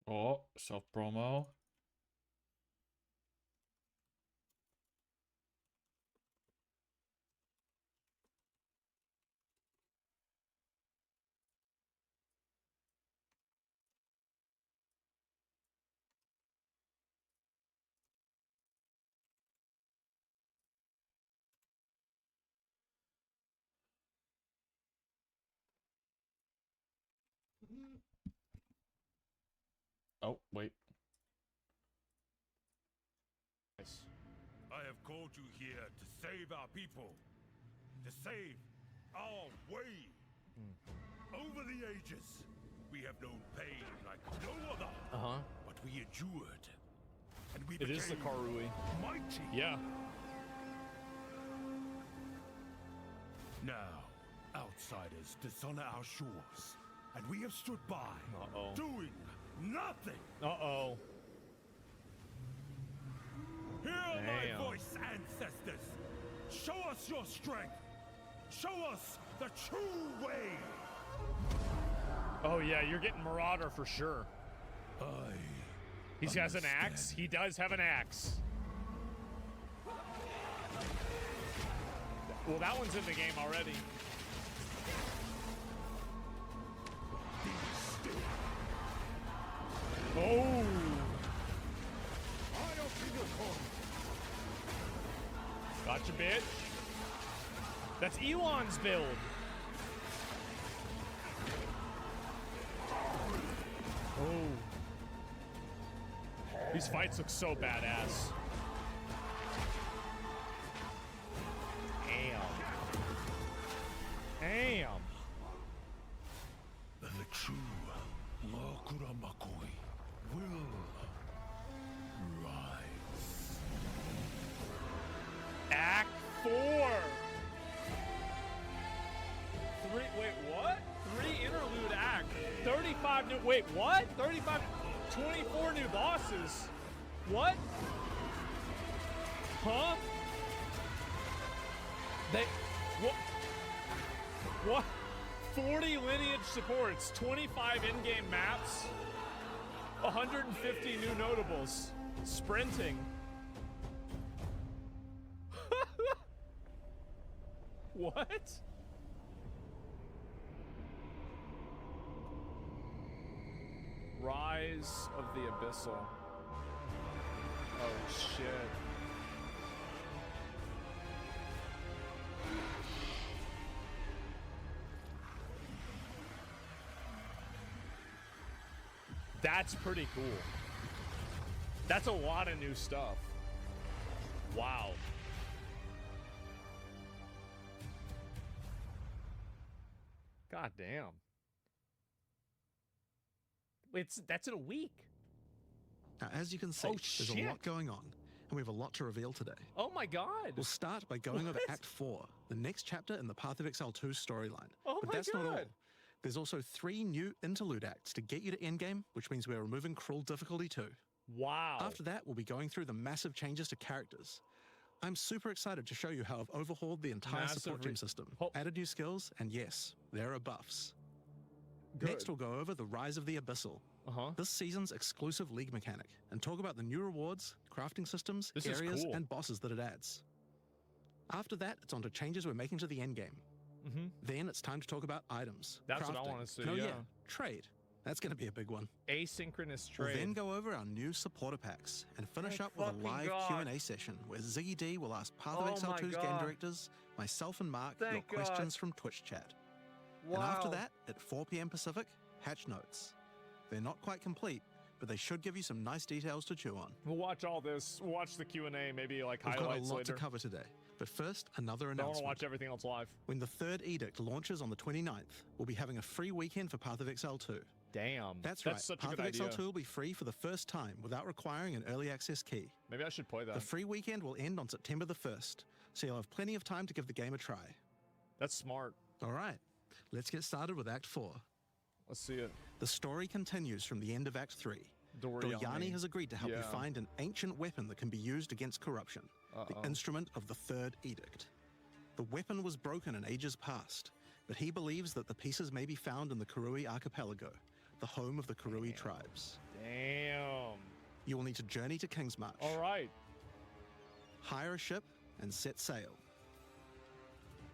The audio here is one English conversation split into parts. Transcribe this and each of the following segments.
Oh, self-promo. Oh, wait. Nice. I have called you here to save our people. To save our way. Over the ages, we have known pain like no other. But we endured. And we It is the became Karui. mighty. Yeah. Now, outsiders dishonor our shores. And we have stood by, Uh-oh. doing nothing. Uh-oh. Hear my Damn. voice, ancestors. Show us your strength. Show us the true way. Oh, yeah, you're getting Marauder for sure. He has an axe? He does have an axe. Well, that one's in the game already. Oh! Gotcha, bitch. That's Elon's build. Oh. These fights look so badass. Damn. Damn. The true Makura Makoi will rise. Act 4. Wait, what? 3 interlude act. 35 new, wait, what? 35, 24 new bosses. What? Huh? What? 40 lineage supports, 25 in-game maps, 150 new notables, sprinting. What? Rise of the Abyssal. Oh shit. That's pretty cool. That's a lot of new stuff. Wow. God damn. That's in a week. Now, as you can see, Oh, there's a lot going on, and we have a lot to reveal today. Oh my god. We'll start by going over Act 4, the next chapter in the Path of Exile 2 storyline. Oh but my that's not all. God. There's also 3 new interlude acts to get you to endgame, which means we're removing cruel difficulty too. Wow. After that, we'll be going through the massive changes to characters. I'm super excited to show you how I've overhauled the entire Massive support gym system, added new skills, and yes, there are buffs. Good. Next, we'll go over the Rise of the Abyssal, this season's exclusive league mechanic, and talk about the new rewards, crafting systems, This is areas, cool. and bosses that it adds. After that, it's on to changes we're making to the endgame. Then it's time to talk about items. That's what I crafting. wanna see, No, yeah. trade. That's going to be a big one. Asynchronous We'll trade. then go over our new supporter packs and finish Oh, up with a fucking live God. Q&A session where Ziggy D will ask Path of Oh Exile my 2's game God. directors, myself and Mark, Thank your God. questions from Twitch chat. And after that, at 4 p.m. Pacific, hatch notes. They're not quite complete, but they should give you some nice details to chew on. We'll watch all this. We'll watch the Q&A, maybe like We've got a highlights lot later. to cover today. But first, another I want to announcement. watch everything else live. When the third edict launches on the 29th, we'll be having a free weekend for Path of Exile 2. Damn. That's right. Such a Path good of Exile idea. 2 will be free for the first time without requiring an early access key. Maybe I should play that. The free weekend will end on September the 1st, so you'll have plenty of time to give the game a try. That's smart. All right, let's get started with Act 4. Let's see it. The story continues from the end of Act 3. Doriani. Doriani has agreed to help you Yeah. find an ancient weapon that can be used against corruption, the instrument of the Third Edict. The weapon was broken in ages past, but he believes that the pieces may be found in the Karui archipelago, the home of the Karui tribes. Damn. You will need to journey to Kingsmarch, All right. hire a ship, and set sail.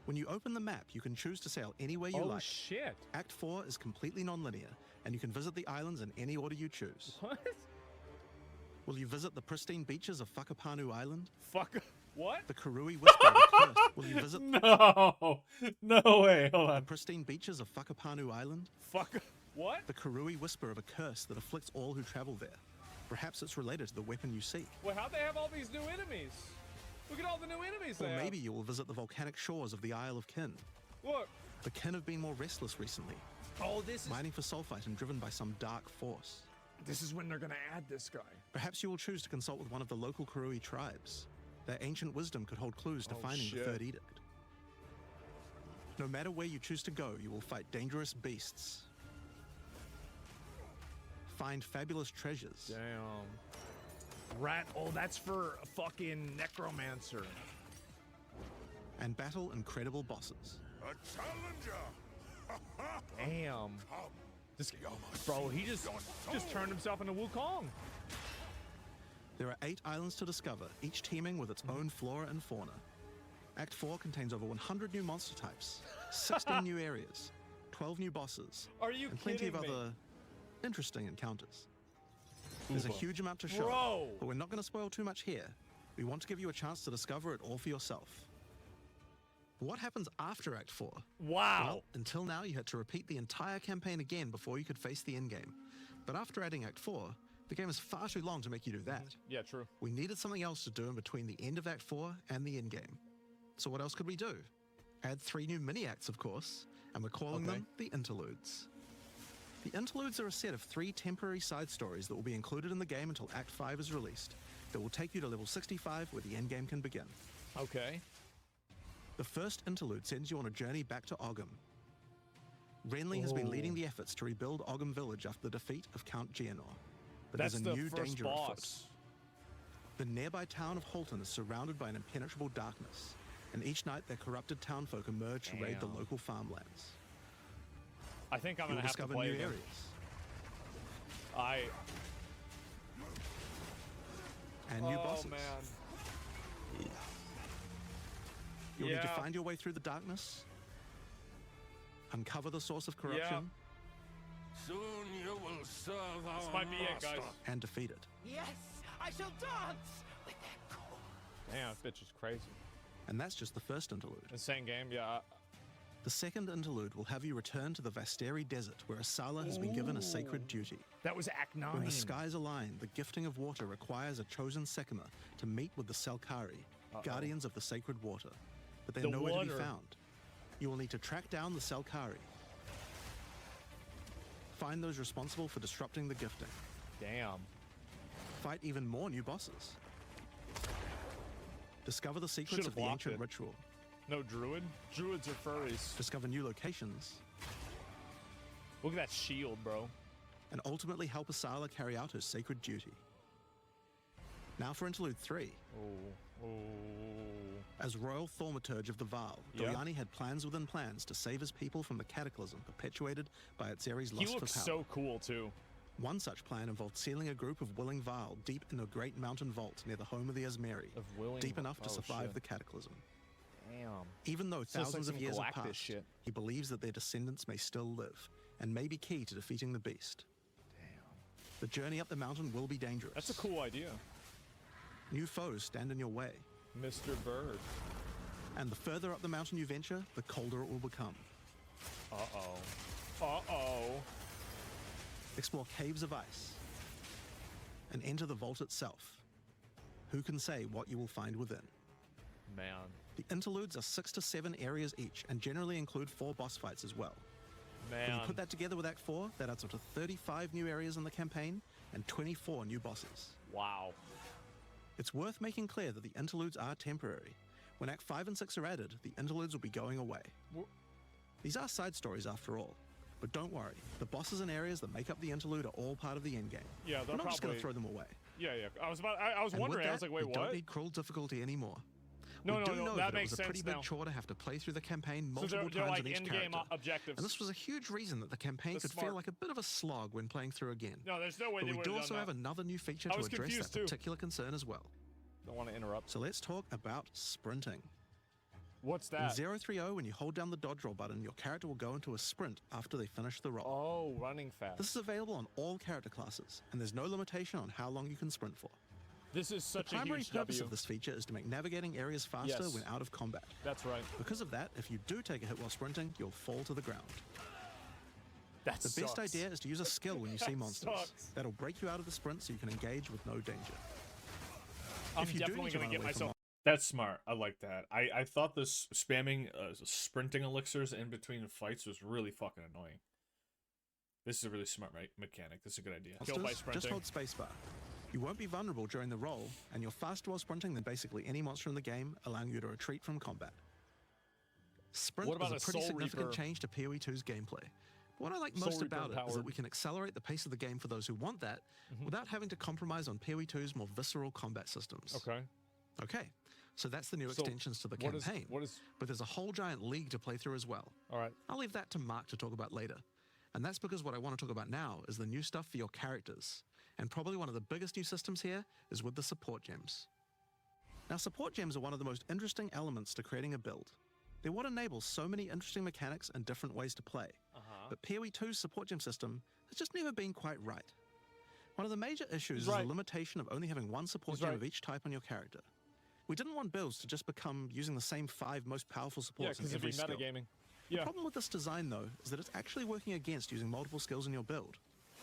When you open the map, you can choose to sail anywhere you Oh, like. shit. Act 4 is completely non-linear, and you can visit the islands in any order you choose. What? Will you visit the pristine beaches of Whakapanu Island? Fuck. What? The Karui Whisper of a Curse? Will you visit No. No way. Hold the on. pristine beaches of Whakapanu Island? Fuck. What? The Karui Whisper of a Curse that afflicts all who travel there. Perhaps it's related to the weapon you seek. Wait, how'd they have all these new enemies? Look at all the new enemies Or they maybe have. you will visit the volcanic shores of the Isle of Kin. Look. The Kin have been more restless recently, Oh, this mining for sulfite and driven by some dark force. is when they're gonna add this guy. Perhaps you will choose to consult with one of the local Karui tribes. Their ancient wisdom could hold clues to Oh, finding shit. the Third Edict. No matter where you choose to go, you will fight dangerous beasts, find fabulous treasures, Damn. Rat. Oh, that's for a fucking necromancer. and battle incredible bosses. A challenger! Damn. Come, This see how much bro, he your just soul. turned himself into Wukong. There are 8 islands to discover, each teeming with its own flora and fauna. Act 4 contains over 100 new monster types, 16 new areas, 12 new bosses, Are you and plenty kidding of me? other interesting encounters. There's a Uber. huge amount to show, Bro. but we're not going to spoil too much here. We want to give you a chance to discover it all for yourself. What happens after Act 4? Wow. Well, until now, you had to repeat the entire campaign again before you could face the endgame. But after adding Act 4, the game is far too long to make you do that. Yeah, true. We needed something else to do in between the end of Act 4 and the endgame. So what else could we do? Add 3 new mini-acts, of course, and we're calling Okay. them the Interludes. The Interludes are a set of 3 temporary side stories that will be included in the game until Act 5 is released, that will take you to level 65 where the endgame can begin. Okay. The first interlude sends you on a journey back to Ogham. Renly has been leading the efforts to rebuild Ogham Village after the defeat of Count Geonor. But That's there's a the new first danger afoot. boss. The nearby town of Holton is surrounded by an impenetrable darkness, and each night their corrupted townfolk emerge to raid the Damn. local farmlands. I think I'm You'll gonna have to discover play new again. areas and new bosses. Oh man. You'll need to Yeah. find your way through the darkness, uncover the source of corruption, Soon you will serve our This might be it, guys. master. and defeat it. Yes, I shall dance with that cold. Damn, that bitch is crazy. And that's just the first interlude. Insane game, yeah. The second interlude will have you return to the Vasteri Desert, where Asala has been given a sacred duty. That was Act 9. When the skies align, the gifting of water requires a chosen Sekima to meet with the Selkari, guardians of the sacred water. But they're The nowhere to be water. found. You will need to track down the Selkari. Find those responsible for disrupting the gifting. Damn. Fight even more new bosses. Discover the secrets Should've of the blocked ancient it. ritual. No druid? Druids are furries. Discover new locations. Look at that shield, bro. And ultimately help Asala carry out her sacred duty. Now for Interlude 3. Oh. As Royal Thaumaturge of the Val, Yeah. Doryani had plans within plans to save his people from the cataclysm perpetuated by its Ares' He lust for looks power. so cool, too. One such plan involved sealing a group of willing Val deep in a great mountain vault near the home of the Asmeri, Of willing deep enough to oh, survive shit. the cataclysm. Damn. Even though So it's like thousands of some years have Galactus passed, shit. he believes that their descendants may still live, and may be key to defeating the beast. Damn. The journey up the mountain will be dangerous. That's a cool idea. New foes stand in your way, Mr. Bird. and the further up the mountain you venture, the colder it will become. Uh-oh. Uh-oh. Explore caves of ice, and enter the vault itself. Who can say what you will find within? Man. The interludes are 6 to 7 areas each, and generally include 4 boss fights as well. When you Man. put that together with Act 4, that adds up to 35 new areas in the campaign, and 24 new bosses. Wow. It's worth making clear that the interludes are temporary. When Act 5 and 6 are added, the interludes will be going away. These are side stories after all. But don't worry, the bosses and areas that make up the interlude are all part of the endgame. Yeah, We're they'll not just going probably... to throw them away. Yeah, yeah. I was And with wondering. I that, was like, wait, we what? don't need cruel difficulty anymore. No, we no, do no, know that that it makes was a pretty sense big now. chore to have to play through the campaign So multiple they're times like on each in-game character. objectives. And this was a huge reason that the campaign That's could smart. feel like a bit of a slog when playing through again. No, there's no way But they we would do have also done have that. another new feature I to was address that confused, too. particular concern as well. Don't want to interrupt. So let's talk about sprinting. What's In that? 030, when you hold down the dodge roll button, your character will go into a sprint after they finish the roll. Oh, running fast. This is available on all character classes, and there's no limitation on how long you can sprint for. This is The such a primary huge purpose W. of this feature is to make navigating areas faster Yes. when out of combat. That's right. Because of that, if you do take a hit while sprinting, you'll fall to the ground. That The best sucks. idea is to use a skill when you see That monsters. sucks. That'll break you out of the sprint so you can engage with no danger. I'm if you do definitely need to gonna run get away from myself. That's smart. I like that. I thought this spamming sprinting elixirs in between fights was really fucking annoying. This is a really smart mechanic. This is a good idea. Kill by monsters, sprinting. just hold spacebar. You won't be vulnerable during the roll, and you're faster while sprinting than basically any monster in the game, allowing you to retreat from combat. Sprint What about is a a pretty Soul significant Reaper? change to PoE2's gameplay. But what I like Soul most Reaper about it is that empowered. we can accelerate the pace of the game for those who want that, Mm-hmm. without having to compromise on PoE2's more visceral combat systems. Okay. Okay, so that's the new So extensions to the what is- campaign. what is- But there's a whole giant league to play through as well. All right. I'll leave that to Mark to talk about later. And that's because what I want to talk about now is the new stuff for your characters. And probably one of the biggest new systems here is with the support gems. Now, support gems are one of the most interesting elements to creating a build. They're what enables so many interesting mechanics and different ways to play. But PoE2's support gem system has just never been quite right. One of the major issues is right. the limitation of only having one support He's gem right. of each type on your character. We didn't want builds to just become using the same 5 most powerful Yeah, supports in because it'd every be skill. metagaming. The Yeah. problem with this design, though, is that it's actually working against using multiple skills in your build.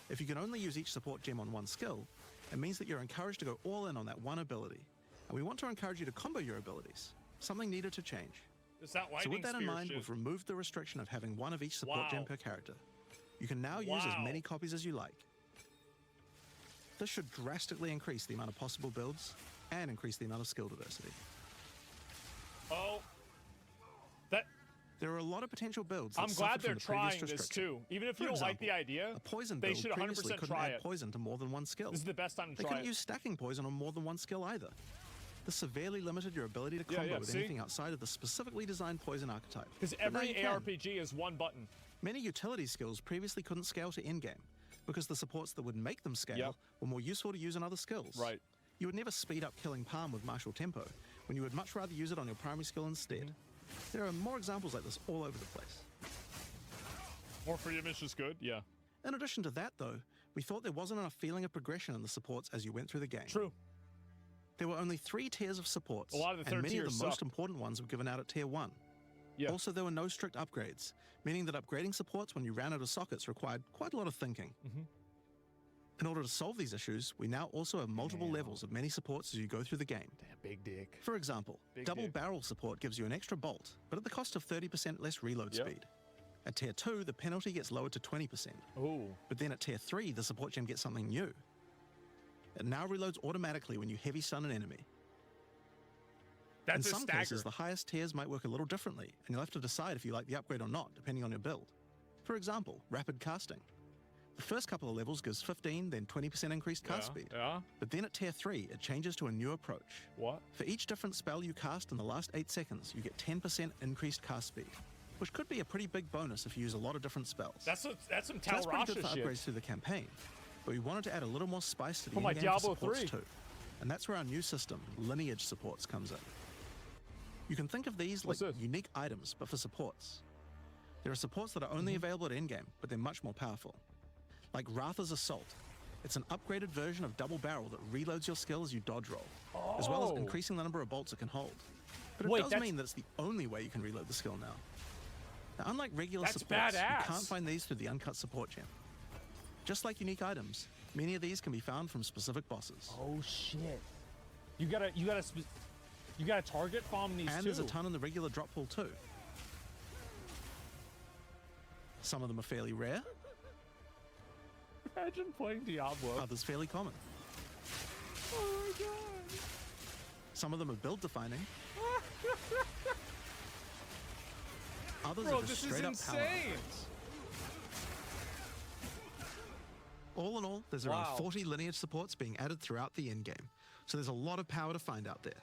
If you can only use each support gem on one skill, it means that you're encouraged to go all in on that one ability. And we want to encourage you to combo your abilities, something needed to change. It's that So lightning with that in spear mind, shit. we've removed the restriction of having one of each support gem Wow. per character. You can now use as Wow. many copies as you like. This should drastically increase the amount of possible builds and increase the amount of skill diversity. Oh. That. There are a lot of potential builds that I'm suffered glad from they're the previous trying this restriction. too. Even if For you don't like the example, idea, A poison they build should previously 100% couldn't try add it. poison to more than one skill. This is the best time to They try couldn't it. use stacking poison on more than one skill either. This severely limited your ability to combo yeah, with see? anything outside of the specifically designed poison archetype. Because But now every you can. ARPG is one button. Many utility skills previously couldn't scale to endgame because the supports that would make them scale Yep. were more useful to use in other skills. Right. You would never speed up killing Palm with martial tempo when you would much rather use it on your primary skill instead. Mm-hmm. There are more examples like this all over the place. More freedom is just good. Yeah. In addition to that, though, we thought there wasn't enough feeling of progression in the supports as you went through the game. True. There were only 3 tiers of supports, A lot of the and third many of the tiers most suck. important ones were given out at tier 1. Yeah. Also, there were no strict upgrades, meaning that upgrading supports when you ran out of sockets required quite a lot of thinking. Mm-hmm. In order to solve these issues, we now also have multiple Damn. levels of many supports as you go through the game. Damn, big dick. For example, Big double dick. barrel support gives you an extra bolt, but at the cost of 30% less reload Yep. speed. At tier 2, the penalty gets lowered to 20%. Oh. But then at tier 3, the support gem gets something new. It now reloads automatically when you heavy stun an enemy. That's In a some stagger. cases, the highest tiers might work a little differently, and you'll have to decide if you like the upgrade or not, depending on your build. For example, rapid casting. The first couple of levels gives 15, then 20% increased cast speed. Yeah. But then at tier 3, it changes to a new approach. What? For each different spell you cast in the last 8 seconds, you get 10% increased cast speed, which could be a pretty big bonus if you use a lot of different spells. That's some So Tal that's pretty good Rasha for shit. upgrades through the campaign, but we wanted to add a little more spice to the For my in-game Diablo supports 3. too. And that's where our new system, Lineage Supports, comes in. You can think of these What's like this? unique items, but for supports. There are supports that are Mm-hmm. only available at endgame, but they're much more powerful. Like Ratha's Assault. It's an upgraded version of Double Barrel that reloads your skill as you dodge roll, as well as Oh. increasing the number of bolts it can hold. But it Wait, does that's- mean that it's the only way you can reload the skill now. Now, unlike regular That's supports, badass. you can't find these through the uncut support gem. Just like unique items, many of these can be found from specific bosses. Oh shit. You gotta target farm these And too. there's a ton in the regular drop pool too. Some of them are fairly rare, Imagine playing Diablo. others fairly common. Oh my god. Some of them are build defining. Others Bro, are this just is straight up power insane. upgrades. All in all, there's Wow. around 40 lineage supports being added throughout the endgame, so there's a lot of power to find out there.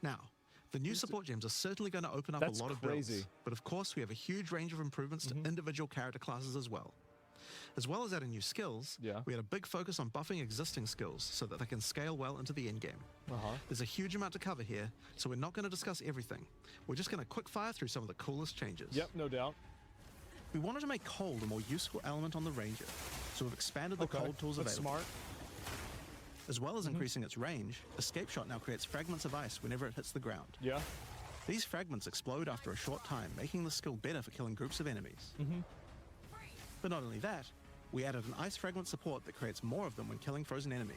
Now, The new support gems are certainly going to open up That's a lot of crazy. builds, but of course we have a huge range of improvements to individual character classes as well. As well as adding new skills, Yeah. we had a big focus on buffing existing skills so that they can scale well into the end game. There's a huge amount to cover here, so we're not going to discuss everything. We're just going to quick fire through some of the coolest changes. Yep, no doubt. We wanted to make cold a more useful element on the Ranger, so we've expanded the cold tools That's available. smart. As well as increasing its range, Escape Shot now creates fragments of ice whenever it hits the ground. Yeah. These fragments explode after a short time, making the skill better for killing groups of enemies. But not only that, we added an ice fragment support that creates more of them when killing frozen enemies.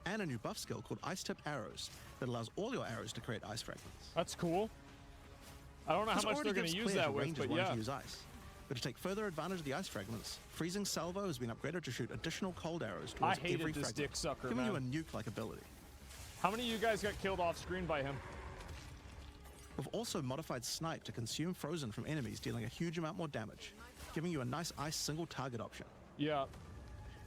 And a new buff skill called Ice-Tipped Arrows that allows all your arrows to create ice fragments. That's cool. I don't know how This much already they're going gives to use players that a with, range as but wanting yeah. to use ice. But to take further advantage of the ice fragments, Freezing Salvo has been upgraded to shoot additional cold arrows I towards hated every this fragment, dick sucker, giving man. you a nuke-like ability. How many of you guys got killed off screen by him? We've also modified Snipe to consume frozen from enemies, dealing a huge amount more damage, giving you a nice ice single target option. Yeah.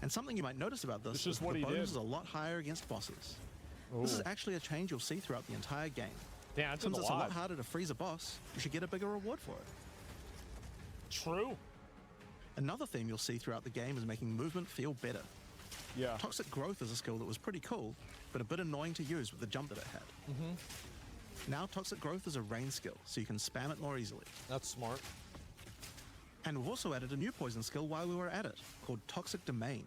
And something you might notice about this It's is just that what the he bonus did. is a lot higher against bosses. This is Ooh. actually a change you'll see throughout the entire game. Damn, that's Since a it's a lot lot. harder to freeze a boss, you should get a bigger reward for it. True. Another theme you'll see throughout the game is making movement feel better. Yeah. Toxic Growth is a skill that was pretty cool, but a bit annoying to use with the jump that it had. Now Toxic Growth is a range skill, so you can spam it more easily. That's smart. And we've also added a new poison skill while we were at it, called Toxic Domain.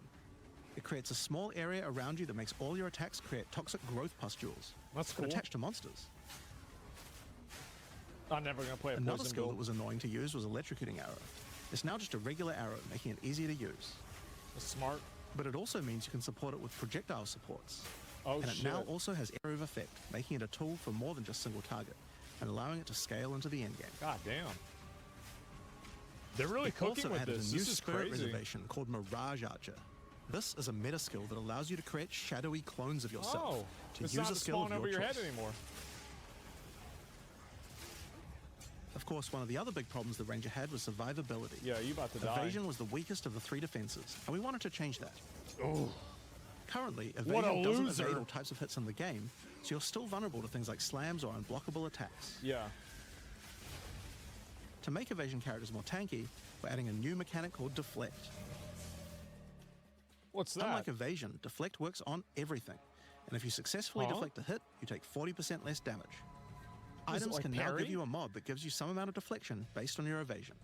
It creates a small area around you that makes all your attacks create toxic growth pustules. That's but cool. attached to monsters. I'm never going to play a Another poison skill build. that was annoying to use was Electrocuting Arrow. It's now just a regular arrow, making it easier to use. That's smart. But it also means you can support it with projectile supports. Oh, And it shit. now also has area of effect, making it a tool for more than just single target, and allowing it to scale into the endgame. God damn. They're really We've cooking also with added this. a new This is spirit crazy. reservation called Mirage Archer. This is a meta skill that allows you to create shadowy clones of yourself Oh, to it's use not a skill of spawning over your head choice. anymore. Of course, one of the other big problems the Ranger had was survivability. Yeah, you about to die. Evasion was the weakest of the three defenses, and we wanted to change that. Oh, Currently, What a evasion doesn't loser. evade all types of hits in the game, so you're still vulnerable to things like slams or unblockable attacks. yeah. To make evasion characters more tanky, we're adding a new mechanic called Deflect. What's that? Unlike evasion, Deflect works on everything, and if you successfully Huh? deflect a hit, you take 40% less damage. Is it Items like can now parry? give you a mod that gives you some amount of deflection based on your evasion.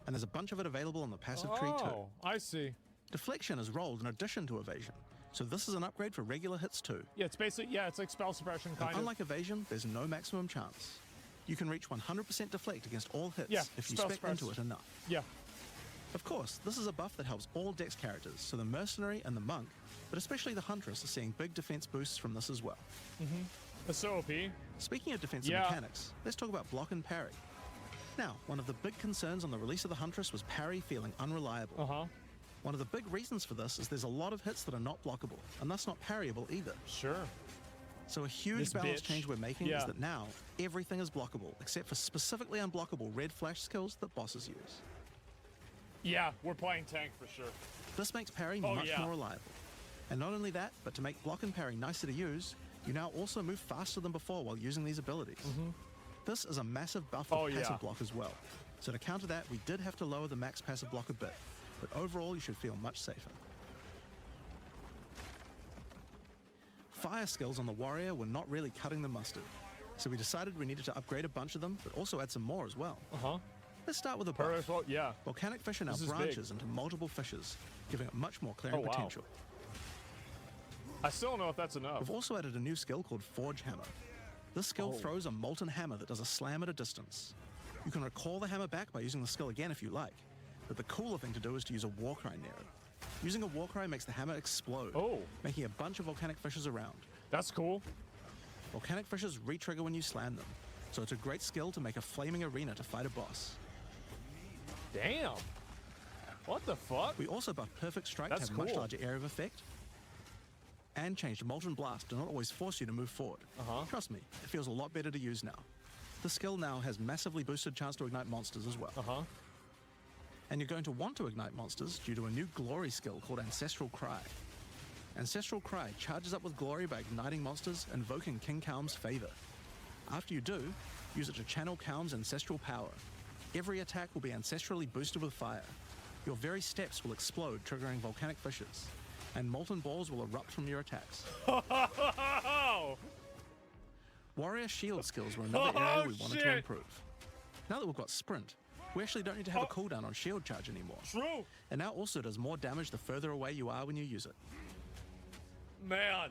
And there's a bunch of it available on the passive tree too. Oh, I see. Deflection is rolled in addition to evasion, so this is an upgrade for regular hits too. Yeah, it's basically, yeah, it's like spell suppression And kind of. unlike evasion, there's no maximum chance. You can reach 100% deflect against all hits Yeah, if you spell spec into it suppress. enough. Yeah. Of course, this is a buff that helps all Dex characters, so the Mercenary and the Monk, but especially the Huntress, are seeing big defense boosts from this as well. That's so OP. Speaking of defensive Yeah. mechanics, let's talk about block and parry. Now, one of the big concerns on the release of the Huntress was parry feeling unreliable. Uh-huh. One of the big reasons for this is there's a lot of hits that are not blockable, and thus not parryable either. Sure. So a huge This balance bitch. change we're making Yeah. is that now everything is blockable, except for specifically unblockable red flash skills that bosses use. Yeah, we're playing tank for sure. This makes parry Oh, much yeah. more reliable. And not only that, but to make block and parry nicer to use, you now also move faster than before while using these abilities. This is a massive buff of Oh, passive yeah. block as well. So to counter that, we did have to lower the max passive block a bit, but overall you should feel much safer. Fire skills on the warrior were not really cutting the mustard, so we decided we needed to upgrade a bunch of them, but also add some more as well. Uh-huh. Let's start with a Perfect. buff. Well, yeah. Volcanic Fissure now This is big. branches into multiple fissures, giving it much more clearing Oh, wow. potential. I still don't know if that's enough. We've also added a new skill called Forge Hammer. This skill Oh. throws a molten hammer that does a slam at a distance. You can recall the hammer back by using the skill again if you like, but the cooler thing to do is to use a Warcry near it. Using a Warcry makes the hammer explode, Oh. making a bunch of volcanic fissures around. That's cool. Volcanic fissures re-trigger when you slam them, so it's a great skill to make a flaming arena to fight a boss. Damn. What the fuck? We also buffed Perfect Strike That's to have a much cool. larger area of effect, and changed Molten Blast to not always force you to move forward. Uh-huh. Trust me, it feels a lot better to use now. The skill now has massively boosted chance to ignite monsters as well. Uh-huh. And you're going to want to ignite monsters due to a new glory skill called Ancestral Cry. Ancestral Cry charges up with glory by igniting monsters, invoking King Kaum's favor. After you do, use it to channel Kaum's ancestral power. Every attack will be ancestrally boosted with fire. Your very steps will explode, triggering volcanic fissures, and molten balls will erupt from your attacks. Warrior shield skills were another area we wanted to improve. Now that we've got sprint, we actually don't need to have a cooldown on shield charge anymore. True. It now also does more damage the further away you are when you use it. Man.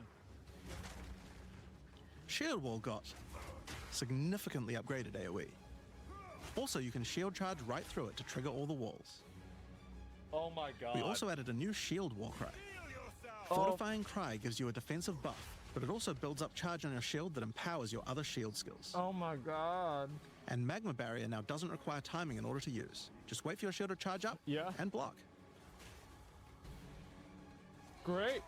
Shield Wall got significantly upgraded AoE. Also, you can shield charge right through it to trigger all the walls. Oh my god. We also added a new shield war cry. Fortifying Cry gives you a defensive buff, but it also builds up charge on your shield that empowers your other shield skills. Oh my god. And Magma Barrier now doesn't require timing in order to use. Just wait for your shield to charge up and block. Great.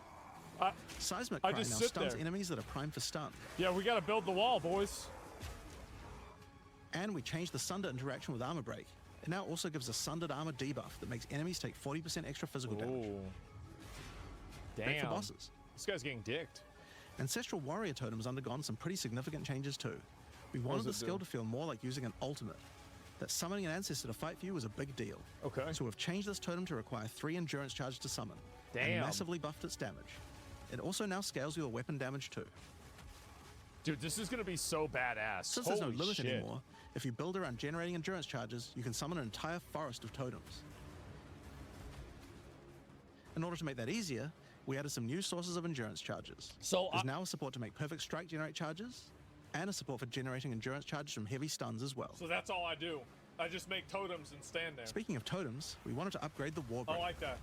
Seismic I Cry now just sit stuns there. enemies that are primed for stun. Yeah, we gotta build the wall, boys. And we changed the Sunder interaction with Armor Break. It now also gives a Sundered Armor debuff that makes enemies take 40% extra physical damage. Ooh. Great for Damn. bosses. This guy's getting dicked. Ancestral Warrior Totem has undergone some pretty significant changes too. We wanted the does it skill do? to feel more like using an ultimate. That summoning an ancestor to fight for you was a big deal. Okay. So we've changed this totem to require 3 endurance charges to summon. Damn. And massively buffed its damage. It also now scales your weapon damage too. Dude, this is gonna be so badass. Since there's no Holy limit shit. anymore, if you build around generating endurance charges, you can summon an entire forest of totems. In order to make that easier, we added some new sources of endurance charges. So, There's now a support to make perfect strike generate charges, and a support for generating endurance charges from heavy stuns as well. So that's all I do. I just make totems and stand there. Speaking of totems, we wanted to upgrade the War I Break. like that.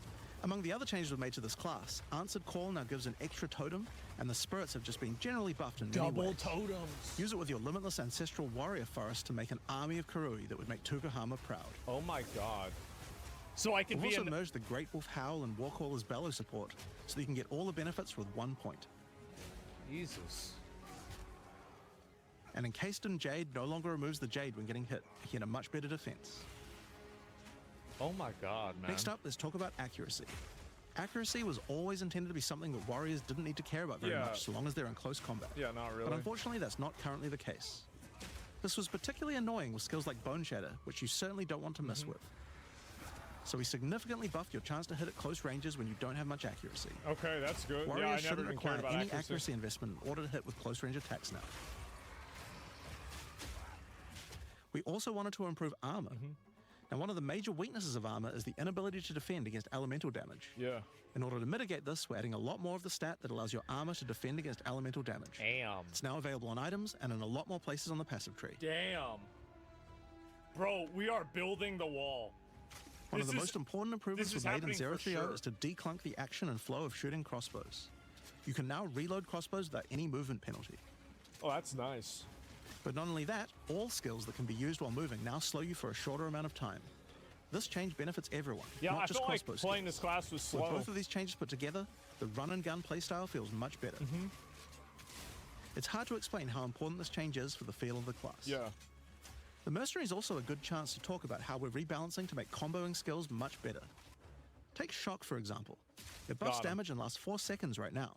Among the other changes we've made to this class, Answered Call now gives an extra totem, and the spirits have just been generally buffed in many ways. totems. Use it with your limitless ancestral warrior forest to make an army of Karui that would make Tukahama proud. Oh my god. So I can We've be also an... merged the Great Wolf Howl and Warcaller's Bellow support, so that you can get all the benefits with 1 point. Jesus. And Encased in Jade no longer removes the Jade when getting hit, making it a much better defense. Oh my god, man. Next up, let's talk about accuracy. Accuracy was always intended to be something that warriors didn't need to care about very Yeah. much so long as they're in close combat. Yeah, not really. But unfortunately, that's not currently the case. This was particularly annoying with skills like Bone Shatter, which you certainly don't want to mess with. So we significantly buffed your chance to hit at close ranges when you don't have much accuracy. Okay, that's good. Warriors yeah, I never shouldn't even require cared about any accuracy. accuracy investment in order to hit with close range attacks now. We also wanted to improve armor. Now, one of the major weaknesses of armor is the inability to defend against elemental damage. Yeah. In order to mitigate this, we're adding a lot more of the stat that allows your armor to defend against elemental damage. Damn. It's now available on items and in a lot more places on the passive tree. Damn. Bro, we are building the wall. One of This the is- most important improvements this is we've made in happening for 030 sure. is to declunk the action and flow of shooting crossbows. You can now reload crossbows without any movement penalty. Oh, that's nice. But not only that, all skills that can be used while moving now slow you for a shorter amount of time. This change benefits everyone, Yeah, not I just feel like crossbow playing skills. this class was With slow. both of these changes put together, the run and gun playstyle feels much better. It's hard to explain how important this change is for the feel of the class. Yeah. The Mercenary is also a good chance to talk about how we're rebalancing to make comboing skills much better. Take Shock, for example. It buffs Got 'em. damage and lasts 4 seconds right now,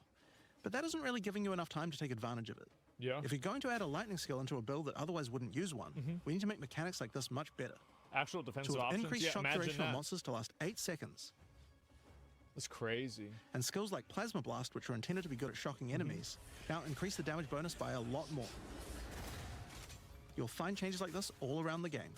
but that isn't really giving you enough time to take advantage of it. Yeah. If you're going to add a lightning skill into a build that otherwise wouldn't use one, we need to make mechanics like this much better. Actual defensive To have options. increased Yeah, shock imagine duration on that. monsters to last 8 seconds, That's crazy. and skills like Plasma Blast, which are intended to be good at shocking enemies, now increase the damage bonus by a lot more. You'll find changes like this all around the game.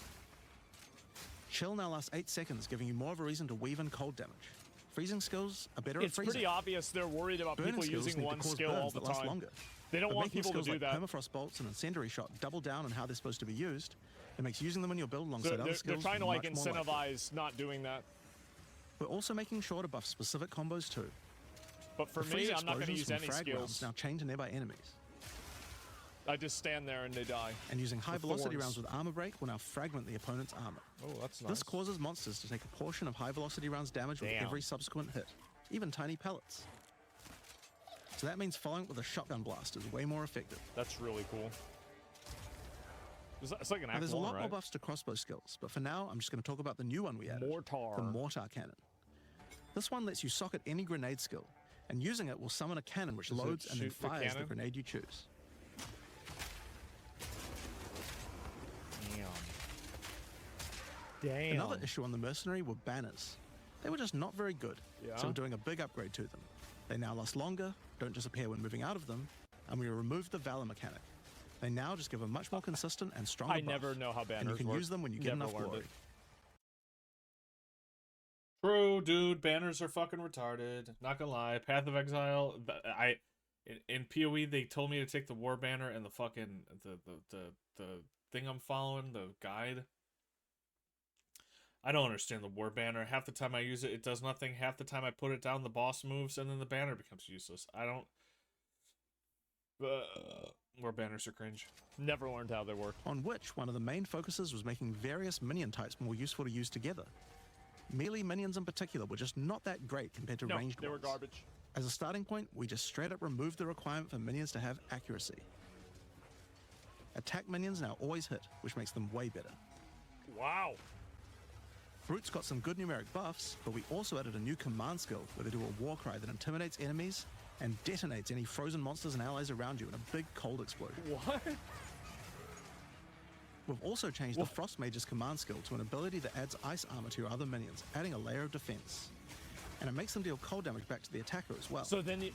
Chill now lasts 8 seconds, giving you more of a reason to weave in cold damage. Freezing skills are better It's at freezing. pretty obvious they're worried about Burning people skills using need one to cause skill all burns the that last time. longer. They don't But want making people to skills do like that. Permafrost bolts and Incendiary Shot double down on how they're supposed to be used. It makes using them in your build alongside They're, other they're, skills they're trying to like much more likely. incentivize not doing that. We're also making sure to buff specific combos too. But for The freeze me, I'm not going to explosions use from any frag skills. rounds now chain to nearby enemies. I just stand there and they die. And using high velocity thorns. rounds with armor break will now fragment the opponent's armor. Oh, that's nice. This causes monsters to take a portion of high velocity rounds damage with Damn. every subsequent hit, even tiny pellets. So that means following it with a shotgun blast is way more effective. That's really cool. It's like an Now, act there's a one, lot more right? buffs to crossbow skills, but for now I'm just going to talk about the new one we added. Mortar. The Mortar Cannon. This one lets you socket any grenade skill, and using it will summon a cannon which Does it loads and then shoot the fires the cannon? grenade you choose. Damn. Another issue on the Mercenary were banners. They were just not very good, Yeah. so we're doing a big upgrade to them. They now last longer, don't disappear when moving out of them, and we removed the Valor mechanic. They now just give a much more consistent and stronger I buff, never know how banners and you can work. use them when you get Never enough learned glory. it. True, dude. Banners are fucking retarded. Not gonna lie. Path of Exile. In PoE they told me to take the War Banner and the fucking the thing I'm following, the guide. I don't understand the War Banner. Half the time I use it, it does nothing. Half the time I put it down, the boss moves, and then the banner becomes useless. I don't. War Banners are cringe. Never learned how they work. On which, one of the main focuses was making various minion types more useful to use together. Melee minions in particular were just not that great compared to No, ranged they were ones. garbage. As a starting point, we just straight up removed the requirement for minions to have accuracy. Attack minions now always hit, which makes them way better. Wow. Brutes got some good numeric buffs, but we also added a new command skill where they do a war cry that intimidates enemies and detonates any frozen monsters and allies around you in a big cold explosion. What? We've also changed the Frost Mage's command skill to an ability that adds ice armor to your other minions, adding a layer of defense. And it makes them deal cold damage back to the attacker as well. So then you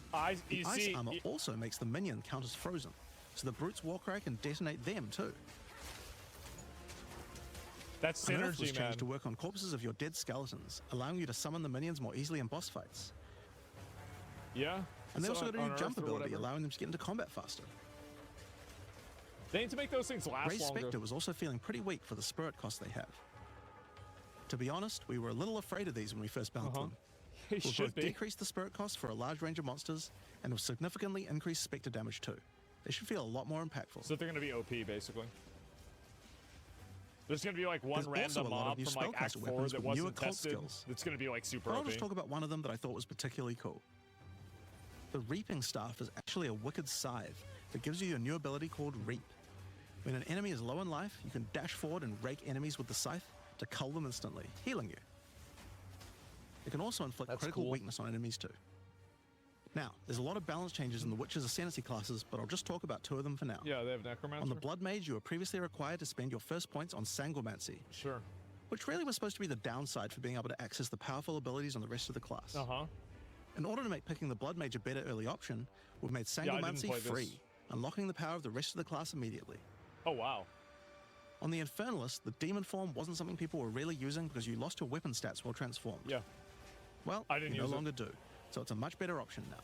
the ice see. armor also makes the minion count as frozen, so the Brute's war cry can detonate them too. That's An Earth was synergy, changed man. to work on corpses of your dead skeletons, allowing you to summon the minions more easily in boss fights. Yeah. And they So also got a on new Earth jump or ability, whatever. allowing them to get into combat faster. They need to make those things last Ray longer. Spectre was also feeling pretty weak for the spirit cost they have. To be honest, we were a little afraid of these when we first balanced them. He We've should both be. decreased the spirit cost for a large range of monsters, and have significantly increased Spectre damage too. They should feel a lot more impactful. So they're gonna be OP basically. There's gonna be like one There's also random a lot of mob new from like Act spellcaster 4 weapons that with new wasn't occult tested. skills. That's gonna be like super But I'll OP. just talk about one of them that I thought was particularly cool. The Reaping Staff is actually a wicked scythe that gives you a new ability called Reap. When an enemy is low in life, you can dash forward and rake enemies with the scythe to cull them instantly, healing you. It can also inflict That's critical cool. weakness on enemies too. Now, there's a lot of balance changes in the Witch's Ascendancy classes, but I'll just talk about two of them for now. Yeah, they have Necromancer. On the Blood Mage, you were previously required to spend your first points on Sangomancy, Sure. which really was supposed to be the downside for being able to access the powerful abilities on the rest of the class. Uh-huh. In order to make picking the Blood Mage a better early option, we've made I didn't Sangomancy play this. free, unlocking the power of the rest of the class immediately. Oh wow. On the Infernalist, the Demon form wasn't something people were really using because you lost your weapon stats while transformed. Yeah. Well, I didn't you no use it. longer do, so it's a much better option now.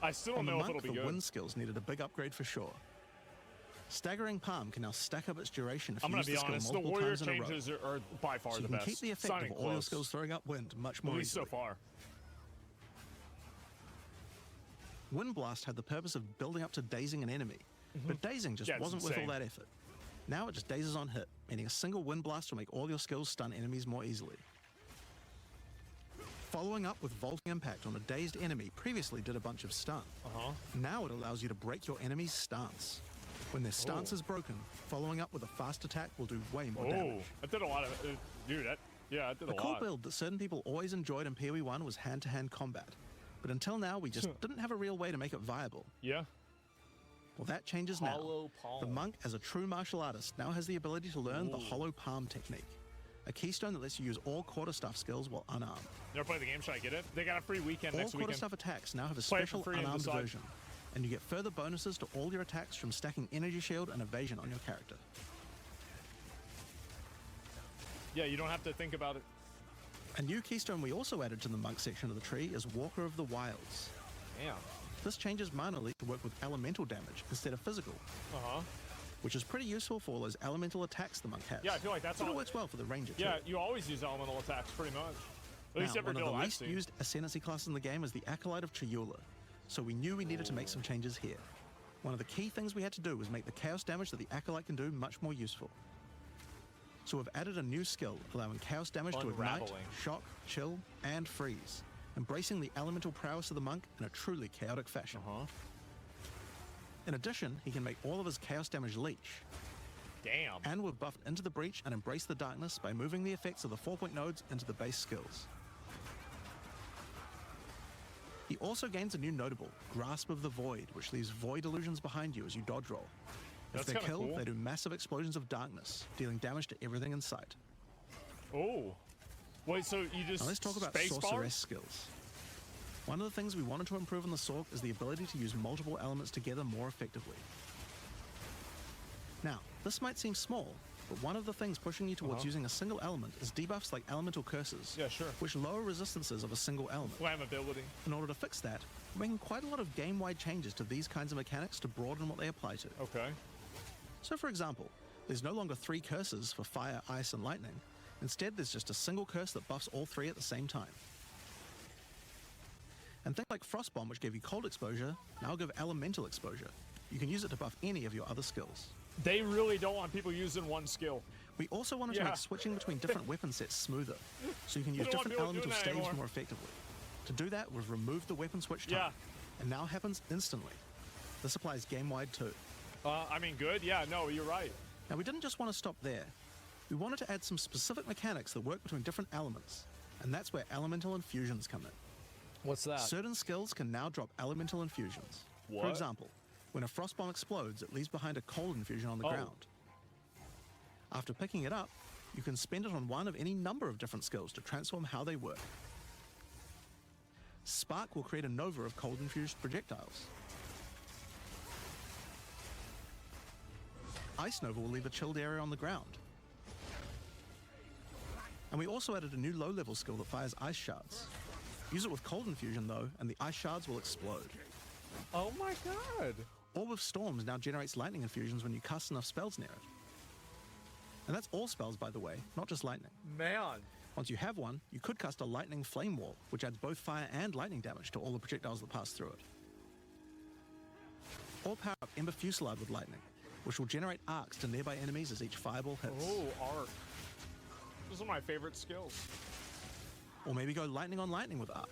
I still On don't the know if Monk, it'll be the good. wind skills needed a big upgrade for sure. Staggering Palm can now stack up its duration if I'm you gonna use be the skill honest. The multiple warrior times in a row. changes are by far So you the can best. keep the effect Signing of all your close. skills throwing up wind much more At least easily. so far. Wind Blast had the purpose of building up to dazing an enemy, but dazing just Yeah, it's wasn't worth all insane. that effort. Now it just dazes on hit, meaning a single Wind Blast will make all your skills stun enemies more easily. Following up with Vaulting Impact on a dazed enemy previously did a bunch of stun. Now it allows you to break your enemy's stance. When their stance is broken, following up with a fast attack will do way more Oh, damage. that did a lot of dude. That did A a cool lot. build that certain people always enjoyed in PoE 1 was hand-to-hand combat, but until now we just didn't have a real way to make it viable. Yeah. Well, that changes now. Hollow palm. The monk, as a true martial artist, now has the ability to learn the hollow palm technique, a keystone that lets you use all quarterstaff skills while unarmed. Never played the game. Should I get it? They got a free weekend All next weekend. quarterstaff attacks now have a Play it for special free and unarmed decide. version, and you get further bonuses to all your attacks from stacking energy shield and evasion on your character. Yeah, you don't have to think about it. A new keystone we also added to the monk section of the tree is Walker of the Wilds. Damn. This changes minorly to work with elemental damage instead of physical, which is pretty useful for all those elemental attacks the monk has. Yeah, I feel like that's but it all- works well for the ranger too. Yeah, you always use elemental attacks pretty much. At least Now, every one of build the I've least seen. used Ascendancy classes in the game is the Acolyte of Chayula, so we knew we needed to make some changes here. One of the key things we had to do was make the chaos damage that the Acolyte can do much more useful. So we've added a new skill, allowing chaos damage to ignite, Unraveling. shock, chill, and freeze, embracing the elemental prowess of the monk in a truly chaotic fashion. In addition, he can make all of his chaos damage leech, Damn. and we've buffed Into the Breach and Embrace the Darkness by moving the effects of the 4-point nodes into the base skills. He also gains a new notable, Grasp of the Void, which leaves void illusions behind you as you dodge roll. If That's they're kinda killed, cool. they do massive explosions of darkness, dealing damage to everything in sight. Oh. Wait, so you just Now let's talk about space sorceress skills. One of the things we wanted to improve on the Sorc is the ability to use multiple elements together more effectively. Now, this might seem small, but one of the things pushing you towards using a single element is debuffs like elemental curses, Yeah, sure. which lower resistances of a single element. Flammability. In order to fix that, we're making quite a lot of game-wide changes to these kinds of mechanics to broaden what they apply to. Okay. So for example, there's no longer 3 curses for fire, ice, and lightning. Instead, there's just a single curse that buffs all 3 at the same time. And things like Frost Bomb, which gave you cold exposure, now give elemental exposure. You can use it to buff any of your other skills. They really don't want people using one skill. We also wanted to Yeah. make switching between different weapon sets smoother, so you can use don't want different people elemental doing that staves anymore. more effectively. To do that, we've removed the weapon switch time, and now happens instantly. This applies game-wide too. I mean, good. Yeah, no, you're right. Now, we didn't just want to stop there. We wanted to add some specific mechanics that work between different elements, and that's where elemental infusions come in. What's that? Certain skills can now drop elemental infusions. For What? example, when a frost bomb explodes, it leaves behind a cold infusion on the Oh. ground. After picking it up, you can spend it on one of any number of different skills to transform how they work. Spark will create a nova of cold infused projectiles. Ice Nova will leave a chilled area on the ground. And we also added a new low-level skill that fires ice shards. Use it with cold infusion though, and the ice shards will explode. Oh my god. Orb of Storms now generates lightning infusions when you cast enough spells near it. And that's all spells, by the way, not just lightning. Man. Once you have one, you could cast a lightning flame wall, which adds both fire and lightning damage to all the projectiles that pass through it. Or power up Ember Fusillade with lightning, which will generate arcs to nearby enemies as each fireball hits. Oh, arc. Those are my favorite skills. Or maybe go lightning on lightning with arc.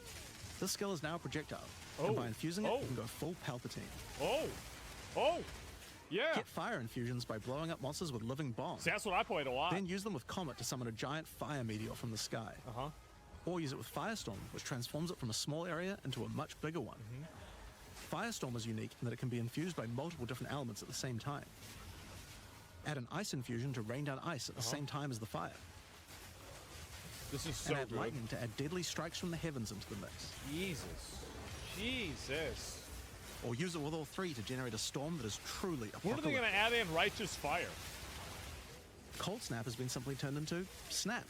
This skill is now a projectile, Oh. and by infusing it, Oh. you can go full Palpatine. Oh. Oh. Yeah. Get fire infusions by blowing up monsters with living bombs. See, that's what I played a lot. Then use them with Comet to summon a giant fire meteor from the sky. Uh-huh. Or use it with Firestorm, which transforms it from a small area into a much bigger one. Firestorm is unique in that it can be infused by multiple different elements at the same time. Add an ice infusion to rain down ice at the same time as the fire. This is so And add good. lightning to add deadly strikes from the heavens into the mix. Jesus. Or use it with all 3 to generate a storm that is truly What are apocalyptic. they going to add in Righteous Fire? Cold Snap has been simply turned into Snap.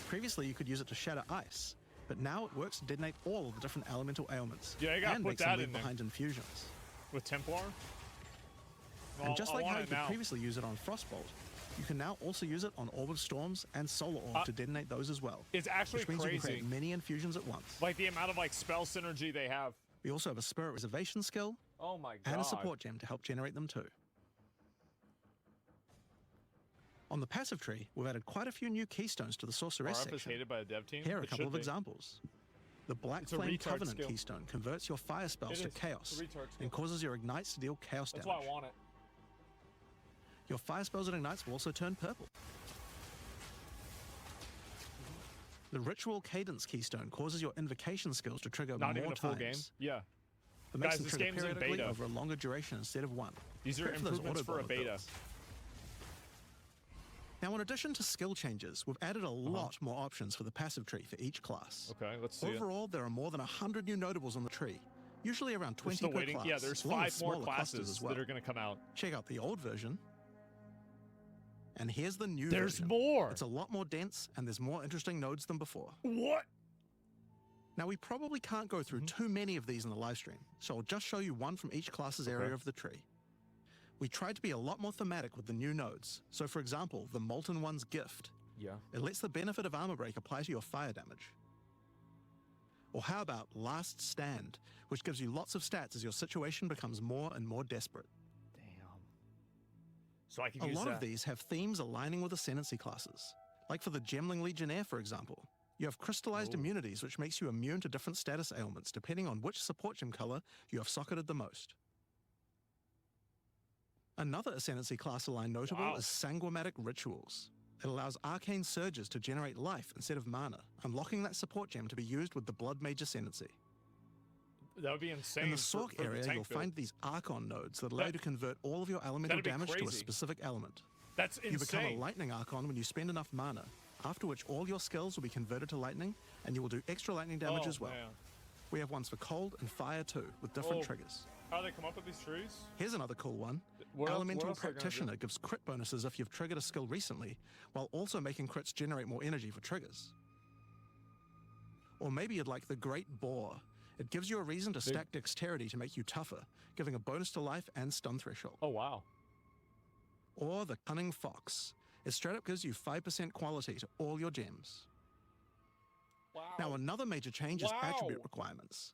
Previously, you could use it to shatter ice, but now it works to detonate all of the different elemental ailments. Yeah, you gotta and put makes them that leave in there. behind infusions. With Templar? And just I like want how you it could now. previously use it on Frostbolt, you can now also use it on Orb of Storms and Solar Orb to detonate those as well. It's actually which means you can crazy. create many infusions at once. Like the amount of like spell synergy they have. We also have a Spirit Reservation skill Oh my god. and a support gem to help generate them too. On the passive tree, we've added quite a few new keystones to the Sorceress RF is section. hated by the dev team. Here are a It couple should of be. examples. The Black It's a Flame retard Covenant skill. keystone converts your fire spells It to is. chaos It's a retard skill. and causes your ignites to deal chaos That's damage. why I want it. Your fire spells and ignites will also turn purple. The Ritual Cadence keystone causes your invocation skills to trigger Not more even a full times. game. Yeah. It makes Guys, them this trigger game's in periodically beta. over a longer duration instead of one. These are Great for those improvements for a auto-bomber beta. builds. Now, in addition to skill changes, we've added a lot more options for the passive tree for each class. Okay, let's see it. Overall, there are more than 100 new notables on the tree, usually around We're 20 still per waiting. class. Yeah, there's along with 5 more smaller clusters classes as well. that are going to come out. Check out the old version. And here's the new There's version. more. It's a lot more dense, and there's more interesting nodes than before. What? Now, we probably can't go through too many of these in the live stream, so I'll just show you one from each class's area of the tree. We tried to be a lot more thematic with the new nodes. So, for example, the Molten One's Gift. Yeah. It lets the benefit of armor break apply to your fire damage. Or how about Last Stand, which gives you lots of stats as your situation becomes more and more desperate. Damn. So I can A use lot that. of these have themes aligning with ascendancy classes. Like for the Gemling Legionnaire, for example. You have crystallized immunities, which makes you immune to different status ailments, depending on which support gem color you have socketed the most. Another ascendancy class aligned notable is Sanguimatic Rituals. It allows arcane surges to generate life instead of mana, unlocking that support gem to be used with the Blood Mage Ascendancy. That would be insane. In the for Sork the area, tank you'll build. find these Archon nodes that allow you to convert all of your elemental that'd be damage to a crazy. specific element. That's insane. You become a Lightning Archon when you spend enough mana, after which all your skills will be converted to lightning, and you will do extra lightning damage as well. Man. We have ones for cold and fire too, with different Oh. triggers. How do they come up with these trees? Here's another cool one. What Elemental else are they gonna do? Practitioner gives crit bonuses if you've triggered a skill recently, while also making crits generate more energy for triggers. Or maybe you'd like the Great Boar. It gives you a reason to stack dexterity to make you tougher, giving a bonus to life and stun threshold. Oh, wow. Or the Cunning Fox. It straight up gives you 5% quality to all your gems. Wow. Now, another major change is Wow. attribute requirements.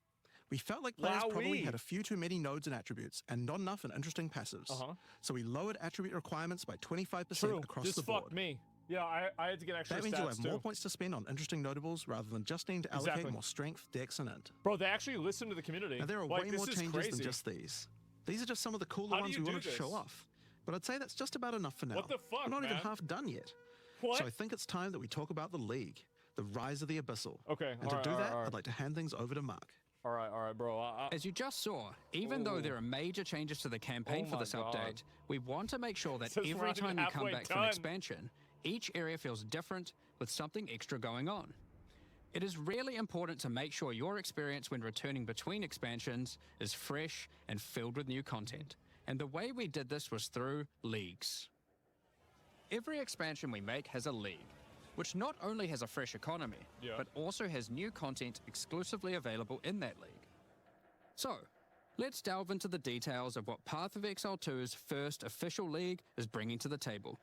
We felt like players probably Wowee. had a few too many nodes and attributes and not enough in interesting passives. Uh-huh. So we lowered attribute requirements by 25% True. across This the board. fucked me. Yeah, I had to get extra That means you'll stats have too. more points to spend on interesting notables rather than just needing to allocate Exactly. more strength, dex, and int. Bro, they actually listen to the community. Now, there are like, way this more is changes crazy. than just these. These are just some of the cooler How do ones you we do wanted to show this? off. But I'd say that's just about enough for now. What the fuck, We're not even man? half done yet. What? So I think it's time that we talk about the League, the rise of the Abyssal. Okay, And to alright, do alright, that, alright. I'd like to hand things over to Mark. All right, bro. As you just saw, even though there are major changes to the campaign Oh for my this God. update, we want to make sure that Says we're every not even time you come halfway back from done. expansion, each area feels different with something extra going on. It is really important to make sure your experience when returning between expansions is fresh and filled with new content. And the way we did this was through leagues. Every expansion we make has a league, which not only has a fresh economy, Yeah. but also has new content exclusively available in that league. So, let's delve into the details of what Path of Exile 2's first official league is bringing to the table.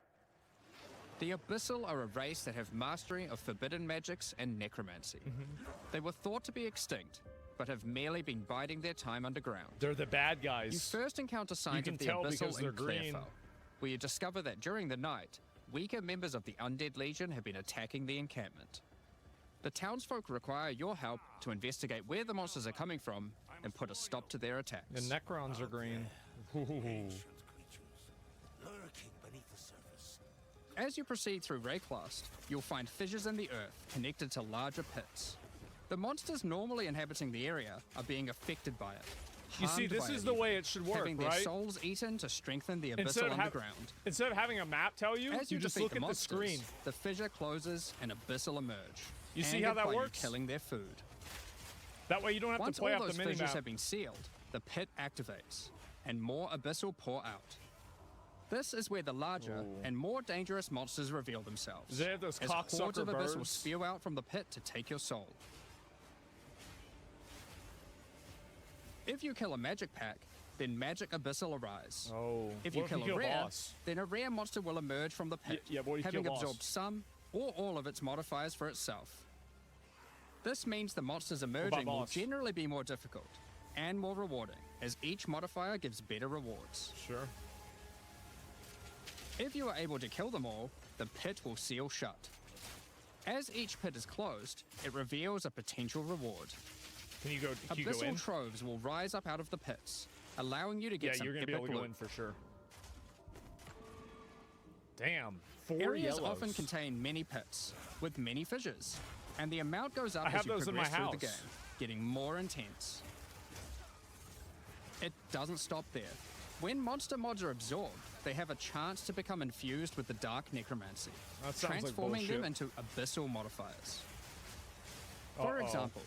The Abyssal are a race that have mastery of forbidden magics and necromancy. They were thought to be extinct, but have merely been biding their time underground. They're the bad You guys. first encounter signs can of the tell because Abyssal they're in green. Clearfell, where you discover that during the night, weaker members of the Undead Legion have been attacking the encampment. The townsfolk require your help to investigate where the monsters are coming from and put a stop to their attacks. The Necrons are green. Ancient creatures lurking beneath the surface. As you proceed through Rayclast, you'll find fissures in the earth connected to larger pits. The monsters normally inhabiting the area are being affected by it. You see, harmed this by is it the even, way it should work, having their right? souls eaten to strengthen the Instead abyssal of, underground. instead of having a map tell you, As you just defeat look the at the monsters, screen. the fissure closes and abyssal emerge. You see how angered that by you works? killing their food. That way you don't have Once to play all off those the fissures mini-map. have been sealed, the pit activates, and more abyssal pour out. This is where the larger and more dangerous monsters reveal themselves. They have those as hordes cocksucker of abyss will birds. spew out from the pit to take your soul. If you kill a magic pack, then magic abyssal arise. Oh. If What you kill a kill rare, boss? then a rare monster will emerge from the pit, yeah, but what if you having kill boss? absorbed some or all of its modifiers for itself. This means the monsters emerging will boss? generally be more difficult and more rewarding, as each modifier gives better rewards. Sure. If you are able to kill them all, the pit will seal shut. As each pit is closed, it reveals a potential reward. Can you go in? Abyssal troves will rise up out of the pits, allowing you to get Yeah, some you're gonna be epic able to go loot. in for sure. Damn. 4 Areas yellows. often contain many pits, with many fissures, and the amount goes up I have as you those in my progress through the house. game, getting more intense. It doesn't stop there. When monster mods are absorbed, they have a chance to become infused with the dark necromancy, That sounds like transforming them bullshit. into abyssal modifiers. For example,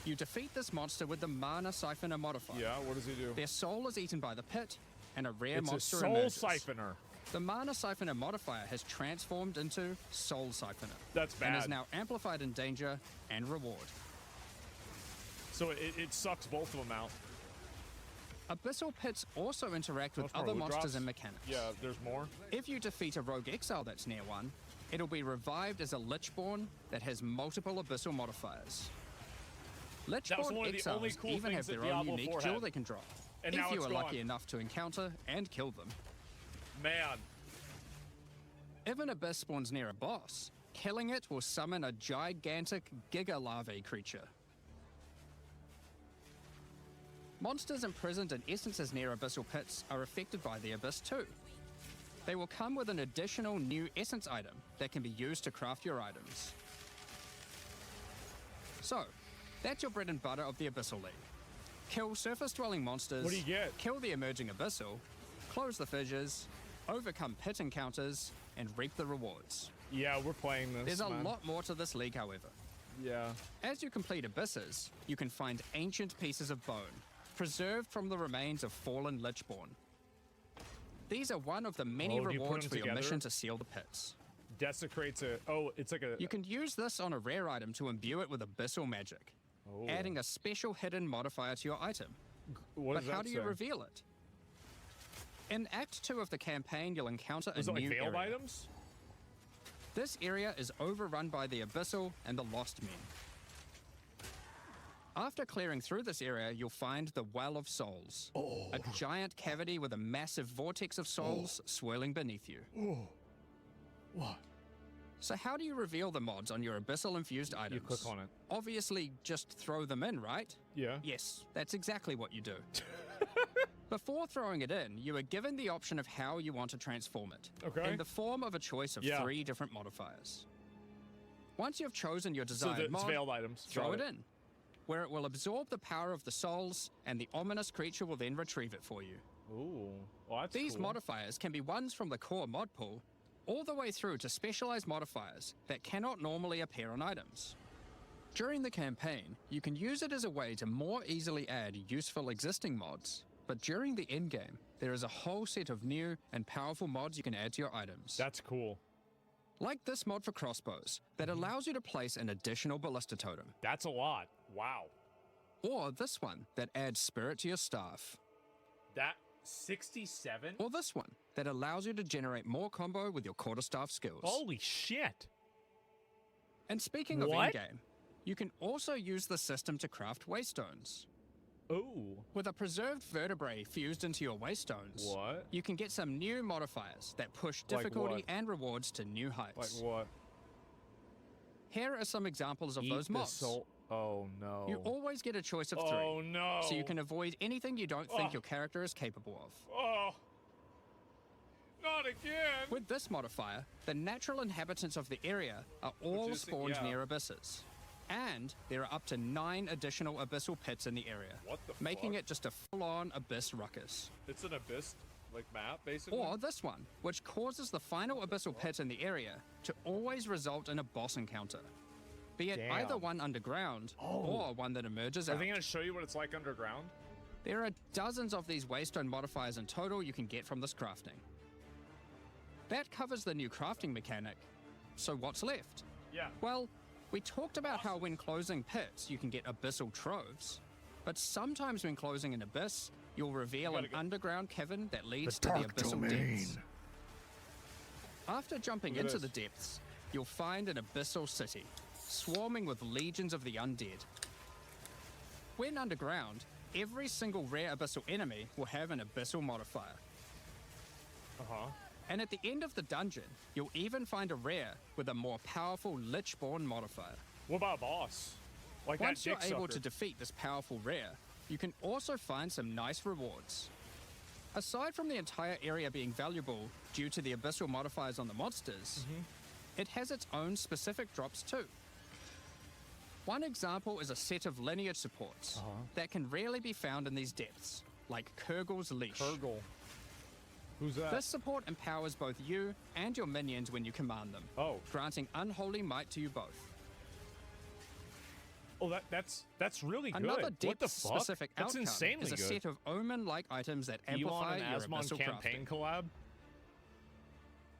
you defeat this monster with the mana siphoner modifier. Yeah, what does he do? Their soul is eaten by the pit, and a rare It's a monster soul emerges. siphoner. The Mana Siphoner modifier has transformed into Soul Siphoner. That's And is bad. now amplified in danger and reward. So it sucks both of them out. Abyssal pits also interact with Much more other loot monsters drops? and mechanics. Yeah, there's more. If you defeat a rogue exile that's near one, it'll be revived as a Lichborn that has multiple abyssal modifiers. That was Lichborn one of the only exiles cool even things have that their own Diablo unique 4 jewel had. they can drop. And if now you it's are lucky gone. enough to encounter and kill them. Man. If an abyss spawns near a boss, killing it will summon a gigantic Giga Larvae creature. Monsters imprisoned in essences near abyssal pits are affected by the abyss too. They will come with an additional new essence item that can be used to craft your items. So, that's your bread and butter of the Abyssal League. Kill surface-dwelling monsters. What do you get? Kill the emerging abyssal. Close the fissures. Overcome pit encounters. And reap the rewards. Yeah, we're playing this. There's a man. lot more to this league, however. Yeah. As you complete abysses, you can find ancient pieces of bone, preserved from the remains of fallen Lichborn. These are one of the many Oh, do you put rewards them for your together? mission to seal the pits. Desecrates a. Oh, it's like a. You can use this on a rare item to imbue it with abyssal magic, Oh. adding a special hidden modifier to your item. What But does how that do you say? reveal it? In Act 2 of the campaign, you'll encounter Is a it like new veiled area. items? This area is overrun by the Abyssal and the Lost Men. After clearing through this area, you'll find the Well of Souls, a giant cavity with a massive vortex of souls swirling beneath you. What? So how do you reveal the mods on your Abyssal-infused items? You click on it. Obviously, just throw them in, right? Yeah. Yes, that's exactly what you do. Before throwing it in, you are given the option of how you want to transform it. Okay. In the form of a choice of Yeah. 3 different modifiers. Once you've chosen your So desired it's mod, veiled items. throw Got it in, where it will absorb the power of the souls, and the ominous creature will then retrieve it for you. Ooh. Well, that's These cool. modifiers can be ones from the core mod pool, all the way through to specialized modifiers that cannot normally appear on items. During the campaign, you can use it as a way to more easily add useful existing mods, but during the endgame, there is a whole set of new and powerful mods you can add to your items. That's cool. Like this mod for crossbows, that allows you to place an additional ballista totem. That's a lot. Wow. Or this one that adds spirit to your staff. That 67? Or this one that allows you to generate more combo with your quarterstaff skills. Holy shit. And speaking of What? endgame, you can also use the system to craft waystones. Ooh. With a preserved vertebrae fused into your waystones, What? you can get some new modifiers that push Like difficulty what? and rewards to new Like heights. what? Here are some examples of Eat those the mods. soul. Oh no. You always get a choice of 3, Oh no. so you can avoid anything you don't think Oh. your character is capable of. Oh. Not again. With this modifier, the natural inhabitants of the area are all is- spawned yeah. near abysses. And there are up to 9 additional abyssal pits in the area, What the making fuck? it just a full-on abyss ruckus. It's an abyss like map basically. Or this one, which causes the final abyssal pit in the area to always result in a boss encounter. Be it either Damn. one underground Oh. or one that emerges Are out. they gonna show you what it's like underground? There are dozens of these waystone modifiers in total you can get from this crafting. That covers the new crafting mechanic. So what's left? Yeah. Well, we talked about how when closing pits, you can get abyssal troves. But sometimes when closing an abyss, you'll reveal an gotta get- underground cavern that leads to the abyssal depths. After jumping Look at into the this. depths, you'll find an abyssal city, swarming with legions of the undead. When underground, every single rare abyssal enemy will have an abyssal modifier. Uh-huh. And at the end of the dungeon, you'll even find a rare with a more powerful Lichborn modifier. What about a boss? Like Once that you're dick able sucker. to defeat this powerful rare, you can also find some nice rewards. Aside from the entire area being valuable due to the abyssal modifiers on the monsters, it has its own specific drops too. One example is a set of lineage supports that can rarely be found in these depths, like Kurgle's Leash. Kurgle. Who's that? This support empowers both you and your minions when you command them, Oh. granting unholy might to you both. Oh, that's really good. Another What the fuck? depth-specific That's outcome insanely is a good. set of omen-like items that amplify Elon and your Asmon abyssal campaign crafting. collab.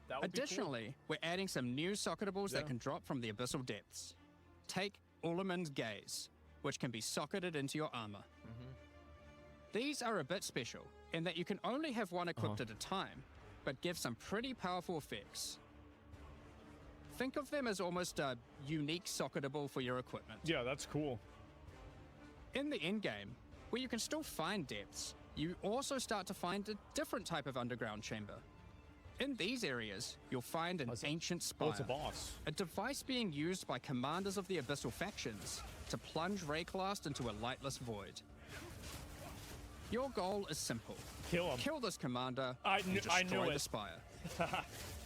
That would be cool. Additionally, we're adding some new socketables Yeah. that can drop from the abyssal depths. Take Ulaman's Gaze, which can be socketed into your armor. These are a bit special in that you can only have one equipped at a time, but give some pretty powerful effects. Think of them as almost a unique socketable for your equipment. Yeah, that's cool. In the endgame, where you can still find depths, you also start to find a different type of underground chamber. In these areas, you'll find an ancient spire, Oh, it's a boss. a device being used by commanders of the abyssal factions to plunge Rayclast into a lightless void. Your goal is simple. Kill him. Kill this commander I and knew destroy it. the spire.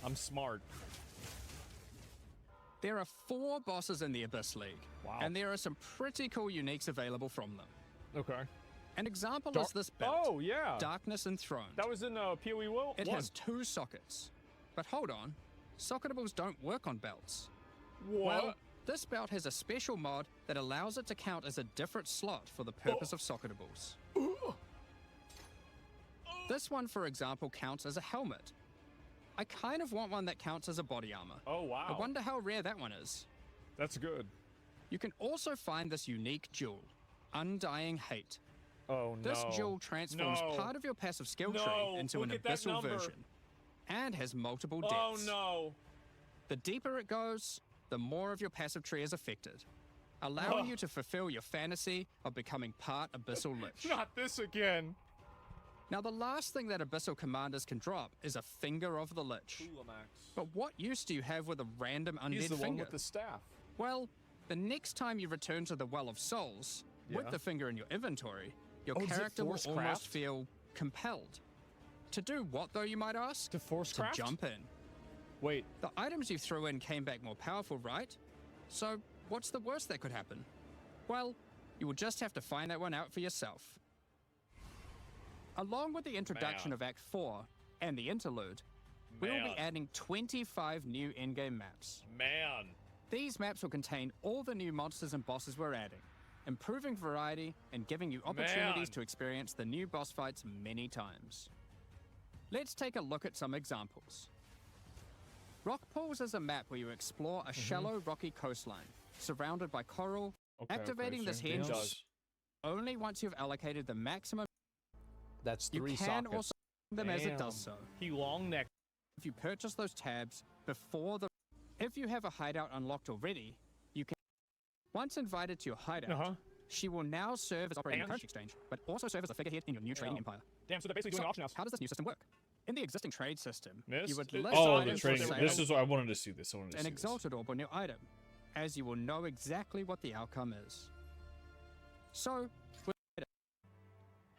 I'm smart. There are 4 bosses in the Abyss League, Wow. and there are some pretty cool uniques available from them. Okay. An example is this belt. Oh, yeah. Darkness Enthroned. That was in PoE 1. It has 2 sockets. But hold on, socketables don't work on belts. What? Well, this belt has a special mod that allows it to count as a different slot for the purpose of socketables. This one, for example, counts as a helmet. I kind of want one that counts as a body armor. Oh, wow. I wonder how rare that one is. That's good. You can also find this unique jewel, Undying Hate. Oh, no. This jewel transforms part of your passive skill tree into an abyssal version and has multiple depths. Oh, no. The deeper it goes, the more of your passive tree is affected, allowing you to fulfill your fantasy of becoming part Abyssal Lich. Not this again. Now, the last thing that Abyssal Commanders can drop is a Finger of the Lich. But what use do you have with a random undead He's the finger? one with the staff. Well, the next time you return to the Well of Souls, with the finger in your inventory, your character will force almost craft? feel compelled. To do what, though, you might ask? To force To craft? jump in. Wait. The items you threw in came back more powerful, right? So, what's the worst that could happen? Well, you will just have to find that one out for yourself. Along with the introduction of Act 4 and the interlude, we will be adding 25 new in-game maps. Man. These maps will contain all the new monsters and bosses we're adding, improving variety and giving you opportunities to experience the new boss fights many times. Let's take a look at some examples. Rock Pools is a map where you explore a shallow rocky coastline, surrounded by coral. Activating this hinge only once you've allocated the maximum. That's You 3 can sockets. also them as it does so. He long neck. If you purchase those tabs before the... If you have a hideout unlocked already, you can... Once invited to your hideout, she will now serve as operating a currency exchange, but also serve as the figurehead in your new trading empire. Damn, so they're basically doing auction house. How does this new system work? In the existing trade system, you would This- list Oh, the items for trading. sale This is what I wanted to see. This. I wanted to an see this. exalted orb on your item, as you will know exactly what the outcome is. So,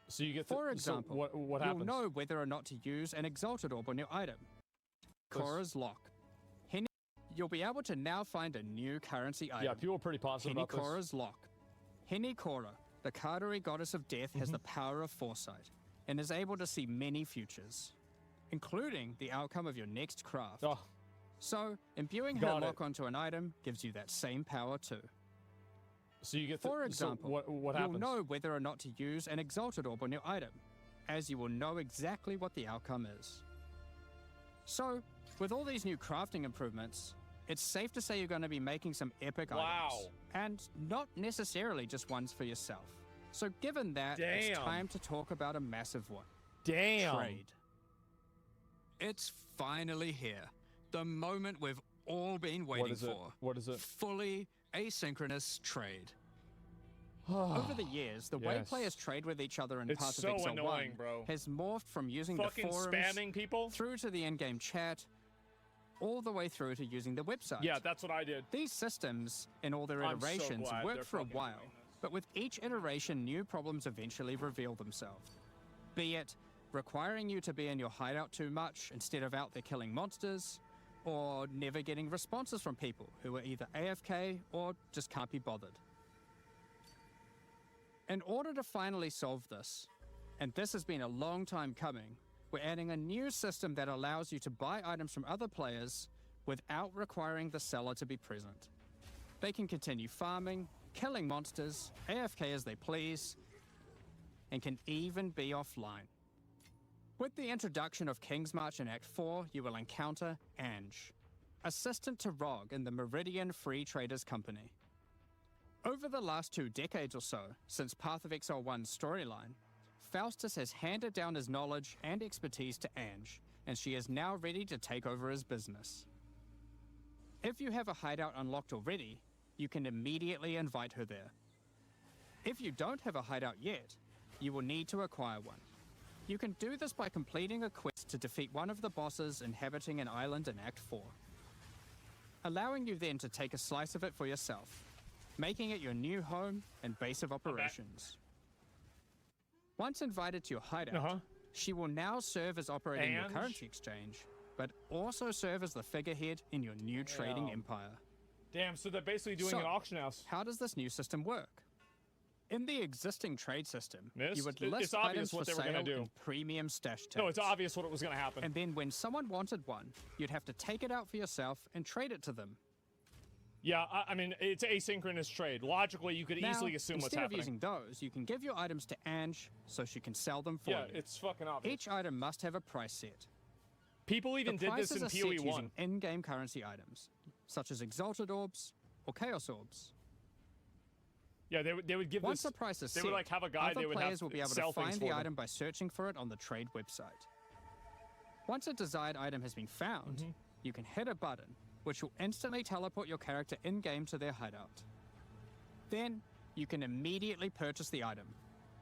So you get for example, what you'll happens? know whether or not to use an exalted orb on your item. Korra's Lock. Henny, you'll be able to now find a new currency item. Yeah, people are pretty positive Henny about this. Korra's Lock. Henny Korra, the Karuri goddess of death, has the power of foresight and is able to see many futures, including the outcome of your next craft. Oh, So, imbuing her Got it. lock onto an item gives you that same power too. so you get For example, what you'll happens? know whether or not to use an exalted orb on your item, as you will know exactly what the outcome is. So, with all these new crafting improvements, it's safe to say you're going to be making some epic items. And not necessarily just ones for yourself. So given that, it's Damn. time to talk about a massive one. Damn. Trade. It's finally here. The moment we've all been waiting What is it? for. What is it? Fully asynchronous trade. Over the years, the way Yes. players trade with each other in It's Path of so Exile annoying, 1 bro. has morphed from using Fucking the forums spamming people? through to the in-game chat, all the way through to using the website. Yeah, that's what I did. These systems, in all their I'm so iterations, glad work they're for a fucking while, doing this. but with each iteration, new problems eventually reveal themselves. Be it requiring you to be in your hideout too much instead of out there killing monsters, or never getting responses from people who are either AFK or just can't be bothered. In order to finally solve this, and this has been a long time coming, we're adding a new system that allows you to buy items from other players without requiring the seller to be present. They can continue farming, killing monsters, AFK as they please, and can even be offline. With the introduction of King's March in Act 4, you will encounter Ange, assistant to Rog in the Meridian Free Traders Company. Over the last 2 decades or so, since Path of Exile 1's storyline, Faustus has handed down his knowledge and expertise to Ange, and she is now ready to take over his business. If you have a hideout unlocked already, you can immediately invite her there. If you don't have a hideout yet, you will need to acquire one. You can do this by completing a quest to defeat one of the bosses inhabiting an island in Act 4, allowing you then to take a slice of it for yourself, making it your new home and base of operations. Once invited to your hideout, she will now serve as operating your Ange? currency exchange, but also serve as the figurehead in your new trading empire. Damn, so they're basically doing So, an auction house. How does this new system work? In the existing trade system, Miss, you would it's list obvious items what for they were gonna sale do. in premium stash tabs. No, it's obvious what was going to happen. And then when someone wanted one, you'd have to take it out for yourself and trade it to them. Yeah, I mean, it's asynchronous trade. Logically, you could Now, easily assume what's instead of happening. using those, you can give your items to Ange so she can sell them for Yeah, you. it's fucking obvious. Each item must have a price set. People even The did this prices in are set PoE 1. using in-game currency items, such as Exalted Orbs or Chaos Orbs. Yeah, they would give Once this. the price is They set, would like have a guy. other They would players have will be able sell to things find for the them. item by searching for it on the trade website. Once a desired item has been found, Mm-hmm. you can hit a button, which will instantly teleport your character in-game to their hideout. Then, you can immediately purchase the item.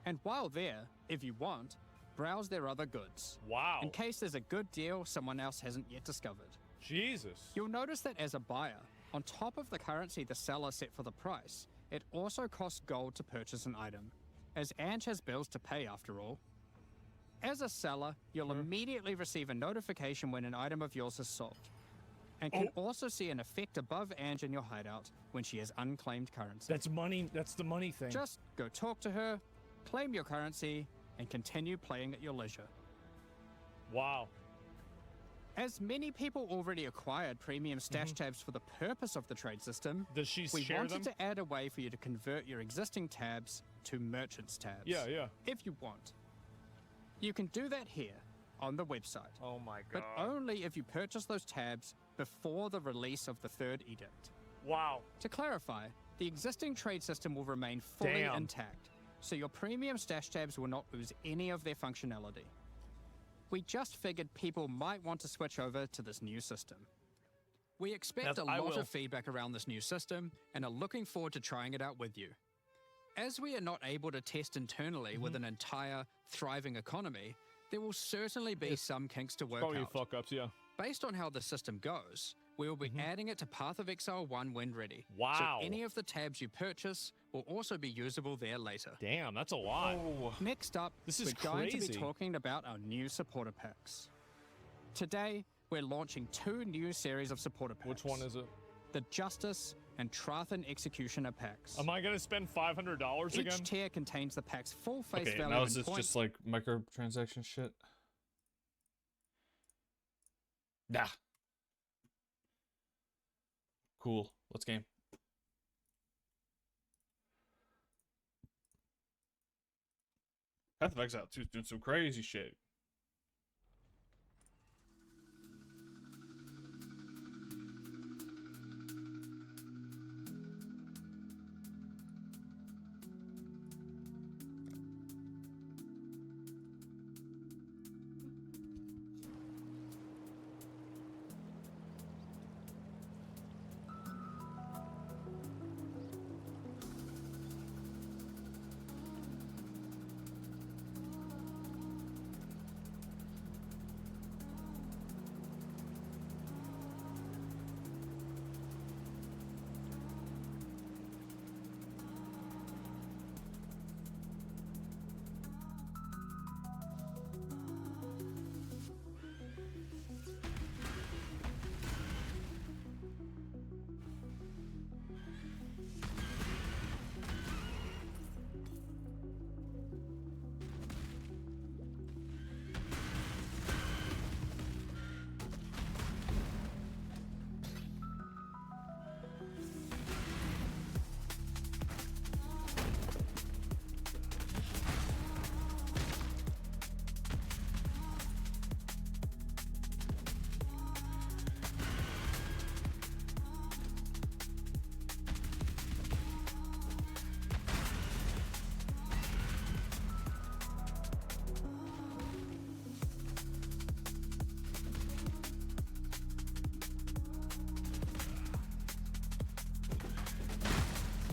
And while there, if you want, browse their other goods, Wow. in case there's a good deal someone else hasn't yet discovered. Jesus. You'll notice that as a buyer, on top of the currency the seller set for the price, it also costs gold to purchase an item, as Ange has bills to pay after all. As a seller, you'll immediately receive a notification when an item of yours is sold, and can also see an effect above Ange in your hideout when she has unclaimed currency. That's money. That's the money thing. Just go talk to her, claim your currency, and continue playing at your leisure. Wow. As many people already acquired premium stash tabs for the purpose of the trade system, Does she we share wanted them? to add a way for you to convert your existing tabs to merchants tabs. Yeah, yeah. If you want. You can do that here, on the website. Oh my But only if you purchase those tabs before the release of the third edict. Wow. To clarify, the existing trade system will remain fully Damn. intact, so your premium stash tabs will not lose any of their functionality. We just figured people might want to switch over to this new system. We expect a I lot will. of feedback around this new system and are looking forward to trying it out with you. As we are not able to test internally with an entire thriving economy, there will certainly be some kinks to work Probably out. fuck ups, yeah. Based on how the system goes, we will be adding it to Path of Exile 1 when ready. Wow. So any of the tabs you purchase will also be usable there later. Damn, that's a lot. Next up, This is we're going to crazy. be talking about our new supporter packs. Today, we're launching 2 new series of supporter packs. Which one is it? The Justice and Trathan Executioner packs. Am I gonna spend $500 Each again? tier contains the pack's full face Okay, value now is and this points. just like microtransaction shit? Nah. Cool. Let's game. Path of Exile 2 is doing some crazy shit.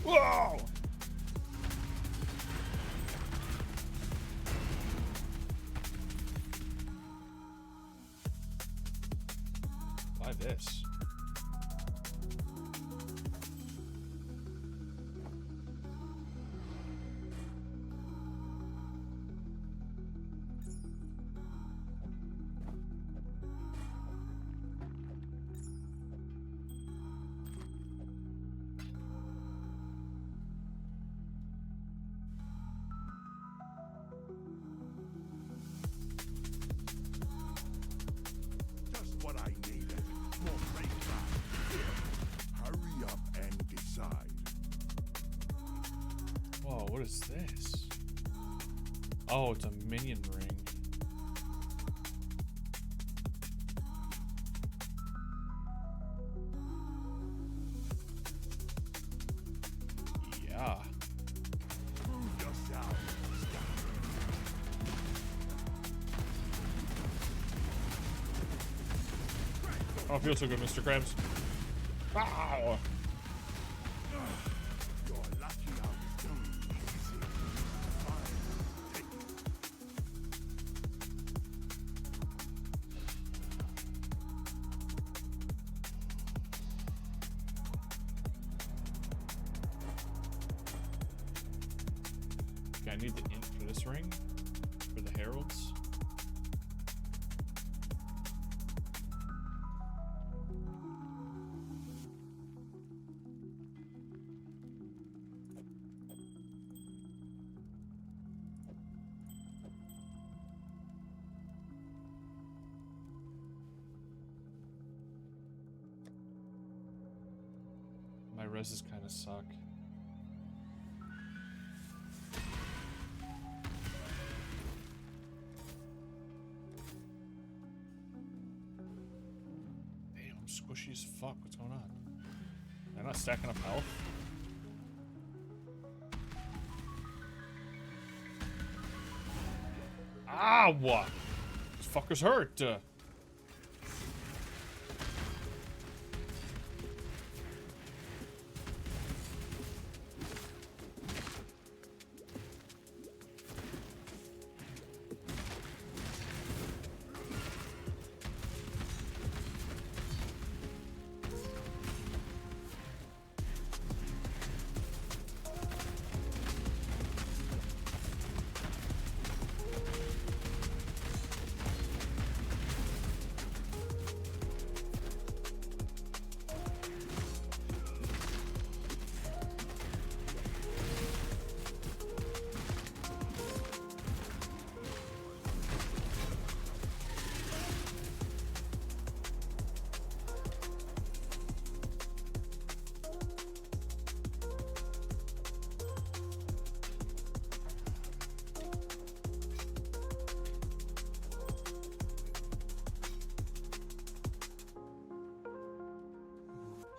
Whoa! Buy this. What is this? Oh, it's a minion ring. Yeah. Prove yourself. Oh, it feels so good, Mr. Krabs. Ow! You're lucky I was doing easy. Fine. Take it. Okay, I need the int for this ring. For the heralds. My reses kind of suck. Damn, I'm squishy as fuck. What's going on? Am I not stacking up health? Ah, what? This fucker's hurt.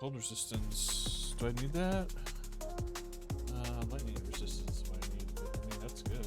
Cold resistance. Do I need that? Lightning resistance is what I need, but I mean, that's good.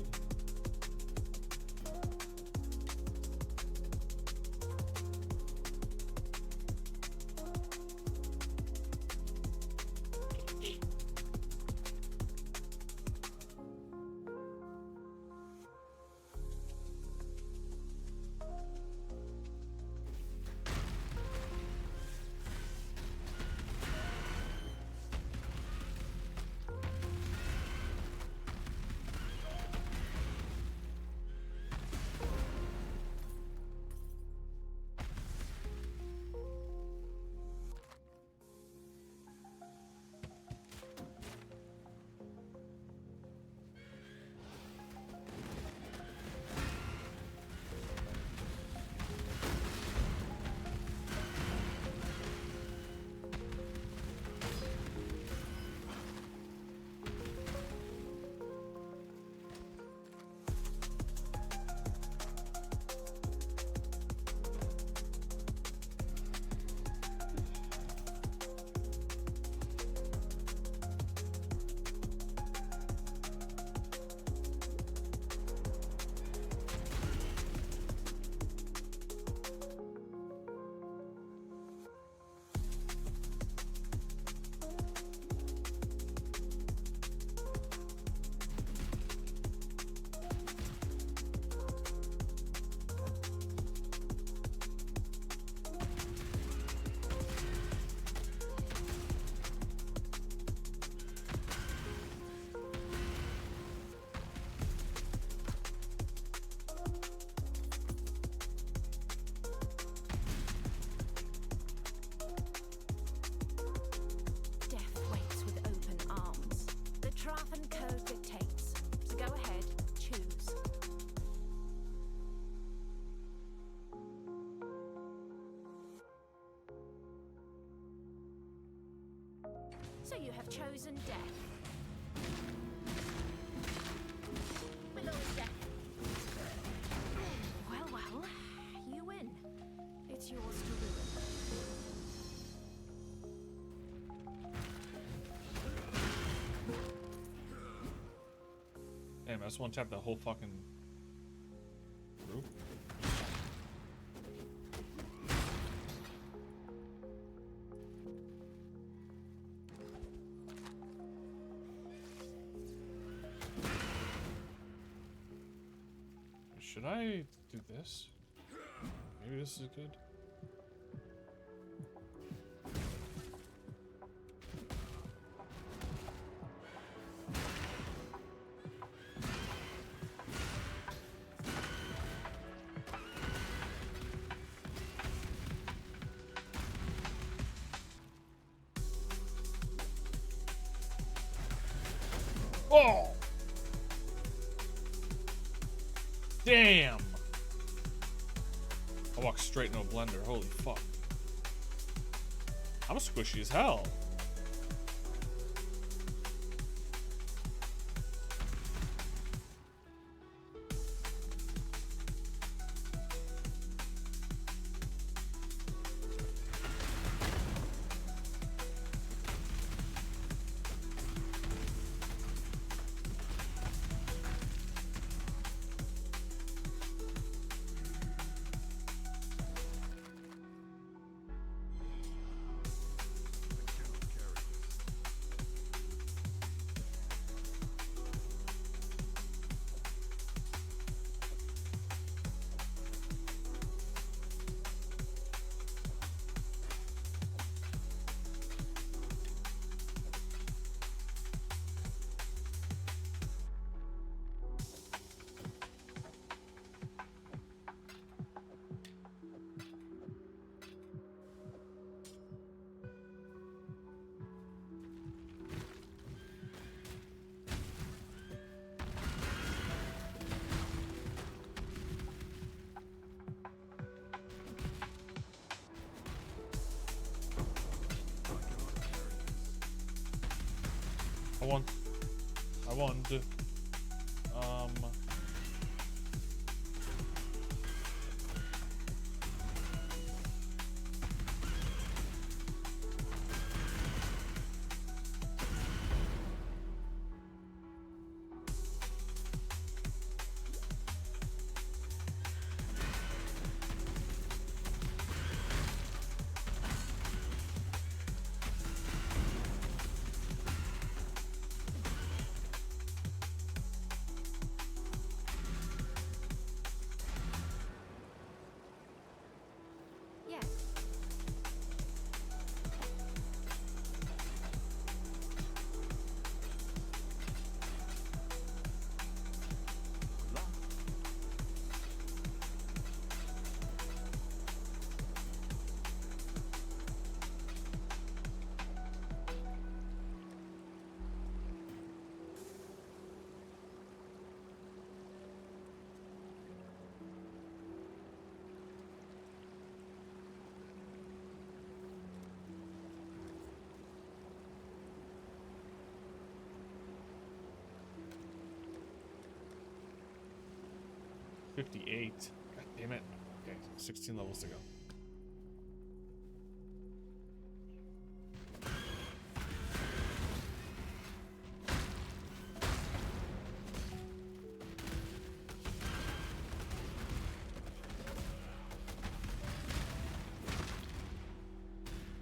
So you have chosen death. Well, well, you win. It's yours to ruin. Damn, I just want to tap the whole fucking roof. Should I do this? Maybe this is good. Oh! Damn! I walked straight into a blender. Holy fuck. I'm squishy as hell. I want Yeah. $58. God damn it. Okay, 16 levels to go.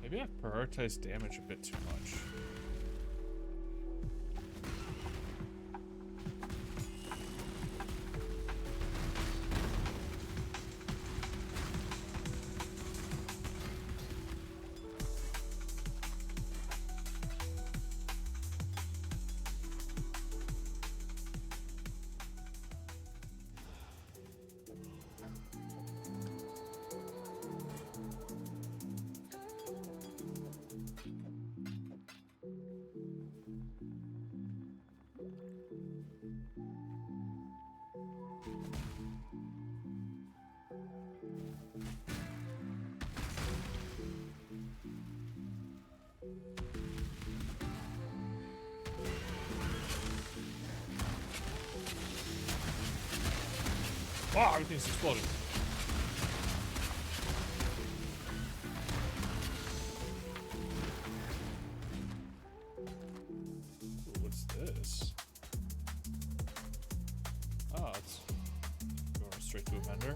Maybe I've prioritized damage a bit too much. Wow, everything's exploding. Ooh, what's this? Oh, it's going straight to a vendor.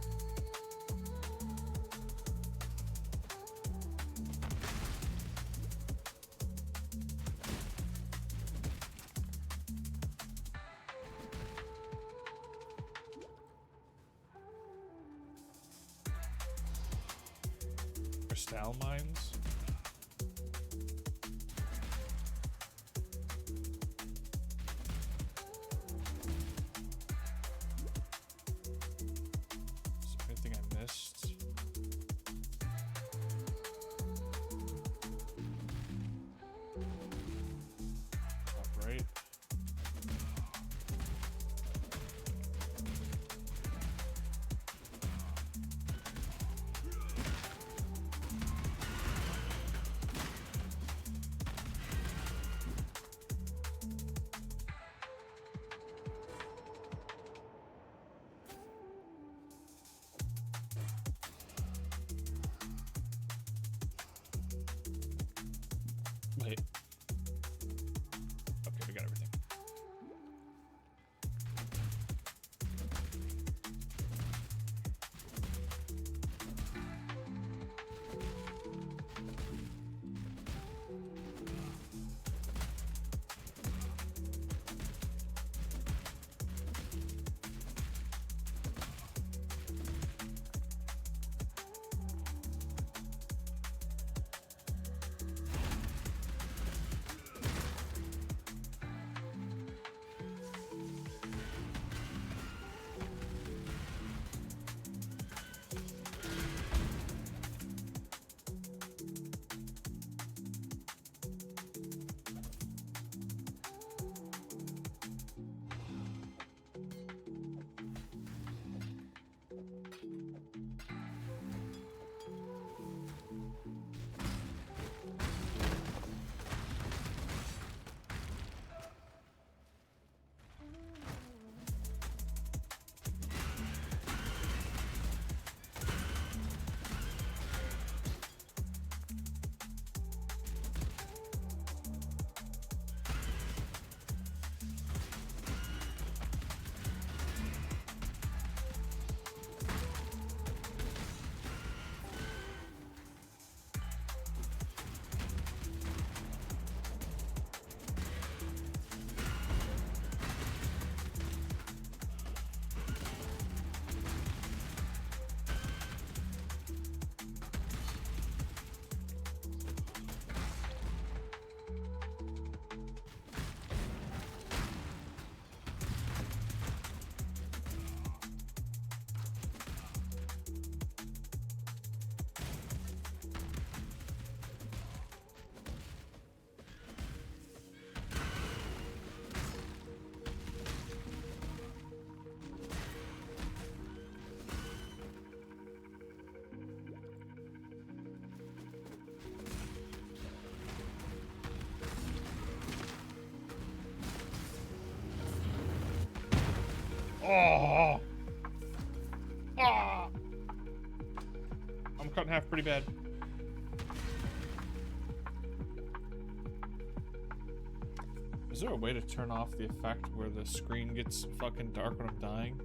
Crystal mines. Is there anything I missed? Top right. Wait. Okay, we got everything. Oh! Ah! I'm cut in half pretty bad. Is there a way to turn off the effect where the screen gets fucking dark when I'm dying?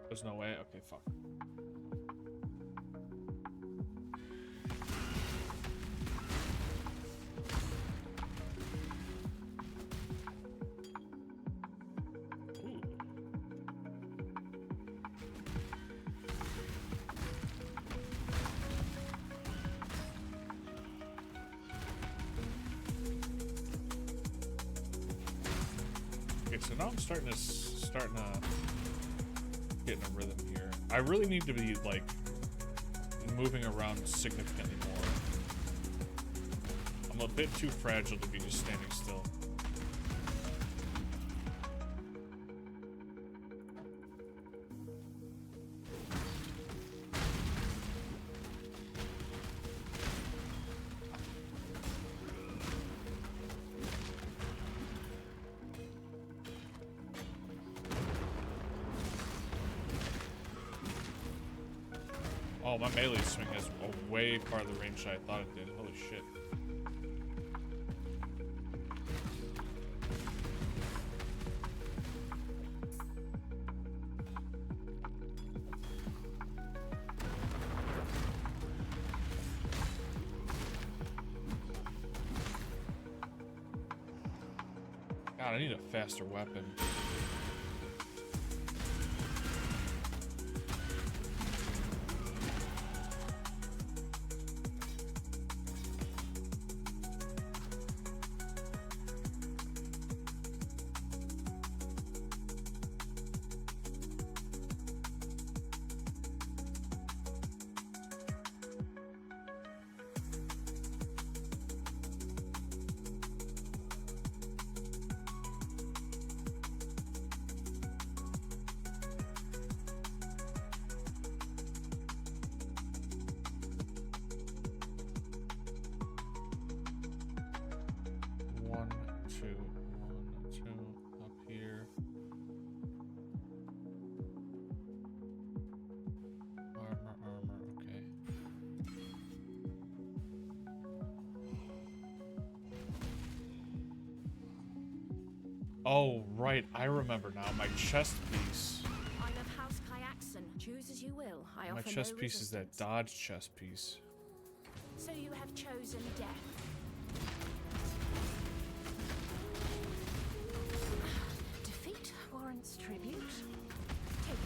There's no way? Okay, fuck. Okay, so now I'm starting to get in a rhythm here. I really need to be like moving around significantly more. I'm a bit too fragile to be just standing still. Oh, my melee swing has a way farther range than I thought it did. Holy shit. God, I need a faster weapon. One, two, up here. Armor, okay. Oh, right, I remember now. My chest piece. I'm of House Kyaxon. Choose as you will. I My offer chest no piece is that resistance. dodge chest piece. So you have chosen death. Defeat warrants tribute. Take it.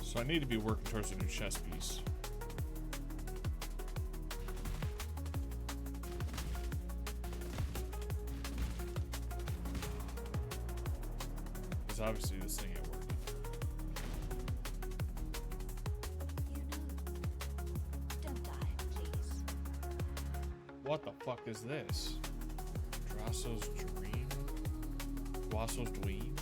So I need to be working towards a new chest piece. Because obviously this thing ain't working. You know, don't die, please. What the fuck is this? Drosso's dream? Guasso's dream?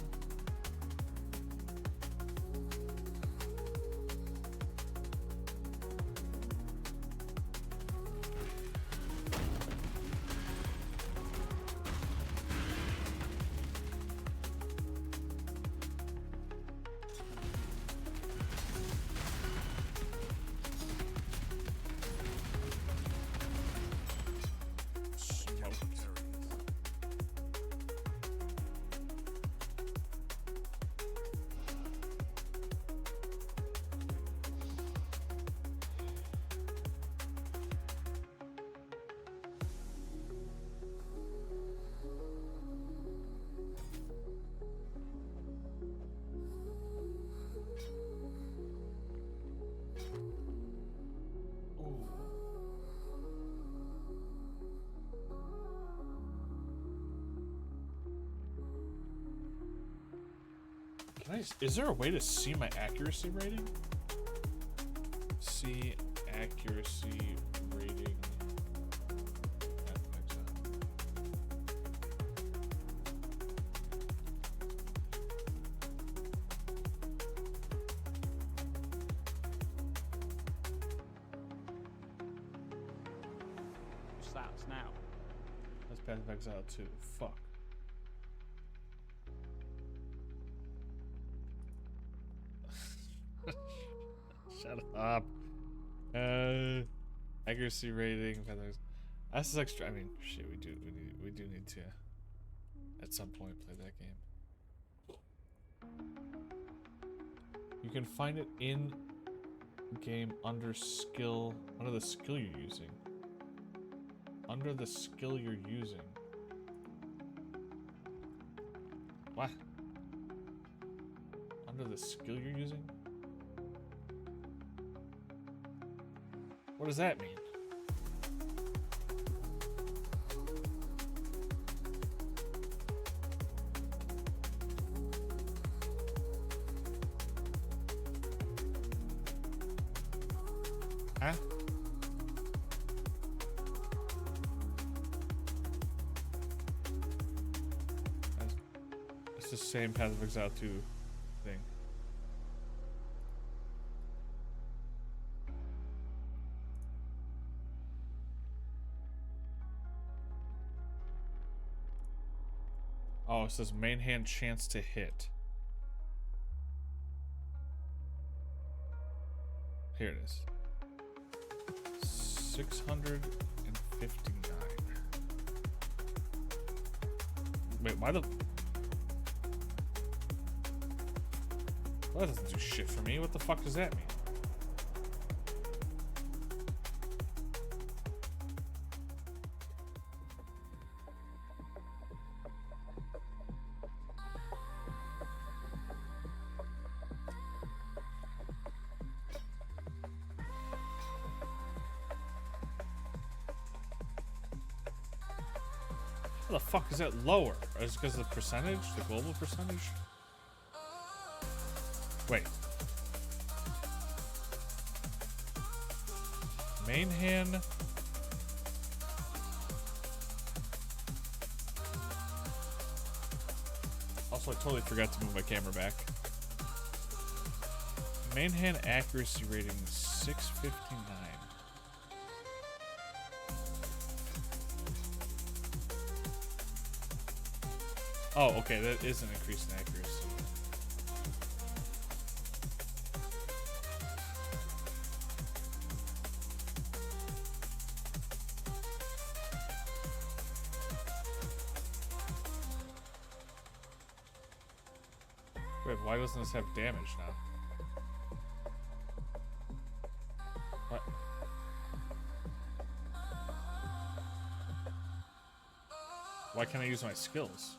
Smoked. Ooh. Can I, is there a way to see my accuracy rating? See accuracy rating. Stats now. That's Path of Exile 2. Fuck. Shut up. Accuracy rating. That's extra. I mean, shit. We do need to at some point play that game. You can find it in game under skill, under the skill you're using. Under the skill you're using. What? Under the skill you're using? What does that mean? Huh? It's the same Path of Exile 2 thing. Oh, it says main hand chance to hit. Here it is. 659. Wait, why the... Well, that doesn't do shit for me. What the fuck does that mean? How the fuck is that lower? Is it because of the percentage? The global percentage? Wait. Main hand. Also, I totally forgot to move my camera back. Main hand accuracy rating 659. Oh, okay, that is an increase in accuracy. Wait, why doesn't this have damage now? What? Why can't I use my skills?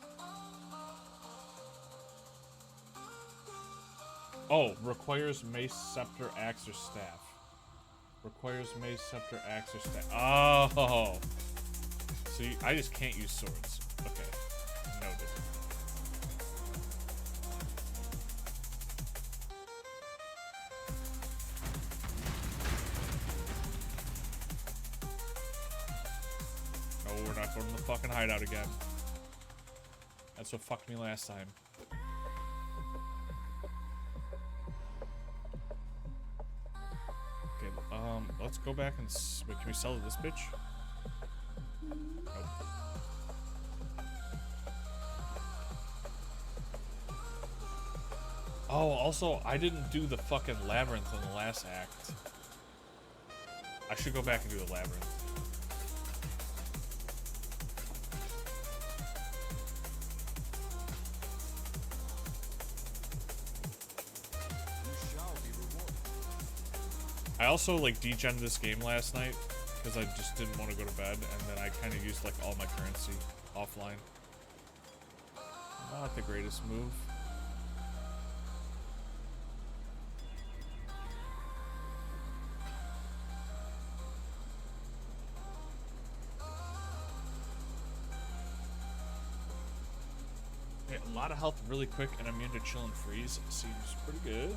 Oh, requires mace, scepter, axe, or staff. Requires mace, scepter, axe, or staff. Oh! So I just can't use swords. Okay. Noted. Oh, we're not going to the fucking hideout again. That's what fucked me last time. Let's go back and wait, can we sell this bitch? Nope. Oh, also, I didn't do the fucking labyrinth in the last act. I should go back and do the labyrinth. I also like degened this game last night because I just didn't want to go to bed, and then I kind of used like all my currency offline. Not the greatest move. Okay, a lot of health really quick and immune to chill and freeze seems pretty good.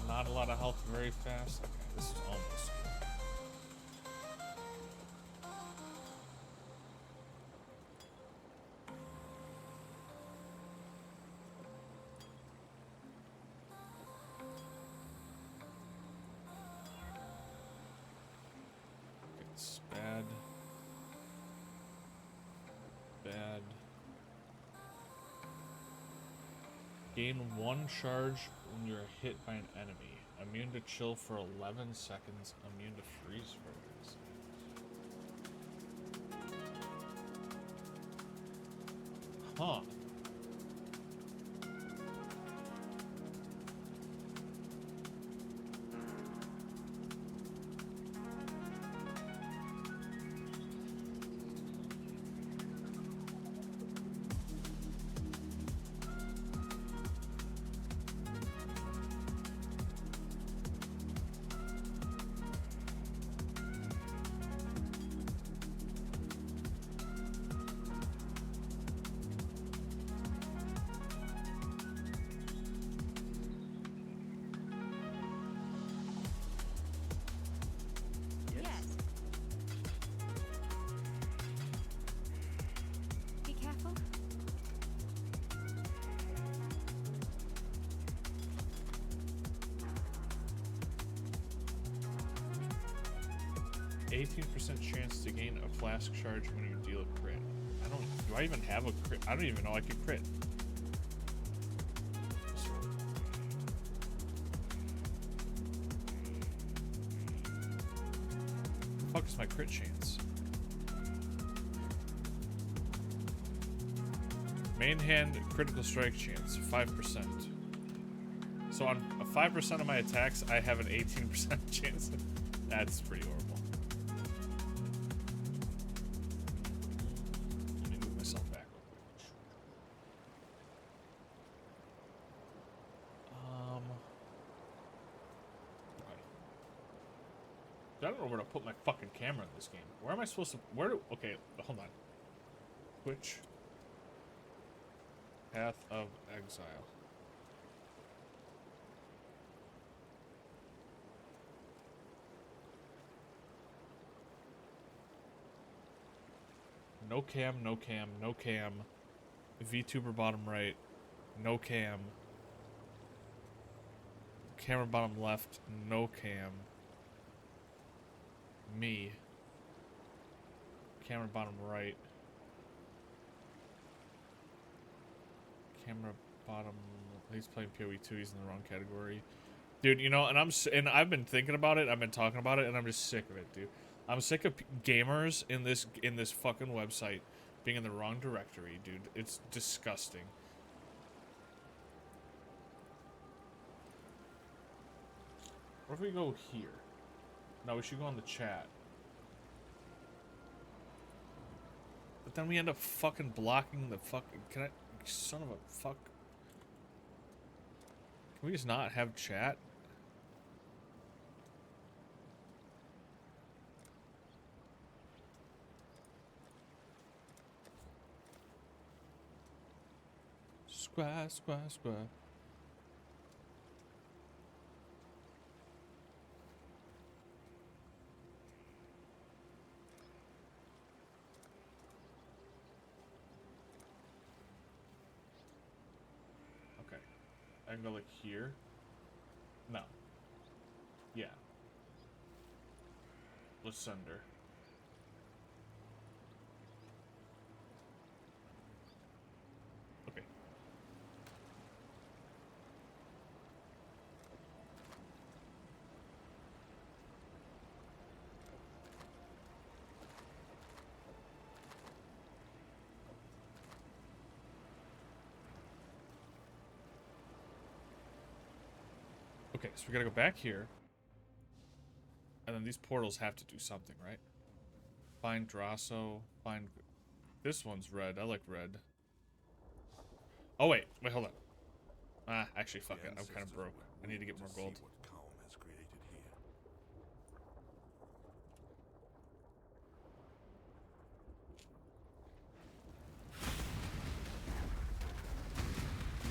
Not a lot of health very fast. Okay, this is almost. It's bad. Bad. Gain 1 charge when you're hit by an enemy. Immune to chill for 11 seconds. Immune to freeze for 11 seconds. Huh. 18% chance to gain a flask charge when you deal a crit. Do I even have a crit? I don't even know I can crit. The fuck is my crit chance? Main hand critical strike chance, 5%. So on 5% of my attacks, I have an 18% chance. That's pretty horrible. Let me move myself back real quick. Okay. I don't know where to put my fucking camera in this game. Where am I supposed to? Okay, hold on. Twitch. Path of Exile. No cam, no cam, no cam. VTuber bottom right. No cam. Camera bottom left. No cam. Me. Camera bottom right. Camera bottom. He's playing PoE 2. He's in the wrong category. Dude, you know, and I've been thinking about it. I've been talking about it, and I'm just sick of it, dude. I'm sick of gamers in this fucking website being in the wrong directory, dude. It's disgusting. What if we go here? No, we should go on the chat. But then we end up fucking blocking the fucking... Can I... Son of a fuck. Can we just not have chat? Square, square, square. Okay. I can go like here. No. Yeah. Let's sender. Okay. Okay, so we gotta go back here. And then these portals have to do something, right? Find Drasso, find... This one's red. I like red. Oh, wait, hold on. Ah, actually, fuck it. I'm kind of broke. I need to get more gold.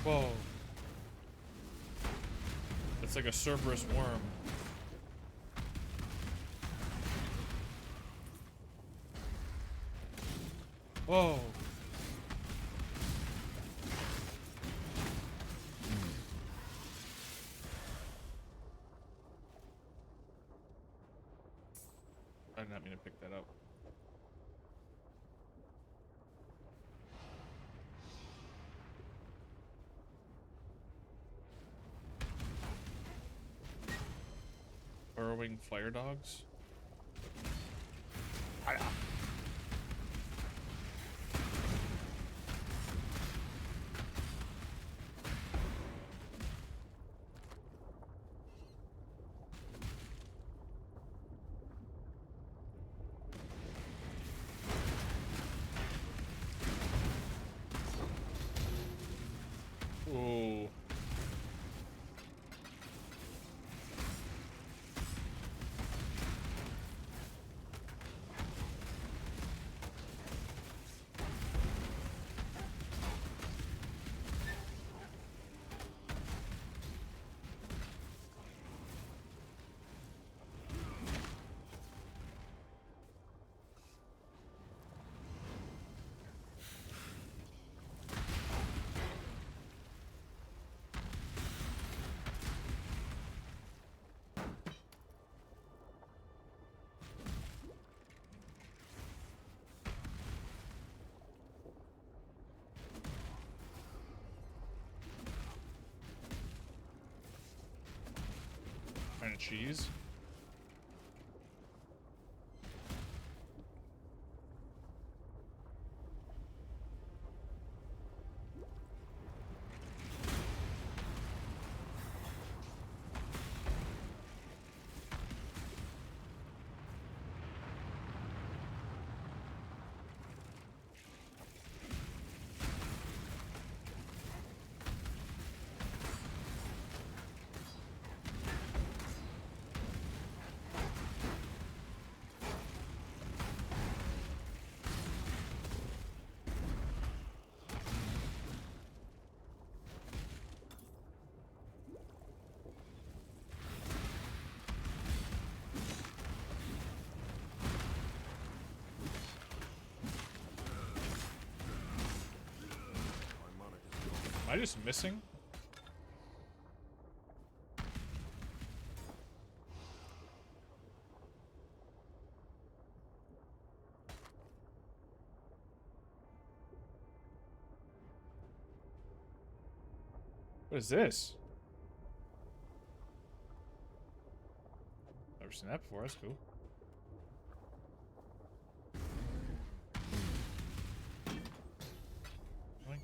Whoa. It's like a Cerberus worm. Whoa. I did not mean to pick that up. Burrowing fire dogs? Ooh. cheese. Am I just missing? What is this? Never seen that before. That's cool. Oink.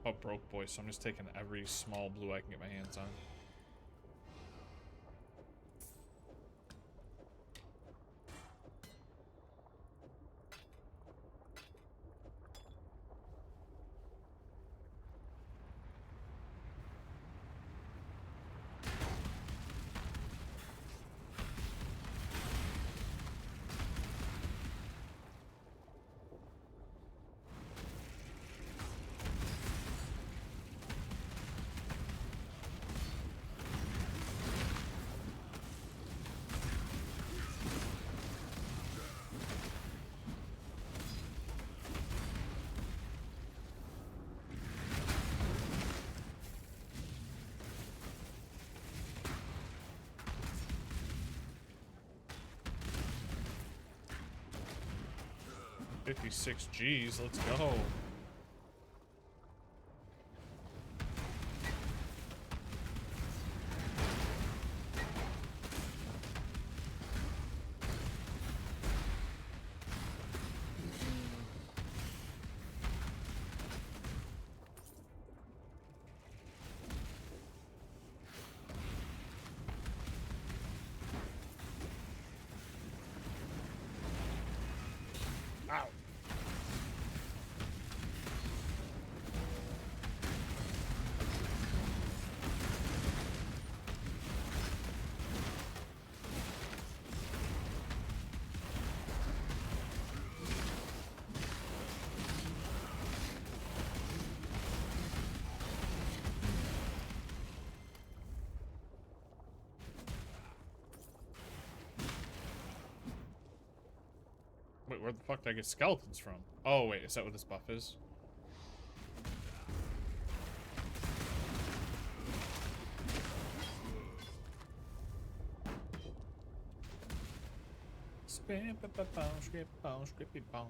Oh, broke boy, so I'm just taking every small blue I can get my hands on. $56 G's, let's go. Ow. Wait, where the fuck did I get skeletons from? Oh, wait, is that what this buff is? Scrappy-bong.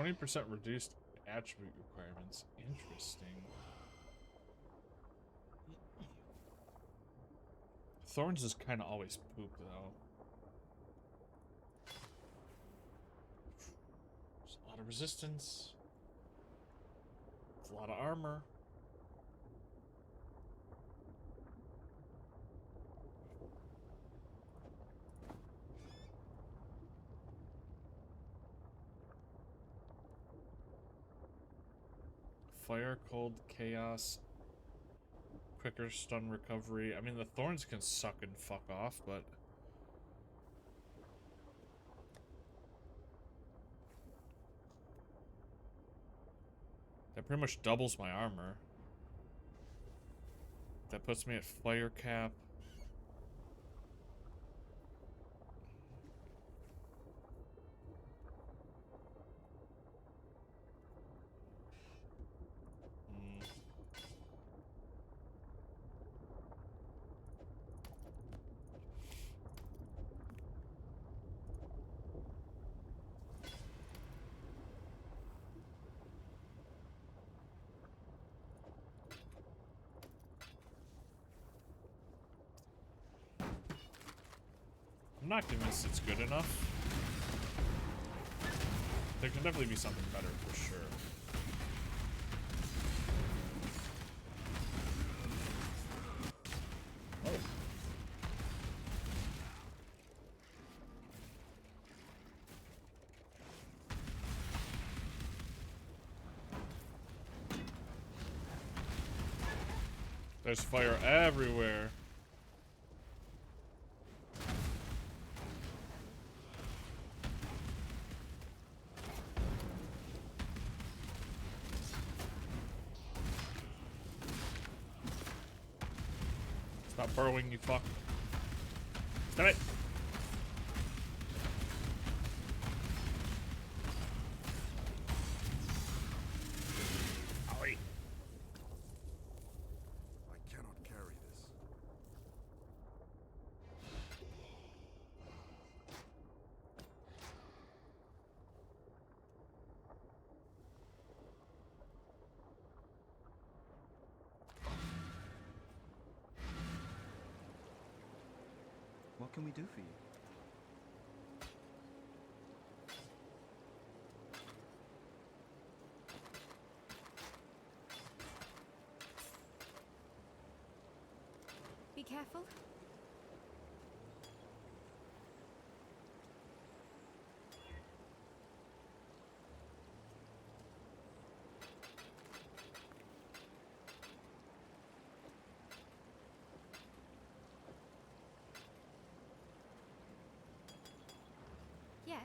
20% reduced attribute requirements. Interesting. Thorns is kind of always poop, though. There's a lot of resistance. It's a lot of armor. Fire, cold, chaos, quicker stun recovery. I mean, the thorns can suck and fuck off, but that pretty much doubles my armor. That puts me at fire cap. I'm not convinced it's good enough. There can definitely be something better for sure. Oh. There's fire everywhere. Stop burrowing, you fuck. Stop it! Owie. I cannot carry this. What can we do for you? Be careful. Yes.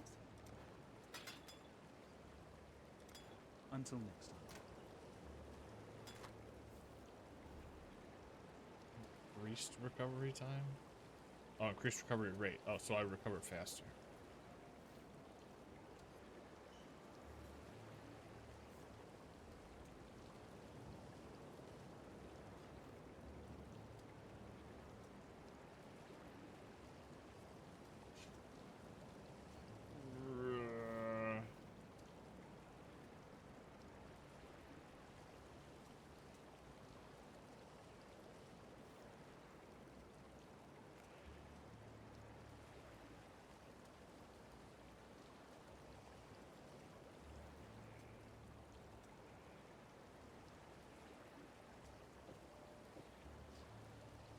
Until next time. Increased recovery time? Oh, increased recovery rate. Oh, so I recover faster.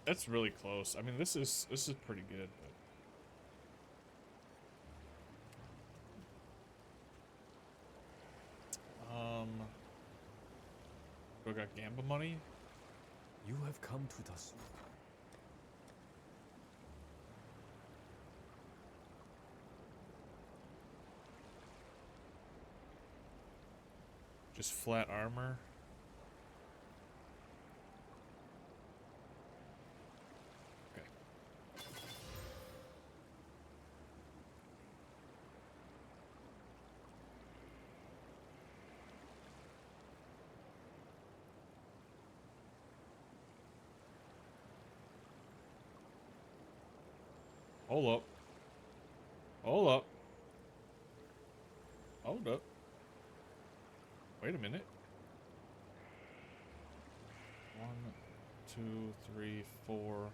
That's really close. I mean, this is pretty good. But, do I got Gamba money? You have come to the swamp. Just flat armor. Okay. Hold up. Hold up. Hold up. Wait a minute. 1, 2, 3, 4.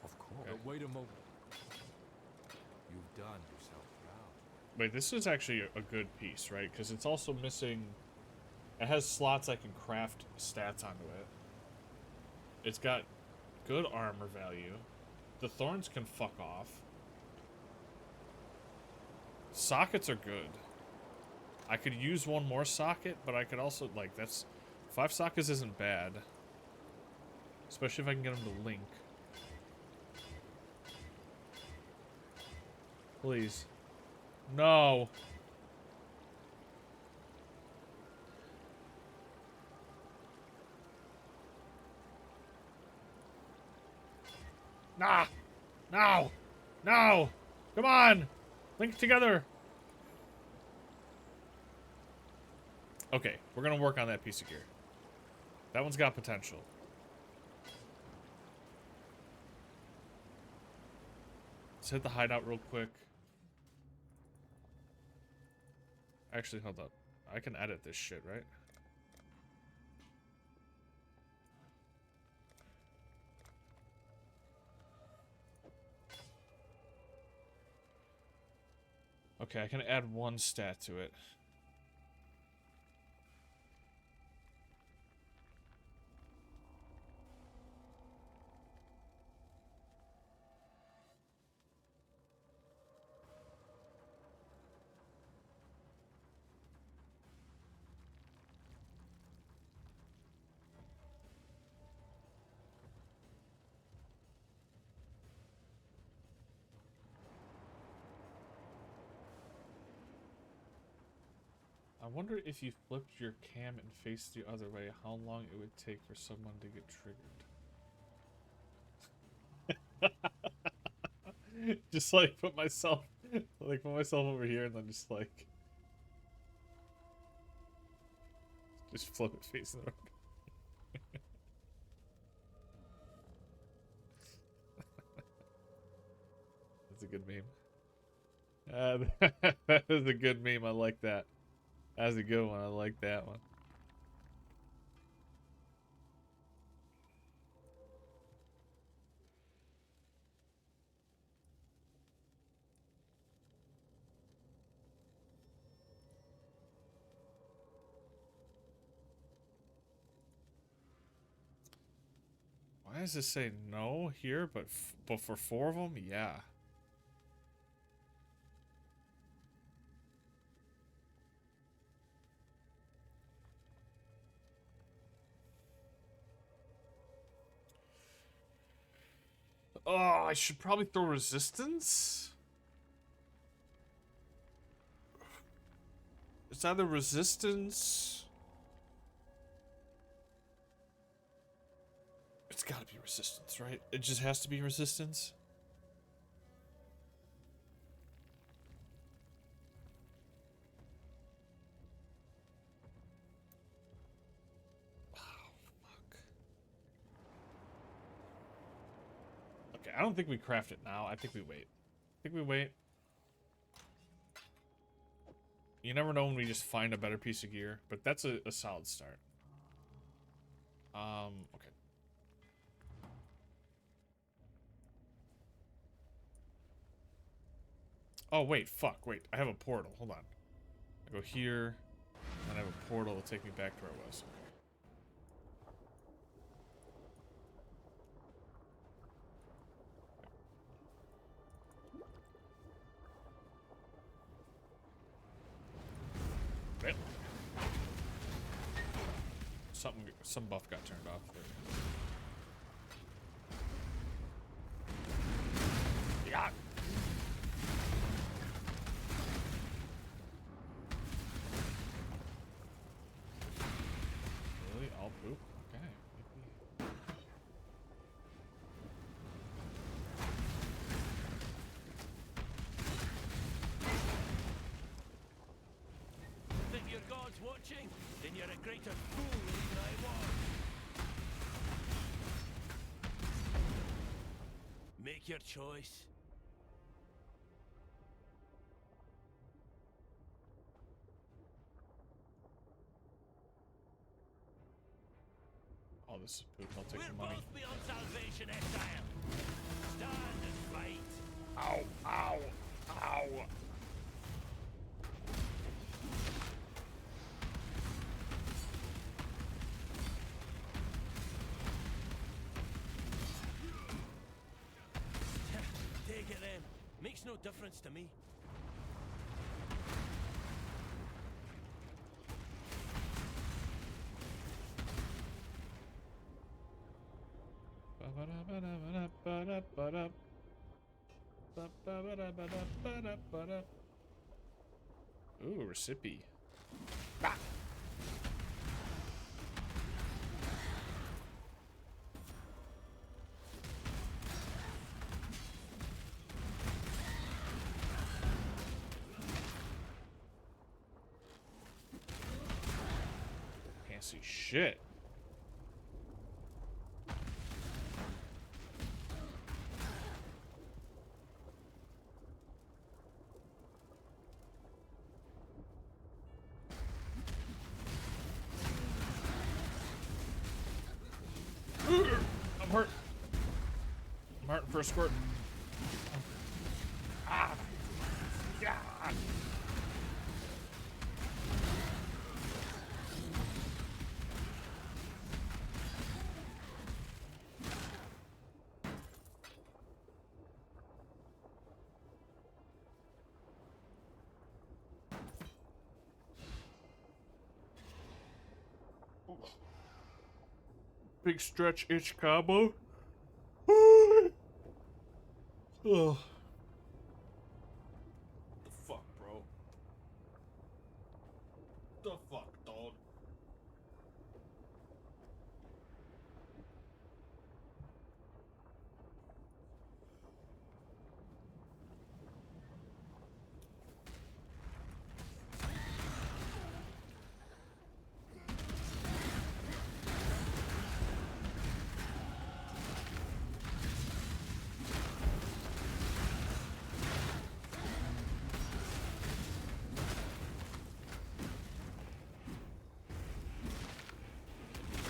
Of course. Okay. But wait a moment. You've done yourself proud. Wait, this is actually a good piece, right? Because it's also missing... It has slots I can craft stats onto it. It's got good armor value. The thorns can fuck off. Sockets are good. I could use one more socket, but I could also, like, that's... 5 sockets isn't bad. Especially if I can get them to link. Please. No! Nah! No! No! Come on! Link together! Okay, we're gonna work on that piece of gear. That one's got potential. Let's hit the hideout real quick. Actually, hold up. I can edit this shit, right? Okay, I can add 1 stat to it. I wonder if you flipped your cam and faced the other way, how long it would take for someone to get triggered. Just like put myself over here and then just like flip it facing the road. That's a good meme. That is a good meme. I like that. That's a good one. I like that one. Why does this say no here, but for 4 of them? Yeah. Oh, I should probably throw resistance? It's either resistance... It's gotta be resistance, right? It just has to be resistance? I don't think we craft it now. I think we wait. You never know when we just find a better piece of gear, but that's a solid start. Okay. Oh, wait, fuck, wait. I have a portal. Hold on. I go here, and I have a portal to take me back to where I was. Okay. Some buff got turned off. Yeah. Really? All poop? you're a greater fool than I was. Make your choice. Oh, this is poop. I'll take We're the money. both beyond salvation, exile. Stand and fight. Ow! Ow! Ow! Take it then. Makes no difference to me. Ooh, recipe. Can't see shit. I'm hurt. I'm hurting for a squirt. Ah. Yeah. Big stretch itch combo. Oh. The fuck, bro? The fuck, dog?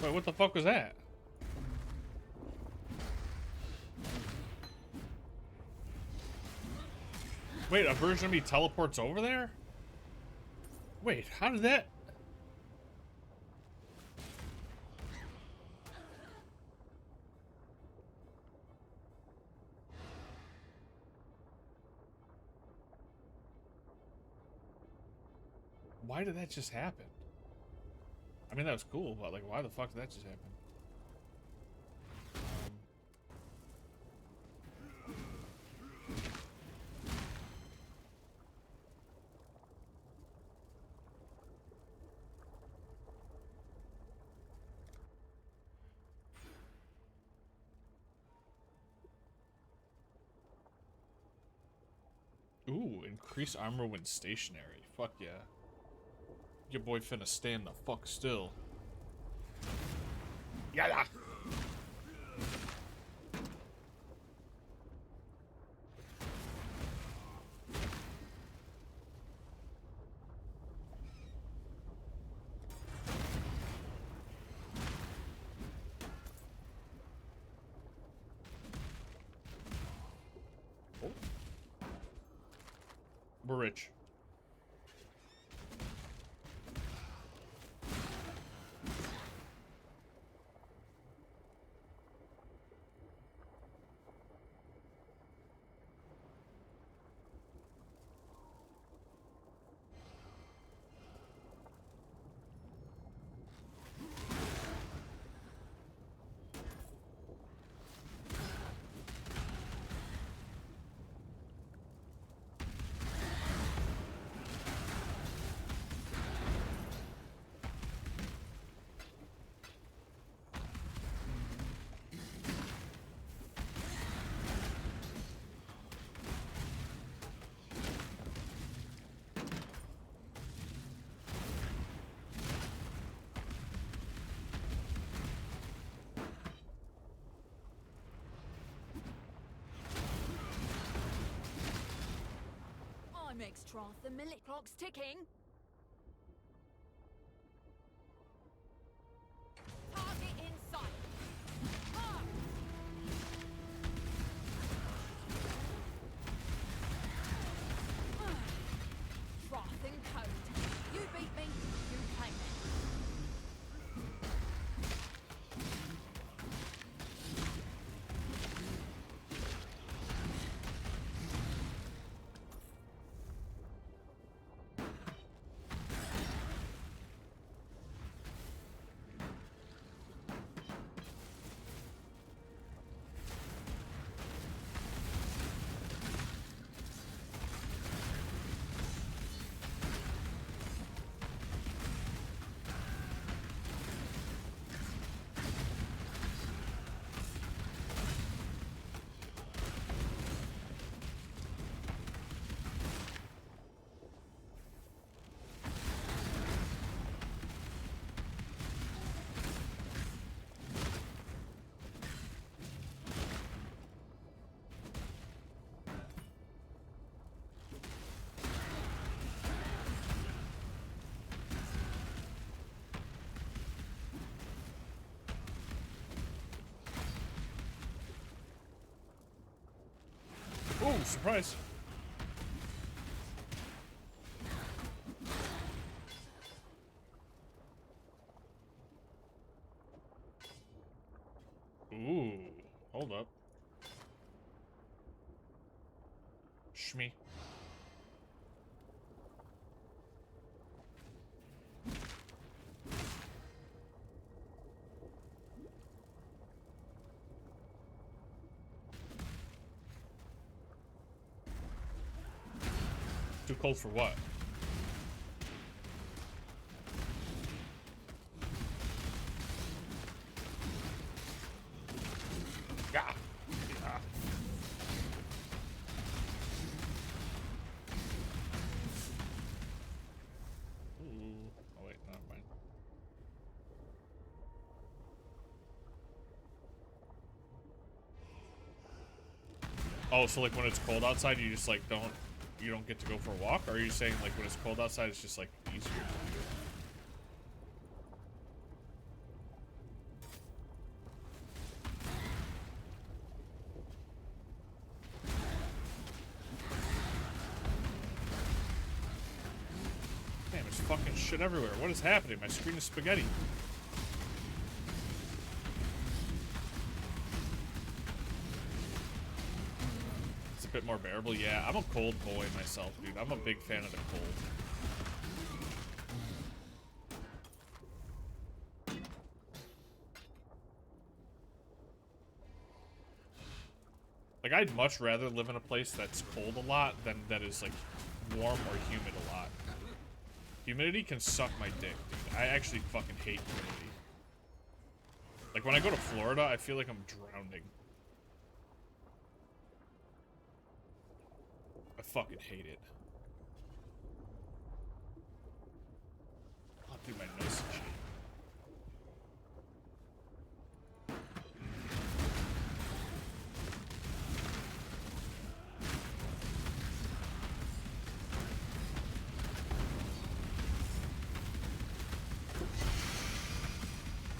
Wait, what the fuck was that? Wait, a version of me teleports over there? Wait, how did that... Why did that just happen? I mean, that was cool, but like, why the fuck did that just happen? Ooh, increase armor when stationary. Fuck yeah. Your boy finna stand the fuck still. Yada! Oh. We're rich. Timex trough, the minute clock's ticking. Target in sight. Mark! Trough and code. You beat me, you claim it. Ooh, surprise. Ooh, hold up. Shmee. Too cold for what? Yeah. Yeah. Ooh. Oh wait, never mind. Oh, so like when it's cold outside, you just like you don't get to go for a walk? Or are you saying like when it's cold outside, it's just like easier to do? Damn, there's fucking shit everywhere. What is happening? My screen is spaghetti. It's a bit more bearable. Yeah, I'm a cold boy myself, dude. I'm a big fan of the cold. Like, I'd much rather live in a place that's cold a lot than that is, like, warm or humid a lot. Humidity can suck my dick, dude. I actually fucking hate humidity. Like, when I go to Florida, I feel like I'm drowning. I fucking hate it. I'll do my nose and shit.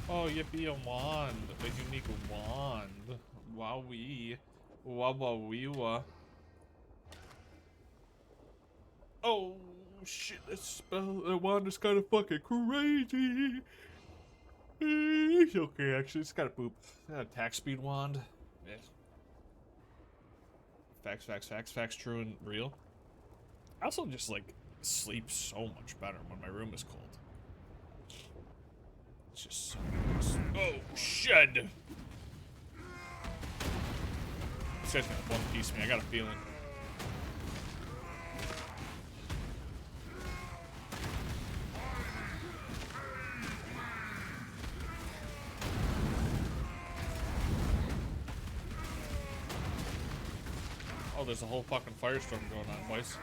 Oh, yippee, a wand. A unique wand. Wowee. Wah. Oh, shit, that spell, that wand is kind of fucking crazy. Okay, actually, it's got a boop. Attack speed wand. Yeah. Facts, true and real. I also just, like, sleep so much better when my room is cold. It's just so nice. Oh, shit! This guy's gonna one piece me, I got a feeling. Oh, there's a whole fucking firestorm going on, boys.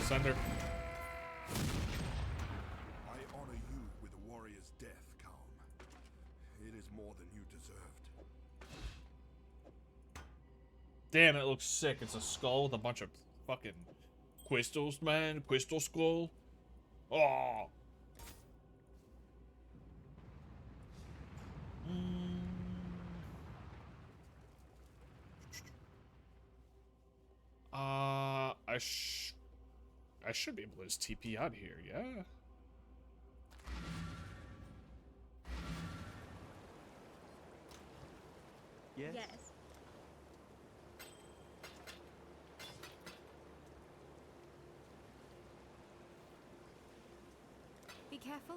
Sender. I honor you with a warrior's death, Calm. It is more than you deserved. Damn, it looks sick. It's a skull with a bunch of fucking crystals, man. Crystal skull. Oh. I should be able to just TP out here, yeah. Yes? Yes. Be careful.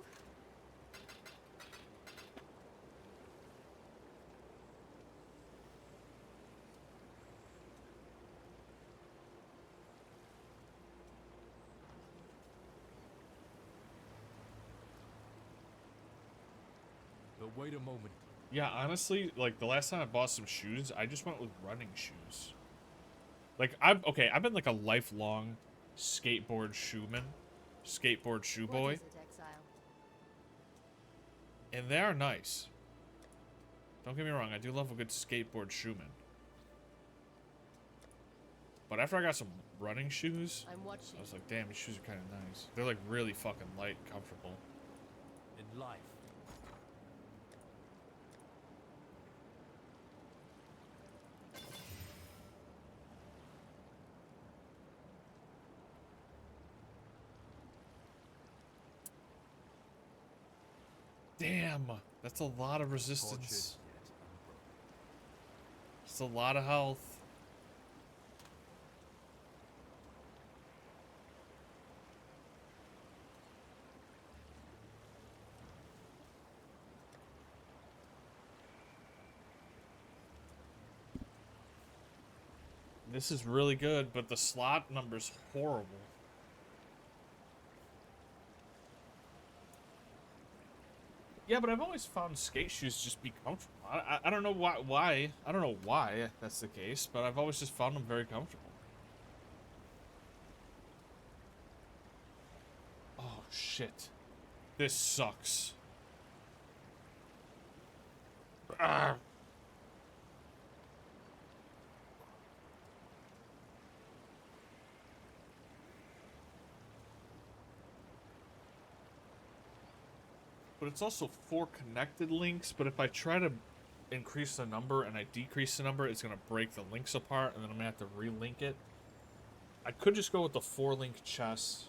But wait a moment. Yeah, honestly, like the last time I bought some shoes, I just went with running shoes. Like I've been like a lifelong skateboard shoe boy, What is it, Exile? and they are nice. Don't get me wrong, I do love a good skateboard shoeman. But after I got some running shoes, I'm watching. I was like, damn, these shoes are kind of nice. They're like really fucking light and comfortable. In life, Damn, that's a lot of tortured resistance. yet unbroken. It's a lot of health. This is really good, but the slot number's horrible. Yeah, but I've always found skate shoes just be comfortable. I don't know why. I don't know why that's the case, but I've always just found them very comfortable. Oh, shit. This sucks. Ah. But it's also 4 connected links, but if I try to increase the number and I decrease the number, it's going to break the links apart, and then I'm going to have to relink it. I could just go with the 4-link chest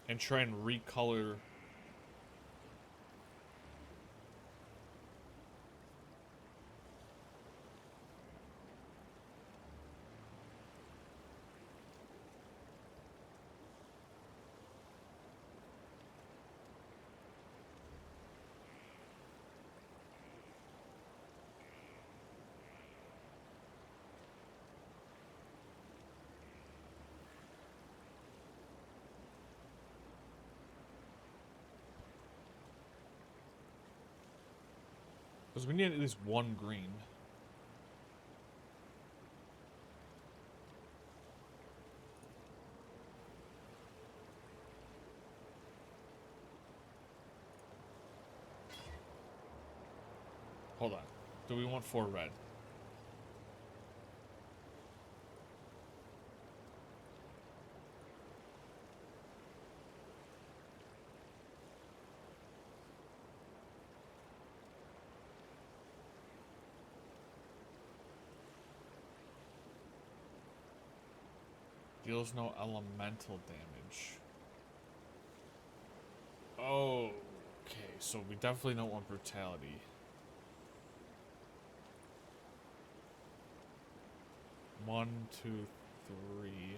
and try and recolor. Because we need at least 1 green. Hold on. Do we want 4 red? Deals no elemental damage. Okay, so we definitely don't want brutality. One, two, three.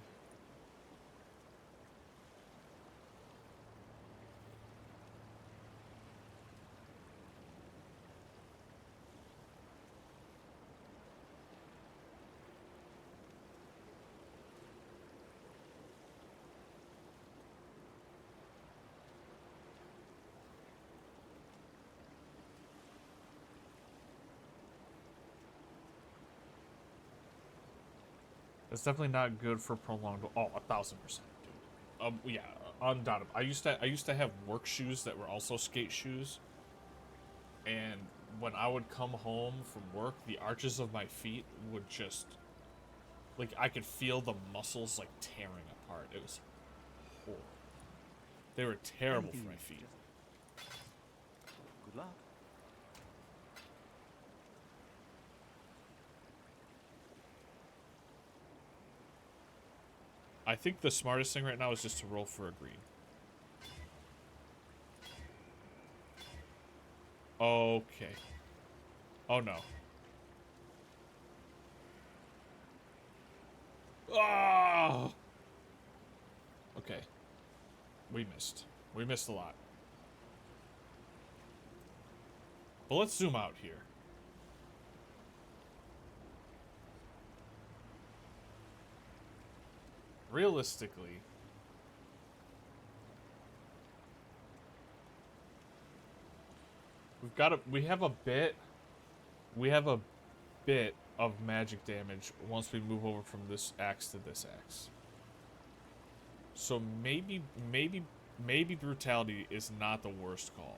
It's definitely not good for prolonged. Oh, 1000%, dude. Yeah, undoubtedly. I used to have work shoes that were also skate shoes, and when I would come home from work, the arches of my feet would just, like, I could feel the muscles, like, tearing apart. It was horrible. They were terrible for my feet. Good luck. I think the smartest thing right now is just to roll for a green. Okay. Oh no. Oh! Okay. We missed. We missed a lot. But let's zoom out here. Realistically, we have a bit of magic damage once we move over from this axe to this axe. So maybe brutality is not the worst call.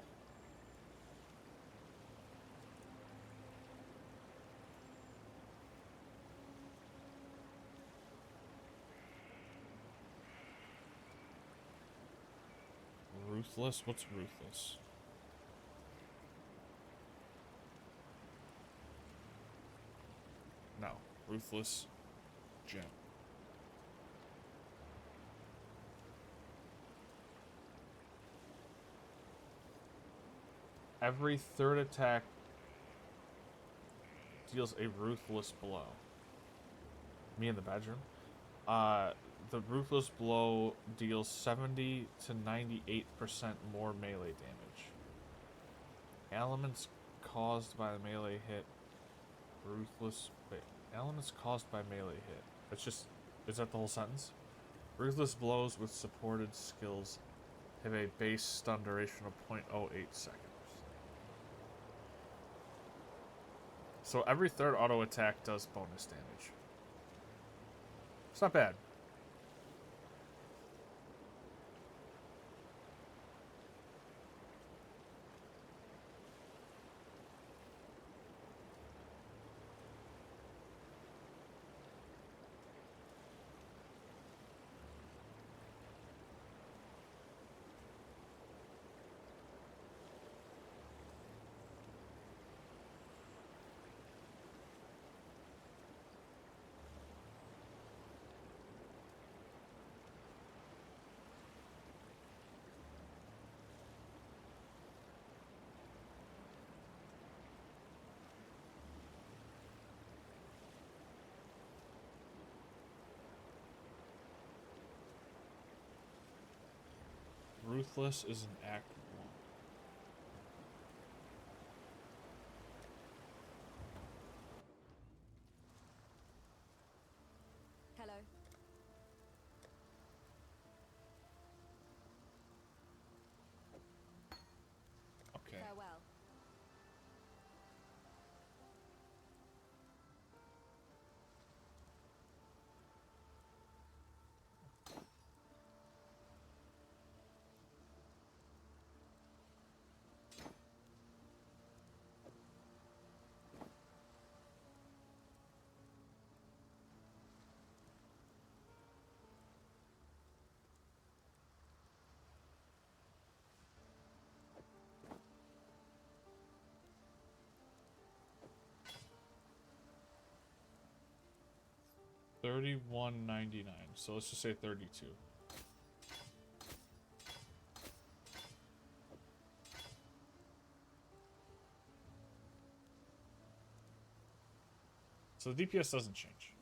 Ruthless? What's ruthless? No. Ruthless gem. Every third attack deals a ruthless blow. Me in the bedroom? The ruthless blow deals 70 to 98% more melee damage. Elements caused by the melee hit. Elements caused by melee hit. It's just, is that the whole sentence? Ruthless blows with supported skills have a base stun duration of 0.08 seconds. So every third auto attack does bonus damage. It's not bad. Ruthless is an act 1. Hello. Okay. Farewell. $31.99. So let's just say 32. So the DPS doesn't change.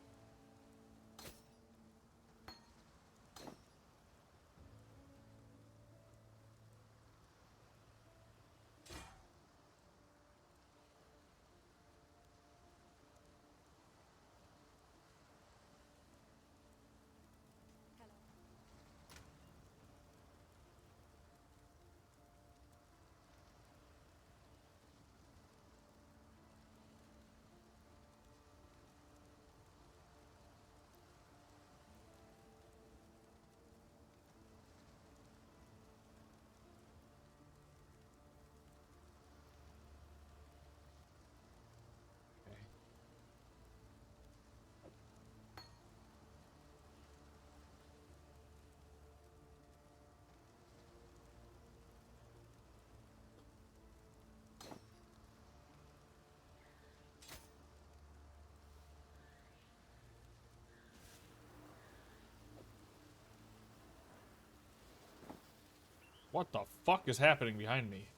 What the fuck is happening behind me?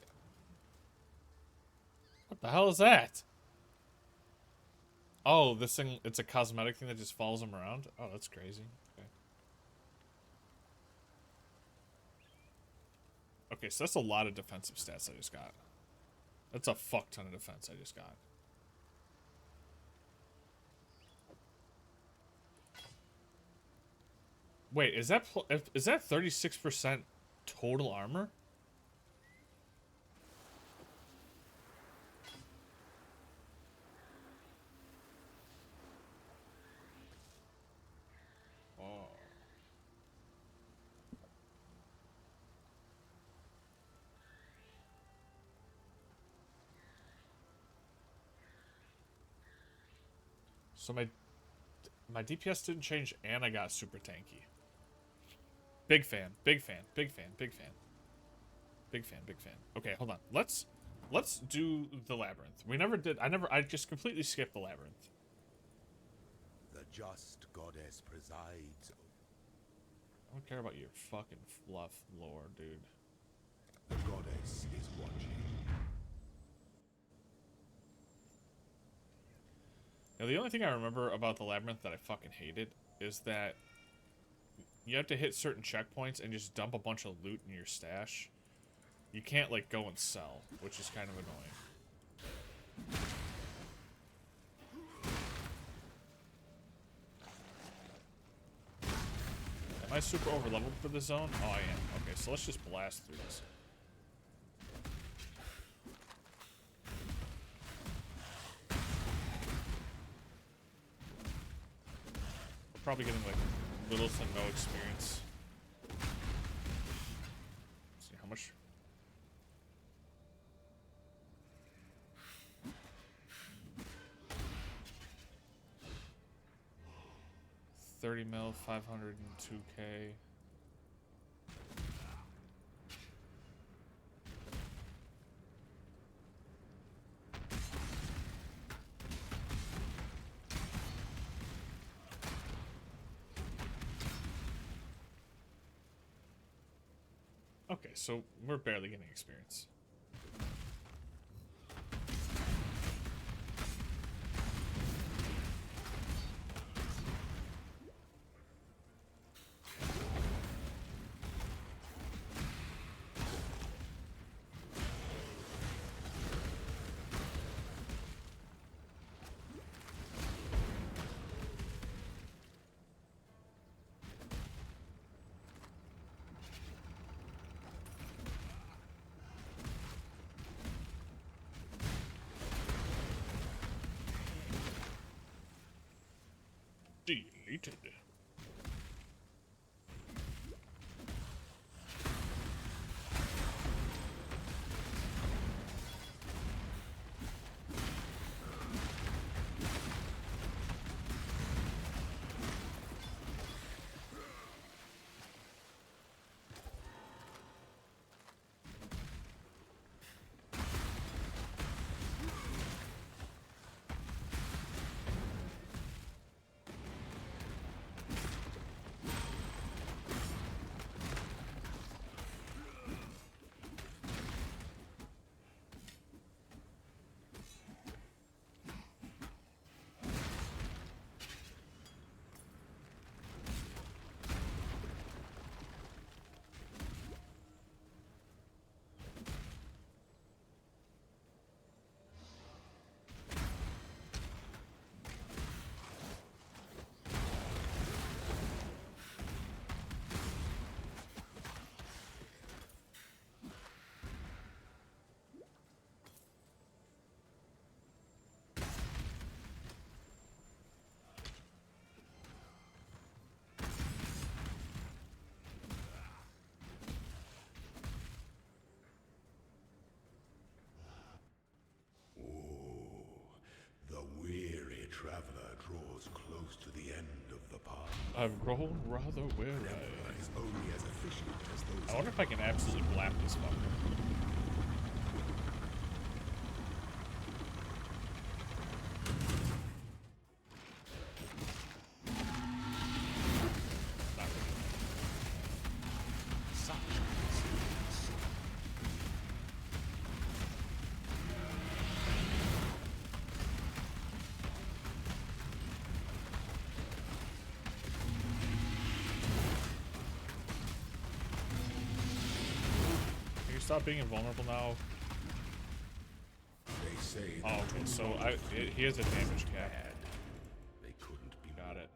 What the hell is that? Oh, this thing, it's a cosmetic thing that just follows him around? Oh, that's crazy. Okay. Okay, so that's a lot of defensive stats I just got. That's a fuck ton of defense I just got. Wait, is that 36% total armor? Oh. So my DPS didn't change and I got super tanky. Big fan, big fan, big fan, big fan. Big fan, big fan. Okay, hold on. Let's do the labyrinth. I just completely skipped the labyrinth. The just goddess presides. I don't care about your fucking fluff lore, dude. The goddess is watching. Now, the only thing I remember about the labyrinth that I fucking hated is that you have to hit certain checkpoints and just dump a bunch of loot in your stash. You can't, like, go and sell, which is kind of annoying. Am I super over-leveled for this zone? Oh, I am. Okay, so let's just blast through this. We're probably getting, like, little to no experience. Let's see, how much... 30 mil, 502k. Okay, so we're barely getting experience. Deleted. Traveler draws close to the end of the path. I've grown rather weary. Is only as efficient as those. I wonder if I can absolutely blap this fucker. Not really. stop being invulnerable now? They say Oh, okay, so he has a damage cap. they couldn't be. Got it.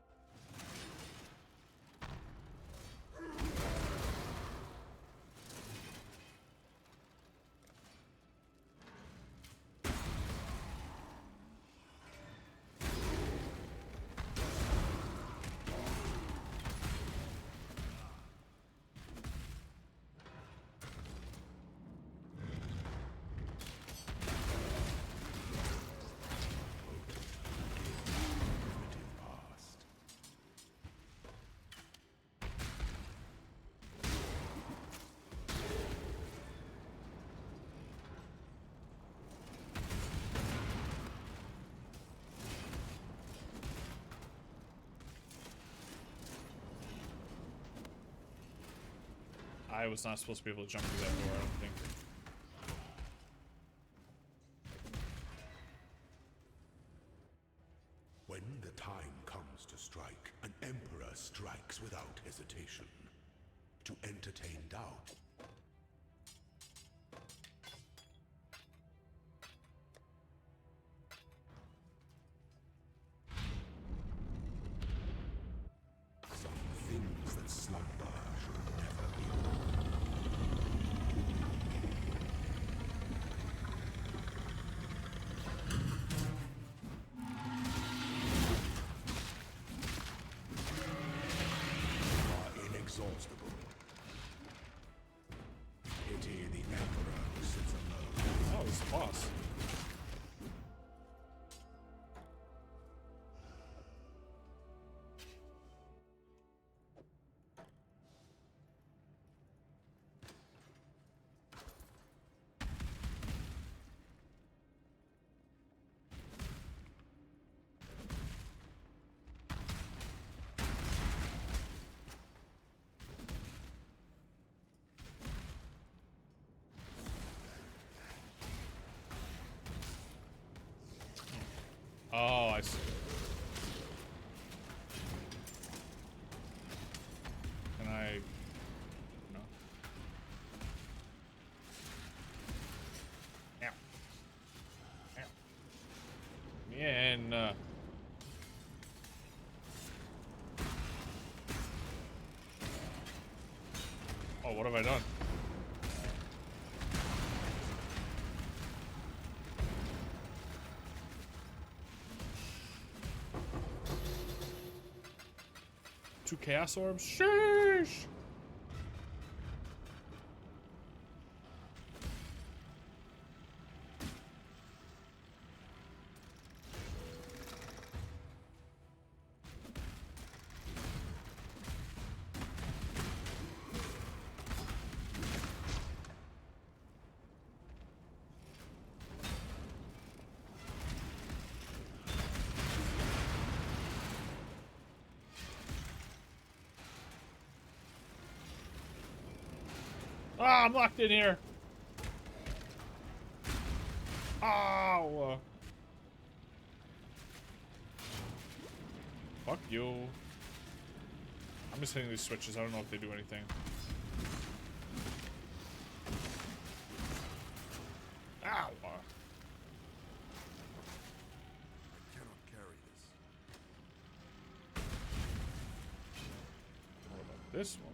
I was not supposed to be able to jump through that door, I don't think. When the time comes to strike, an emperor strikes without hesitation. To entertain doubt. Some things that slumber should never be known. Are inexhaustible. Pity the emperor who sits alone. Oh, it's the boss. Oh, I see. Can I... No. Ow. Ow. And, oh, what have I done? Two chaos orbs? Sheesh! Ah, I'm locked in here. Ow. Fuck you. I'm just hitting these switches. I don't know if they do anything. Ow. I cannot carry this. What about this one?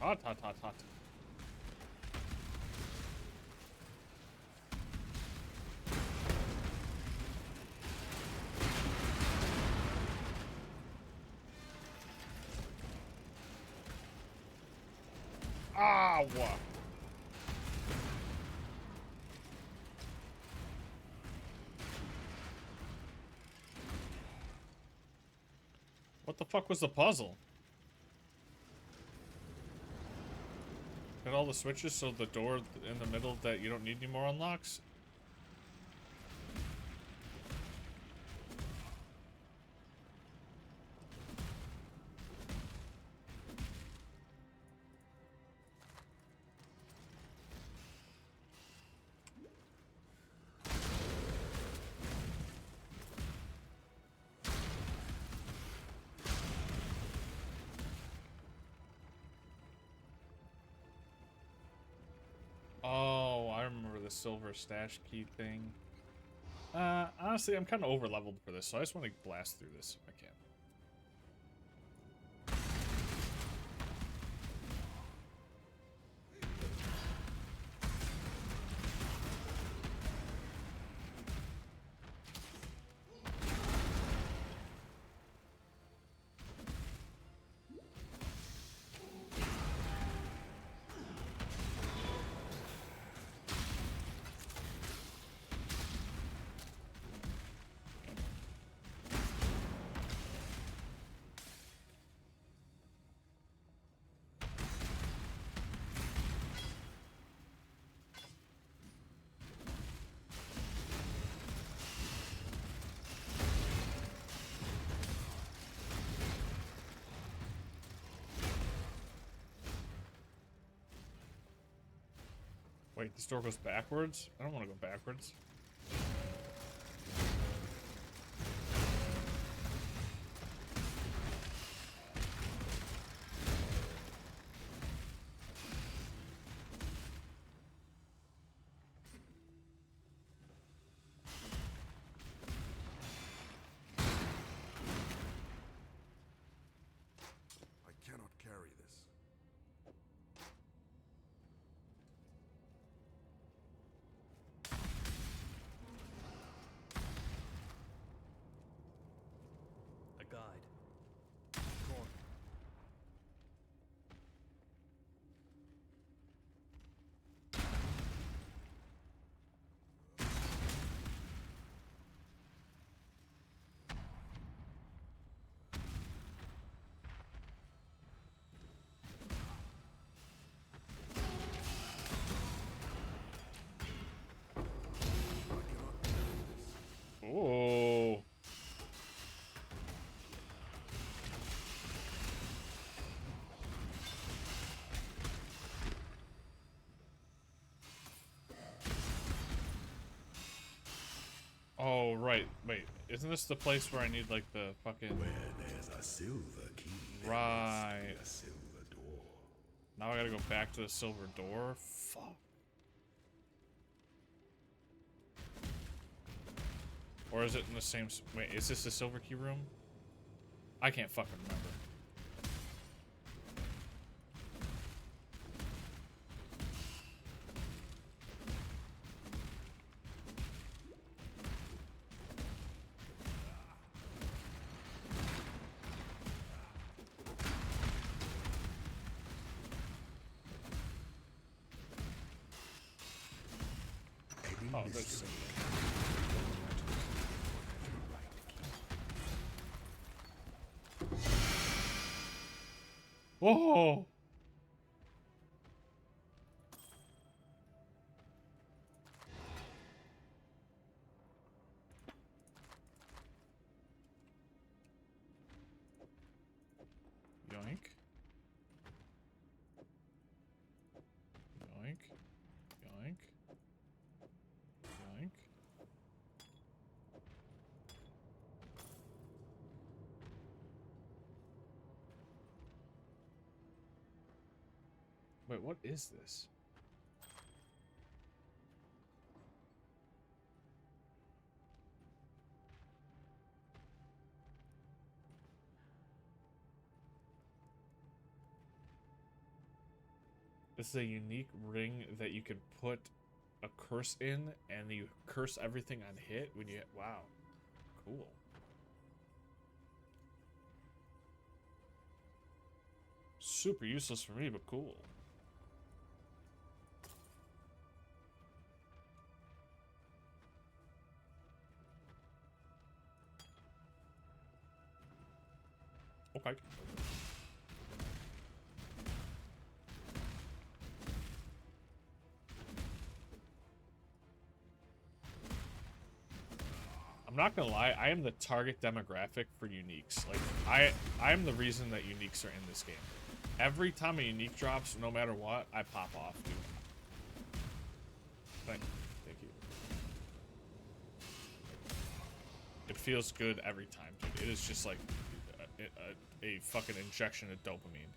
Hot, hot, hot, hot. Ow! What the fuck was the puzzle? Hit all the switches so the door in the middle that you don't need anymore unlocks? Oh, I remember the silver stash key thing. Honestly, I'm kind of over leveled for this, so I just want to blast through this if I can. Wait, the store goes backwards? I don't want to go backwards. I cannot carry this. A guide. Corn. Oh. Oh, right. Wait, isn't this the place where I need, like, the fucking... Where there's a silver key, Right. there must be a silver door. Now I gotta go back to the silver door? Fuck. Or is it in the same... Wait, is this the silver key room? I can't fucking remember. Oh, there's... Whoa! Yoink. Yoink. Yoink. Yoink. Wait, what is this? This is a unique ring that you can put a curse in, and you curse everything on hit when you hit. Wow. Cool. Super useless for me, but cool. Okay. I'm not gonna lie, I am the target demographic for uniques. Like, I am the reason that uniques are in this game. Every time a unique drops, no matter what, I pop off, dude. Thank you. It feels good every time, dude. It is just like a fucking injection of dopamine.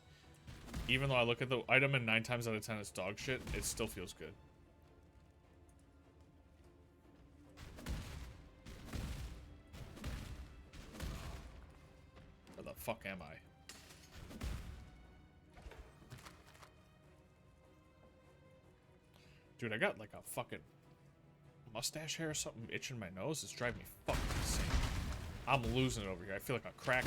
Even though I look at the item and 9 times out of 10 it's dog shit, it still feels good. fuck am I? Dude, I got like a fucking mustache hair or something itching my nose. It's driving me fucking insane. I'm losing it over here. I feel like a crackhead.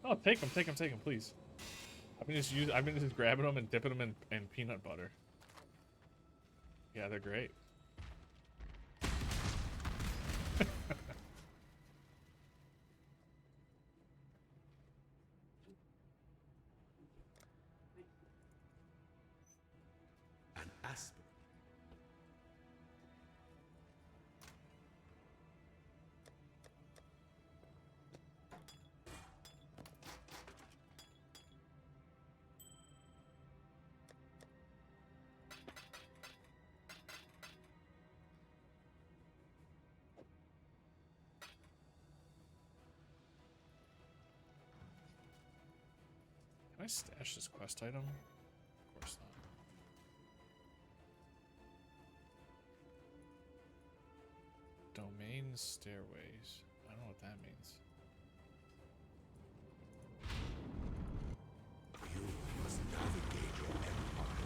Oh, take them, please. I've been just grabbing them and dipping them in peanut butter. Yeah, they're great. An aspirant. Can I stash this quest item? Of course not. Domain stairways. I don't know what that means. You must navigate your empire.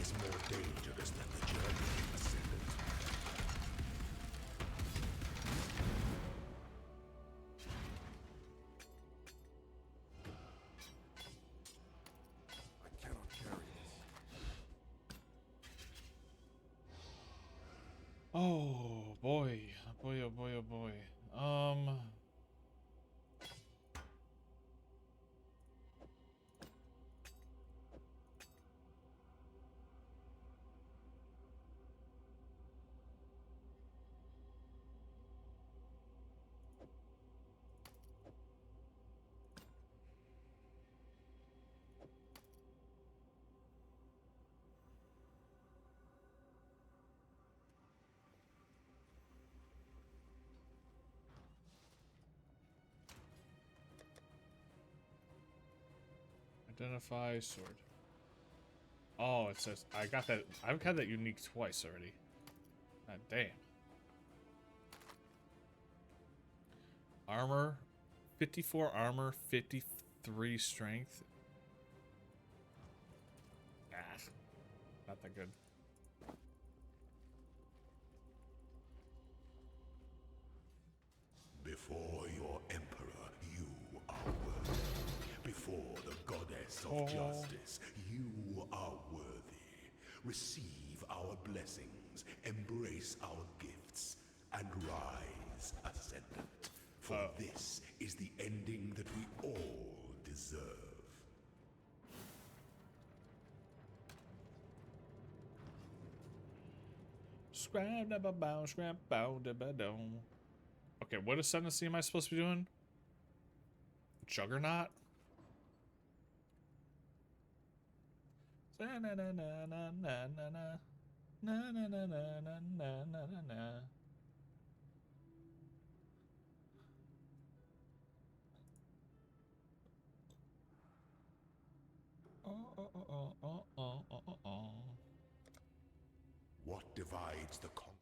Is more dangerous than the journey, Ascendant. I cannot carry this. Oh boy. Oh boy, oh boy, oh boy. Identify sword. Oh, it says I got that. I've had that unique twice already. God damn. Armor, 54 armor, 53 strength. Ah, not that good. Before your emperor, you are worthy. Before the goddess of justice, you are worthy. Receive our blessings, embrace our gifts, and rise, Ascendant. For this is the ending that we all deserve. Scrap da ba bow, scrap bow da ba dome. Okay, what ascendancy am I supposed to be doing? Juggernaut? Na na na na na na na na na na na na na na na. What divides the conqueror?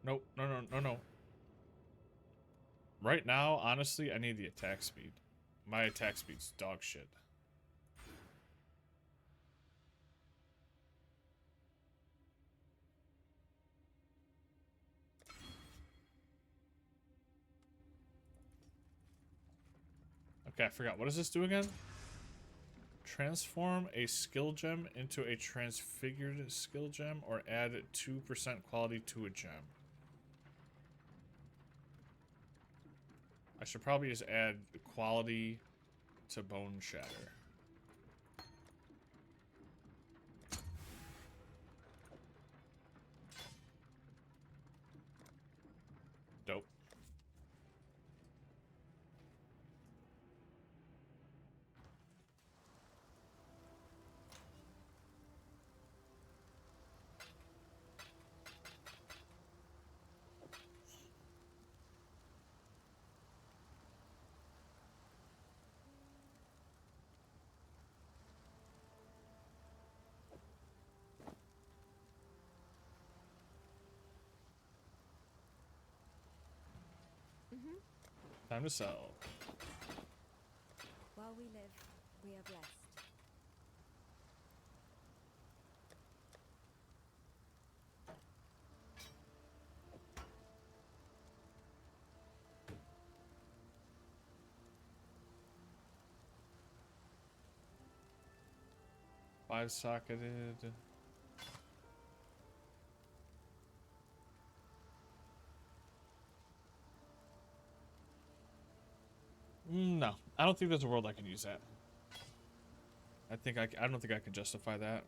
Nope, no, no, no, no. Right now, honestly, I need the attack speed. My attack speed's dog shit. Okay, I forgot. What does this do again? Transform a skill gem into a transfigured skill gem or add 2% quality to a gem. I should probably just add quality to Bone Shatter. Dope. Time to sell. While we live, we are blessed. Five socketed. No, I don't think there's a world I can use that. I don't think I can justify that.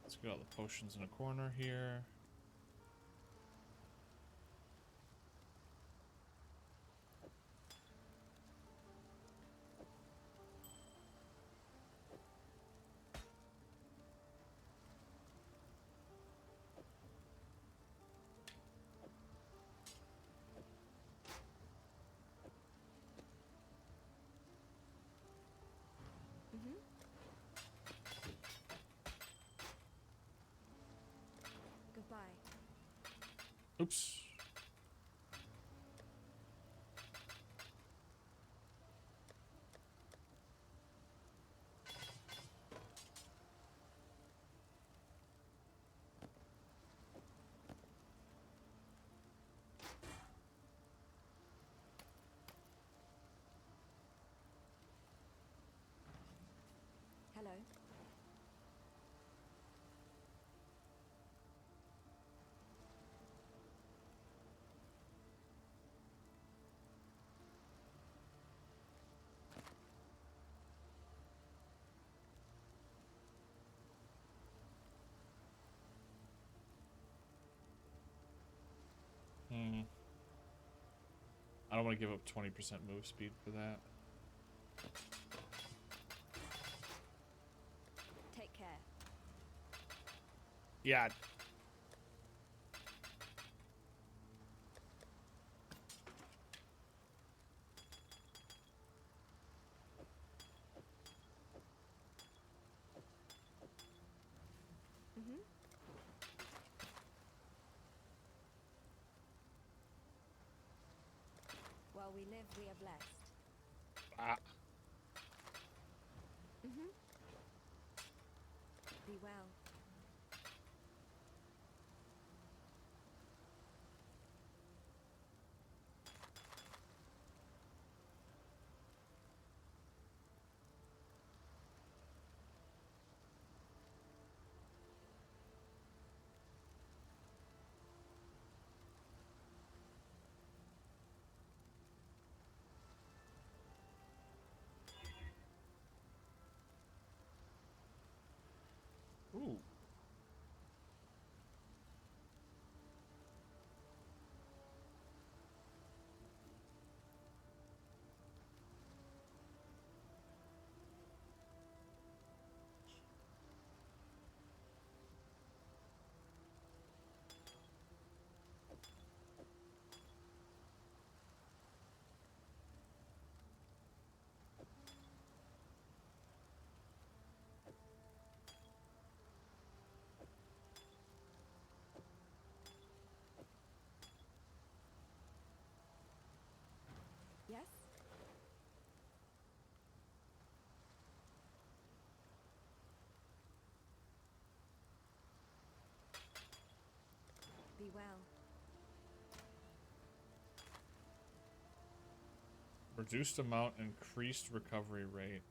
Let's get all the potions in a corner here. Goodbye. Oops. Hello. I don't want to give up 20% move speed for that. Take care. Yeah. While we live, we are blessed. Ah. Be well. Ooh. be well. Reduced amount, increased recovery rate.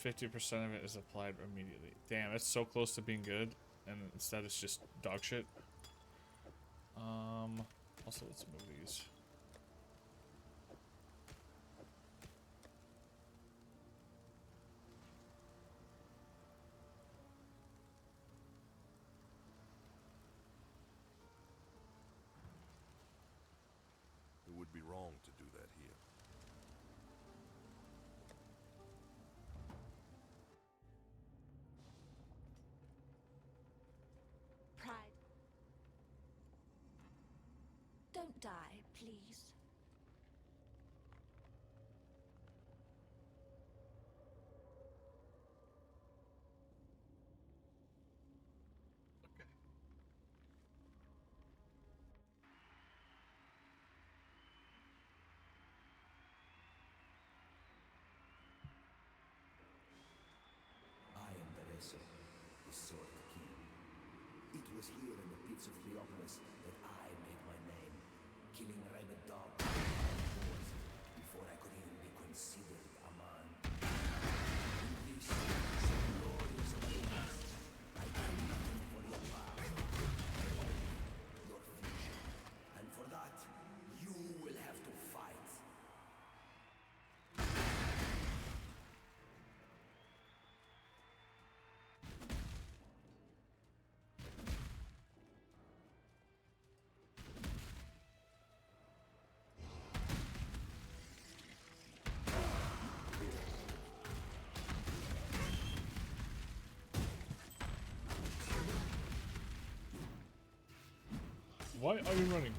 50% of it is applied immediately. Damn, it's so close to being good, and instead it's just dog shit. Also, let's move these. It would be wrong to do that here. Pride. Don't die, please. I am the Reso, the Sword King. It was here in the pits of Cleopolis that I made my name, killing rabid dogs and boys before I could even be considered a man. In this glorious place, I care nothing for your power, only your future. And for that, you will have to fight. Why are you running?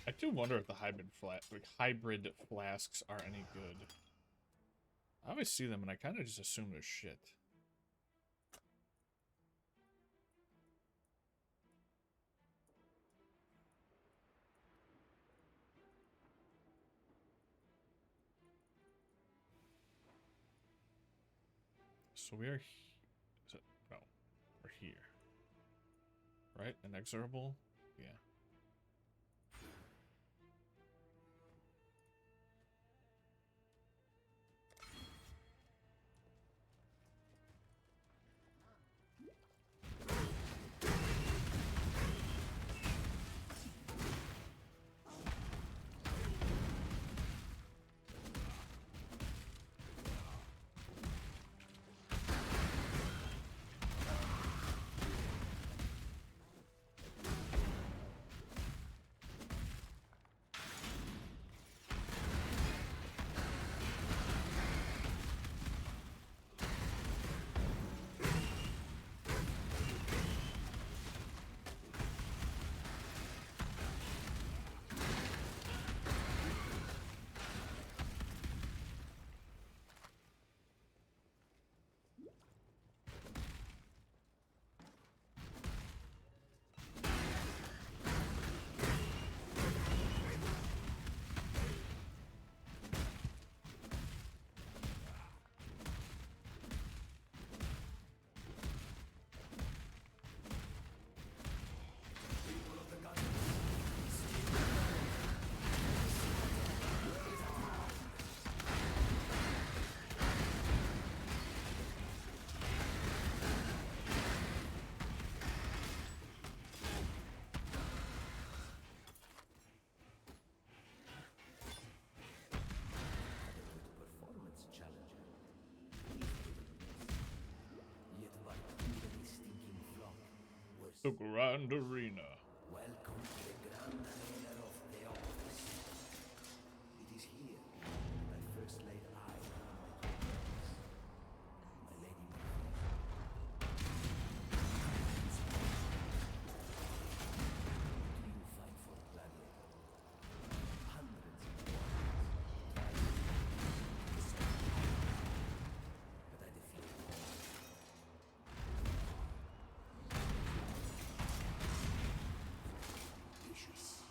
I do wonder if the hybrid flasks are any good. I always see them and I kind of just assume they're shit. So we are. Is it? No, we're here. Right? Inexorable? Yeah. The Grand Arena. Welcome to the Grand Arena of Theopolis. It is here that I first laid eyes on my two brothers, my lady Murphy. Do you fight for gladiator? Hundreds of warriors tried to save me, but I defeated them all. Vicious.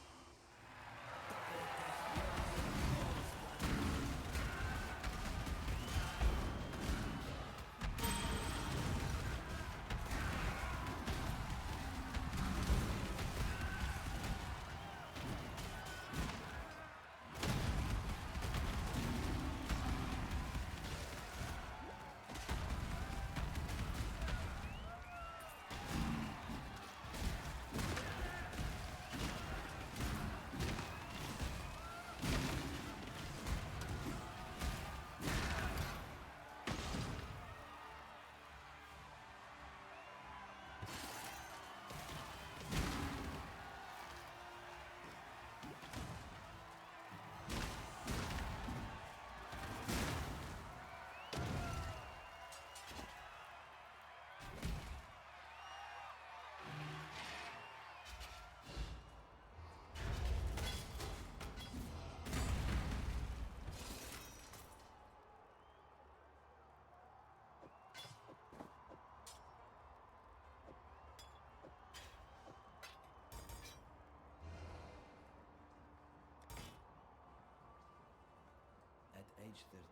At age 13,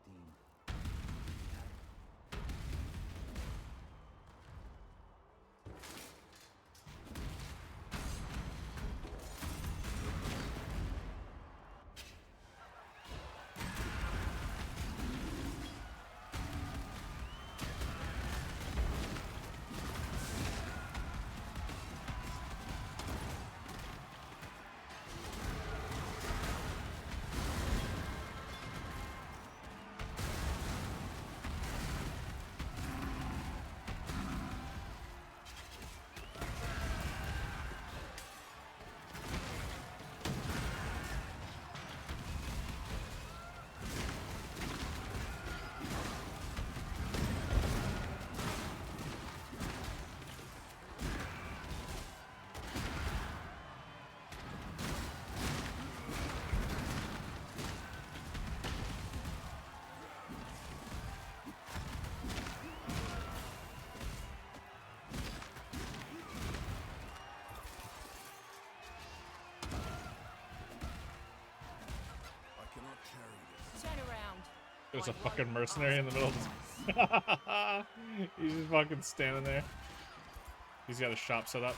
Turn around. There's a fucking mercenary in the middle of this. He's just fucking standing there. He's got a shop set up.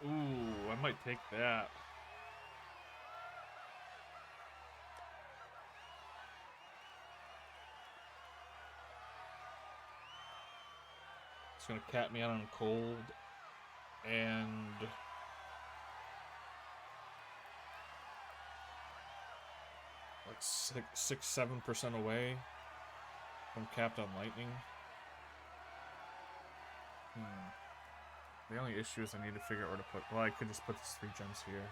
Ooh, I might take that. It's gonna cap me out on cold and like 7% away from capped on lightning. The only issue is I need to figure out where to put. Well, I could just put these 3 gems here.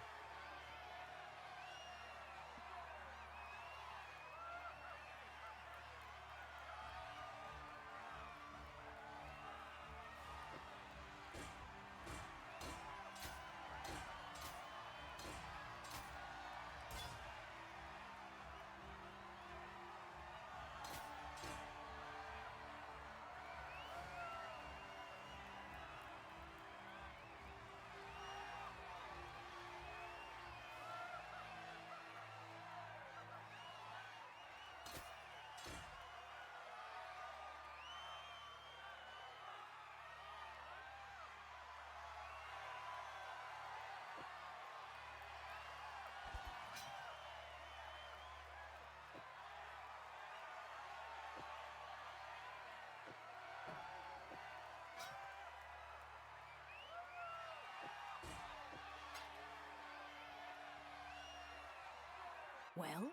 Well?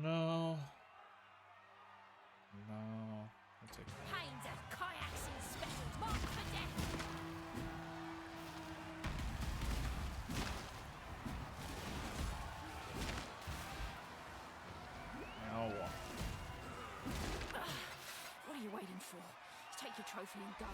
No. No. I'll take that. Pains of Kayak's specials marked for death! Now what? What are you waiting for? Take your trophy and go.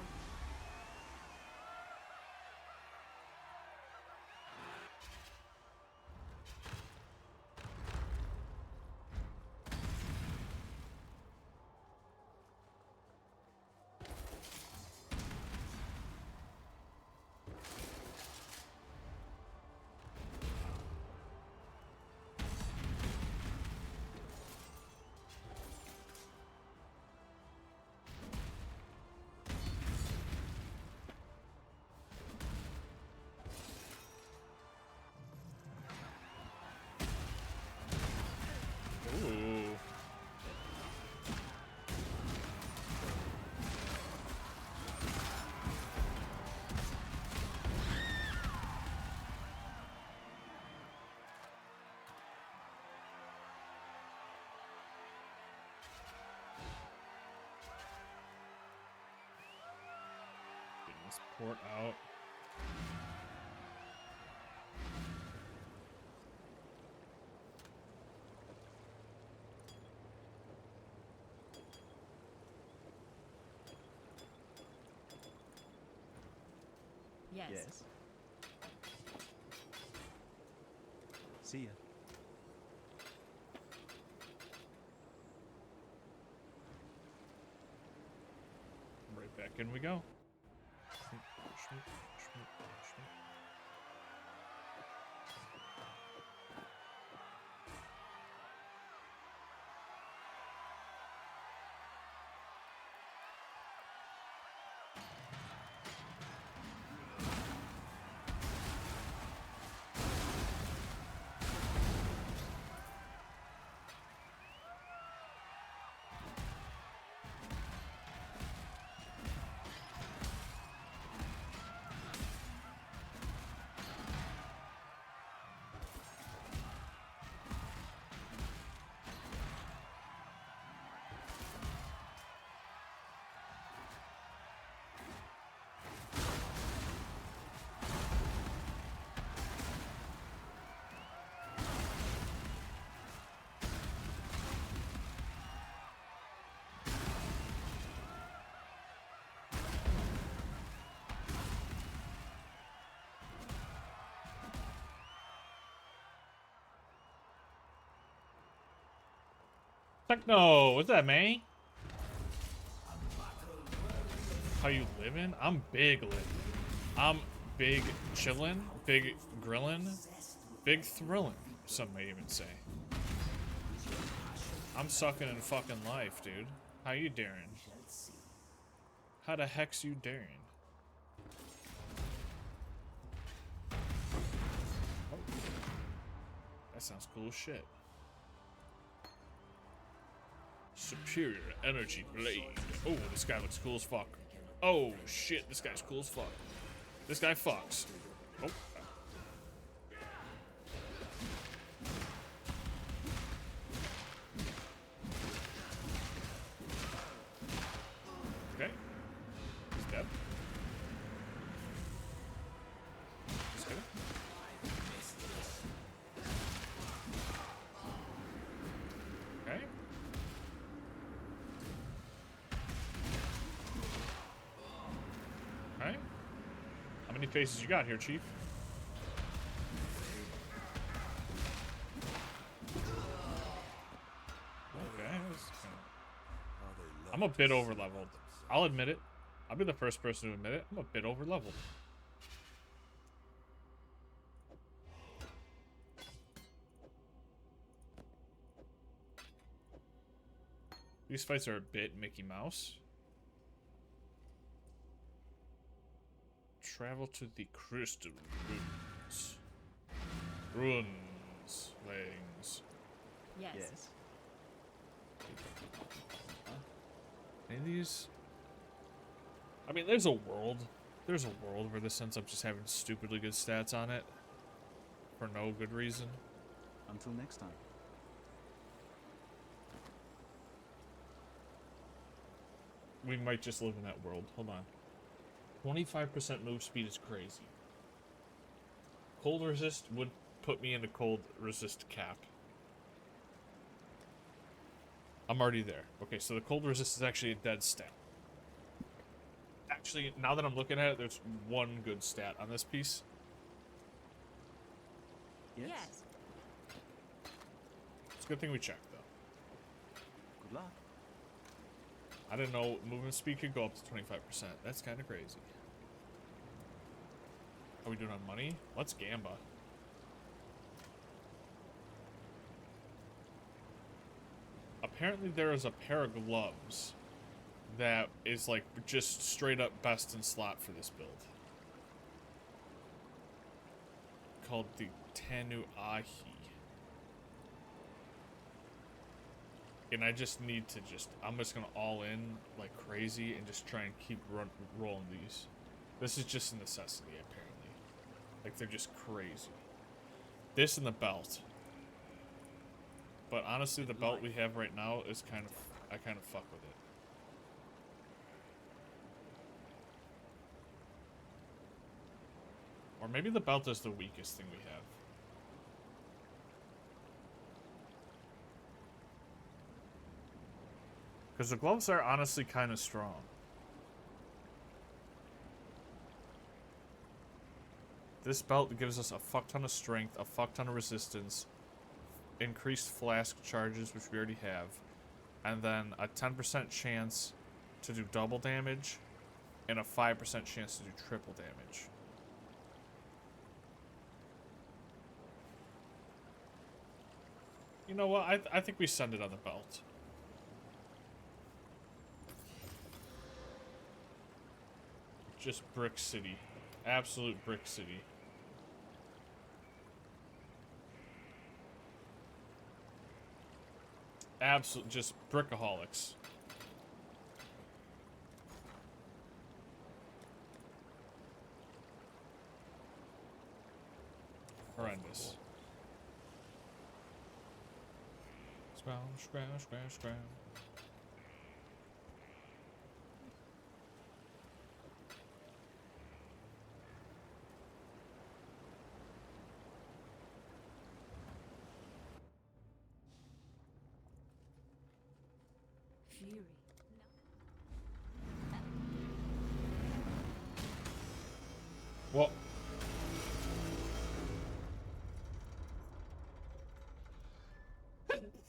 Ooh. Getting this port out. Yes. See ya. Right back in we go. Techno, what's that, man? How you living? I'm big living. I'm big chillin', big grillin', big thrillin', some may even say. I'm sucking in fucking life, dude. How you doing? How the heck's you doing? Oh. That sounds cool as shit. Superior energy blade. Oh, this guy looks cool as fuck. Oh shit, this guy's cool as fuck. This guy fucks. Oh. Okay. He's dead. He's good. Okay. Okay. How many faces you got here, Chief? Okay. I'm a bit over leveled. I'll admit it. I'll be the first person to admit it. I'm a bit over leveled. These fights are a bit Mickey Mouse. Travel to the crystal ruins. Ruins. Wings. Yes. Any of these? I mean, there's a world There's a world where this ends up just having stupidly good stats on it for no good reason. Until next time. We might just live in that world. Hold on. 25% move speed is crazy. Cold resist would put me into cold resist cap. I'm already there. Okay, so the cold resist is actually a dead stat. Actually, now that I'm looking at it, there's one good stat on this piece. Yes. It's a good thing we checked, though. Good luck. I didn't know movement speed could go up to 25%. That's kind of crazy. Are we doing on money? Let's gamba. Apparently there is a pair of gloves that is like just straight up best in slot for this build. Called the Tanu Ahi. And I just need to I'm just gonna all in like crazy and just try and keep rolling these. This is just a necessity apparently. Like they're just crazy. This and the belt. But honestly the belt we have right now is I kind of fuck with it. Or maybe the belt is the weakest thing we have. Because the gloves are honestly kind of strong. This belt gives us a fuck ton of strength, a fuck ton of resistance, increased flask charges, which we already have, and then a 10% chance to do double damage, and a 5% chance to do triple damage. You know what? I think we send it on the belt. Just Brick City. Absolute Brick City. Absolute, just brickaholics. Horrendous. Scrounge, scrounge, scrounge, scrounge. Fury. Well.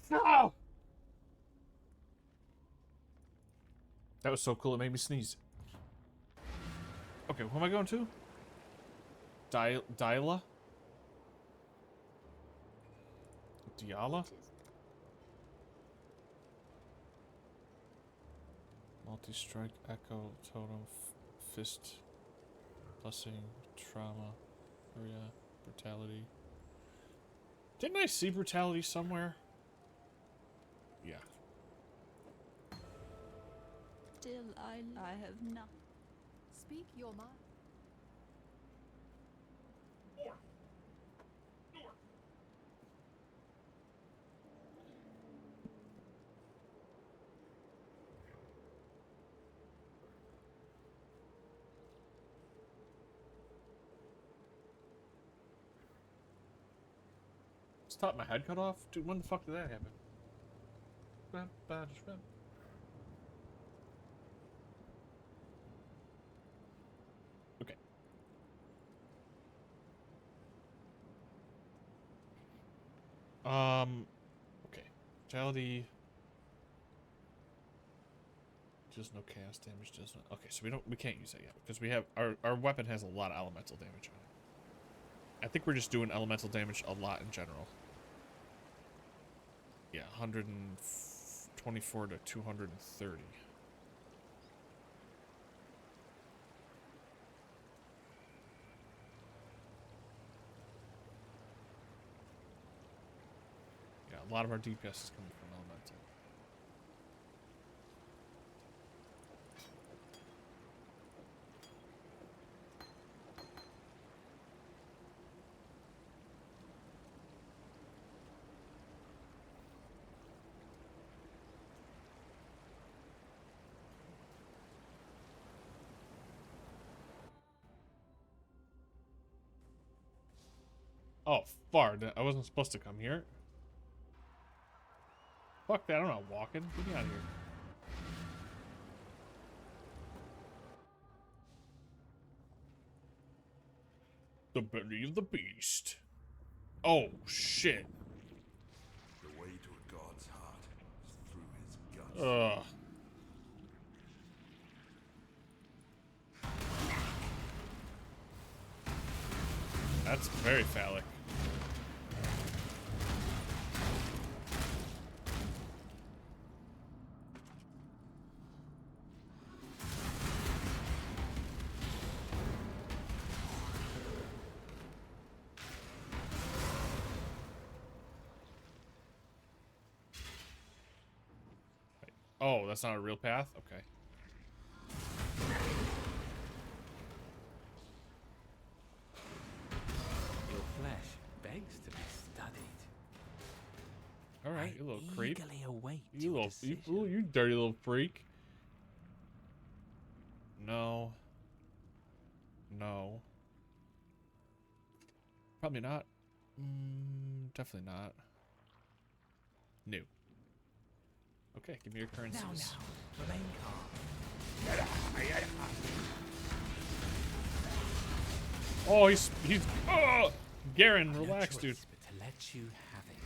No! That was so cool it made me sneeze. Okay, who am I going to? Diala? Diala? Multi-strike, echo, totem, fist, blessing, trauma, area, brutality. Didn't I see brutality somewhere? Yeah. Still, I have not. Speak your mind. Stop, my head cut off? Dude, when the fuck did that happen? Okay. Okay. Brutality. Just no chaos damage, does not. Okay, so we can't use that yet because we have our weapon has a lot of elemental damage on it. I think we're just doing elemental damage a lot in general. Yeah, 124 to 230. Yeah, a lot of our DPS is coming from elemental. Oh, far. I wasn't supposed to come here. Fuck that, I'm not walking. Get me out of here. The belly of the beast. Oh, shit. The way to a god's heart is through his guts. Ugh. That's very phallic. Oh, that's not a real path? Okay. Your flesh begs to be studied. Alright, you little creep. Eagerly await You your little, decision. you dirty little freak. No. No. Probably not. Definitely not. New. Okay, give me your currencies. Now, remain calm. Oh, he's Garen, No relax, choice dude. but to let you have it.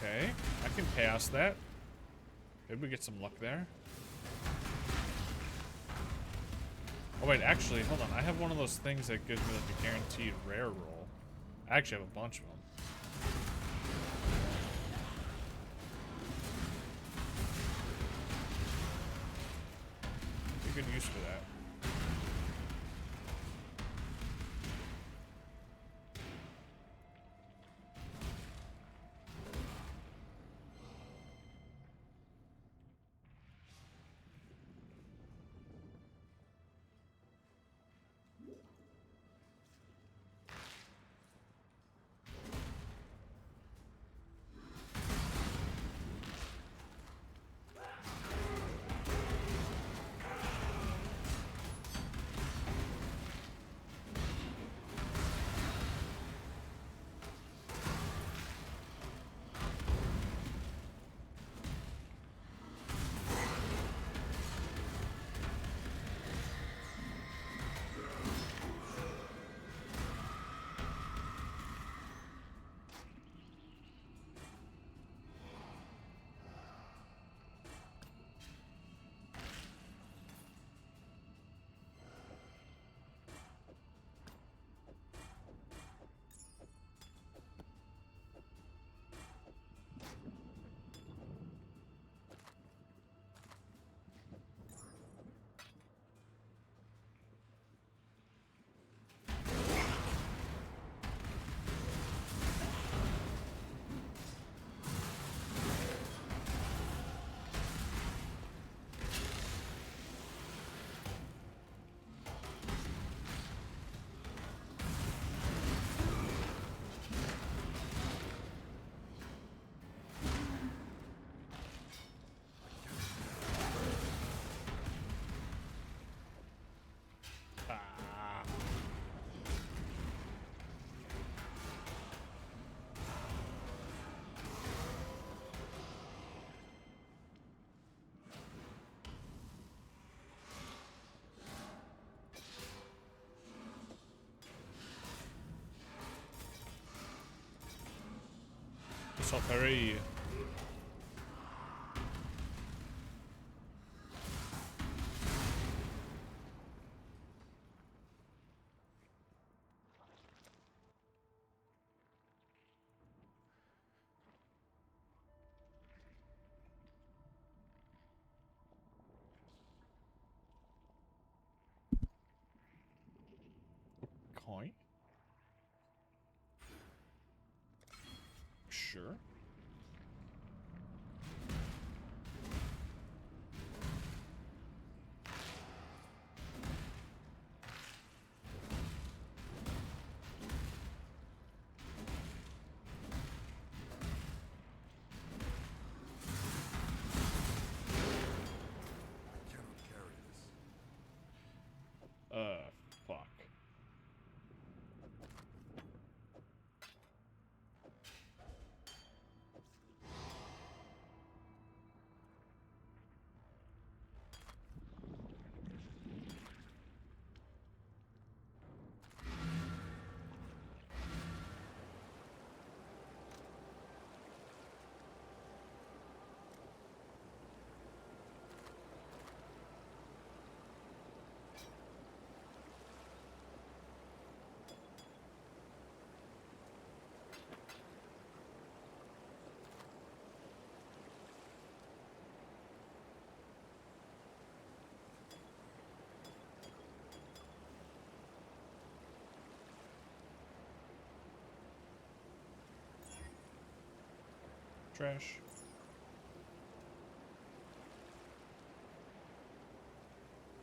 Okay, I can pass that. Maybe we get some luck there. Oh wait, actually, hold on. I have one of those things that gives me like a guaranteed rare roll. I actually have a bunch of them. Be good use for that. Sorcery. Coin? Sure. Fuck. Trash.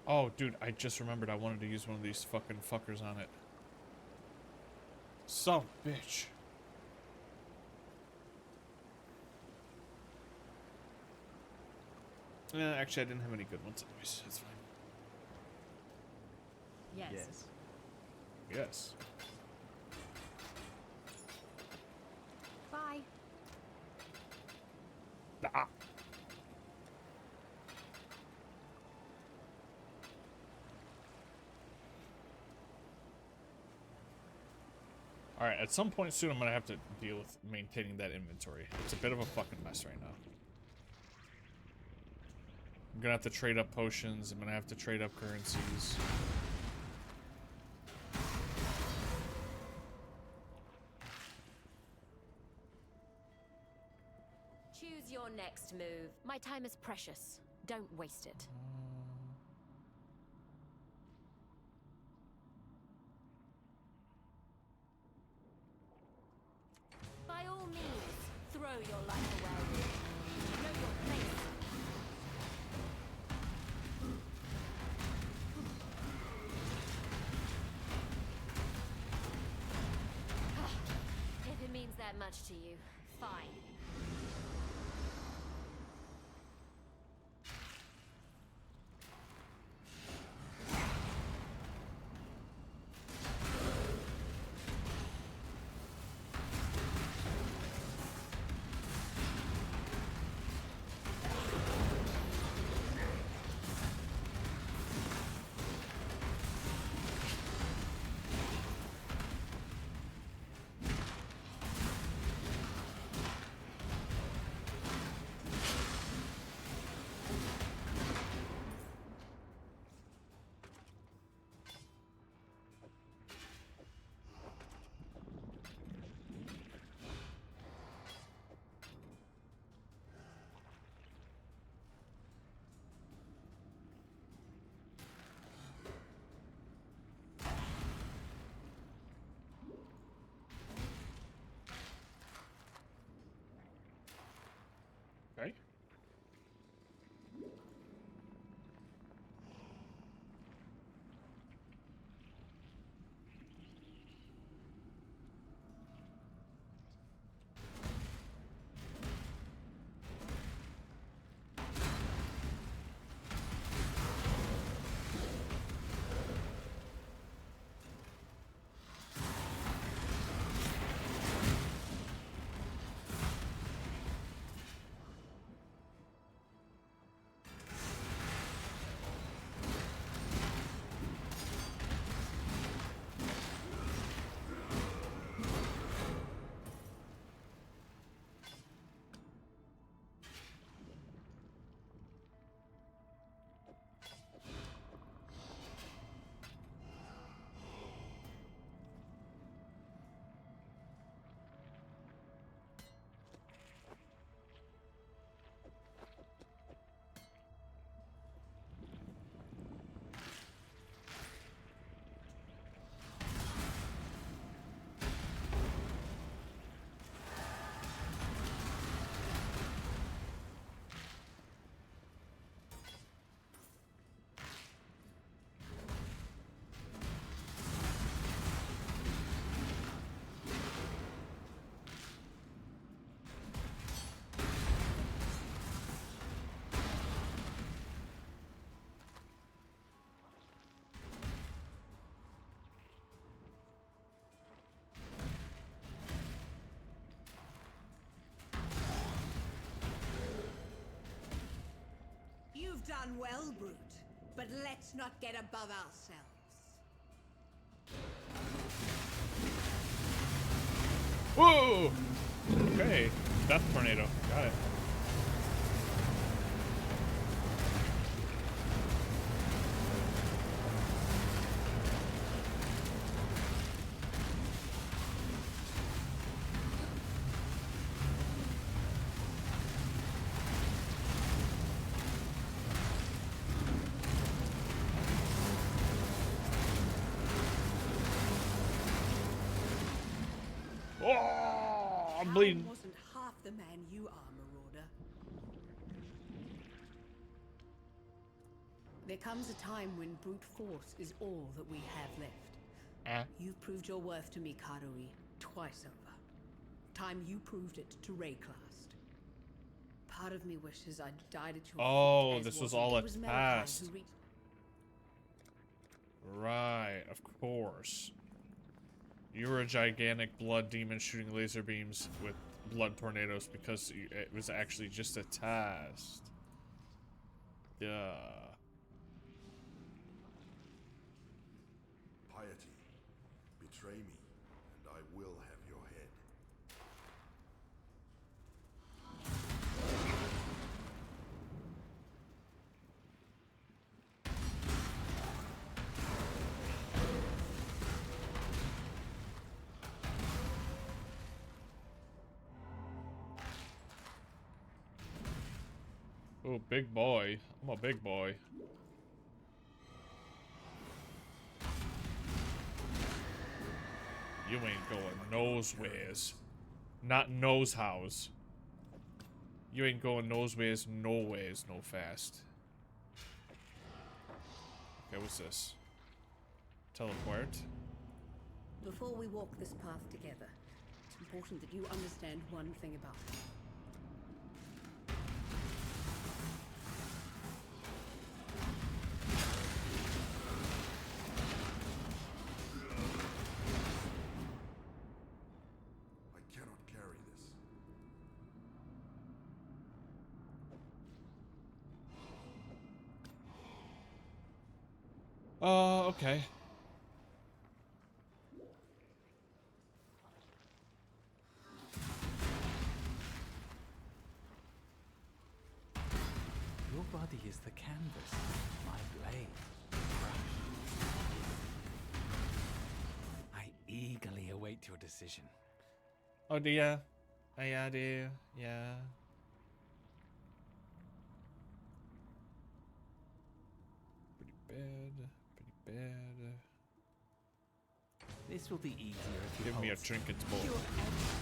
Oh, dude, I just remembered I wanted to use one of these fucking fuckers on it. Son of a bitch. Actually, I didn't have any good ones anyways. That's fine. Yes. Yes. Bye. Ah. Alright, at some point soon I'm gonna have to deal with maintaining that inventory. It's a bit of a fucking mess right now. I'm gonna have to trade up potions, I'm gonna have to trade up currencies. Choose your next move. My time is precious. Don't waste it. By all means, throw your life away. Know your place. If it means that much to you, fine. done well, Brute. But let's not get above ourselves. Whoa! Okay, death tornado. Got it. Oh, I'm bleeding. I wasn't half the man you are, Marauder. There comes a time when brute force is all that we have left. You've proved your worth to me, Karui, twice over. Time you proved it to Rayclast. Part of me wishes I'd died at your feet. This was all a Malachi test. who reached. Right, of course. You were a gigantic blood demon shooting laser beams with blood tornadoes because it was actually just a test. Yeah. Piety, betray me, and I will have your head. Oh, big boy. I'm a big boy. You ain't going noseways. Not nose hows. You ain't going noseways, no ways, no fast. Okay, what's this? Teleport. Before we walk this path together, it's important that you understand one thing about me. I cannot carry this. Okay. Your body is the canvas, my blade. I eagerly await your decision. Oh, do ya? Yeah, I do. Yeah. Pretty bad. Pretty bad. This will be easier if you Give me a hold trinkets bowl. pure ecstasy.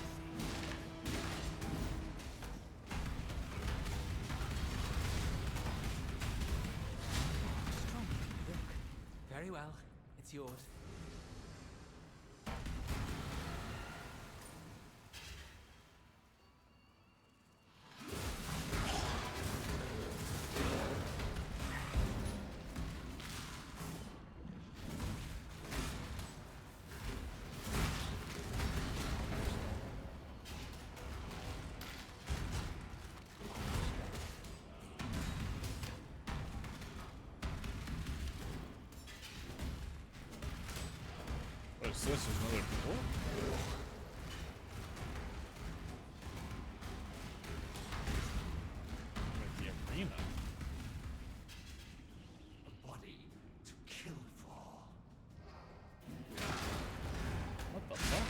Strong. Look. Very well. It's yours. What is this? There's another door? Like the arena. A body to kill for. What the fuck?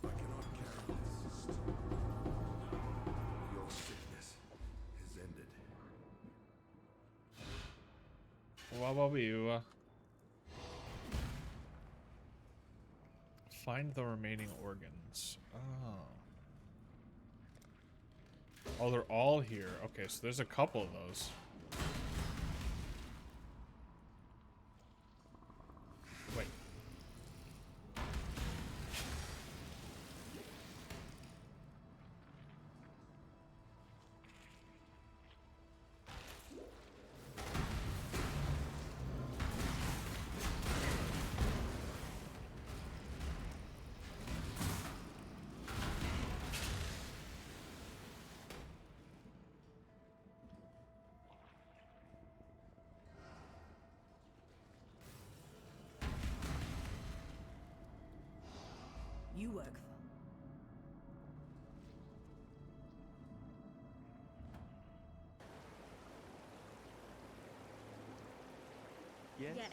I cannot carry this. Your sickness is ended. What about you? Find the remaining organs. Oh. Oh, they're all here. Okay, so there's a couple of those. Wait. You work for... Yes? Yes.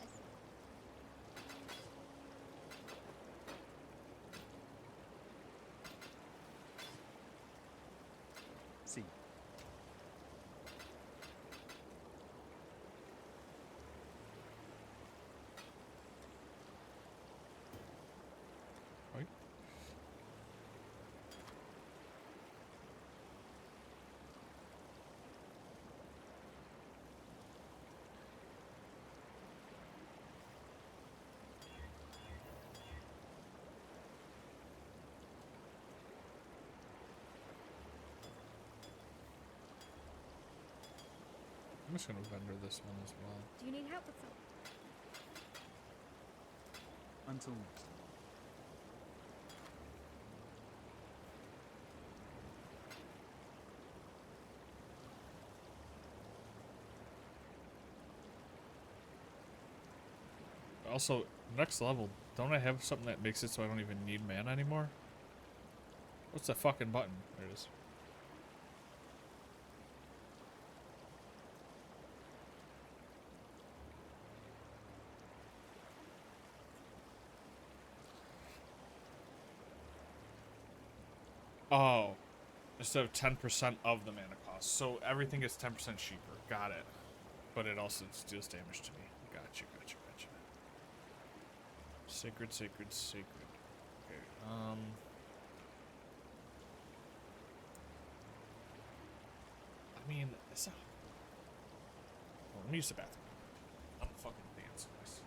See. Right. I'm just gonna vendor this one as well. Do you need help with something? Until next time. Also, next level, don't I have something that makes it so I don't even need mana anymore? What's the fucking button? There it is. Oh, instead of 10% of the mana cost. So everything is 10% cheaper. Got it. But it also deals damage to me. Gotcha, gotcha, gotcha. Sacred, sacred, sacred. Okay, I mean, it's a... Well, let me use the bathroom. I'm fucking dancing this.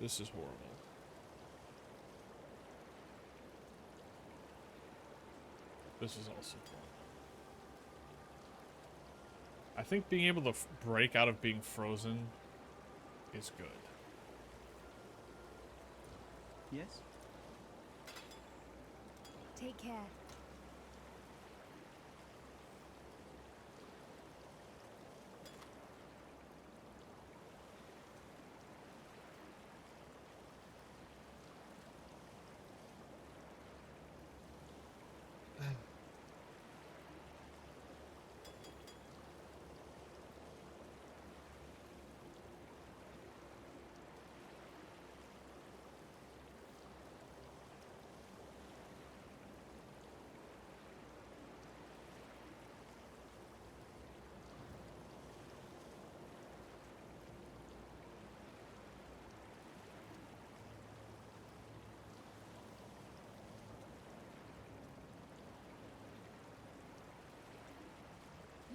This is horrible. This is also horrible. I think being able to break out of being frozen is good. Yes? Take care.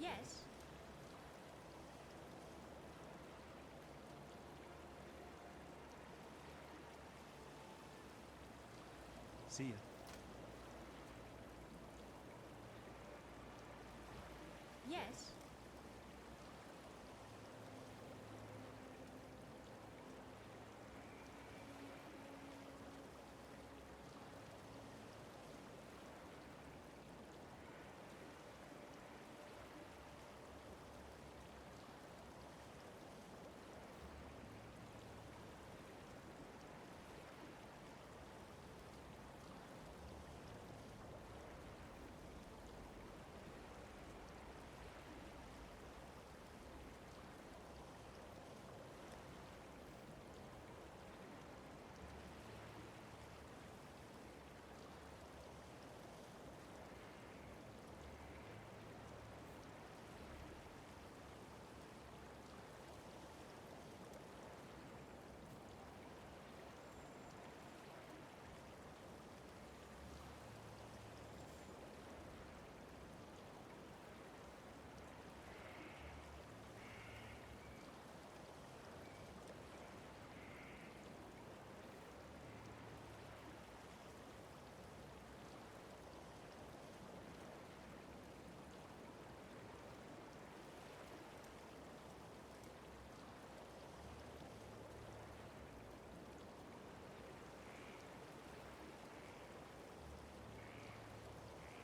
Yes. See ya.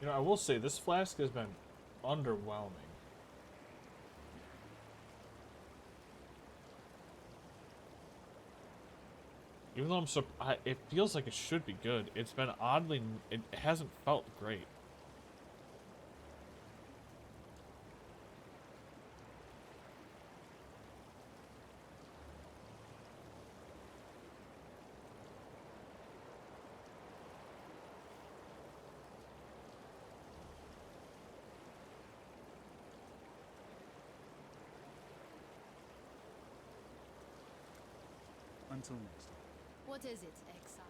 You know, I will say this flask has been underwhelming. Even though it feels like it should be good. It's been oddly, it hasn't felt great. Until next time. What is it, exile?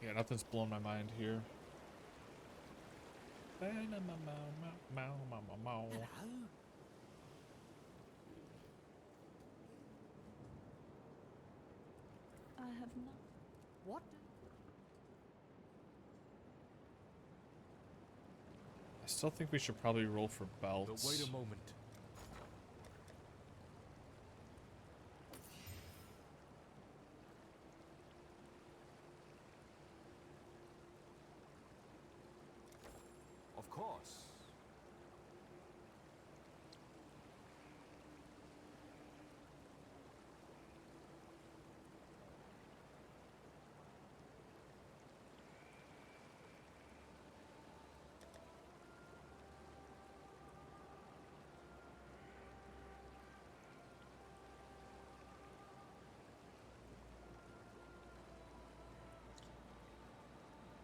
Yeah, nothing's blown my mind here. I have not. What? I still think we should probably roll for belts. But wait a moment. Of course.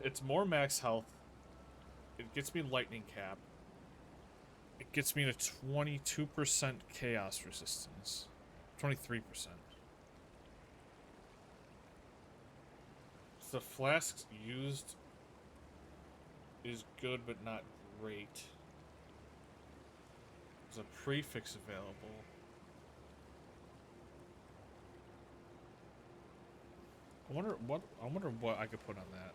It's more max health. It gets me lightning cap. It gets me to 22% chaos resistance. 23%. The flasks used is good but not great. There's a prefix available. I wonder what I could put on that.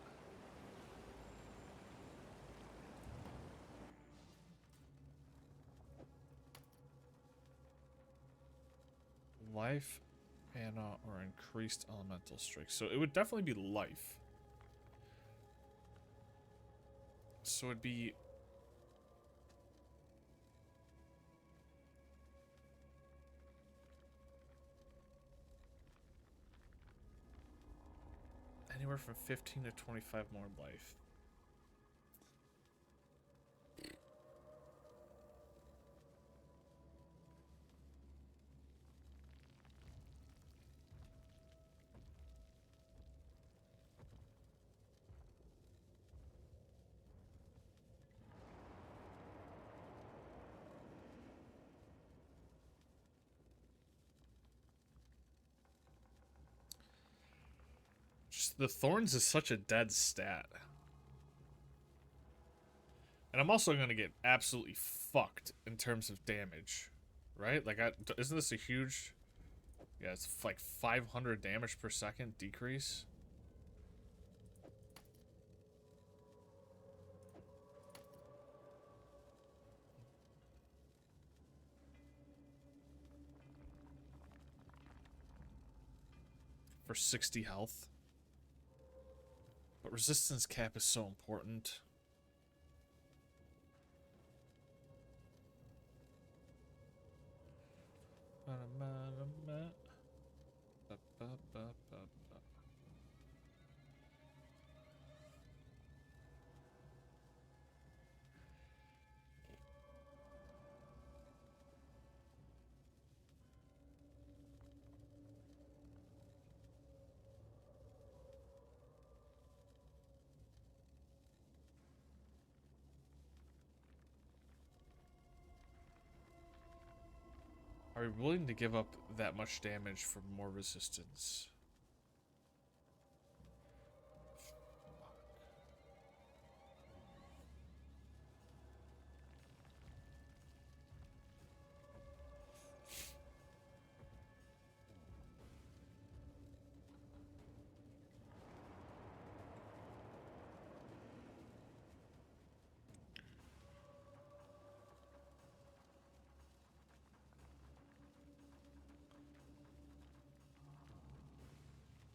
Life, mana, or increased elemental strike. So it would definitely be life. So it'd be... anywhere from 15 to 25 more life. Just the thorns is such a dead stat. And I'm also going to get absolutely fucked in terms of damage. Right? Like, isn't this a huge... yeah, it's like 500 damage per second decrease. For 60 health. But resistance cap is so important. Are you willing to give up that much damage for more resistance?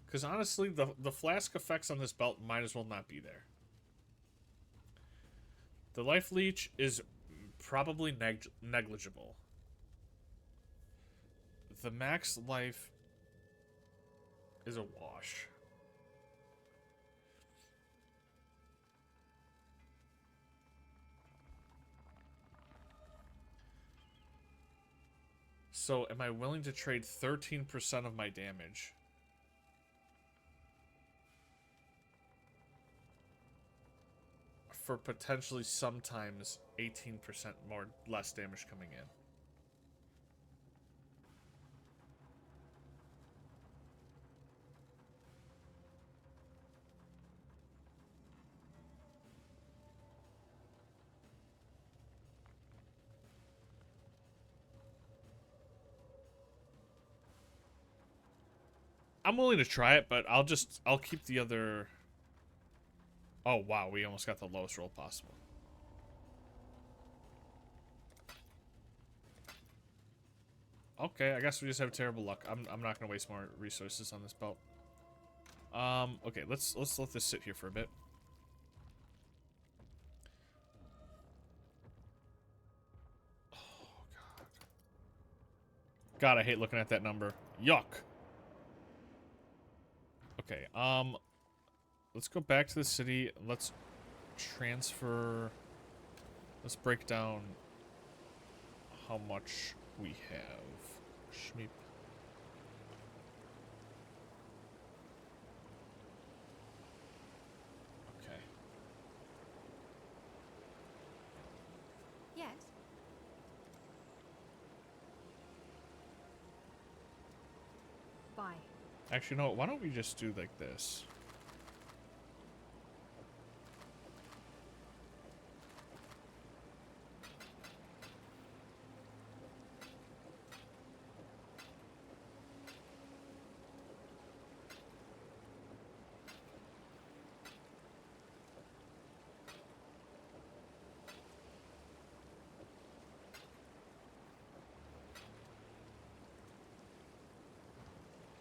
Because honestly, the flask effects on this belt might as well not be there. The life leech is probably negligible. The max life is a wash. So, am I willing to trade 13% of my damage for potentially sometimes 18% more less damage coming in? I'm willing to try it, but I'll keep the other. Oh wow, we almost got the lowest roll possible. Okay, I guess we just have terrible luck. I'm not gonna waste more resources on this belt. Okay, let's let this sit here for a bit. Oh god. God, I hate looking at that number. Yuck. Okay, let's go back to the city. Let's transfer. Let's break down how much we have. Schmeep. Okay. Yes. Bye. Actually, no, why don't we just do like this?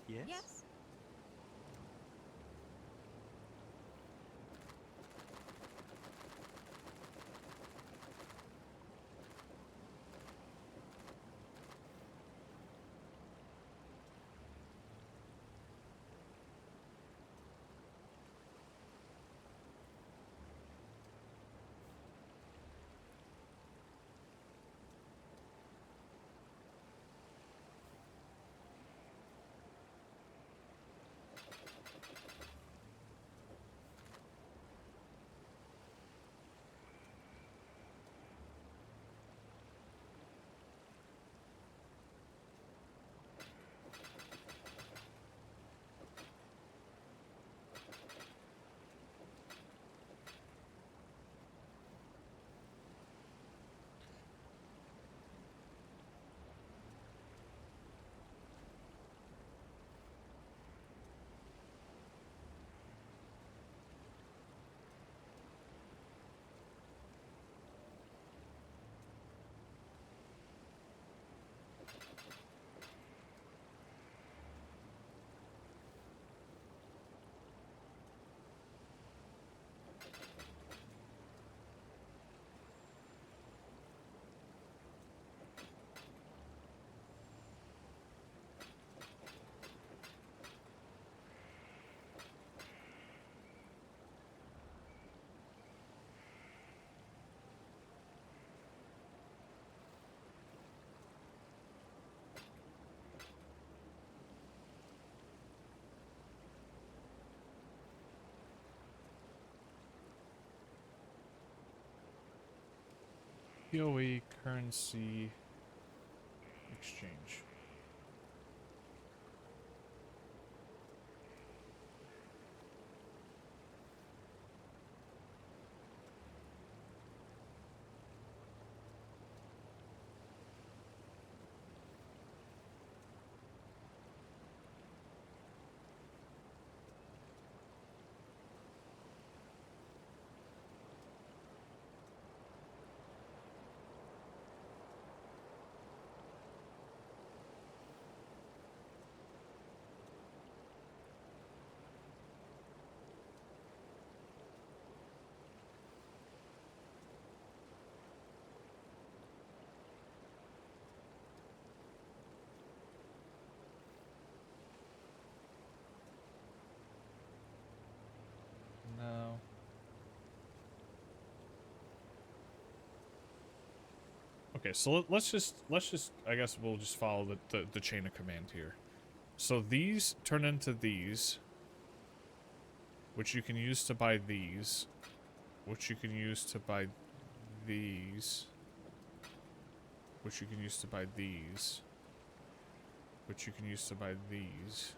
Yes? Yes. POE currency exchange. No. Okay, so let's just I guess we'll just follow the chain of command here. So these turn into these, which you can use to buy these, which you can use to buy these, which you can use to buy these, which you can use to buy these,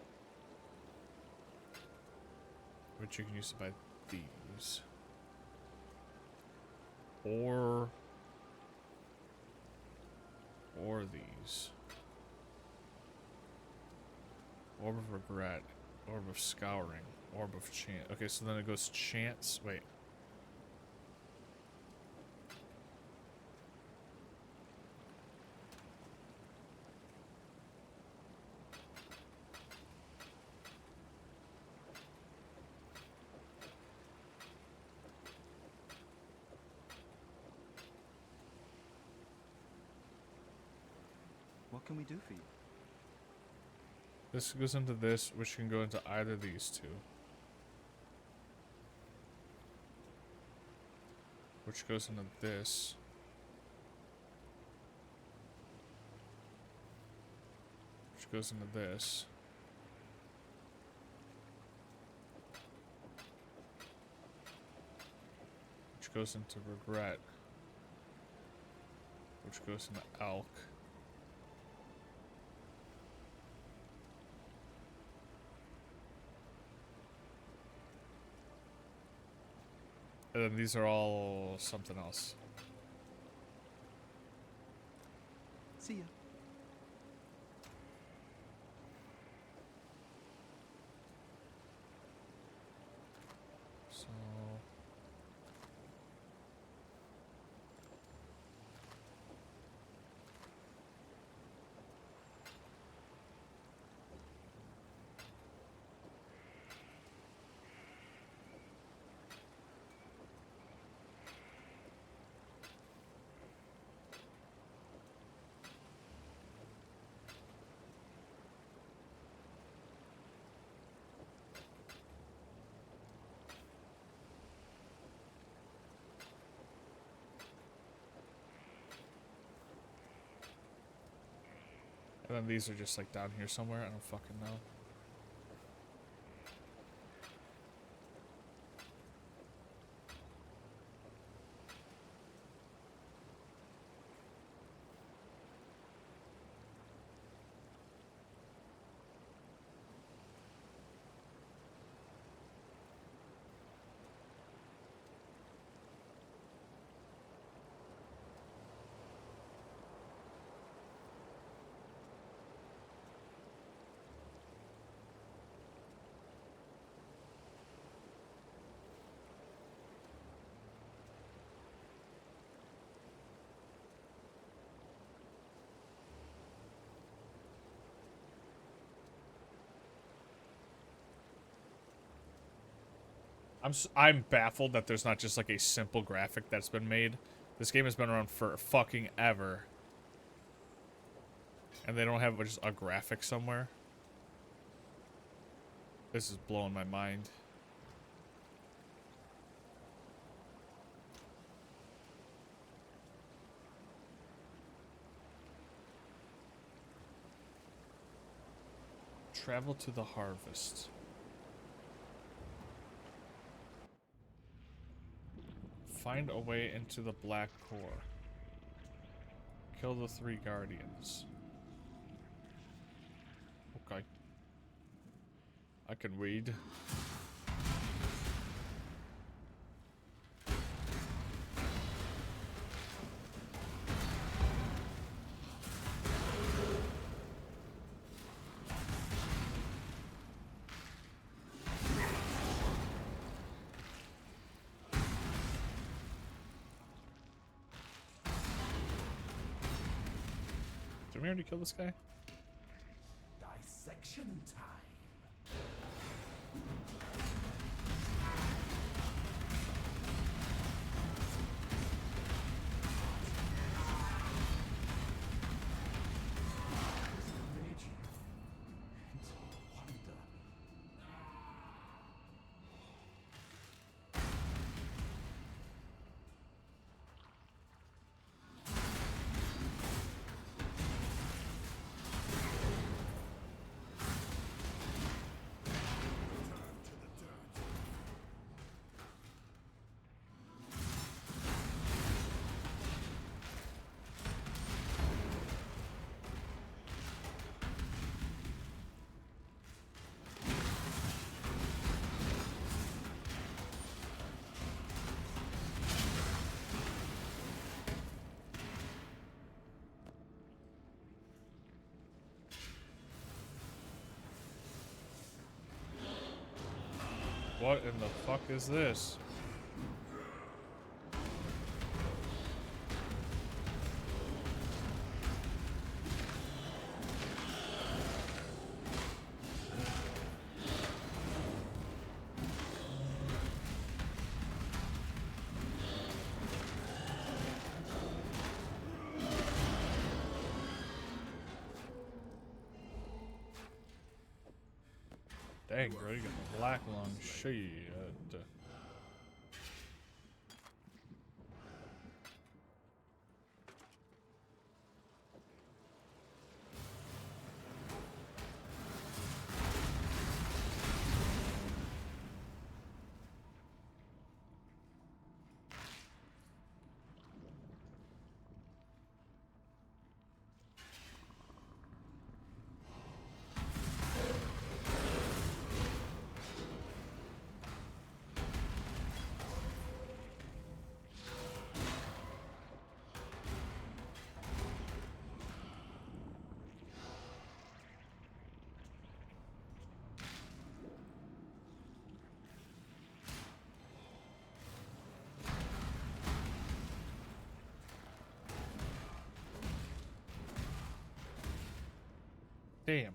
which you can use to buy these, or these. Orb of regret, orb of scouring, orb of chance. Okay, so then it goes chance. Wait. What can we do for you? This goes into this, which can go into either of these two. Which goes into this. Which goes into this. Which goes into regret. Which goes into elk. And then these are all something else. See ya. So and then these are just like down here somewhere. I don't fucking know. I'm baffled that there's not just like a simple graphic that's been made. This game has been around for fucking ever. And they don't have just a graphic somewhere. This is blowing my mind. Travel to the harvest. Find a way into the black core. Kill the 3 guardians. I can read. Did we already kill this guy? Dissection time. What in the fuck is this? Dang, bro, you got the black lung shit. Damn.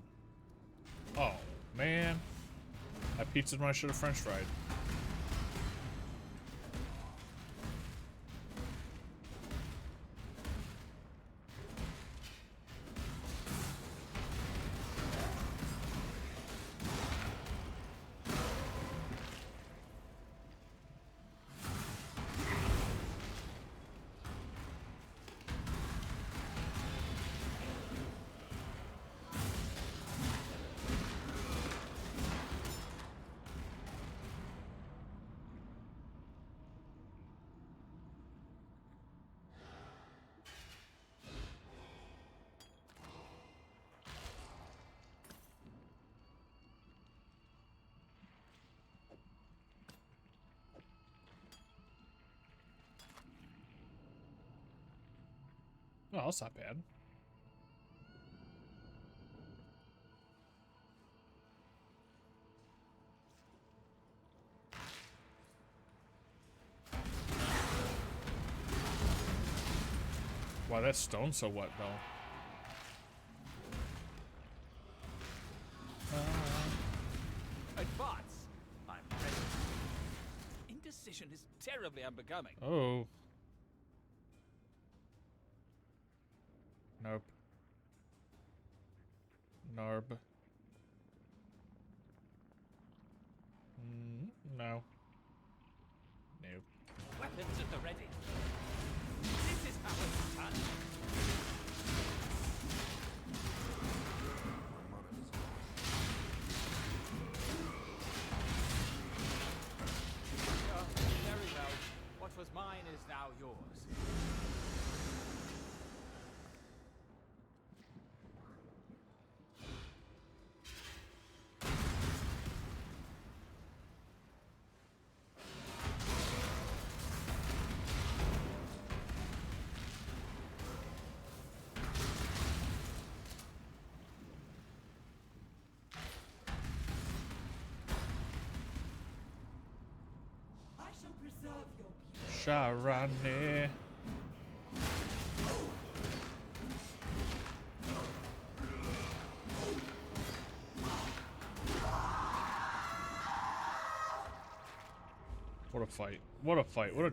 Oh, man. That pizza's when I should have french fried. Oh, that's not bad. Wow, that stone's so wet, though. Advance! I'm ready. Indecision is terribly unbecoming. Oh. Nope. Narb. No. Nope. Weapons at the ready. This is how it's done. Very well. What was mine is now yours. Sharani. What a fight. What a fight. What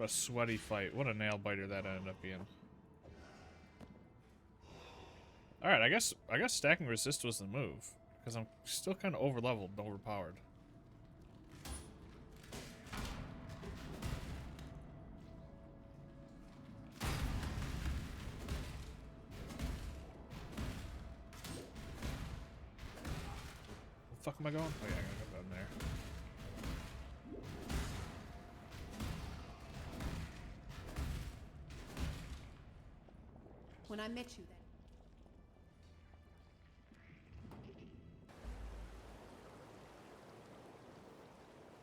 a sweaty fight. What a nail biter that ended up being. Alright, I guess stacking resist was the move. Because I'm still kind of over leveled and overpowered. Where the fuck am I going? Oh yeah, I gotta go down there. When I met you then.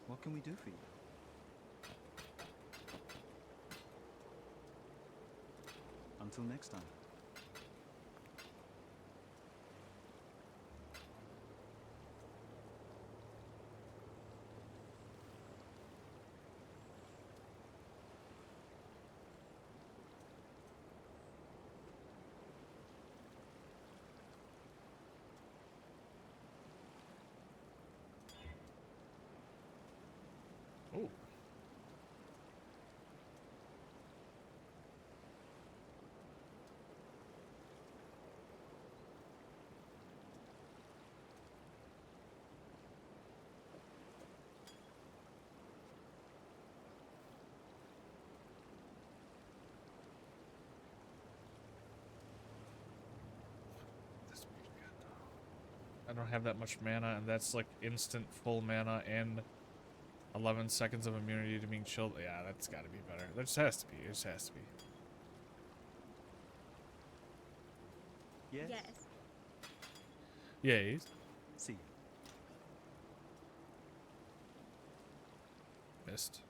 What can we do for you? Until next time. Oh. I don't have that much mana, and that's like instant full mana and 11 seconds of immunity to being chilled. Yeah, that's gotta be better. That just has to be. It just has to be. Yes. Yes. Yay. See you. Missed.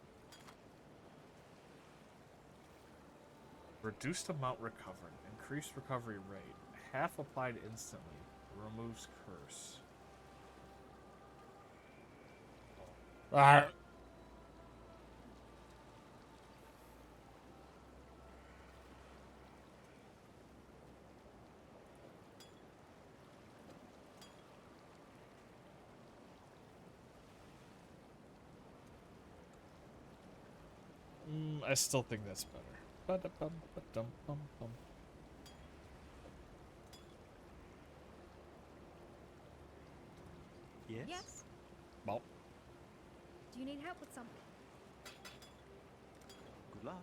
Reduced amount recovered. Increased recovery rate. Half applied instantly. Removes curse. Ah. I still think that's better. Ba-da-bum-ba-dum-bum-bum. Yes. Yes. Well, Do you need help with something? Good luck.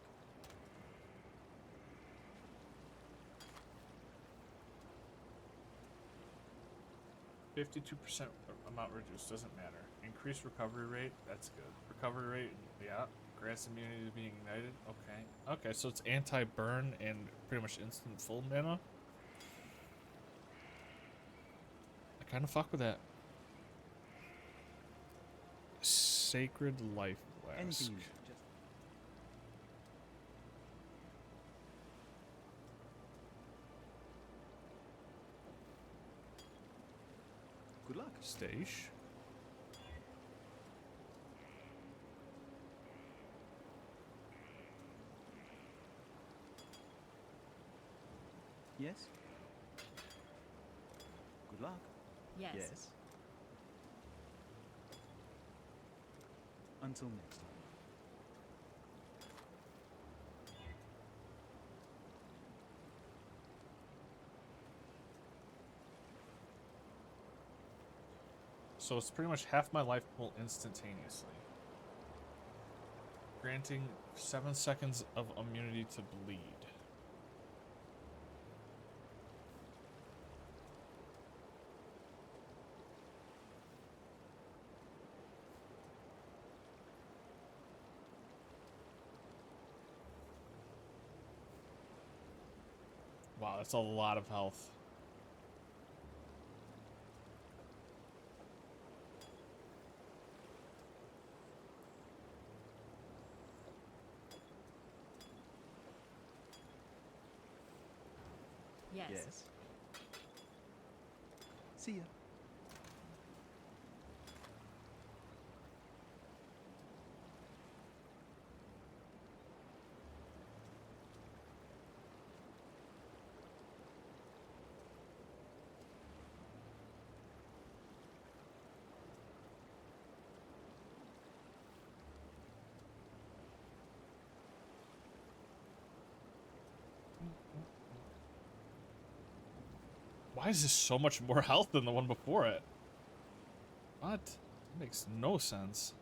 %52% amount reduced, doesn't matter. Increased recovery rate, that's good. Recovery rate, yeah. Grants immunity to being ignited, okay. Okay, so it's anti-burn and pretty much instant full mana. I kind of fuck with that. Sacred Life Flask. Anything you need. Just good luck. Stage. Yes. Good luck. Yes. Yes. Until next time. So it's pretty much half my life pool instantaneously. Granting 7 seconds of immunity to bleed. Wow, that's a lot of health. Yes. Yes. See ya. Why is this so much more health than the one before it? What? That makes no sense.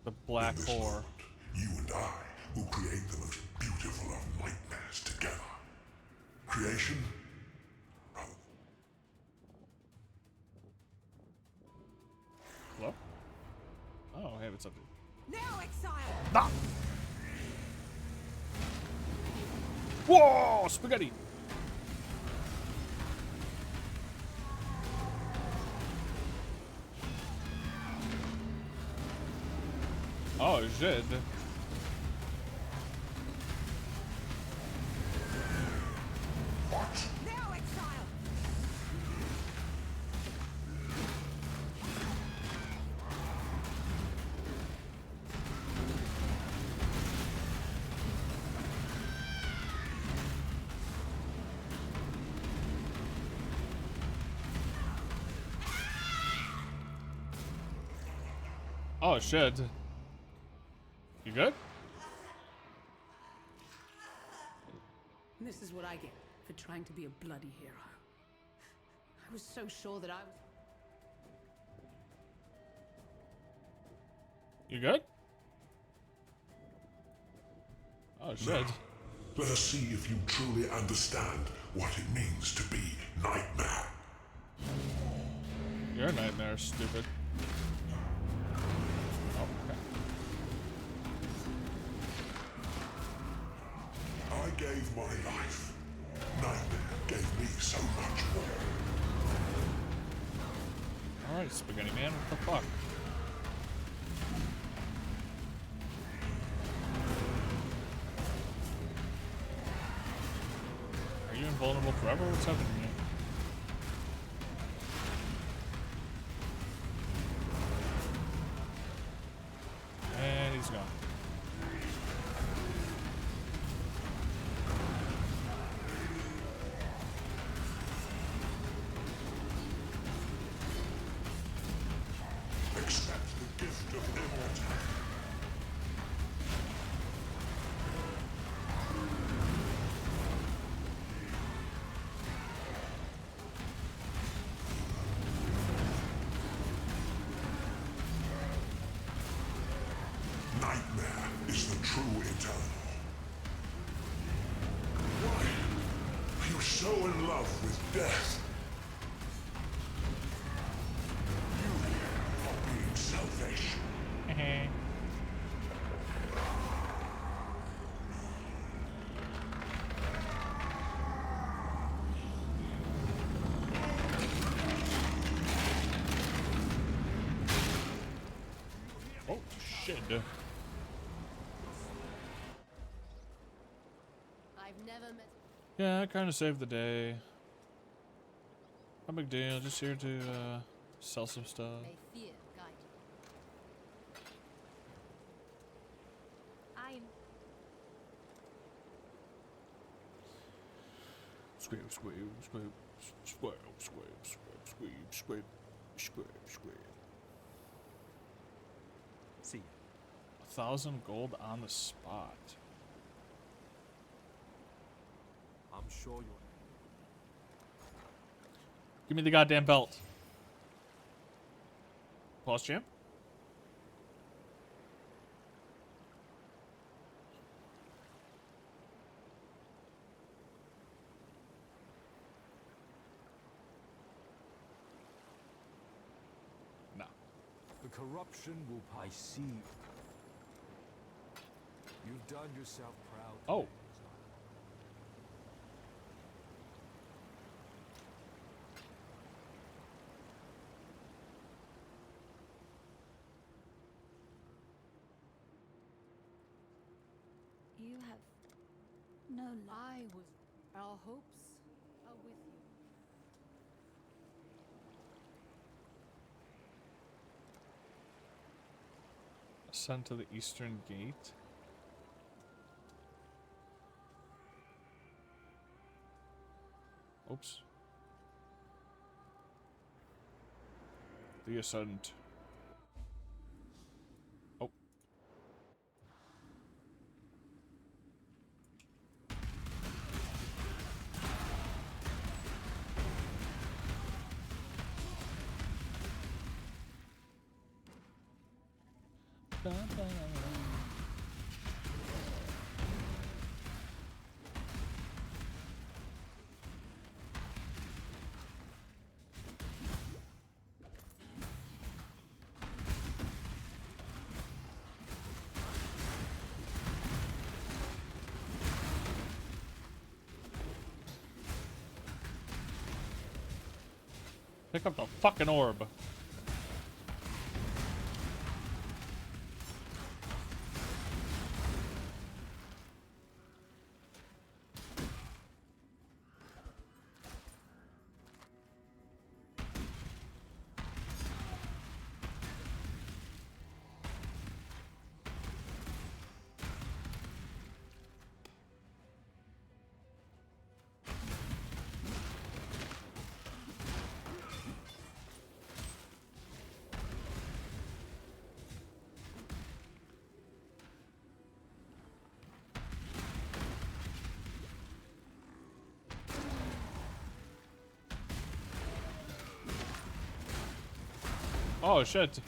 The black whore. You and I will create the most beautiful of nightmares together. Creation? Hello? Oh, hey, what's up, dude? Now, exile! Ah! Whoa! Spaghetti! Oh, shit. What? Now, exile! Oh, shit. You good? This is what I get for trying to be a bloody hero. I was so sure that I was... You good? Oh, shit. Let us see if you truly understand what it means to be Nightmare. You're a nightmare, stupid. Oh, okay. I gave my life. Nightmare gave me so much more. Alright, Spaghetti Man, what the fuck? Are you invulnerable forever? What's happening here? And he's gone. Accept the gift of immortality. Nightmare is the true eternal. Why are you so in love with death? You are being selfish. Oh, shit. I've never met. Yeah, I kind of saved the day. No big deal, just here to sell some stuff. May fear guide you. I'm. Scrape, scrape, scrape, scrape, scrape, scrape, scrape, scrape, scrape. See ya. 1,000 gold on the spot. I'm sure you're... Give me the goddamn belt. Pause, champ. No. The corruption will... I see. You've done yourself proud. Oh. You have no lie was our hopes are with you. Sent to the eastern gate. Oops. The ascent. Oh. Pick up the fucking orb. Oh shit.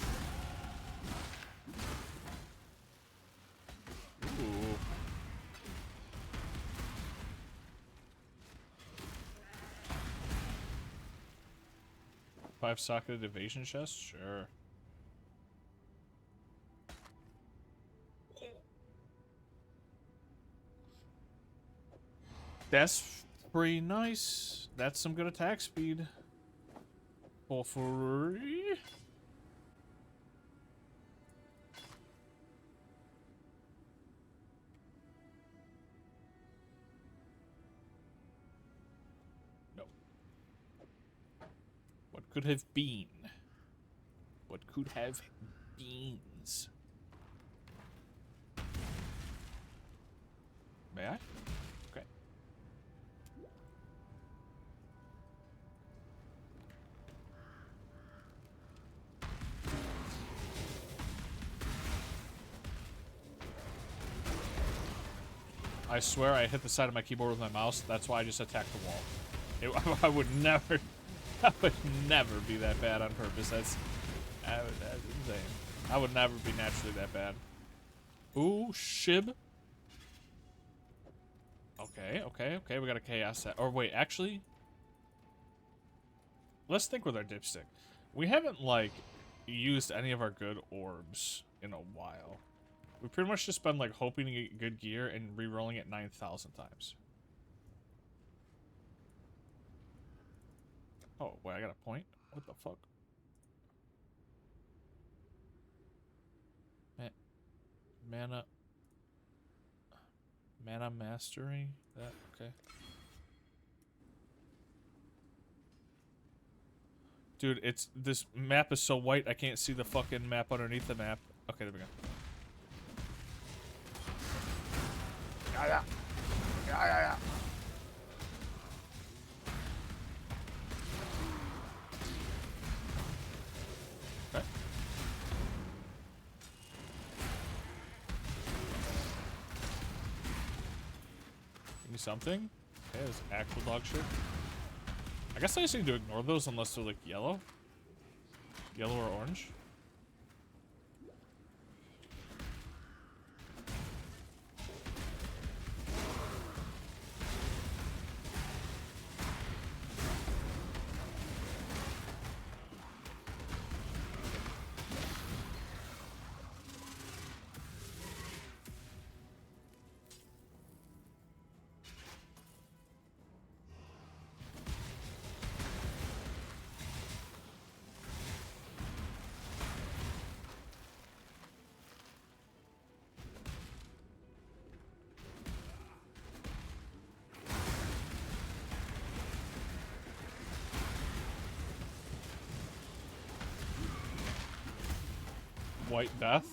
Ooh. Five-socketed evasion chest? Sure. That's pretty nice. That's some good attack speed. For free. No. What could have been? What could have beans? May I? Okay. I swear I hit the side of my keyboard with my mouse. That's why I just attacked the wall. I would never be that bad on purpose. That's insane. I would never be naturally that bad. Ooh, shib. Okay. We got a chaos set. Or wait, actually, let's think with our dipstick. We haven't like used any of our good orbs in a while. We pretty much just been like hoping to get good gear and re-rolling it 9,000 times. Oh, wait, I got a point? What the fuck? Mana mastery? That, okay. Dude, this map is so white I can't see the fucking map underneath the map. Okay, there we go. Yeah. Okay. Give me something. Okay, there's actual dog shit. I guess I just need to ignore those unless they're like yellow. Yellow or orange. White Death?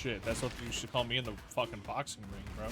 shit. That's what you should call me in the fucking boxing ring, bro.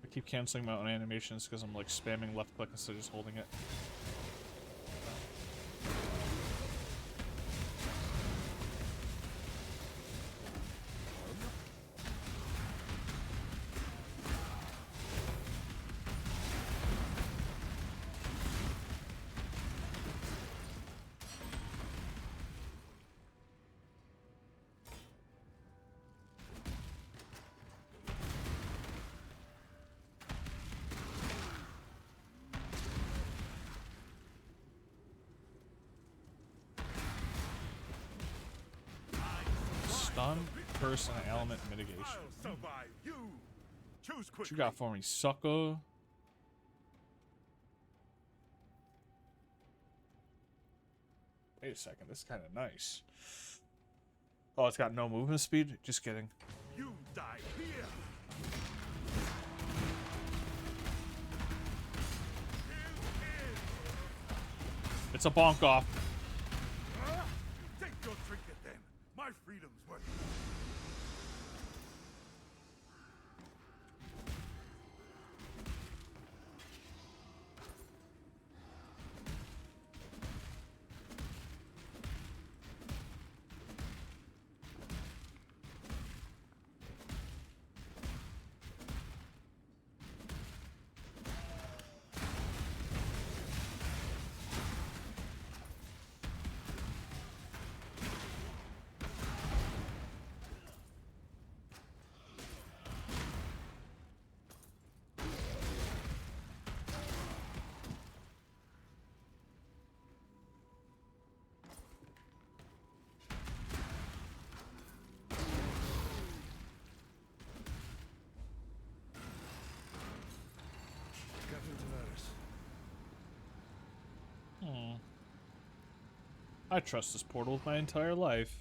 I keep canceling my own animations because I'm like spamming left click instead of just holding it. Stun, curse, and element mitigation. I'll survive you. Choose What quickly. you got for me, sucker? Wait a second, this is kind of nice. Oh, it's got no movement speed? Just kidding. You die here. It's a bonk off. Take your trinket then. My freedom's worth it. I trust this portal with my entire life.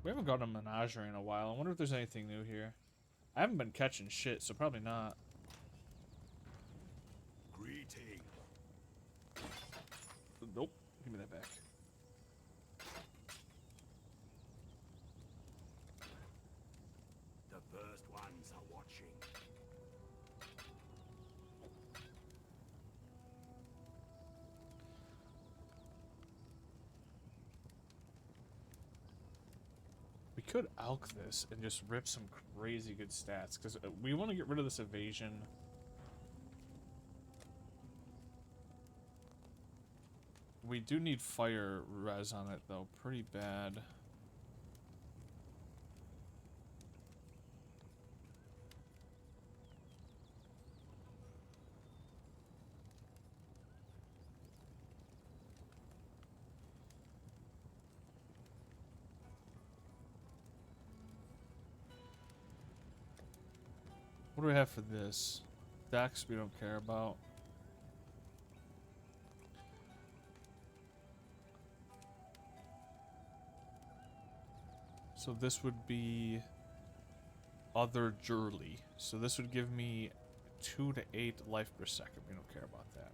We haven't gotten a menagerie in a while. I wonder if there's anything new here. I haven't been catching shit, so probably not. Greeting. Nope. Give me that back. The first ones are watching. We could alk this and just rip some crazy good stats, because we want to get rid of this evasion. We do need fire res on it, though, pretty bad. What do we have for this? Dex, we don't care about. So this would be other Jurley. So this would give me 2 to 8 life per second. We don't care about that.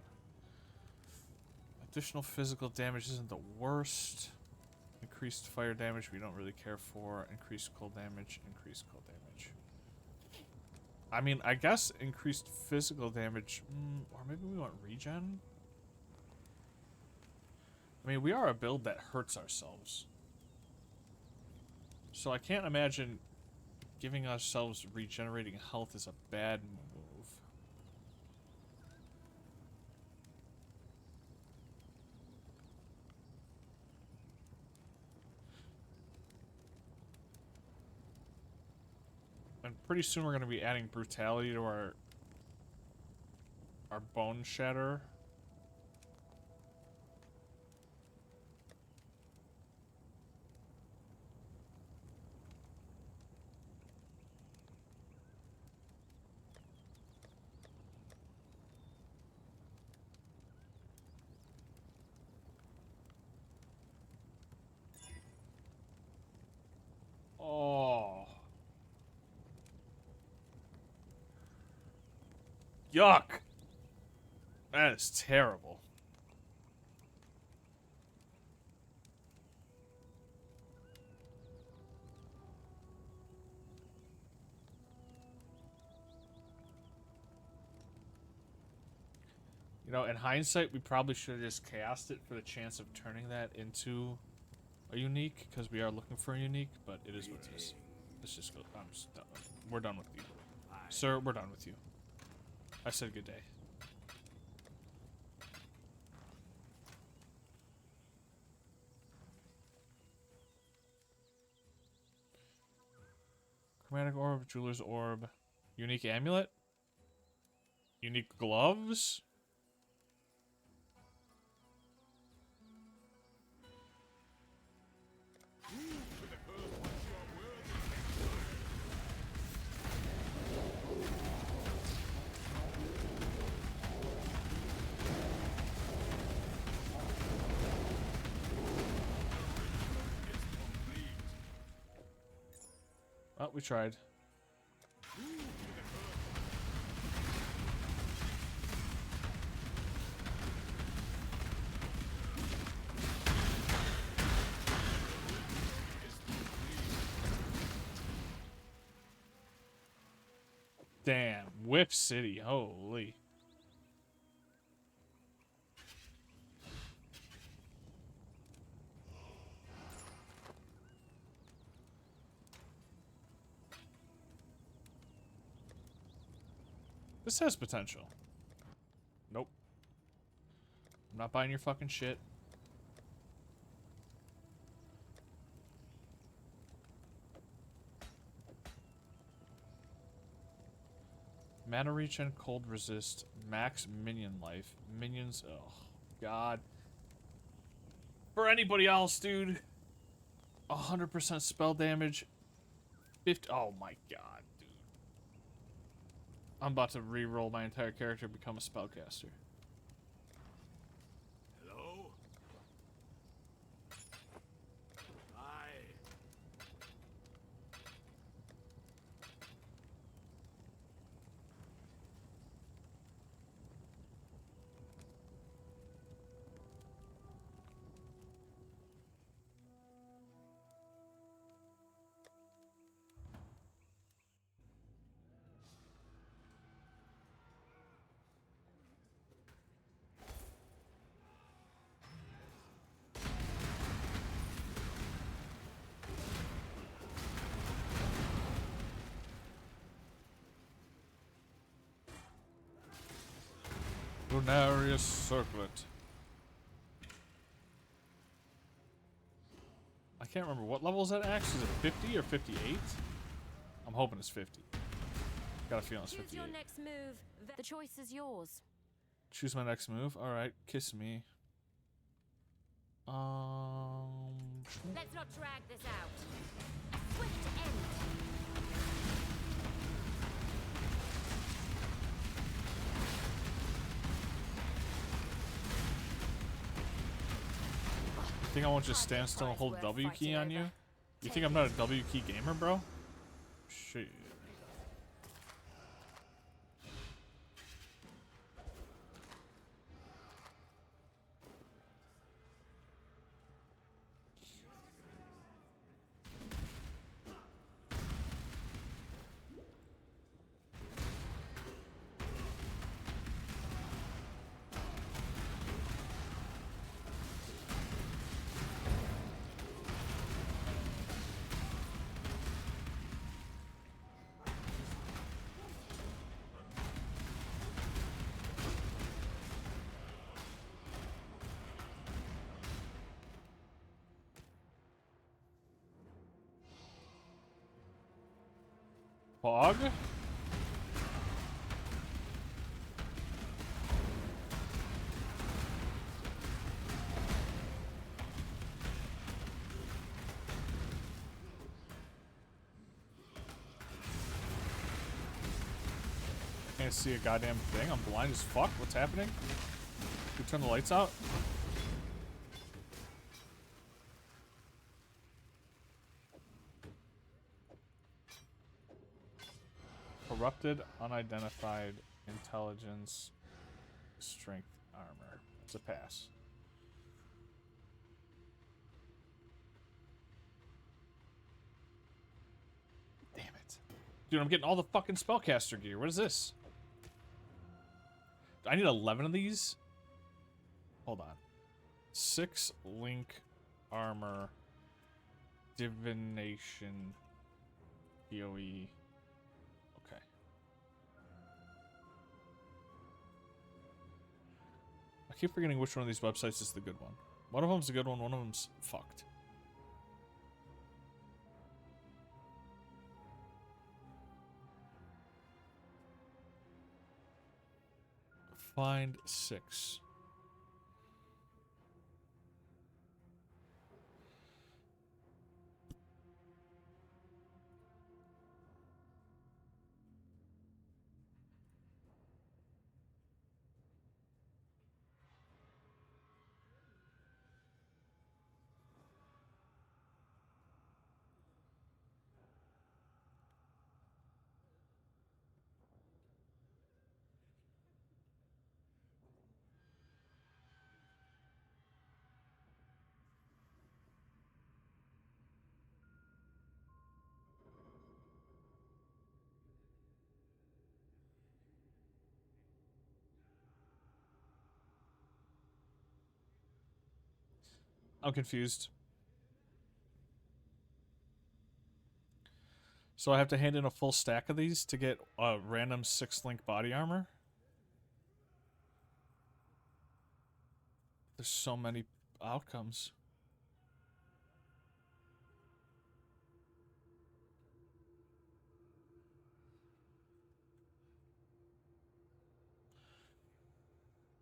Additional physical damage isn't the worst. Increased fire damage we don't really care for. Increased cold damage, increased cold damage. I mean, I guess increased physical damage, or maybe we want regen? I mean, we are a build that hurts ourselves. So I can't imagine giving ourselves regenerating health is a bad move. And pretty soon we're going to be adding brutality to our bone shatter. Oh. Yuck. That is terrible. You know, in hindsight, we probably should have just cast it for the chance of turning that into a unique, because we are looking for a unique, but it is what it is. Let's just go. I'm just done. We're done with you. Sir, we're done with you. I said good day. Chromatic orb, jeweler's orb, unique amulet, unique gloves. Oh, we tried. Damn, Whip City, holy. This has potential. Nope. I'm not buying your fucking shit. Mana reach and cold resist. Max minion life. Minions. Oh, God. For anybody else, dude. 100% spell damage. 50. Oh my God, dude. I'm about to re-roll my entire character and become a spellcaster. Hello? Aye. Lunarius Circlet. I can't remember. What level is that axe? Is it 50 or 58? I'm hoping it's 50. Got a feeling it's 58. Choose your next move. The choice is yours. Choose my next move? Alright, kiss me. Let's not drag this out. A swift end. You think I won't just stand still and hold W key on you? You think I'm not a W key gamer, bro? Shit. Fog? Can't see a goddamn thing. I'm blind as fuck. What's happening? Can we turn the lights out? Corrupted, unidentified, intelligence, strength, armor. It's a pass. Damn it. Dude, I'm getting all the fucking spellcaster gear. What is this? I need 11 of these? Hold on. 6 link armor, divination, PoE. Okay. I keep forgetting which one of these websites is the good one. One of them's the good one of them's fucked. Find 6. I'm confused. So I have to hand in a full stack of these to get a random 6-link body armor? There's so many outcomes.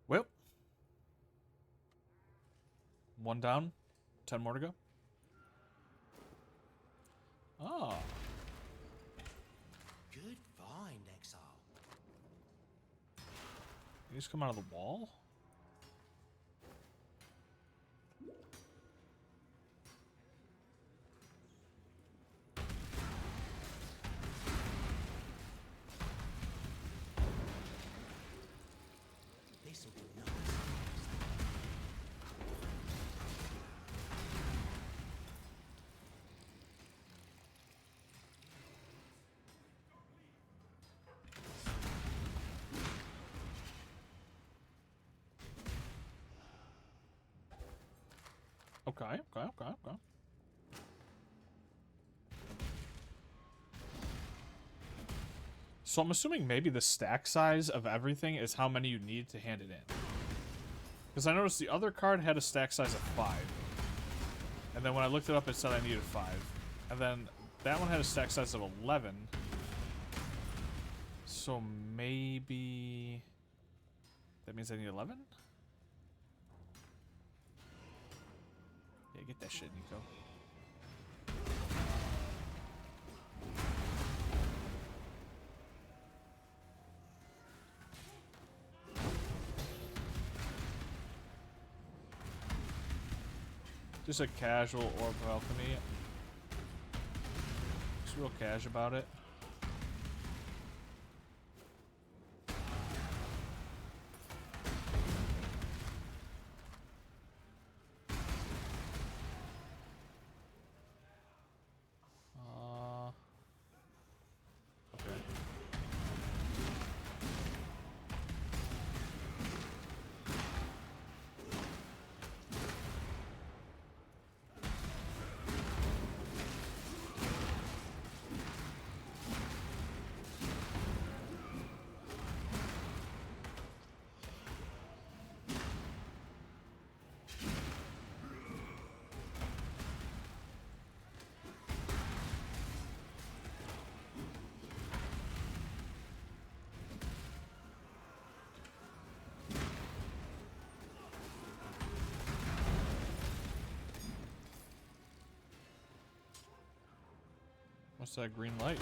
Well. 1 down. 10 more to go. Oh. Good find, Exile. You just come out of the wall? This'll be nice. Okay. So I'm assuming maybe the stack size of everything is how many you need to hand it in. Because I noticed the other card had a stack size of 5. And then when I looked it up, it said I needed 5. And then that one had a stack size of 11. So maybe that means I need 11? Yeah, get that shit, Nico. Just a casual orb of alchemy. Just real cash about it. Okay. What's that green light?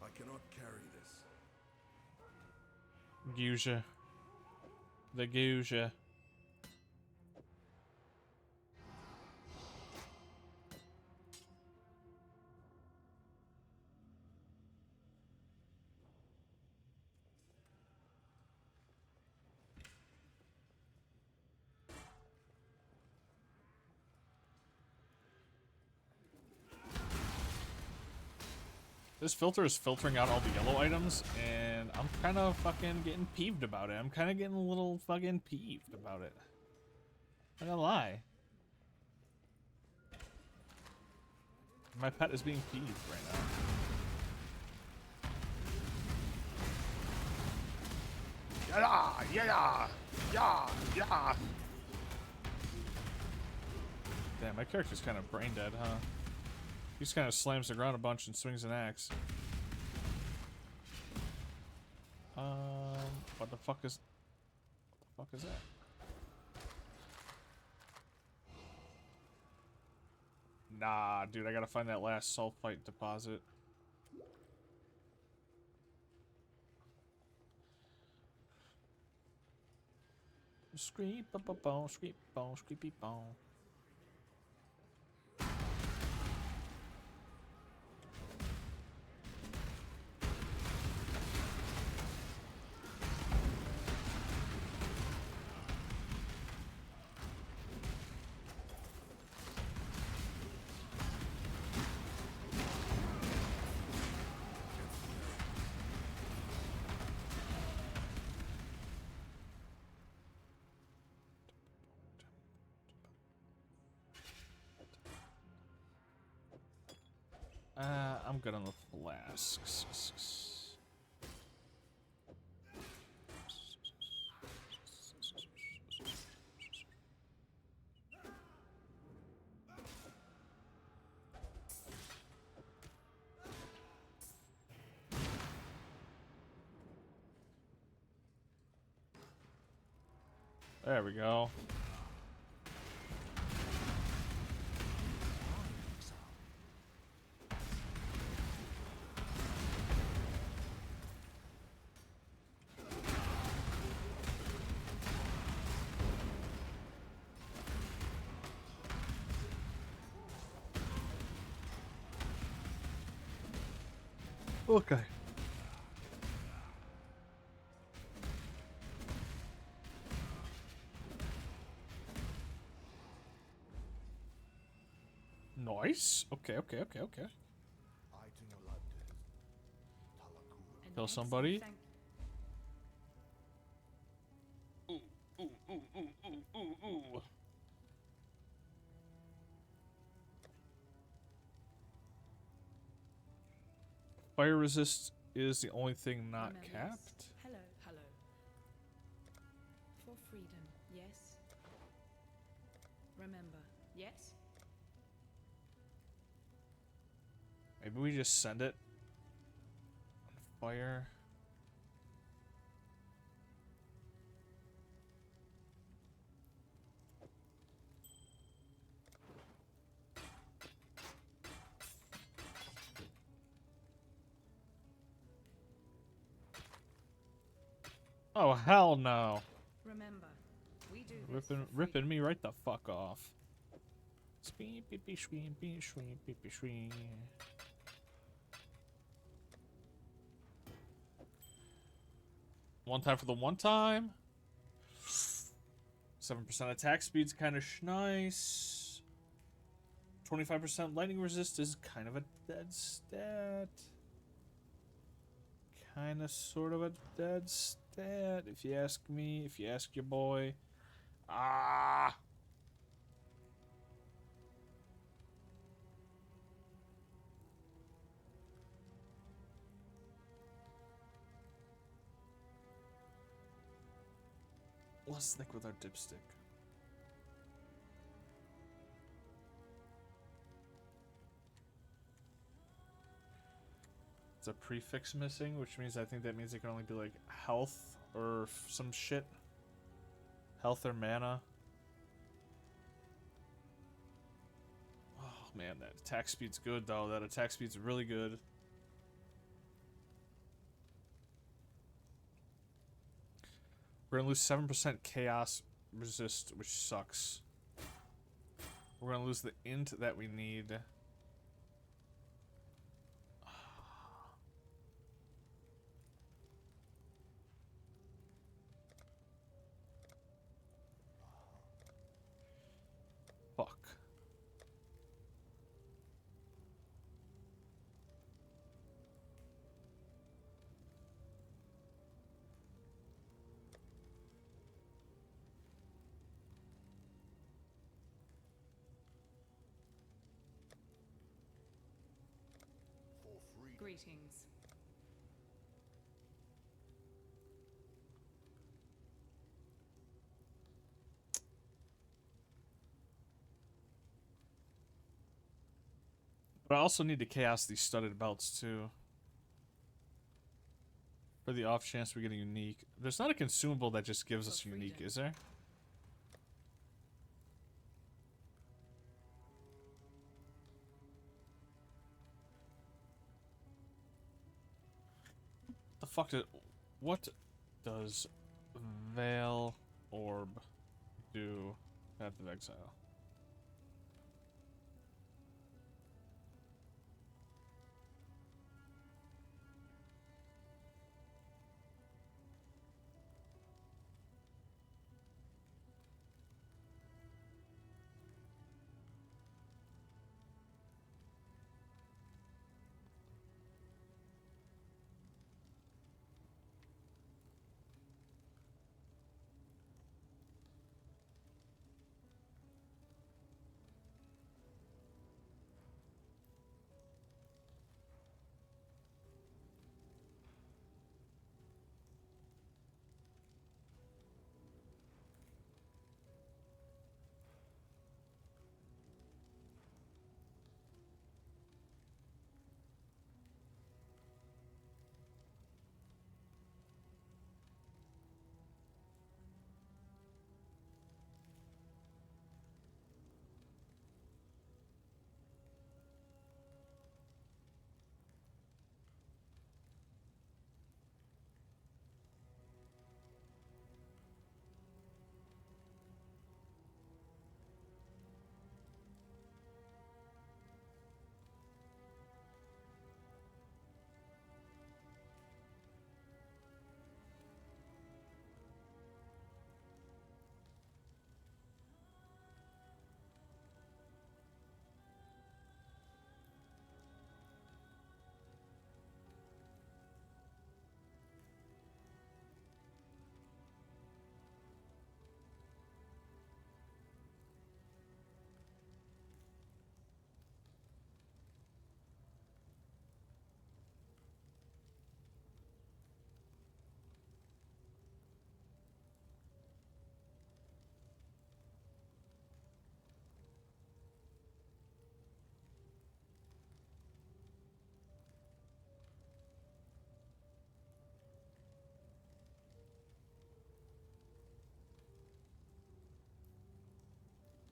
I cannot carry this. Gusha. The Gusha. This filter is filtering out all the yellow items, and I'm kind of fucking getting peeved about it. I'm kind of getting a little fucking peeved about it. I'm not gonna lie. My pet is being peeved right now. Yeah, yeah, yeah. Damn, my character's kind of brain dead, huh? He just kind of slams the ground a bunch and swings an axe. What the fuck is that? Nah, dude, I gotta find that last sulfite deposit. Screep-a-ba-bone, screep-bone, screepy-bone. I'm good on the flasks. There we go. Okay. Nice. Okay. Kill somebody. Ooh. Fire resist is the only thing not capped. Hello. For freedom, yes? Remember, yes? Maybe we just send it on fire. Oh hell no! Remember, we do Ripping me right the fuck off. One time for the one time. 7% attack speed's kind of nice. 25% lightning resist is kind of a dead stat. Kind of sort of a dead stat, if you ask me, if you ask your boy. Ah! Let's stick with our dipstick. It's a prefix missing, which means I think that means it can only be like health or some shit. Health or mana. Oh man, that attack speed's good though. That attack speed's really good. We're gonna lose 7% chaos resist, which sucks. We're gonna lose the int that we need. Fuck. Greetings. But I also need to chaos these studded belts too. For the off chance we get a unique. There's not a consumable that just gives us unique, is there? The fuck did, what does Veil Orb do? Path of Exile.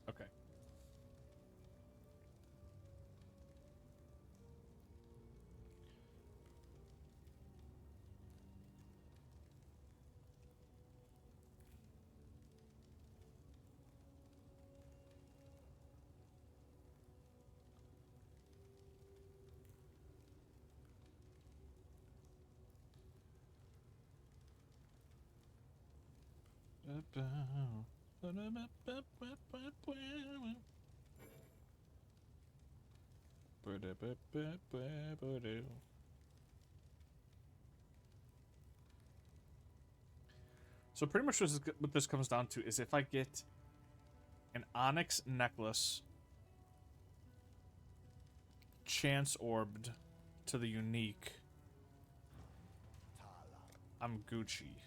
Okay. So pretty much what this comes down to is if I get an onyx necklace, chance orbed to the unique, I'm Gucci.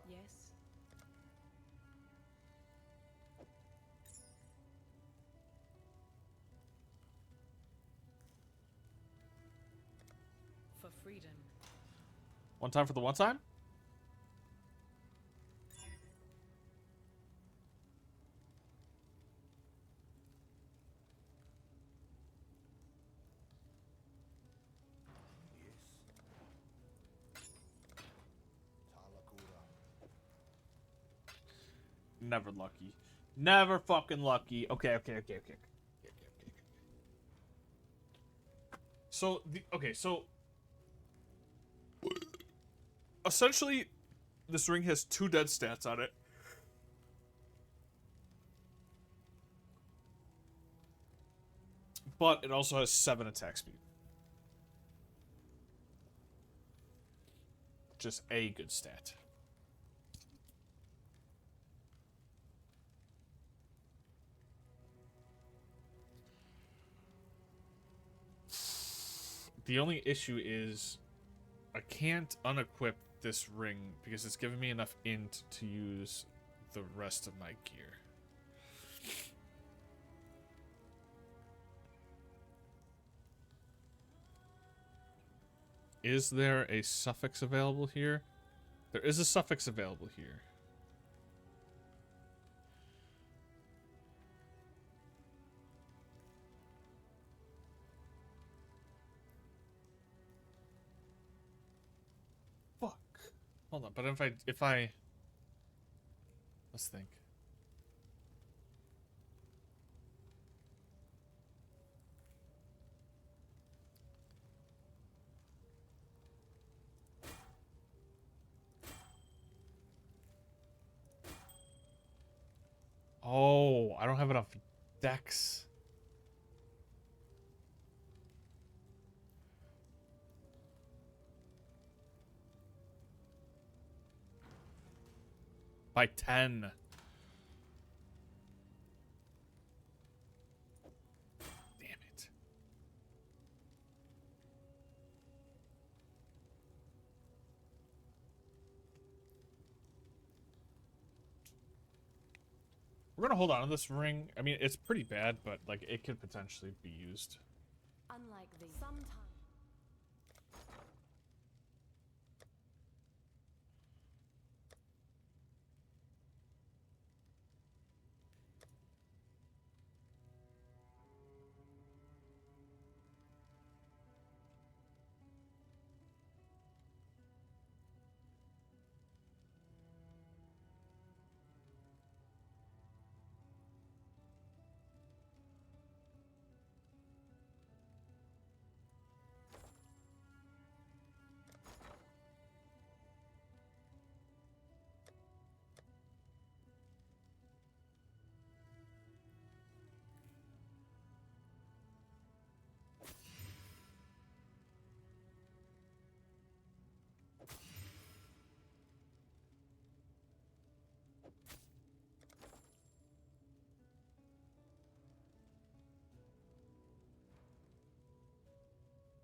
Yes. freedom. One time for the one time? Never lucky. Never fucking lucky. Okay. So so essentially this ring has 2 dead stats on it. But it also has 7 attack speed. Just a good stat. The only issue is I can't unequip this ring because it's giving me enough int to use the rest of my gear. Is there a suffix available here? There is a suffix available here. Fuck. Hold on, but if I let's think. Oh, I don't have enough dex. By 10. Damn it. We're gonna hold on to this ring. I mean, it's pretty bad, but like it could potentially be used. Unlike the sometimes.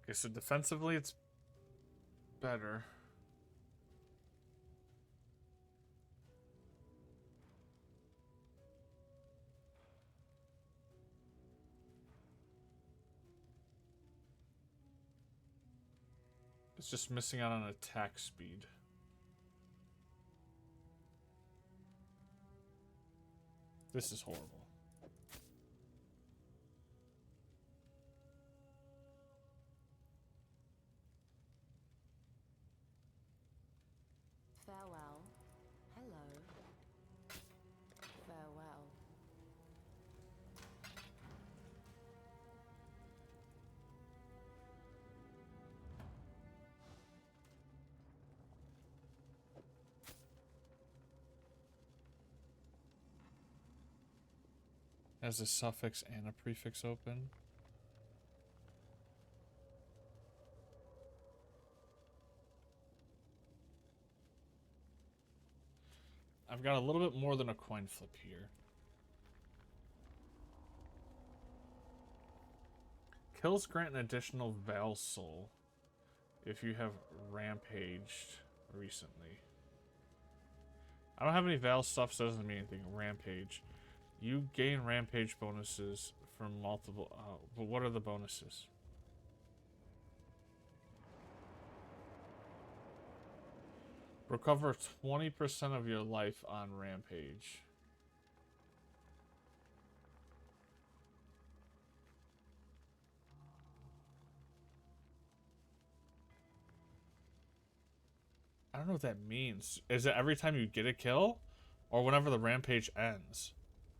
Okay, so defensively it's better. It's just missing out on attack speed. This is horrible. Farewell. Hello. Farewell. Has a suffix and a prefix open. I've got a little bit more than a coin flip here. Kills grant an additional Val Soul if you have rampaged recently. I don't have any Val stuff, so it doesn't mean anything. Rampage. You gain rampage bonuses from multiple... but what are the bonuses? Recover 20% of your life on Rampage. I don't know what that means. Is it every time you get a kill? Or whenever the rampage ends?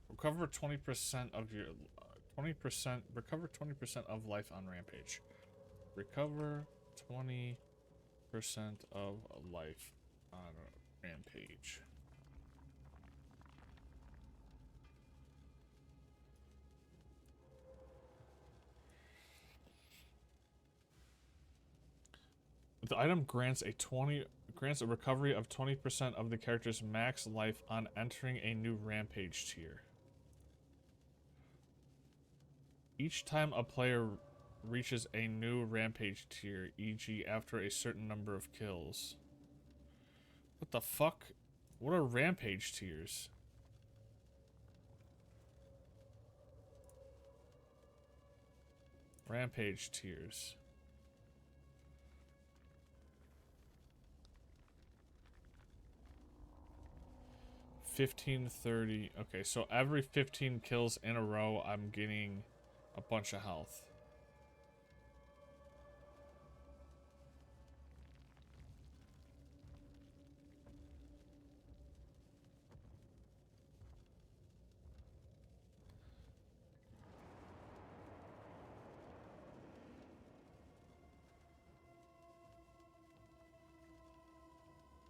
Recover 20% of your... 20%... Recover 20% of life on Rampage. Recover 20% of life on Rampage. The item grants a recovery of 20% of the character's max life on entering a new Rampage tier. Each time a player reaches a new Rampage tier, e.g. after a certain number of kills. What the fuck? What are Rampage tiers? Rampage tiers. 15, 30. Okay, so every 15 kills in a row, I'm getting a bunch of health.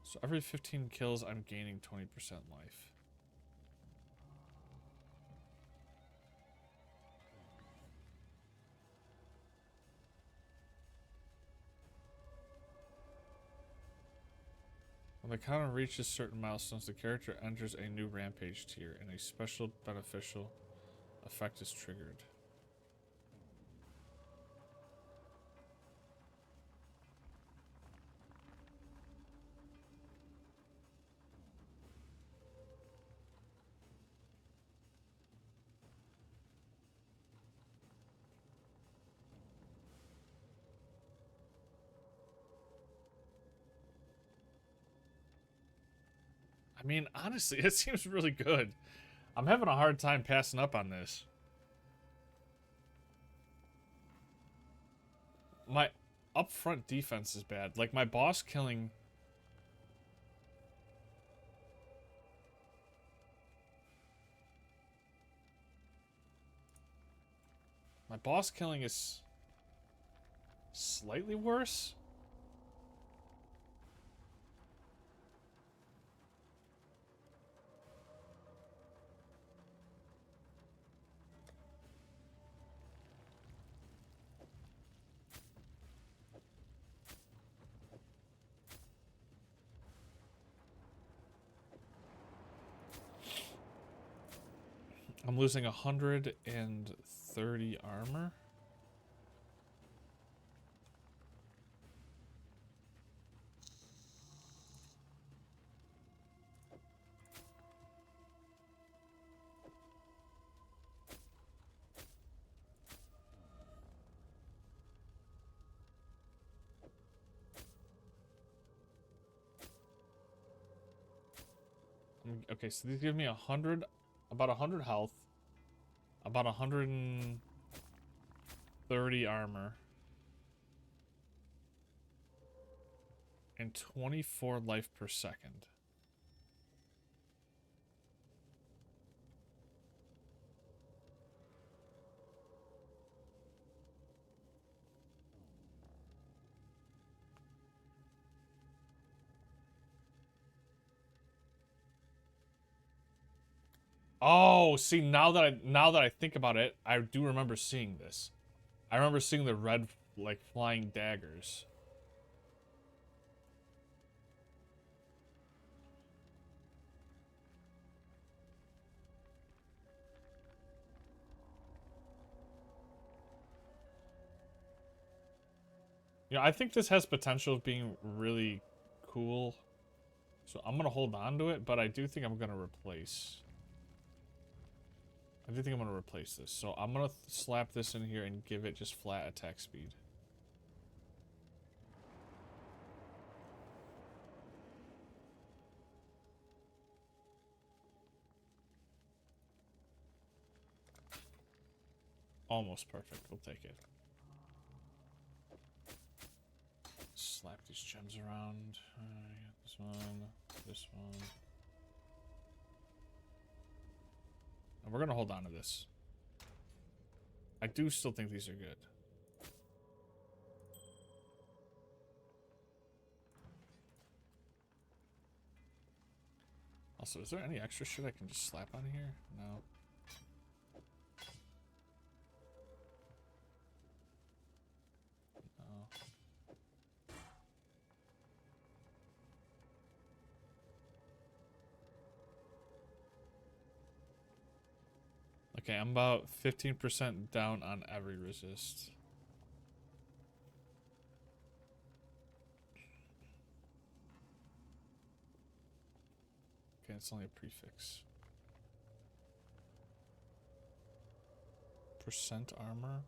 So every 15 kills, I'm gaining 20% life. When the counter reaches certain milestones, the character enters a new Rampage tier, and a special beneficial effect is triggered. I mean, honestly, it seems really good. I'm having a hard time passing up on this. My upfront defense is bad. Like, my boss killing... My boss killing is slightly worse. I'm losing 130 armor. Okay, so these give me about 100 health, about 130 armor, and 24 life per second. Oh, see, now that I think about it, I do remember seeing this. I remember seeing the red, like, flying daggers. Yeah, I think this has potential of being really cool. So I'm gonna hold on to it, but I do think I'm gonna replace... I do think I'm going to replace this. So I'm going to slap this in here and give it just flat attack speed. Almost perfect. We'll take it. Slap these gems around. This one. This one. And we're gonna hold on to this. I do still think these are good. Also, is there any extra shit I can just slap on here? No. No. Okay, I'm about 15% down on every resist. Okay, it's only a prefix. Percent armor.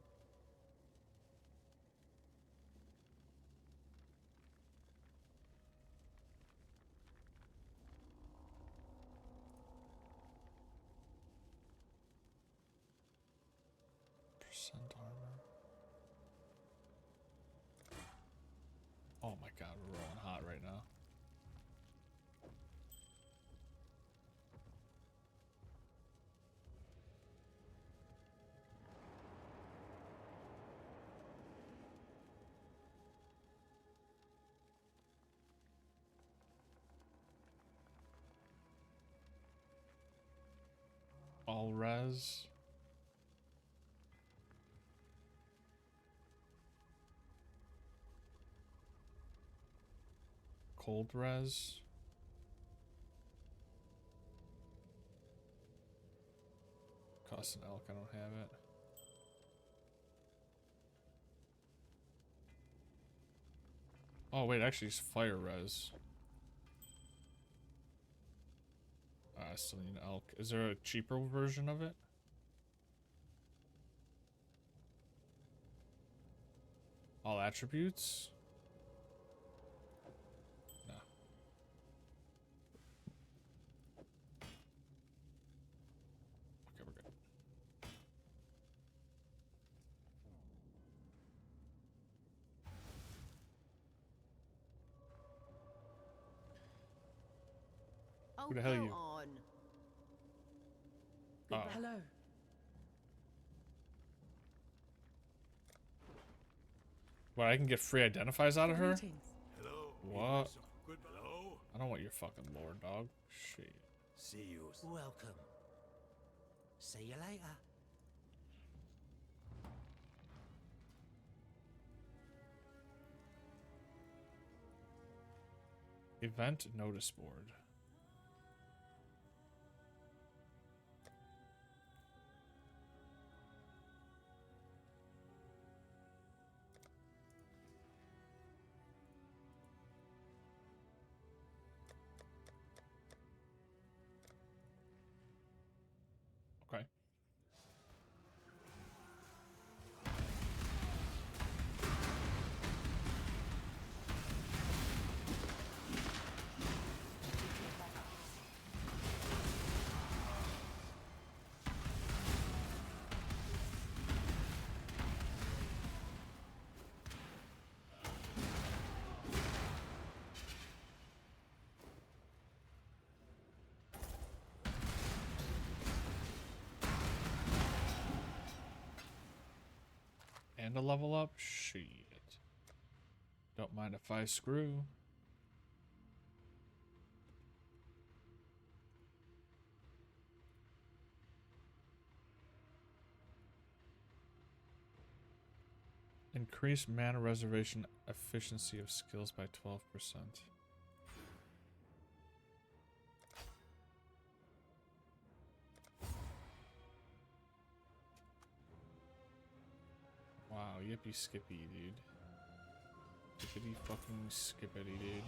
Percent armor. Oh my god, we're rolling hot right now. All res. Cold res. Cost an elk, I don't have it. Oh wait, actually it's fire res. I still need an elk. Is there a cheaper version of it? All attributes? No. Okay, we're good. Who the hell are you? Oh. Hello. What, I can get free identifies out of her? Hello. What? Good. Hello. I don't want your fucking lore, dog. Shit. See you. Welcome. See you later. Event notice board. Okay. And a level up? Shit. Don't mind if I screw. Increase mana reservation efficiency of skills by 12%. Wow, yippee skippy, dude. Yippity fucking skippity, dude.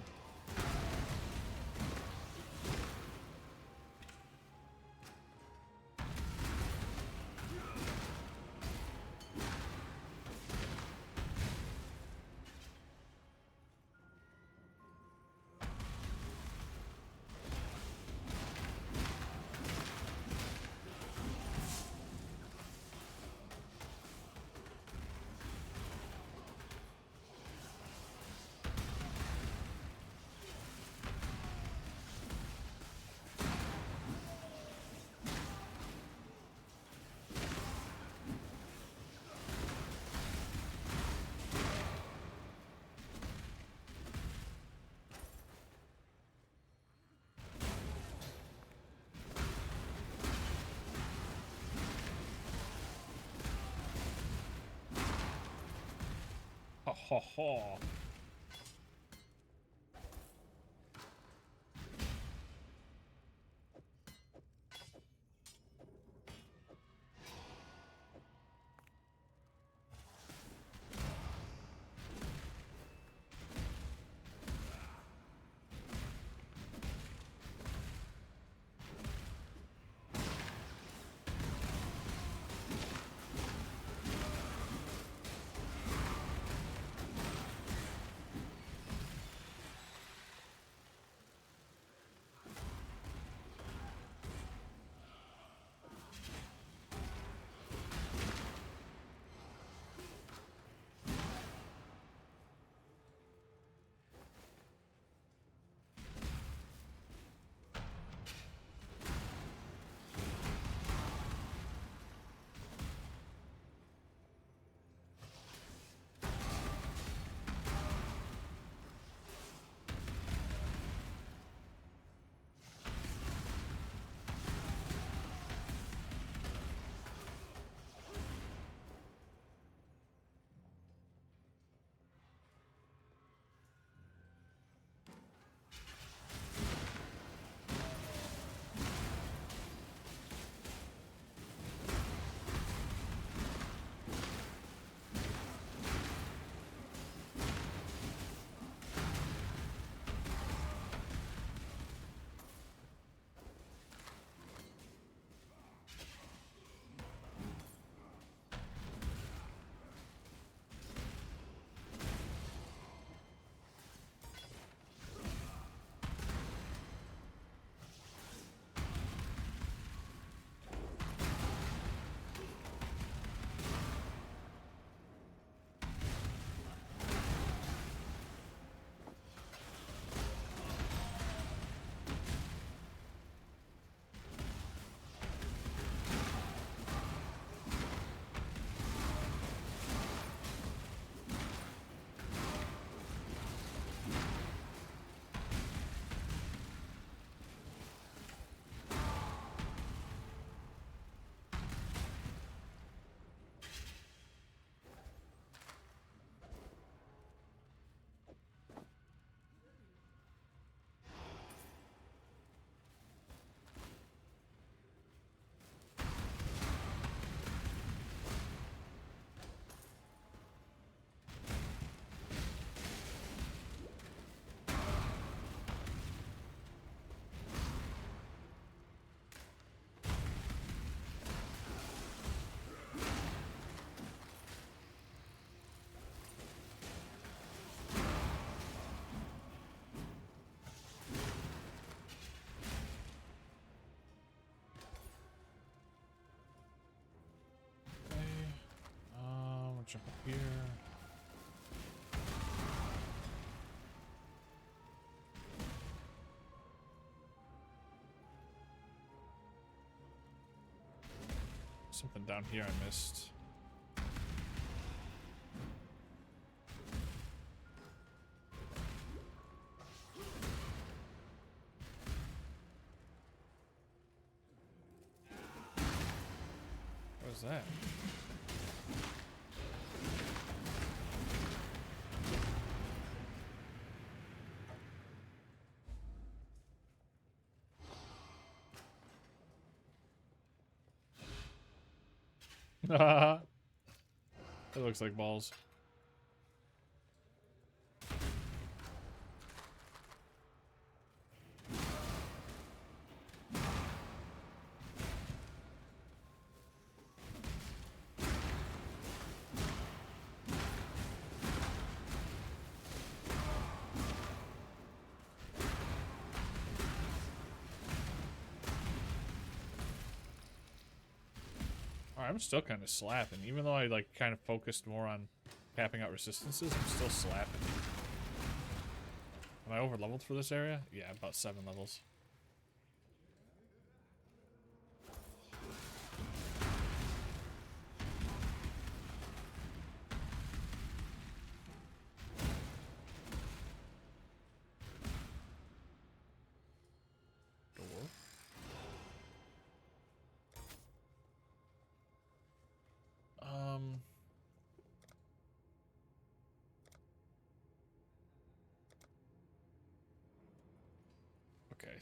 ho ho. Jump up here. Something down here I missed. What was that? It looks like balls. I'm still kind of slapping, even though I like kind of focused more on capping out resistances. I'm still slapping. Am I over leveled for this area? Yeah, about 7 levels.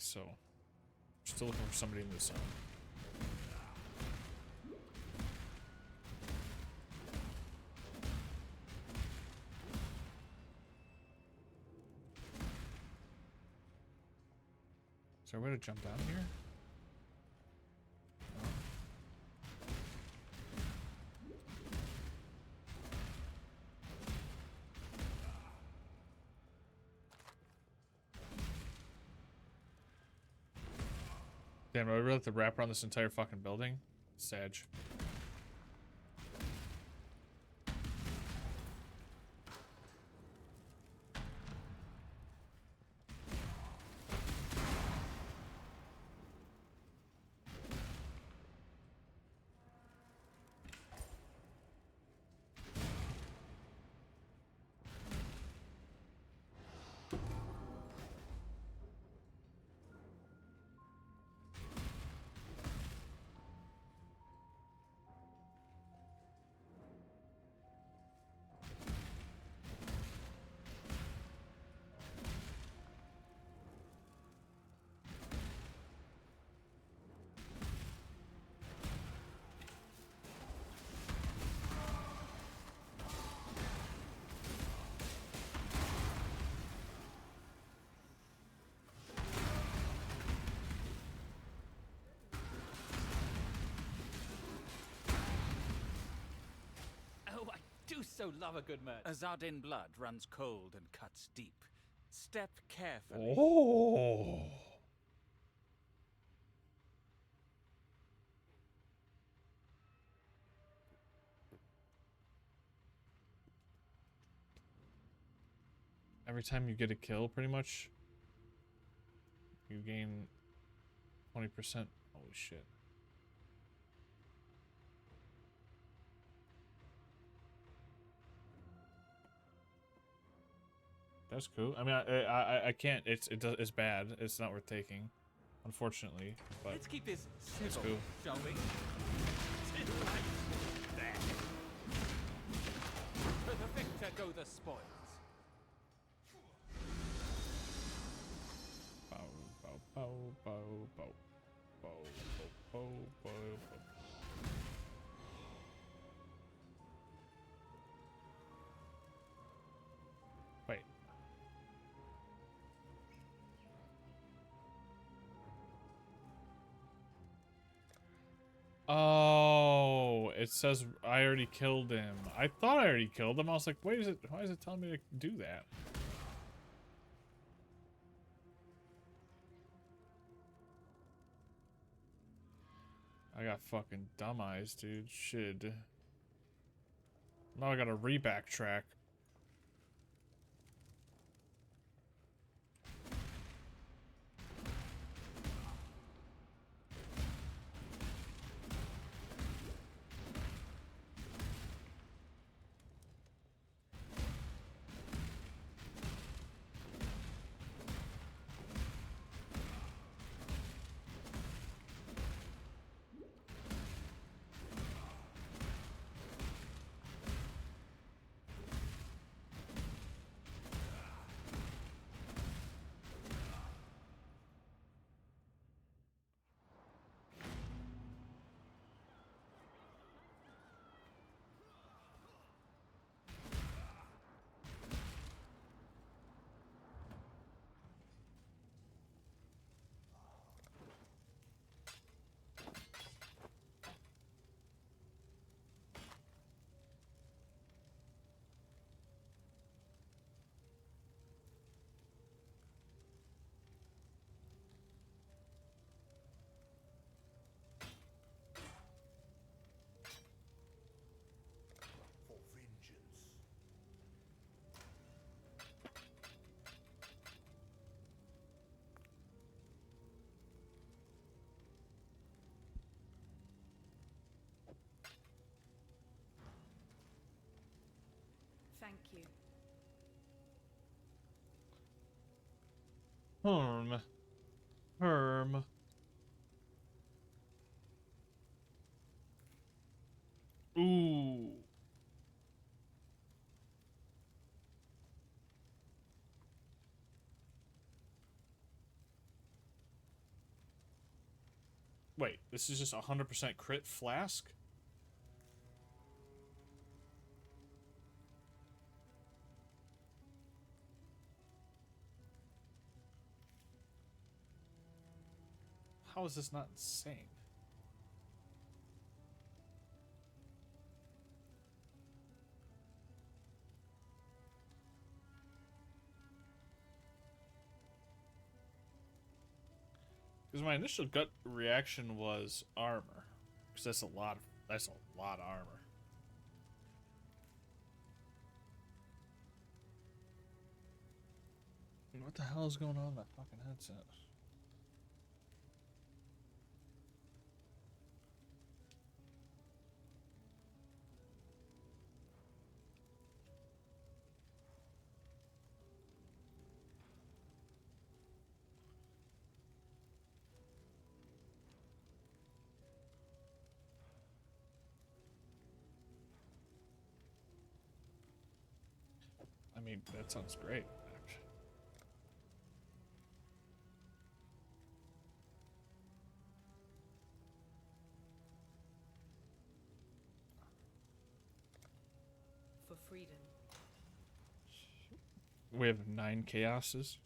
so still looking for somebody in this zone. Is there a way to jump down here? No. Damn, do I really have to wrap around this entire fucking building? Sag. Do so love a good murder. Azadin blood runs cold and cuts deep. Step carefully. Oh. Every time you get a kill, pretty much, you gain 20%. Holy shit. That's cool. I mean, I can't. It's bad. It's not worth taking, unfortunately. But let's keep this it's civil, cool. shall we? Right there. To the victor go the spoils. Bow, bow, bow, bow, bow, bow, bow, bow, bow. Wait. Oh, it says I already killed him. I thought I already killed him. I was like, why is it telling me to do that? I got fucking dumb eyes, dude. Shit. Now I gotta re-backtrack. Thank you. Herm. Ooh. Wait, this is just 100% crit flask? How is this not insane? Because my initial gut reaction was armor, because that's a lot of armor. What the hell is going on with that fucking headset? I mean, that sounds great, actually. For freedom. We have 9 chaoses.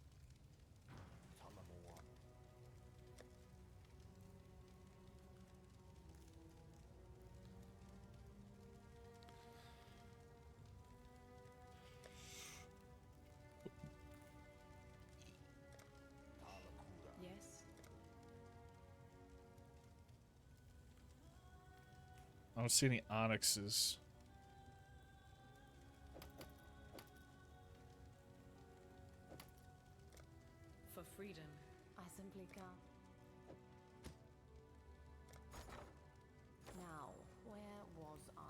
Yes. I don't see any onyxes. For freedom. I simply can't. Now, where was I?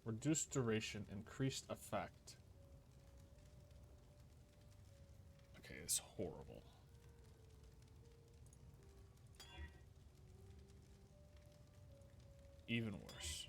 Reduced duration, increased effect. Okay, it's horrible. Even worse.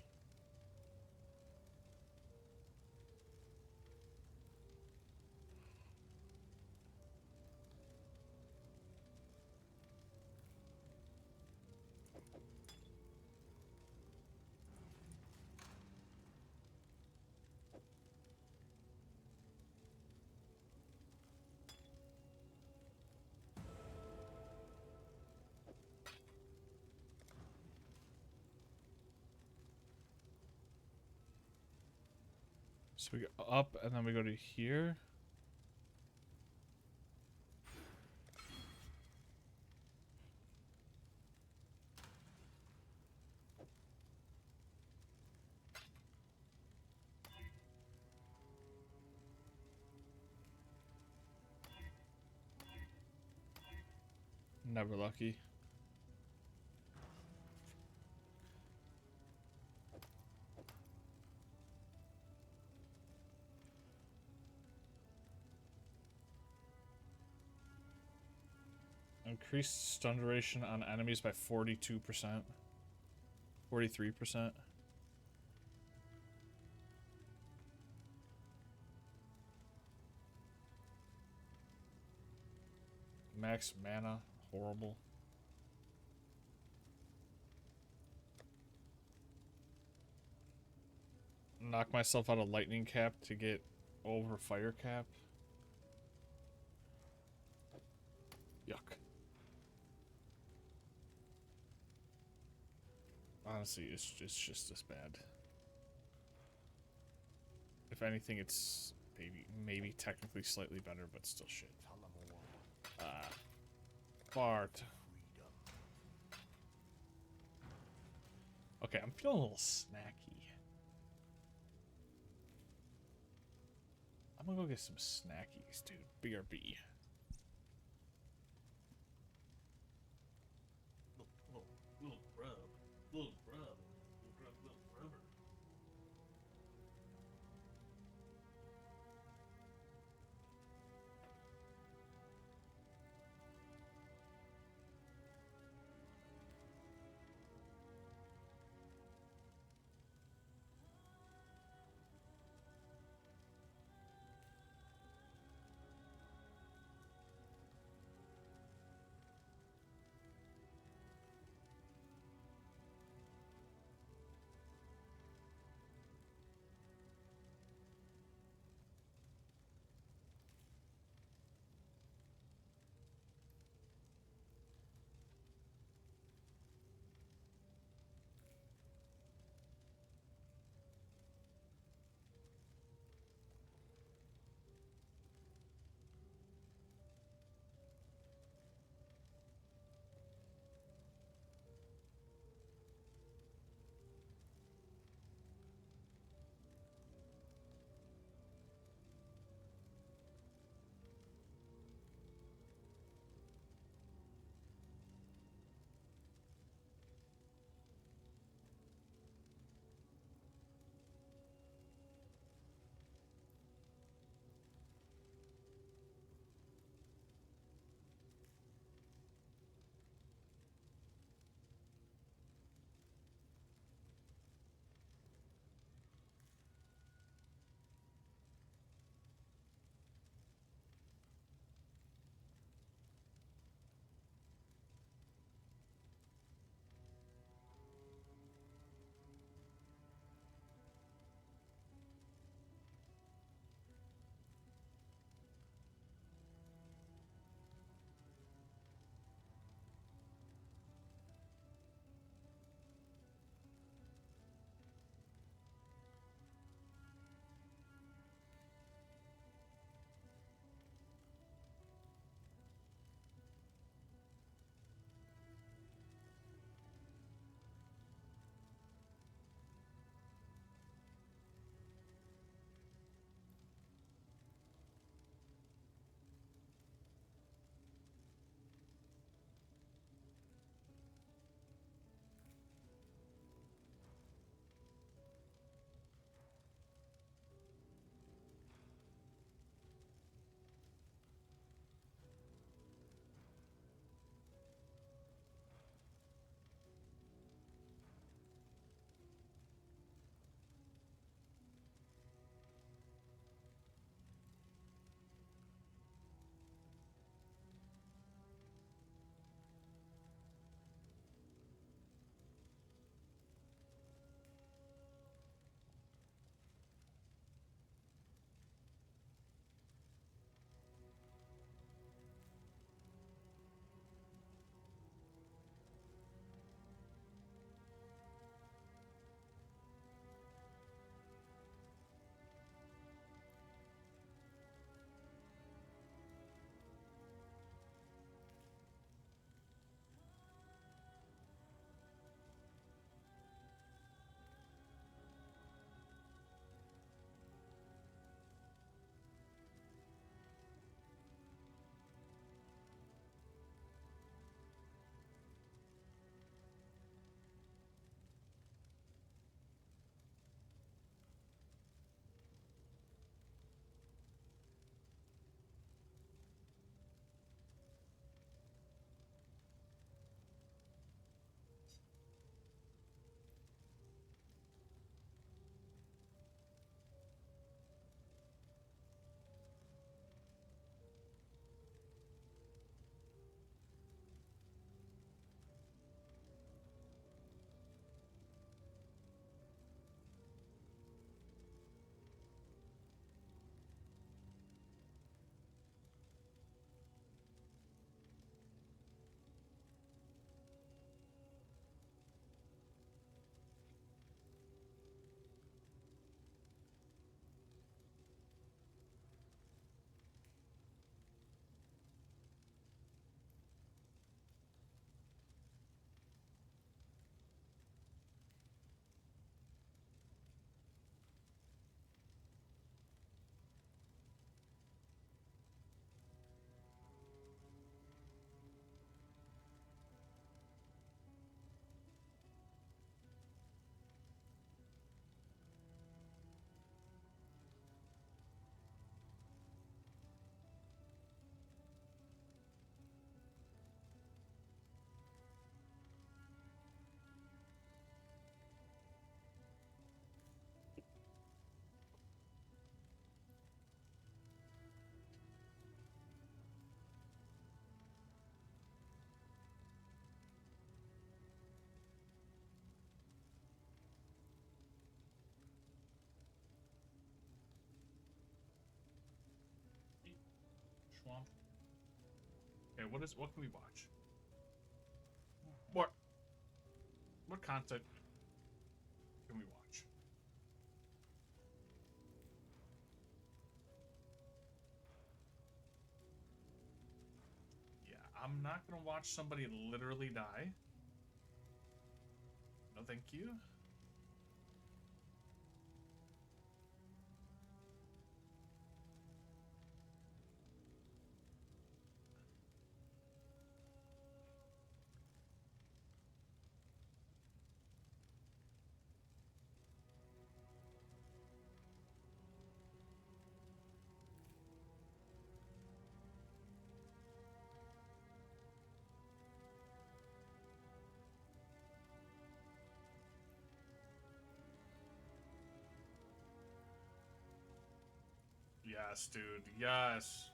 So we go up and then we go to here. Never lucky. Increased stun duration on enemies by 42%. 43%. Max mana, horrible. Knock myself out of lightning cap to get over fire cap. Yuck. Honestly, it's just as bad. If anything, it's maybe technically slightly better, but still shit. Bart. Okay, I'm feeling a little snacky. I'm gonna go get some snackies, dude. BRB. Little grub. Little grub. Little grubber. Swamp. Okay, what can we watch? What content can we watch? Yeah, I'm not gonna watch somebody literally die. No, thank you. Yes, dude. Yes.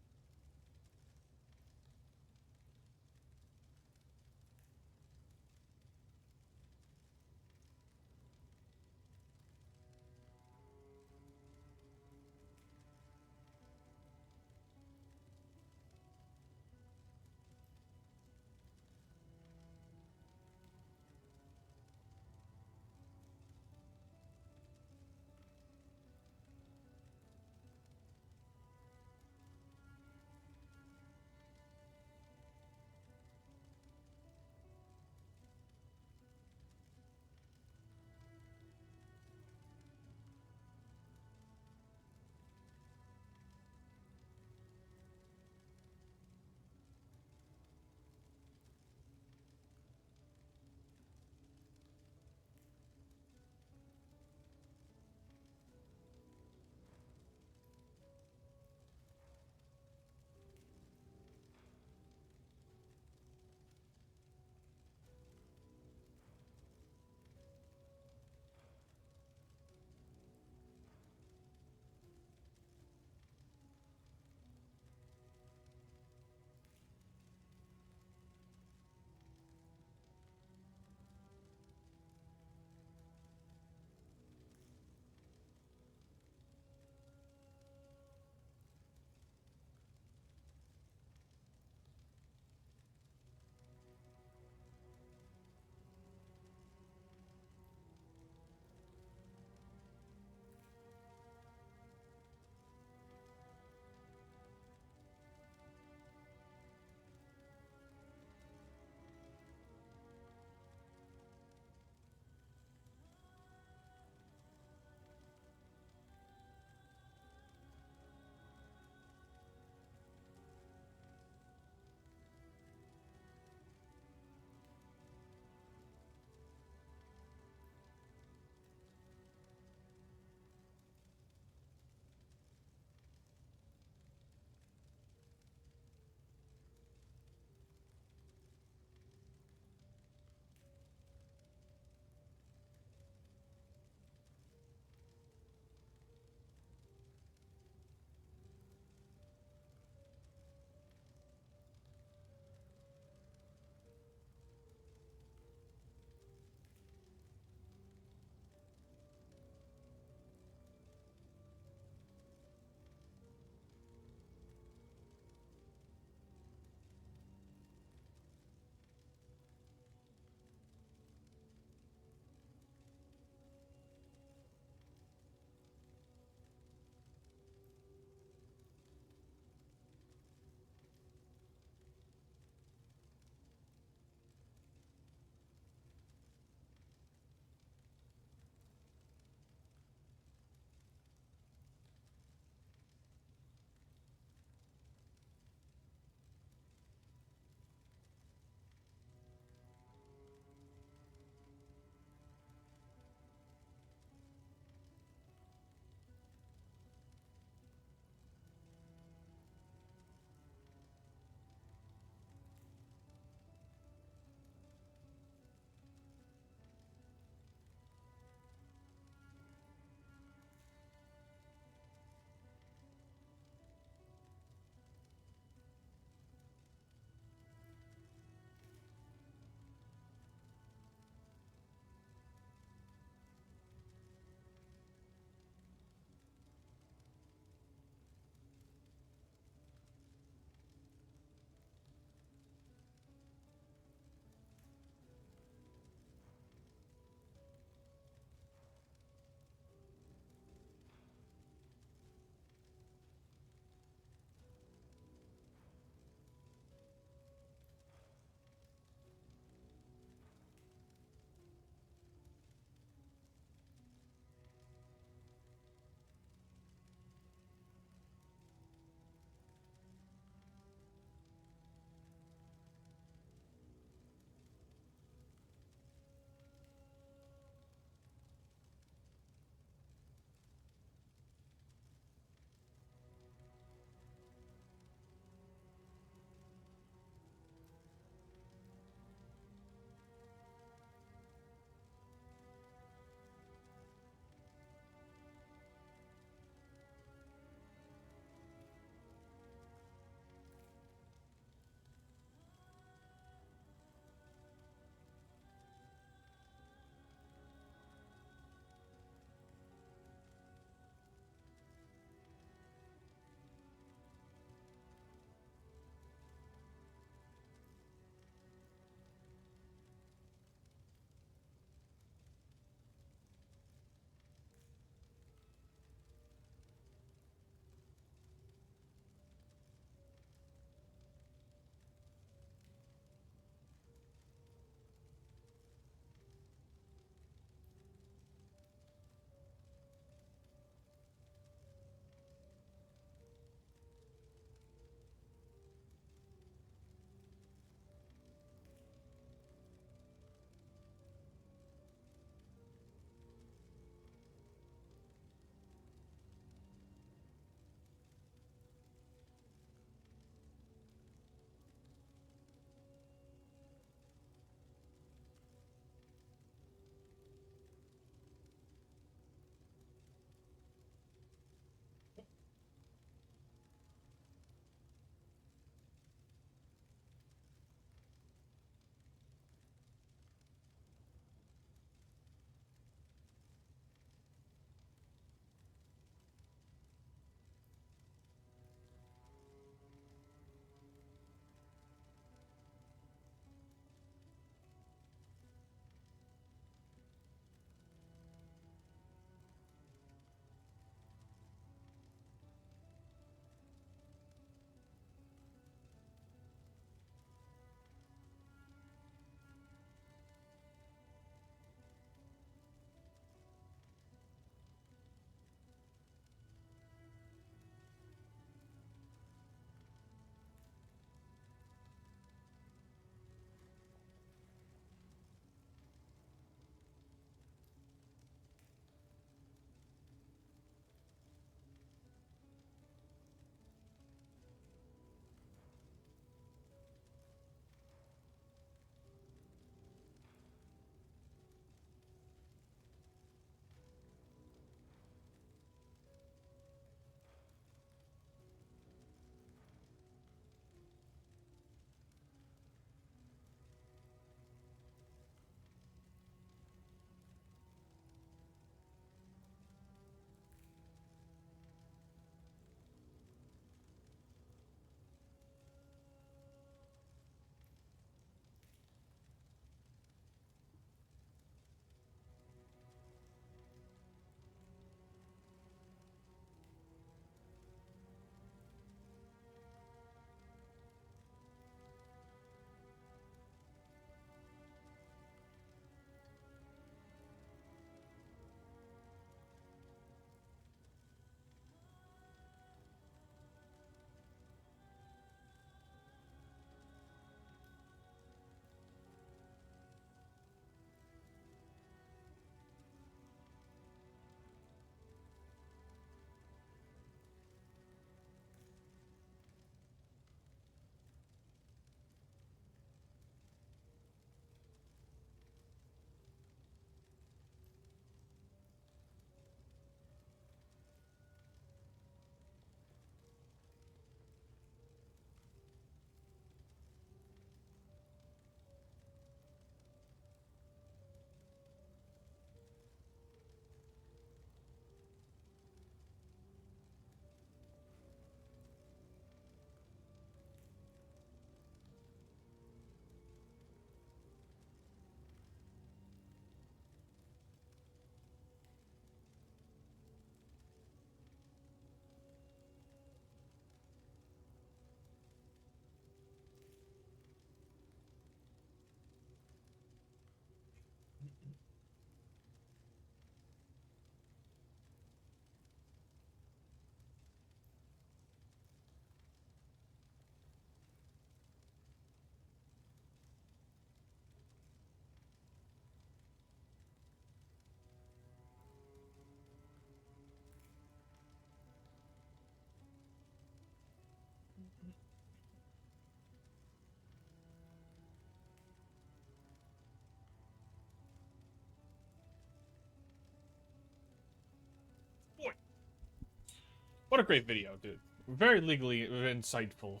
What a great video, dude. Very legally insightful.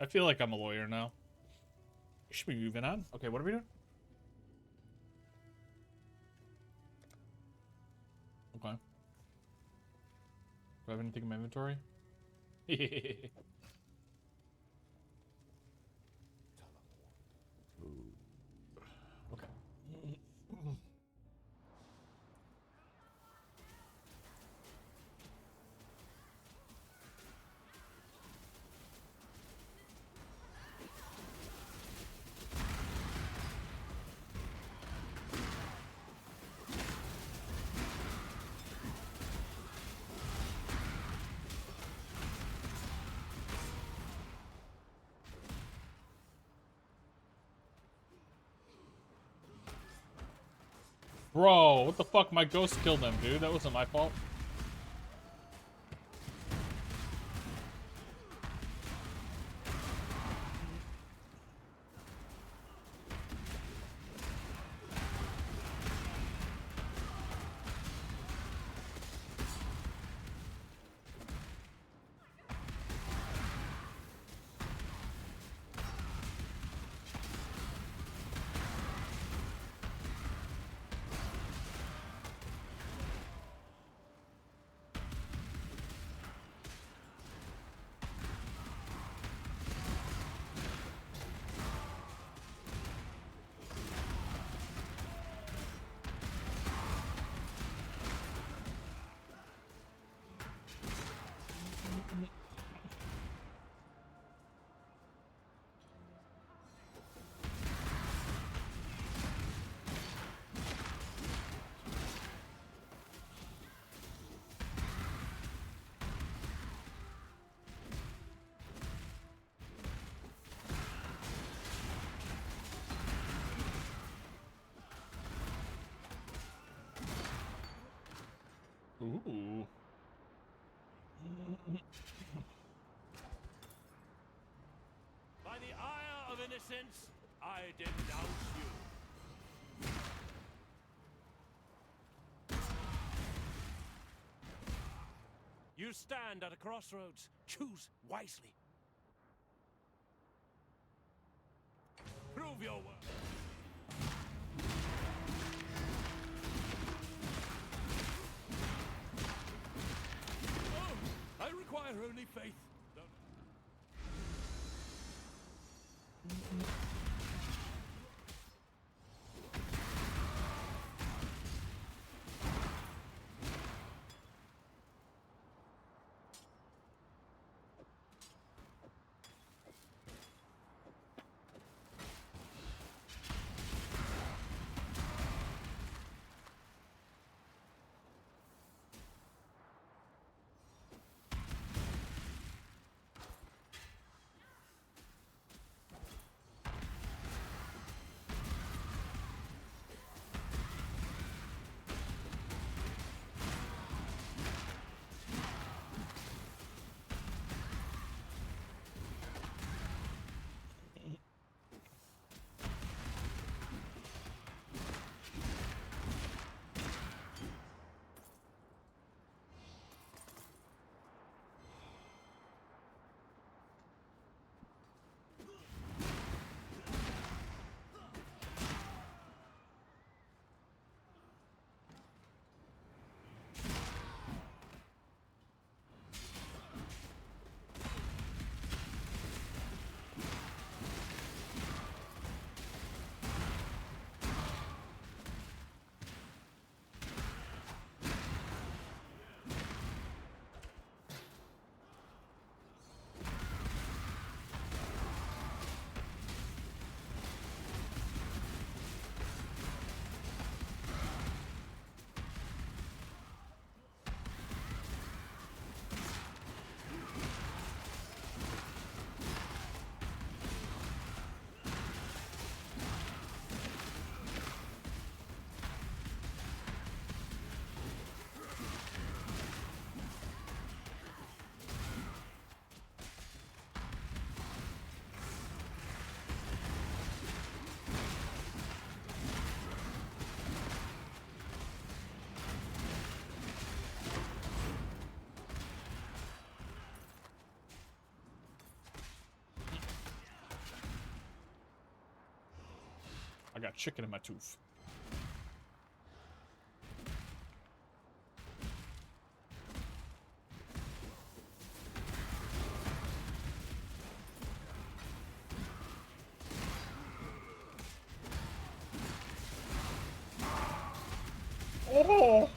I feel like I'm a lawyer now. We should be moving on. Okay, what are we doing? Okay. Do I have anything in my inventory? Okay. Bro, what the fuck? My ghost killed them, dude. That wasn't my fault. Ooh. By the ire of innocence, I denounce you. You stand at a crossroads. Choose wisely. Prove your worth. I require only faith. got chicken in my tooth. Oh!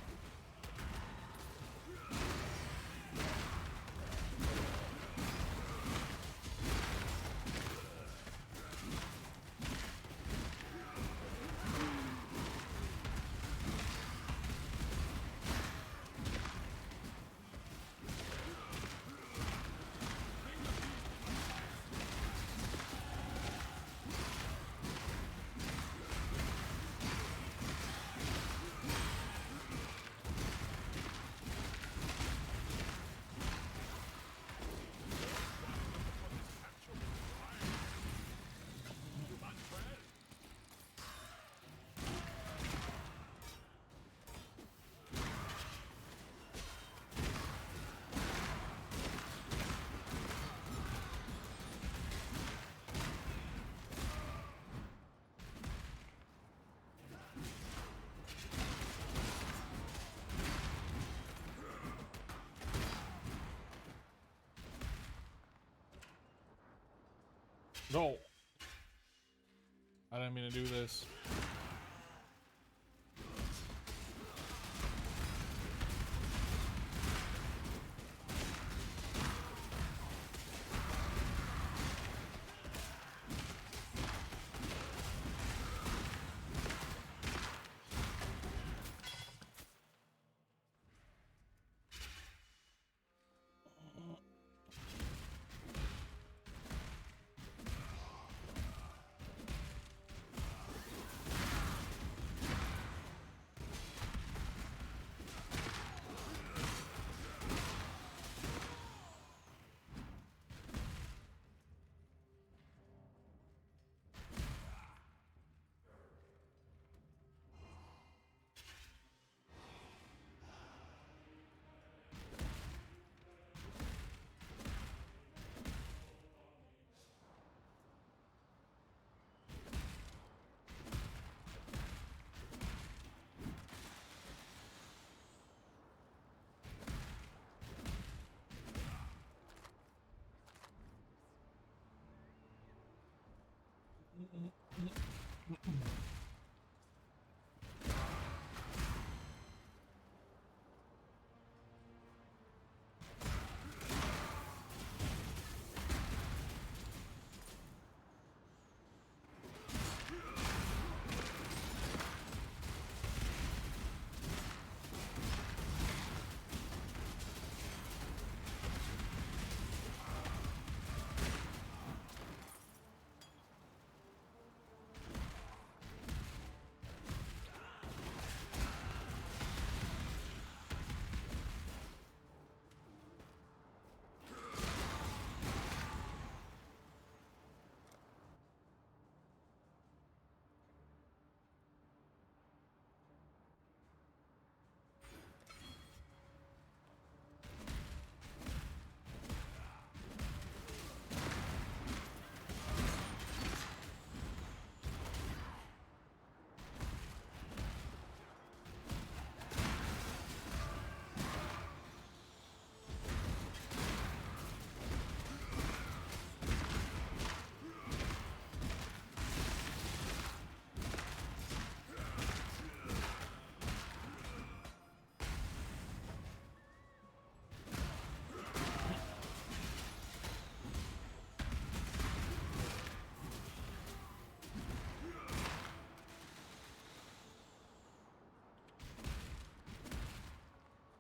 No. I didn't mean to do this.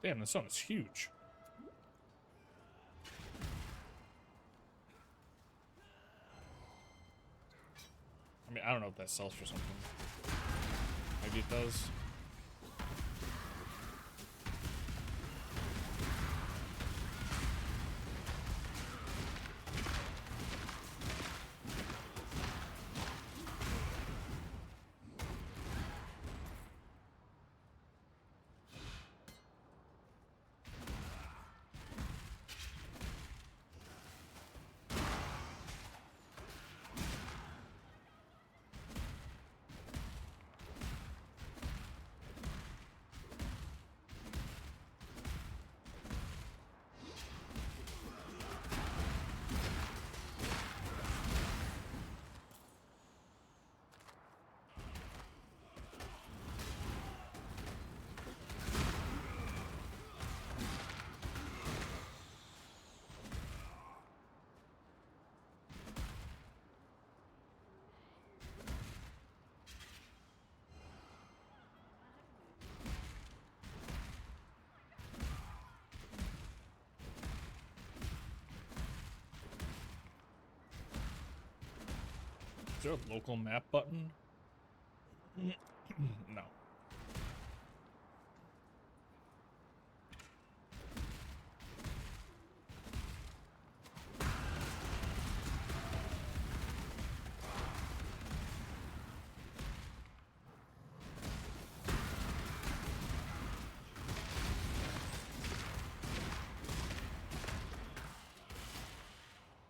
Damn, this one is huge. I mean, I don't know if that sells for something. Maybe it does. there a local map button? No.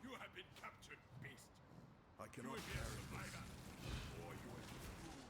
You have been captured, beast. I You cannot will be a carry survivor, or you will be fooled.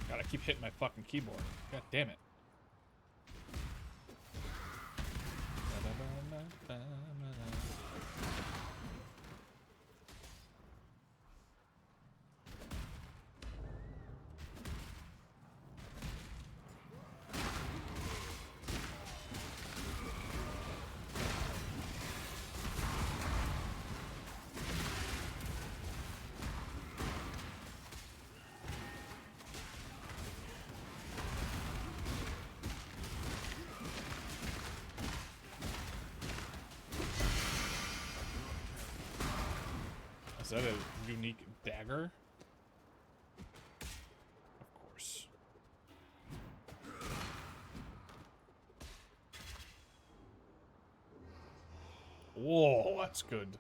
God, I keep hitting my fucking keyboard. God damn it. Is that a unique dagger? Of course. Whoa, that's good.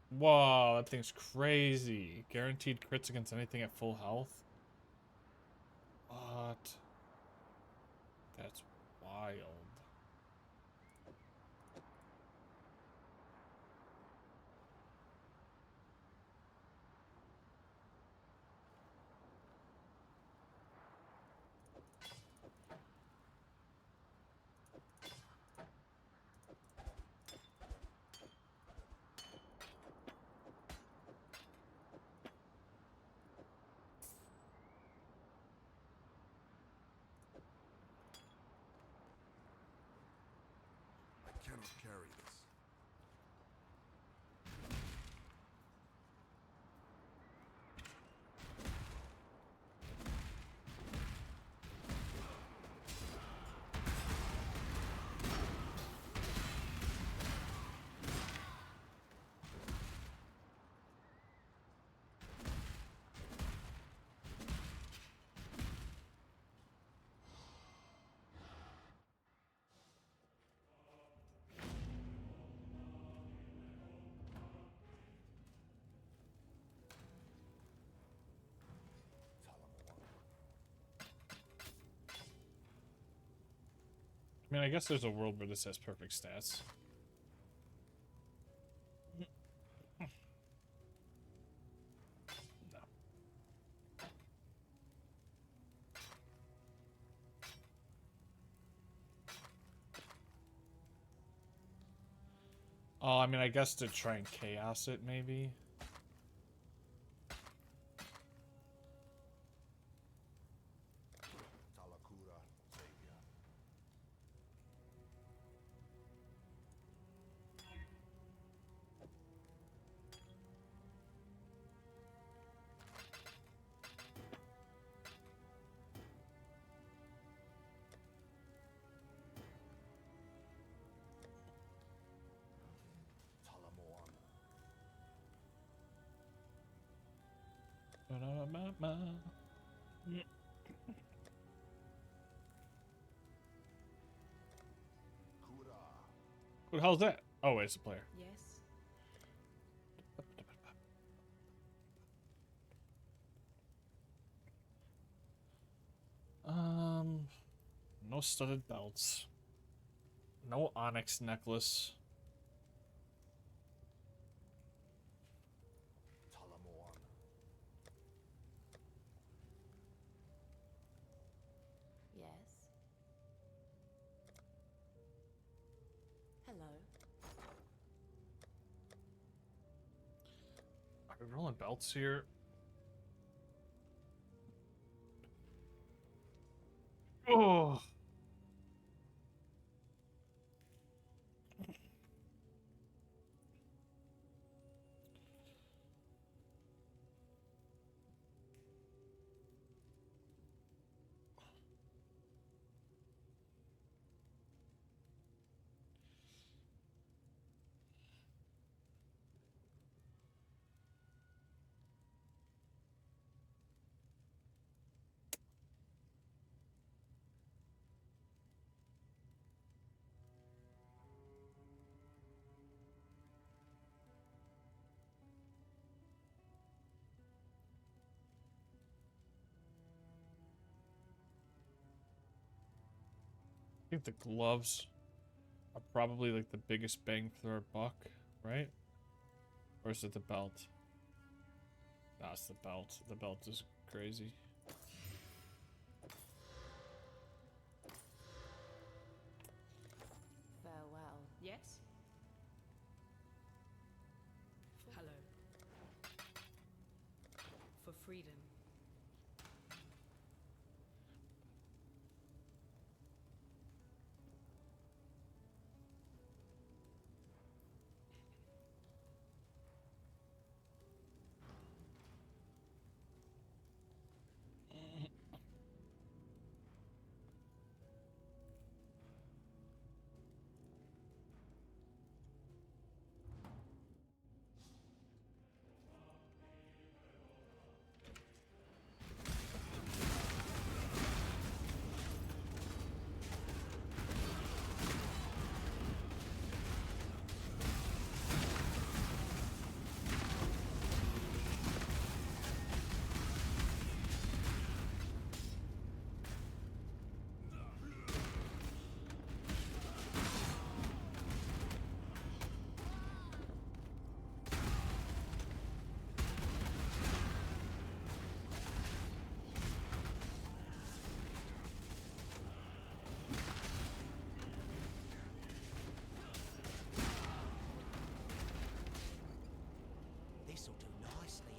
Whoa, that thing's crazy. Guaranteed crits against anything at full health. What? That's wild. I cannot carry this. I mean, I guess there's a world where this has perfect stats. No. Oh, I mean, I guess to try and chaos it, maybe. What the hell's that? Oh, wait, it's a player. Yes. No studded belts. No onyx necklace. Yes. Hello. Are we rolling belts here? Oh. I think the gloves are probably like the biggest bang for our buck, right? Or is it the belt? Nah, it's the belt. The belt is crazy. Farewell. Yes? Hello. For freedom. This'll do nicely,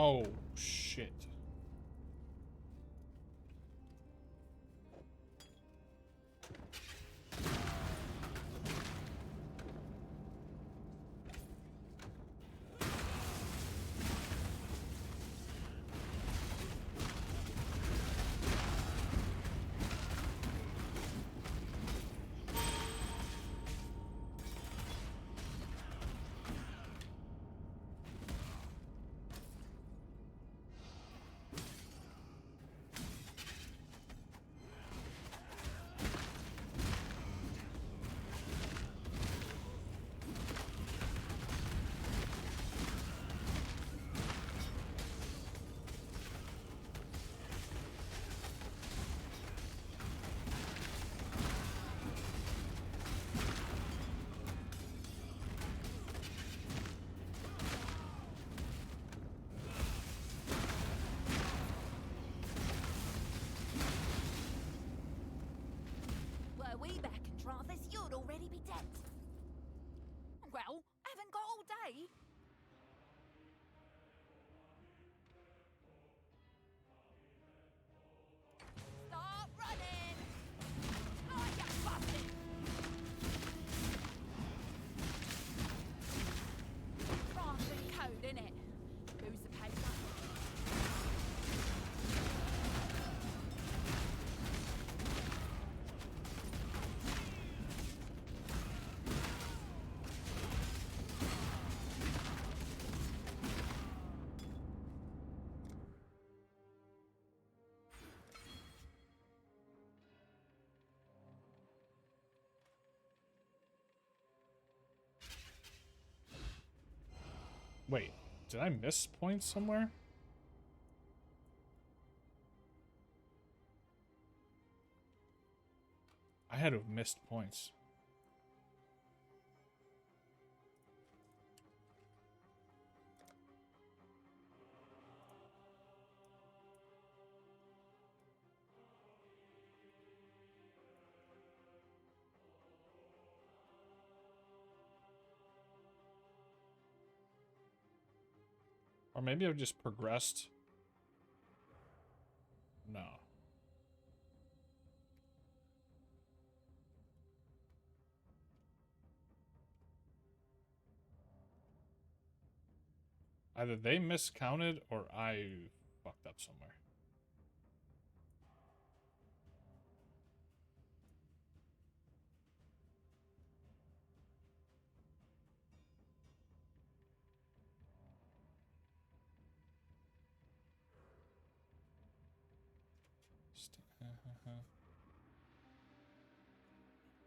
Oh, shit. Wait, did I miss points somewhere? I had to have missed points. Or maybe I've just progressed. No. Either they miscounted or I fucked up somewhere.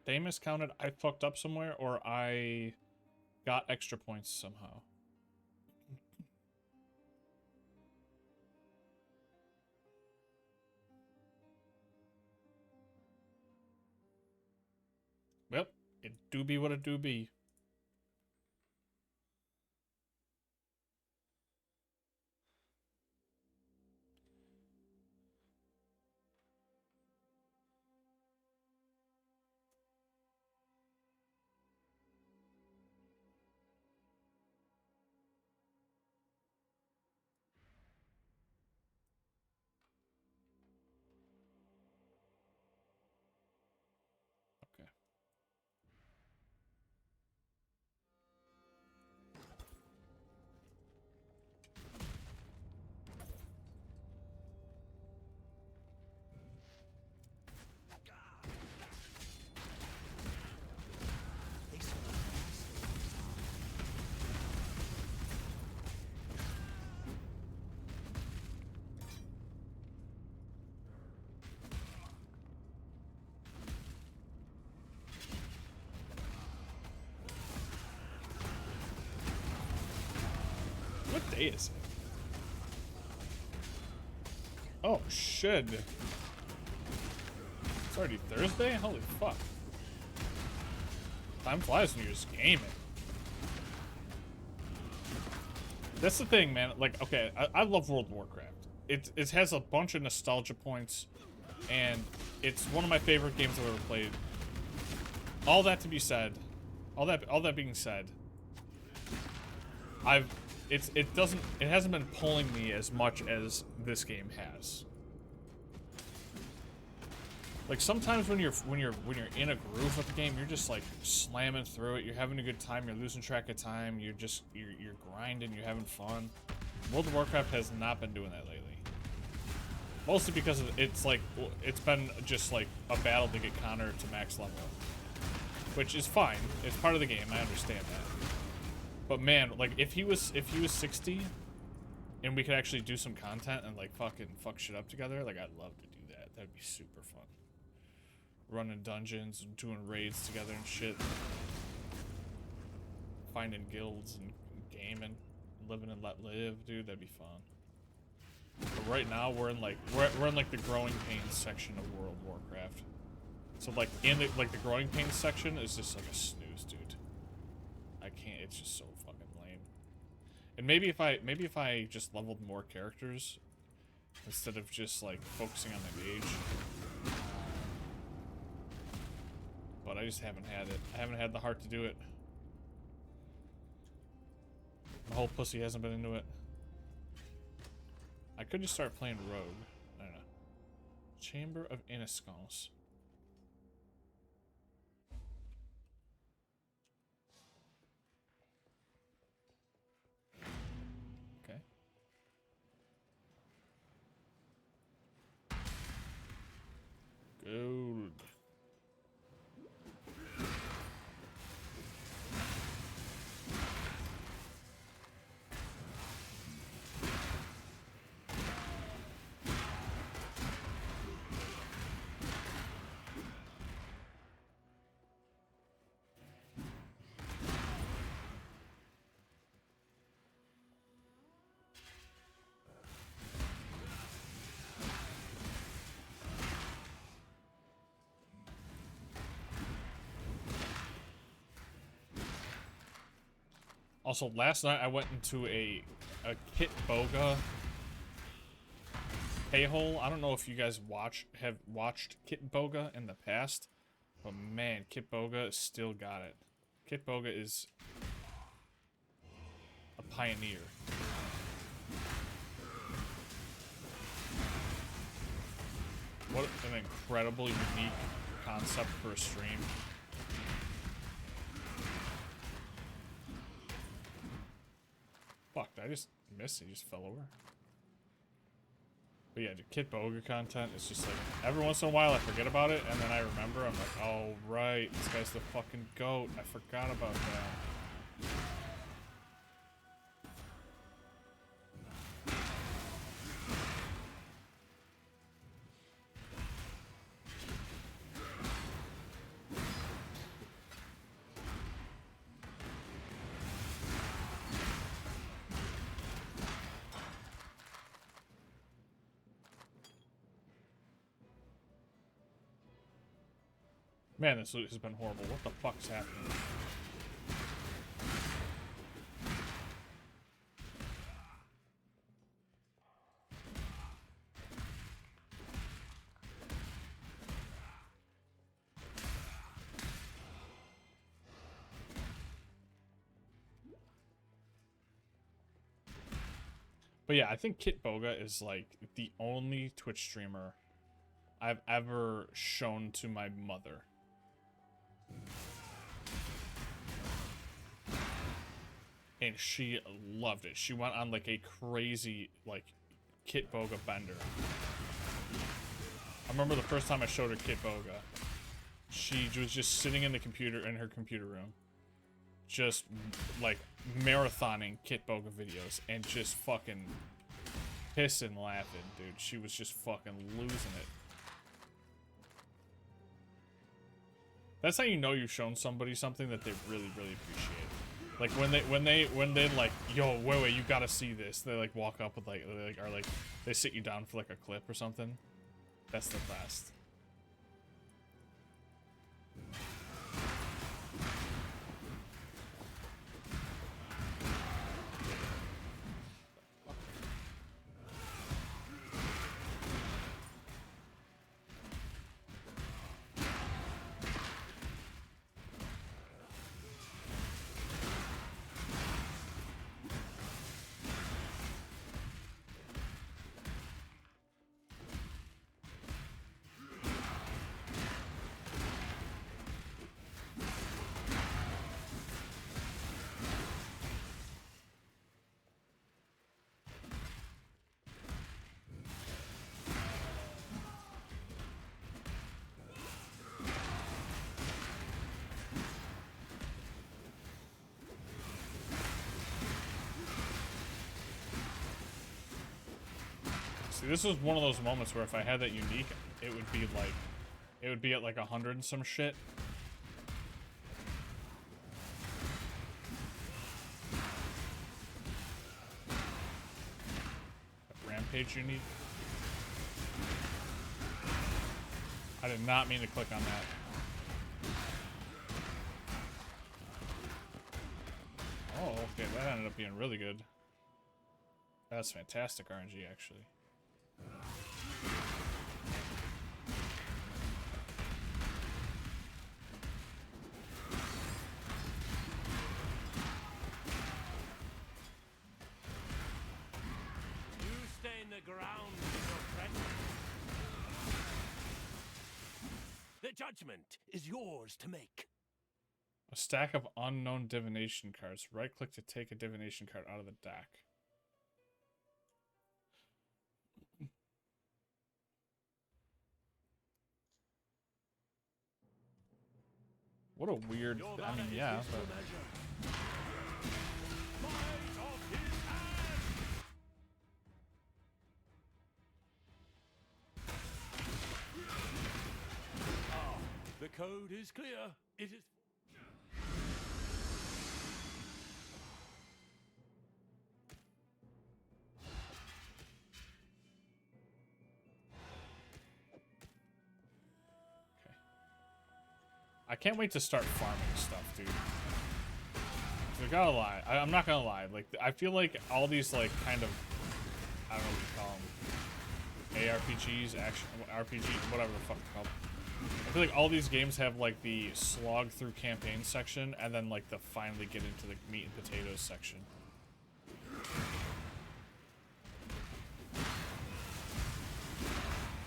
They miscounted, I fucked up somewhere, or I got extra points somehow. Well, it do be what it do be. Okay. What day is it? Oh, shit. It's already Thursday? Holy fuck. Time flies when you're just gaming. That's the thing, man. Like, okay, I love World of Warcraft. It has a bunch of nostalgia points, and it's one of my favorite games I've ever played. All that to be said, all that being said, it hasn't been pulling me as much as this game has. Like sometimes when you're in a groove with the game, you're just like slamming through it. You're having a good time. You're losing track of time. You're grinding. You're having fun. World of Warcraft has not been doing that lately. Mostly because it's been just like a battle to get Connor to max level, which is fine. It's part of the game. I understand that. But man, like if he was 60, and we could actually do some content and like fucking fuck shit up together, like I'd love to do that. That'd be super fun. Running dungeons and doing raids together and shit. Finding guilds and gaming, living and let live, dude. That'd be fun. But right now we're in like the growing pains section of World of Warcraft. So like in the growing pains section is just like a snooze, dude. I can't. It's just so fucking lame. And maybe if I just leveled more characters instead of just like focusing on my mage. But I just haven't had it. I haven't had the heart to do it. My whole pussy hasn't been into it. I could just start playing Rogue. I don't know. Chamber of Inescence. Okay. Gold. Also, last night I went into a Kit Boga pay-hole. I don't know if you guys have watched Kit Boga in the past, but man, Kit Boga still got it. Kit Boga is a pioneer. What an incredible, unique concept for a stream. Fuck, did I just miss? He just fell over. But yeah, the Kit Boga content is just like, every once in a while I forget about it, and then I remember, I'm like, oh right, this guy's the fucking GOAT. I forgot about that. Man, this loot has been horrible. What the fuck's happening? But yeah, I think Kit Boga is like the only Twitch streamer I've ever shown to my mother. And she loved it. She went on like a crazy like Kit Boga bender. I remember the first time I showed her Kit Boga, she was just sitting in her computer room, just like marathoning Kit Boga videos and just fucking pissing laughing, dude. She was just fucking losing it. That's how you know you've shown somebody something that they really, really appreciate. Like when they like, yo, wait, you gotta see this. They like walk up with like they sit you down for like a clip or something. That's the best. See, this was one of those moments where if I had that unique, it would be like, it would be at like 100 and some shit. Rampage unique. I did not mean to click on that. Oh, okay, that ended up being really good. That's fantastic RNG, actually. You stay in the ground, little friend. The judgment is yours to make. A stack of unknown divination cards. Right-click to take a divination card out of the deck. What a weird... I mean, yeah, but... The code is clear. It is... I can't wait to start farming stuff, dude. I gotta lie. I'm not gonna lie. Like, I feel like all these, like, kind of, I don't know what you call them, ARPGs, action, RPG, whatever the fuck they're called. I feel like all these games have, like, the slog through campaign section, and then, like, the finally get into the meat and potatoes section.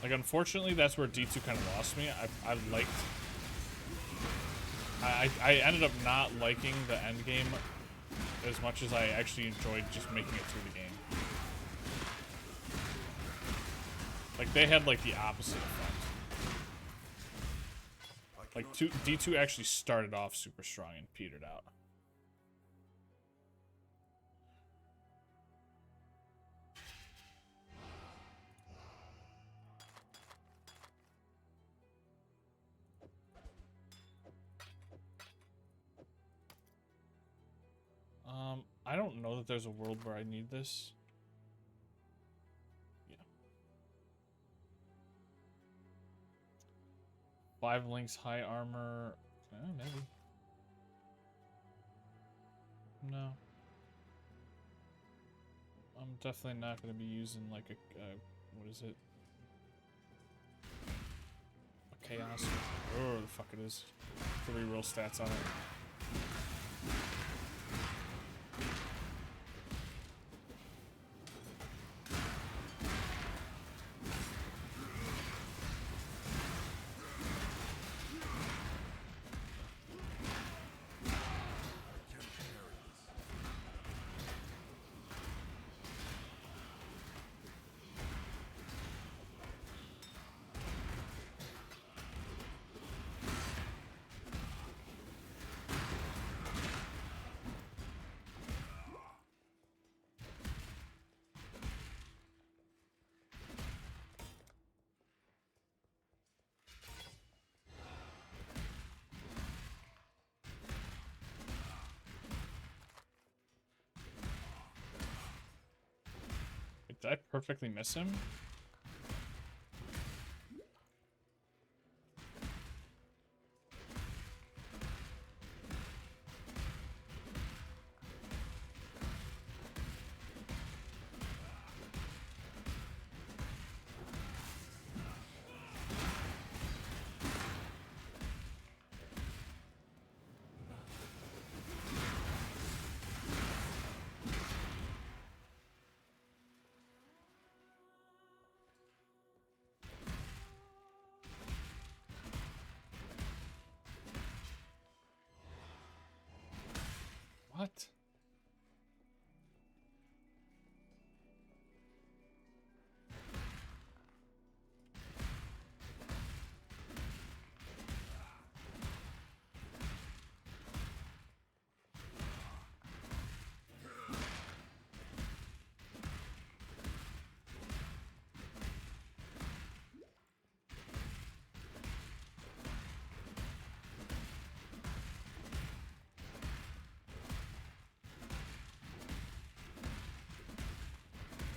Like, unfortunately, that's where D2 kind of lost me. I ended up not liking the end game as much as I actually enjoyed just making it through the game. Like, they had, like, the opposite effect. Like, D2 actually started off super strong and petered out. I don't know that there's a world where I need this. Yeah. 5 links, high armor. Maybe. No. I'm definitely not going to be using like a what is it? A chaos. Oh, the fuck it is. 3 real stats on it. Did I perfectly miss him? What?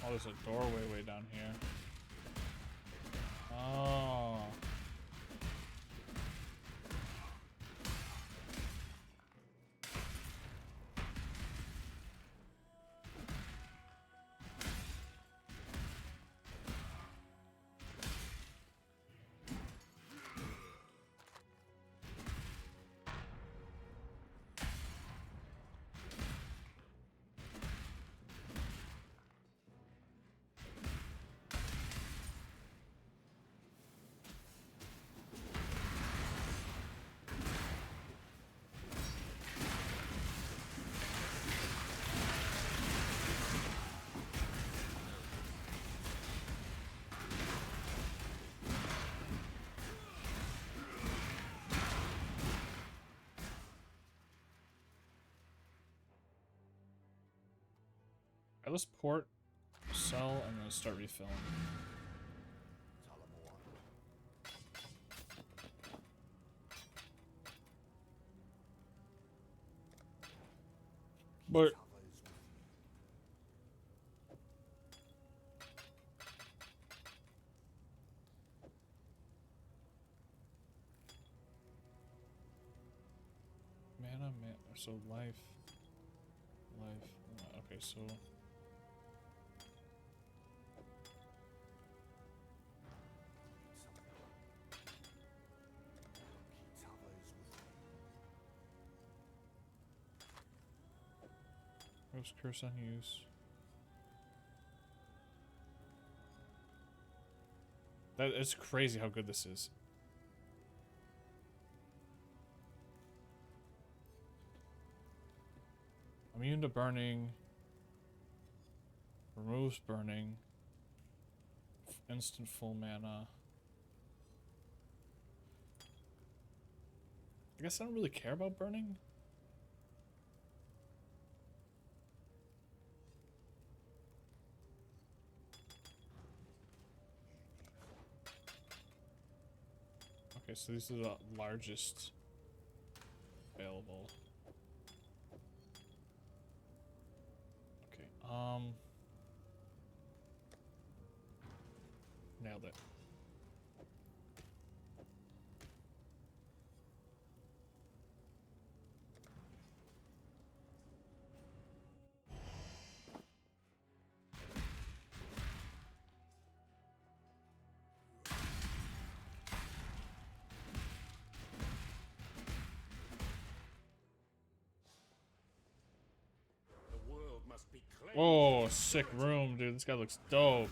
Oh, there's a doorway way down here. Oh. Alright, let's port, sell, and then start refilling. But mana, so life. Life. Okay, so. Ghost curse on use. That is crazy how good this is. Immune to burning. Removes burning. Instant full mana. I guess I don't really care about burning. Okay, so these are the largest available. Okay, nailed it. The world must be cleansed. Oh, sick room, dude. This guy looks dope.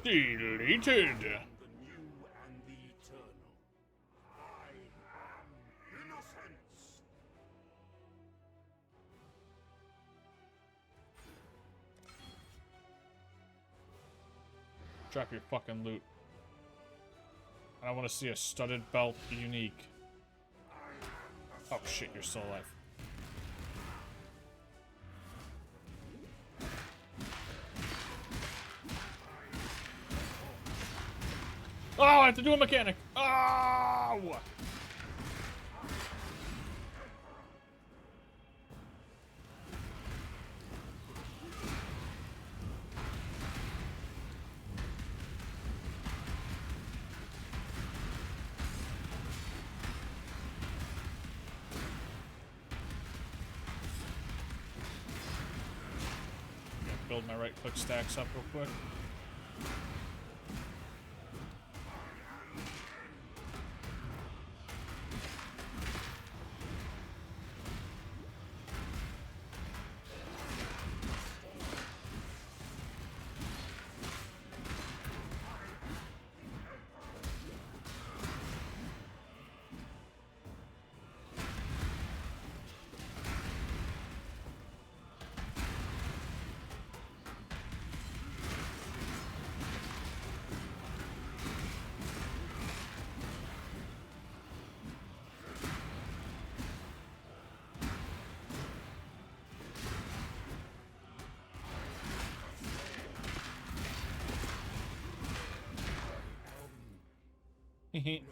Deleted. The new and the eternal. I am innocence. Drop your fucking loot. I want to see a studded belt unique. Oh shit, you're still alive. Oh, I have to do a mechanic. Oh! Build my right click stacks up real quick.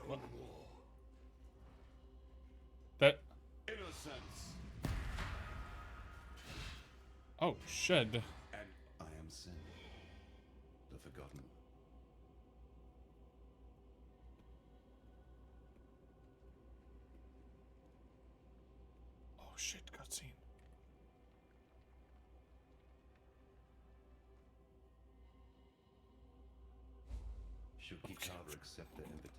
What? That. Innocence. Oh, shit. And I am sin, the forgotten. Oh, shit, cutscene. Should Kikara accept the invitation?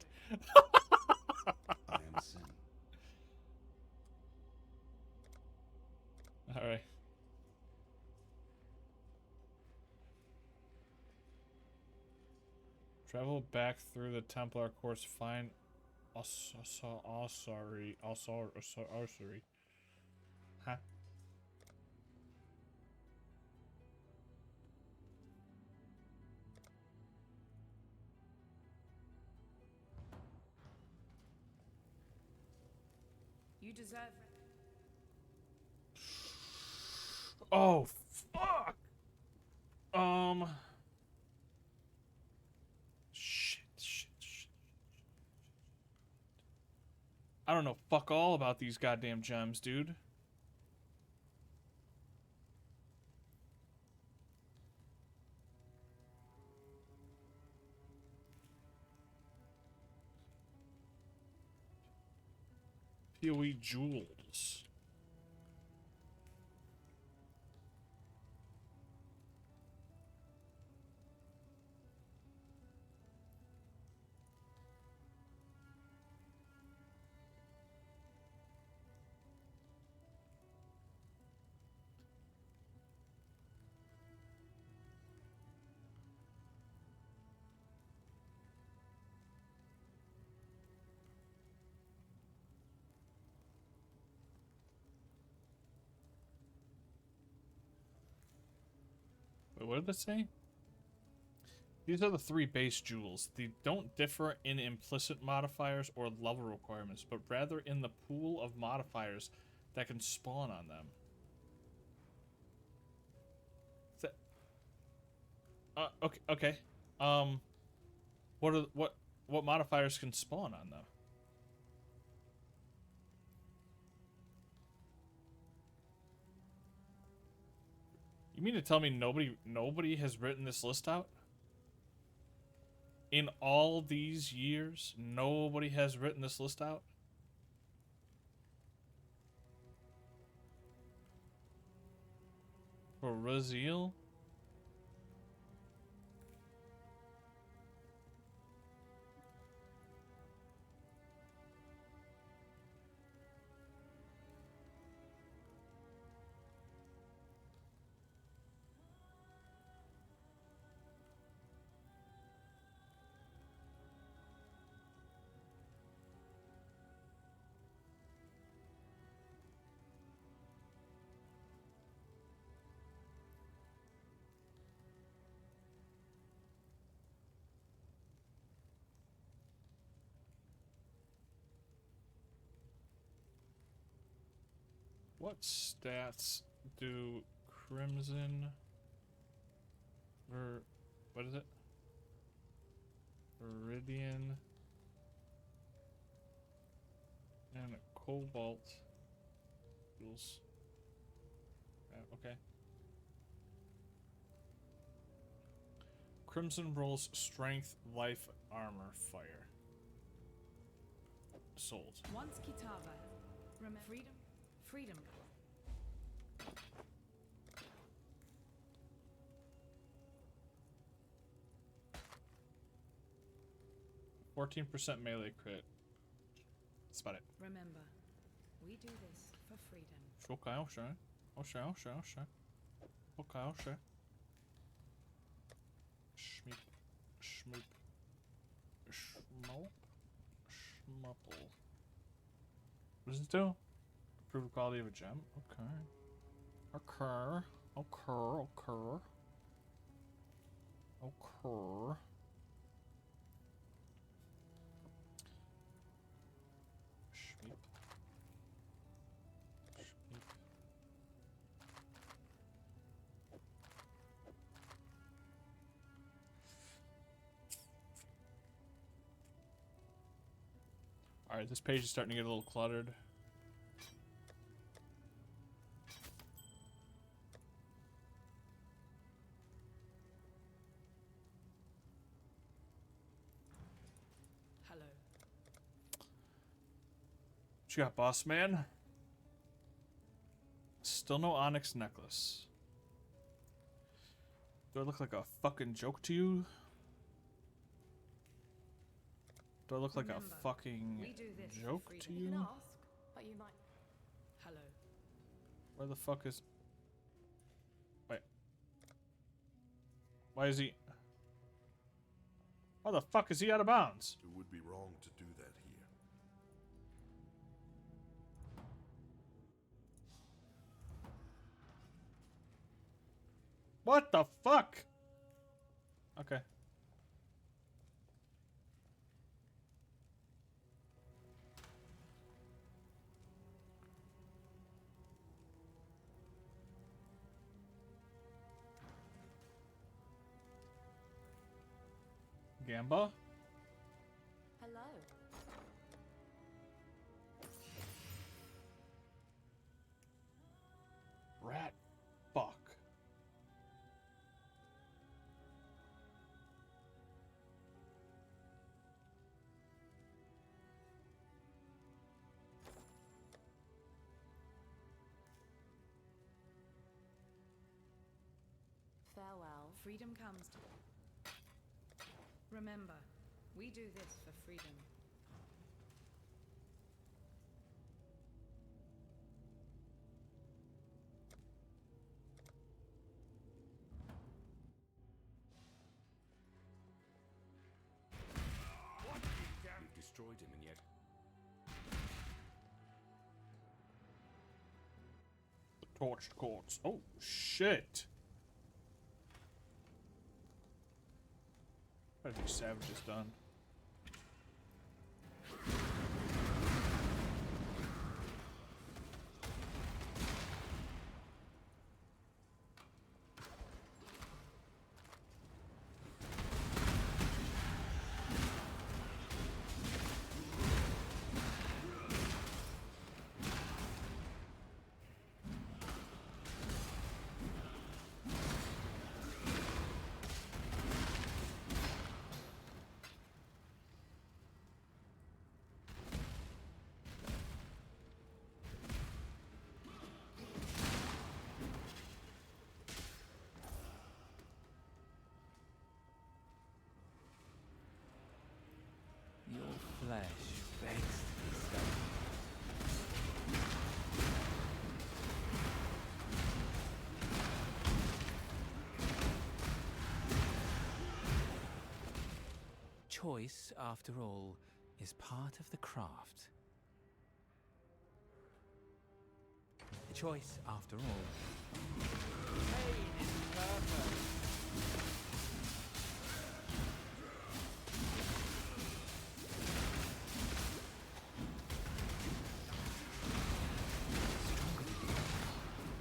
I am sin. Alright. Travel back through the Templar course, find Osari. Huh? You deserve. Oh, fuck! Shit. I don't know fuck all about these goddamn gems, dude. PoE jewels. Wait, what did that say? These are the 3 base jewels. They don't differ in implicit modifiers or level requirements, but rather in the pool of modifiers that can spawn on them. Is that... okay. What modifiers can spawn on them? You mean to tell me nobody has written this list out? In all these years, nobody has written this list out? For Raziel? What stats do Crimson what is it? Viridian and Cobalt jewels. Okay. Crimson rolls strength, life, armor, fire. Sold. Once Kitava. Remember freedom. Freedom. 14% melee crit. That's about it. Remember, we do this for freedom. Okay. Okay. Schmoop. Schmupple. What does it do? Improve the quality of a gem? Okay. Occur. Schmeep. Alright, this page is starting to get a little cluttered. Hello. What you got, boss man? Still no onyx necklace. Do I look like a fucking joke to you? Do I look like a fucking joke to you? You can ask, but you might. Hello. Where the fuck is... Wait. Why is he... Why the fuck is he out of bounds? It would be wrong to do that here. What the fuck? Okay. Gamba? Hello. Rat fuck. Farewell. Freedom comes to... Remember, we do this for freedom. You've destroyed him, and yet Torched corpse. Oh, shit. What have these savages done? Your flesh begs to be stolen. Choice, after all, is part of the craft. Choice, after all. Pain is purpose.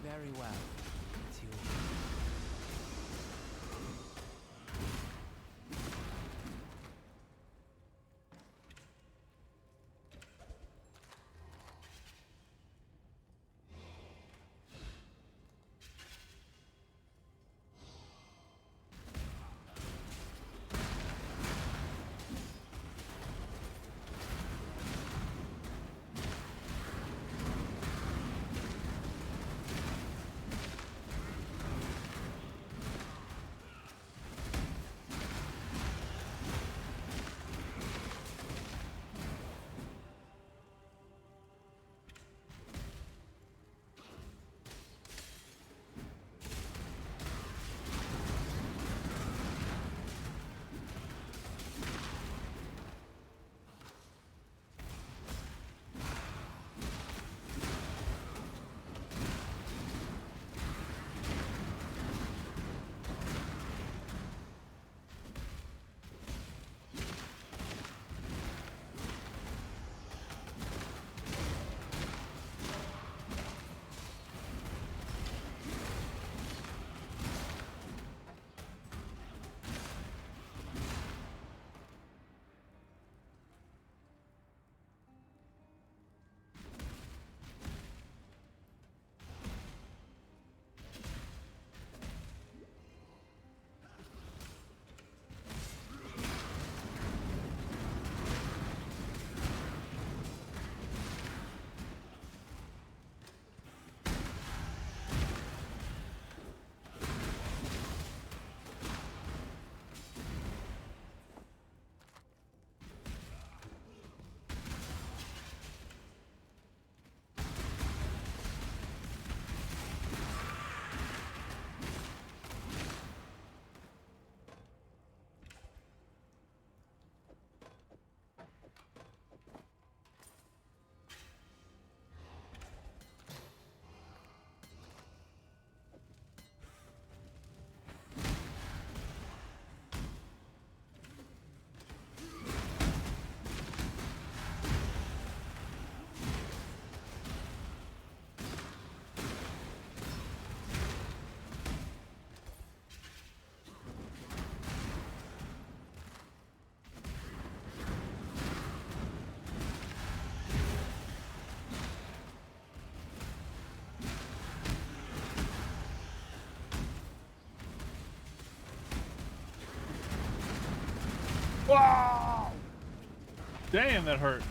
Very well. It's yours. Wow! Damn, that hurt.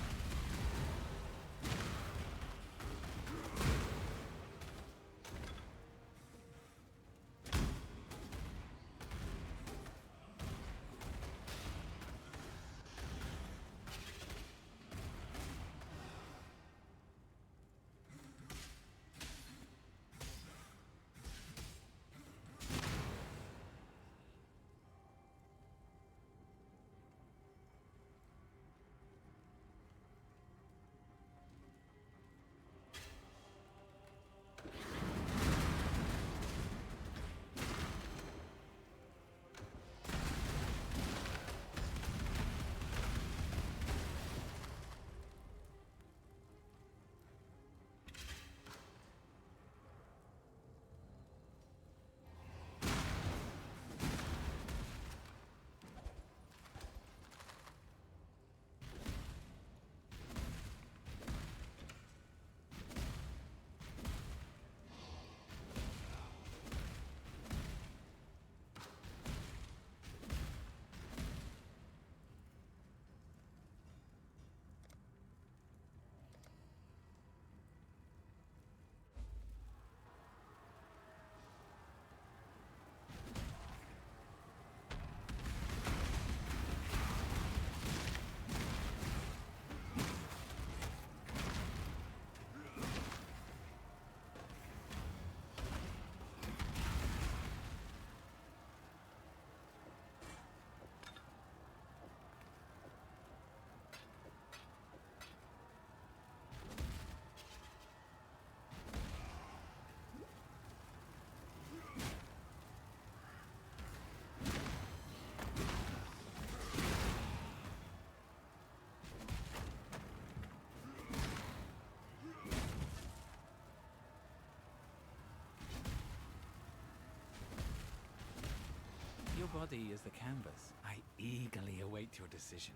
Your body is the canvas. I eagerly await your decision.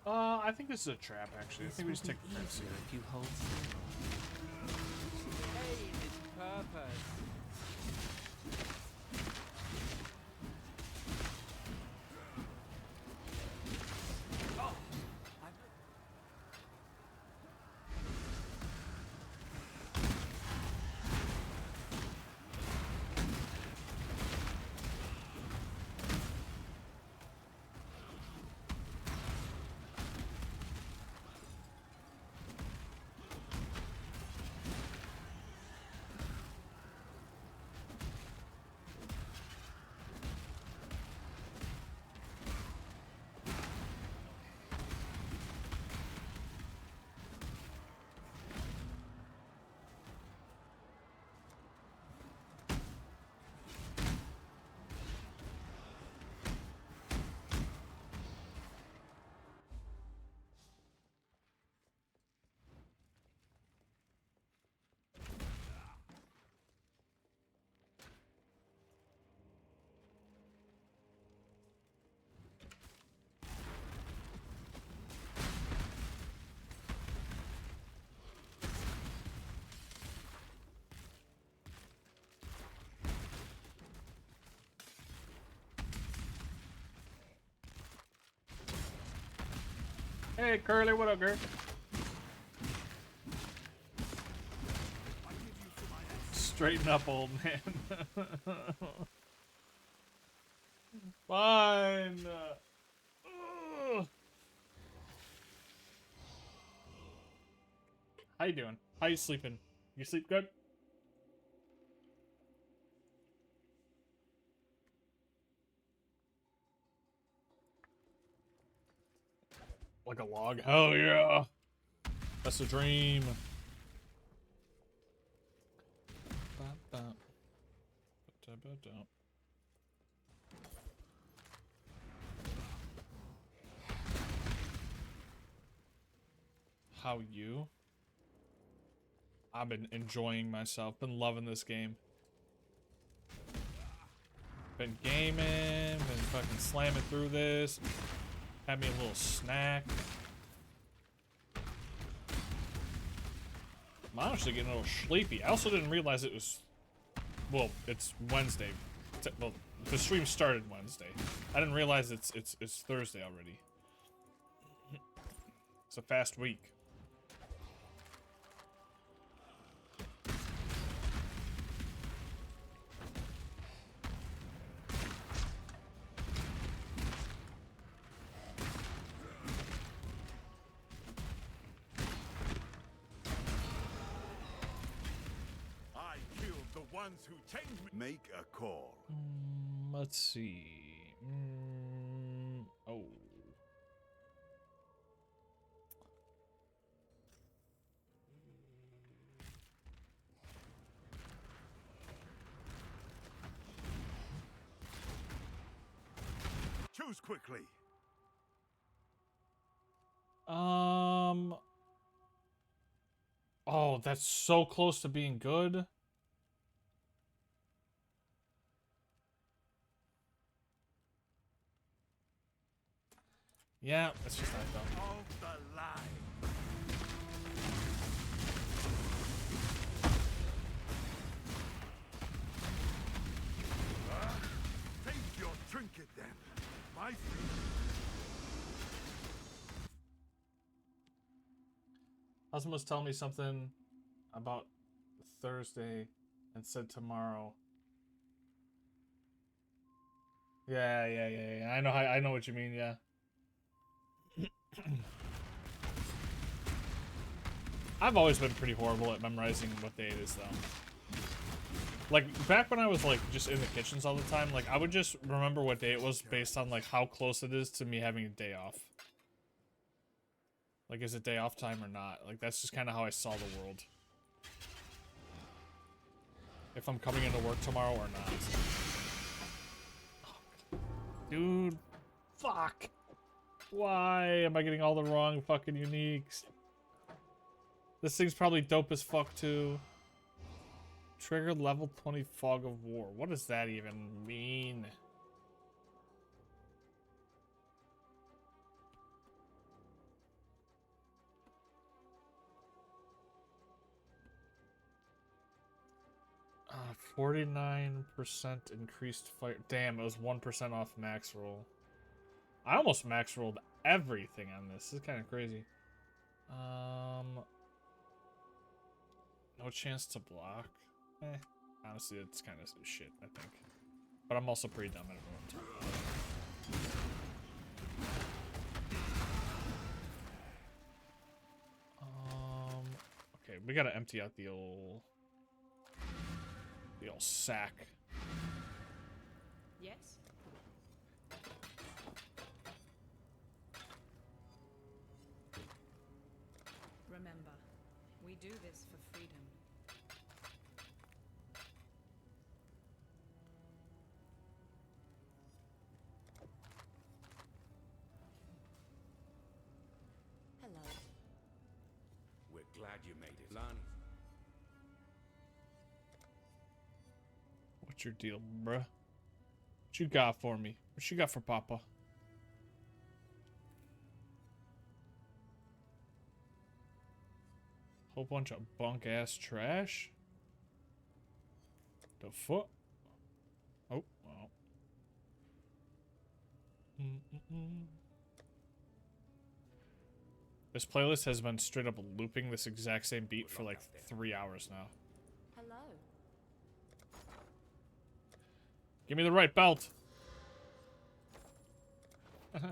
I think this is a trap, actually. I think we just take the fence here. If you hold still. Pain is purpose. Hey, Curly, what up, girl? Straighten up, old man. Fine. How you doing? How you sleeping? You sleep good? Like a log? Hell yeah. That's a dream. How you? I've been enjoying myself. Been loving this game. Been gaming, been fucking slamming through this. Had me a little snack. I'm honestly getting a little sleepy. I also didn't realize it was, well, it's Wednesday. Well, the stream started Wednesday. I didn't realize it's Thursday already. It's a fast week. I killed the ones who changed me. Make a call. Let's see. Oh. Choose quickly. Oh, that's so close to being good. Yeah, it's just not dumb. Of the line. Take your trinket then. My friend. Husband was telling me something about Thursday and said tomorrow. Yeah. I know what you mean, yeah. I've always been pretty horrible at memorizing what day it is, though. Like, back when I was, like, just in the kitchens all the time, like, I would just remember what day it was based on, like, how close it is to me having a day off. Like, is it day off time or not? Like, that's just kind of how I saw the world. If I'm coming into work tomorrow or not. Dude. Fuck. Why am I getting all the wrong fucking uniques? This thing's probably dope as fuck, too. Triggered level 20 Fog of War. What does that even mean? Uh, 49% increased fire. Damn, it was 1% off max roll. I almost max rolled everything on this. This is kind of crazy. No chance to block. Honestly, it's kind of shit, I think. But I'm also pretty dumb at it. Okay, we gotta empty out the old sack. Yes? Remember, we do this for freedom. Hello. We're glad you made it. Lan. What's your deal, bruh? What you got for me? What you got for Papa? Whole bunch of bunk ass trash. The fuck? Oh, wow. This playlist has been straight up looping this exact same beat for like 3 hours now. Hello. Give me the right belt. Tootles.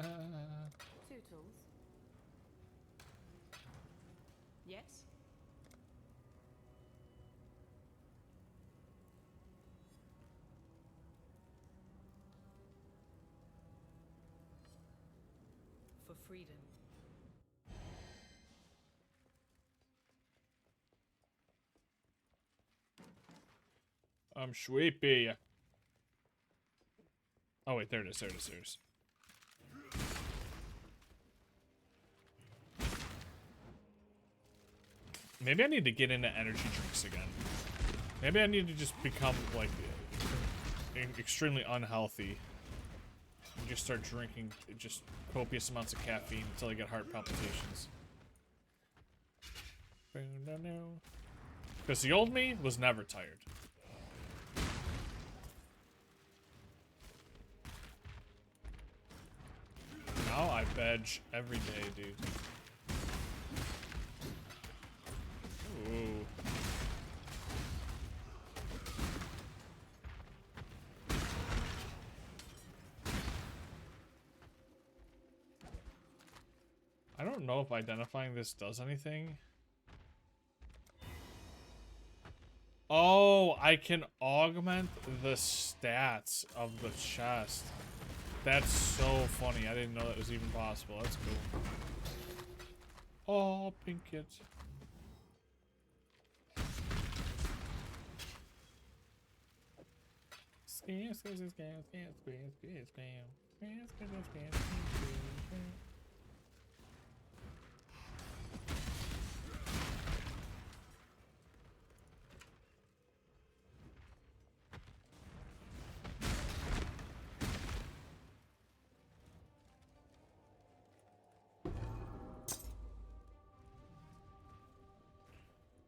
Yes? For freedom. I'm sleepy. Oh wait, there it is. Maybe I need to get into energy drinks again. Maybe I need to just become like extremely unhealthy. You just start drinking just copious amounts of caffeine until I get heart palpitations. Because the old me was never tired. Now I veg every day, dude. Ooh. I don't know if identifying this does anything. Oh, I can augment the stats of the chest. That's so funny. I didn't know that was even possible. That's cool. Oh, pink kids. Scam, scam, scam, scam, scam, scam, scam, scam, scam, scam.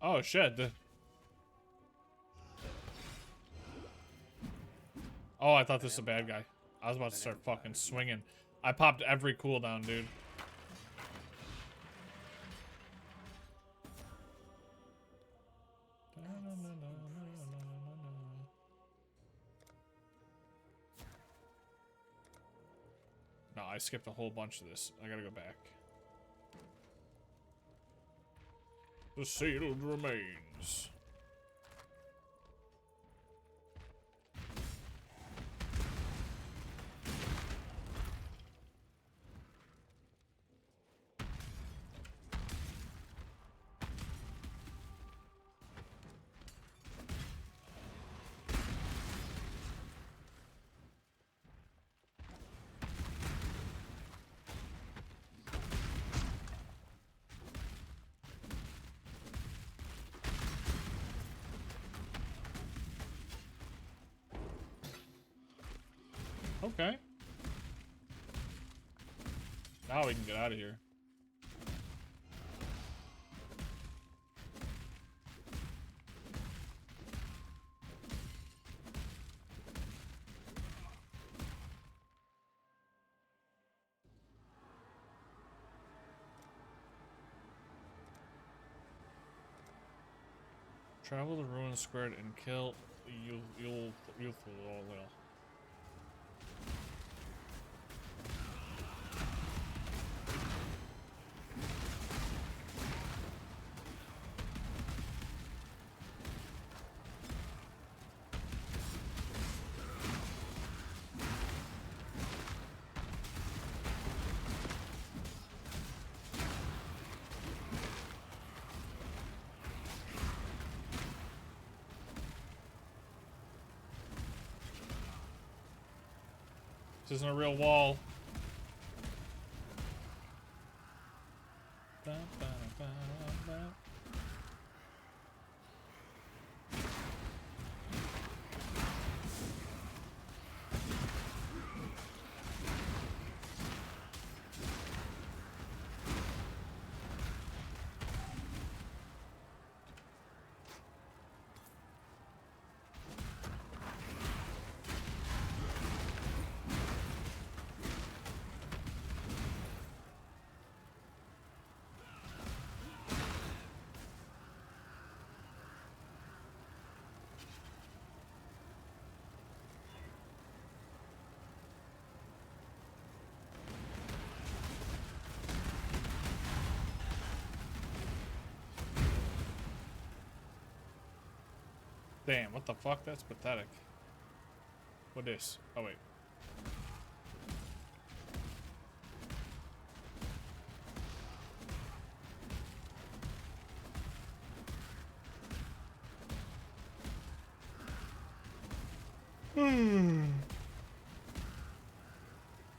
Oh shit. Oh, I thought this was a bad guy. I was about to start fucking swinging. I popped every cooldown, dude. No, I skipped a whole bunch of this. I gotta go back. The sealed remains. Okay. Now we can get out of here. Travel the ruin square and kill you'll This isn't a real wall. Ba, ba, ba, ba. Damn, what the fuck? That's pathetic. What is? Oh, wait.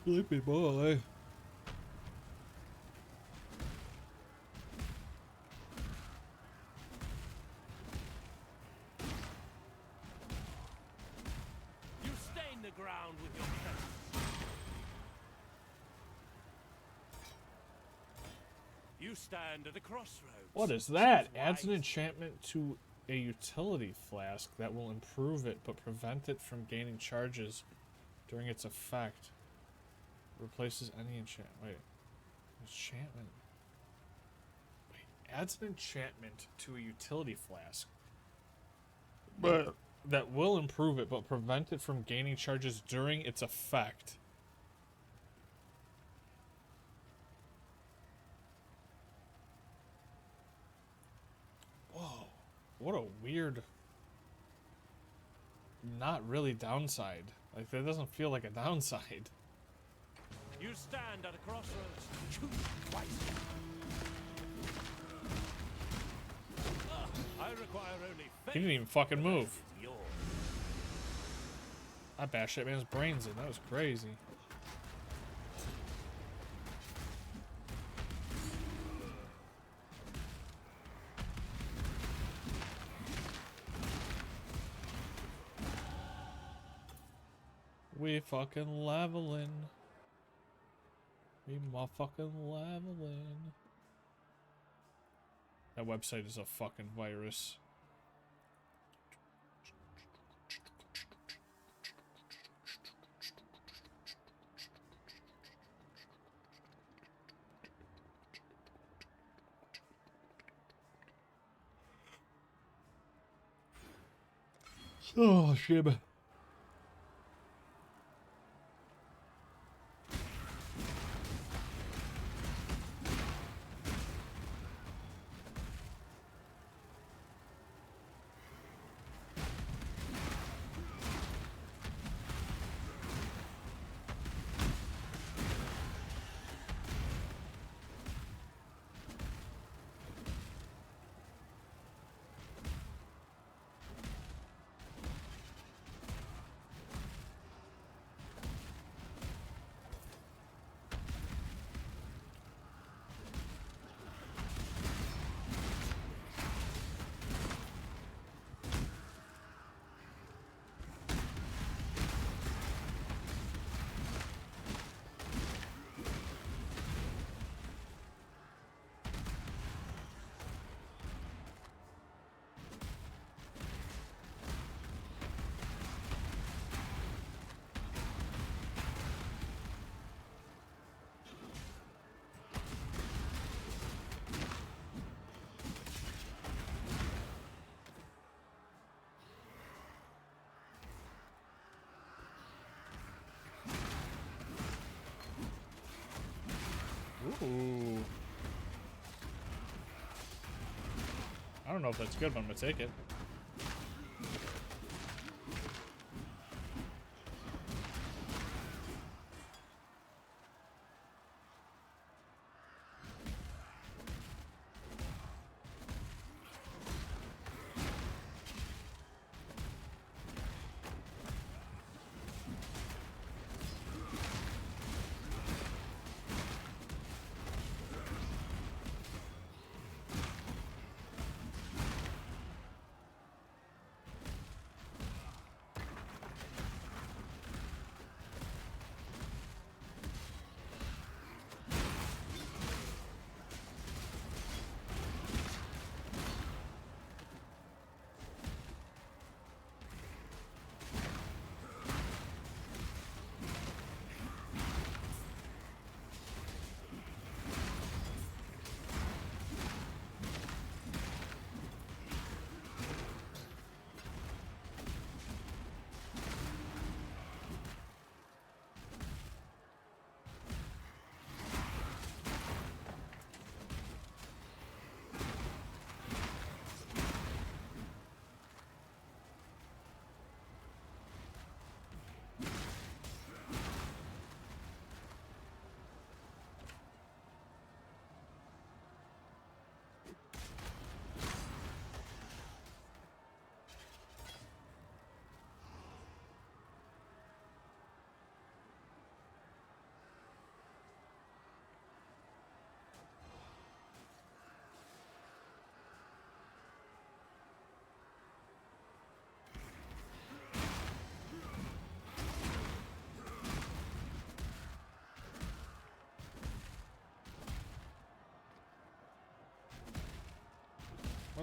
Sleepy boy. ground with your presence. You stand at a crossroads. What is that? Adds an enchantment to a utility flask that will improve it but prevent it from gaining charges during its effect. Replaces any enchantment. Wait. Enchantment. Wait. Adds an enchantment to a utility flask. But that will improve it but prevent it from gaining charges during its effect. Whoa. What a weird... Not really downside. Like, that doesn't feel like a downside. You stand at a crossroads. Choose wisely. I require only faith. He didn't even fucking move. Yours. I bashed that man's brains in. That was crazy. We fucking leveling. We motherfucking leveling. That website is a fucking virus. Oh, shit. Ooh. I don't know if that's good, but I'm gonna take it.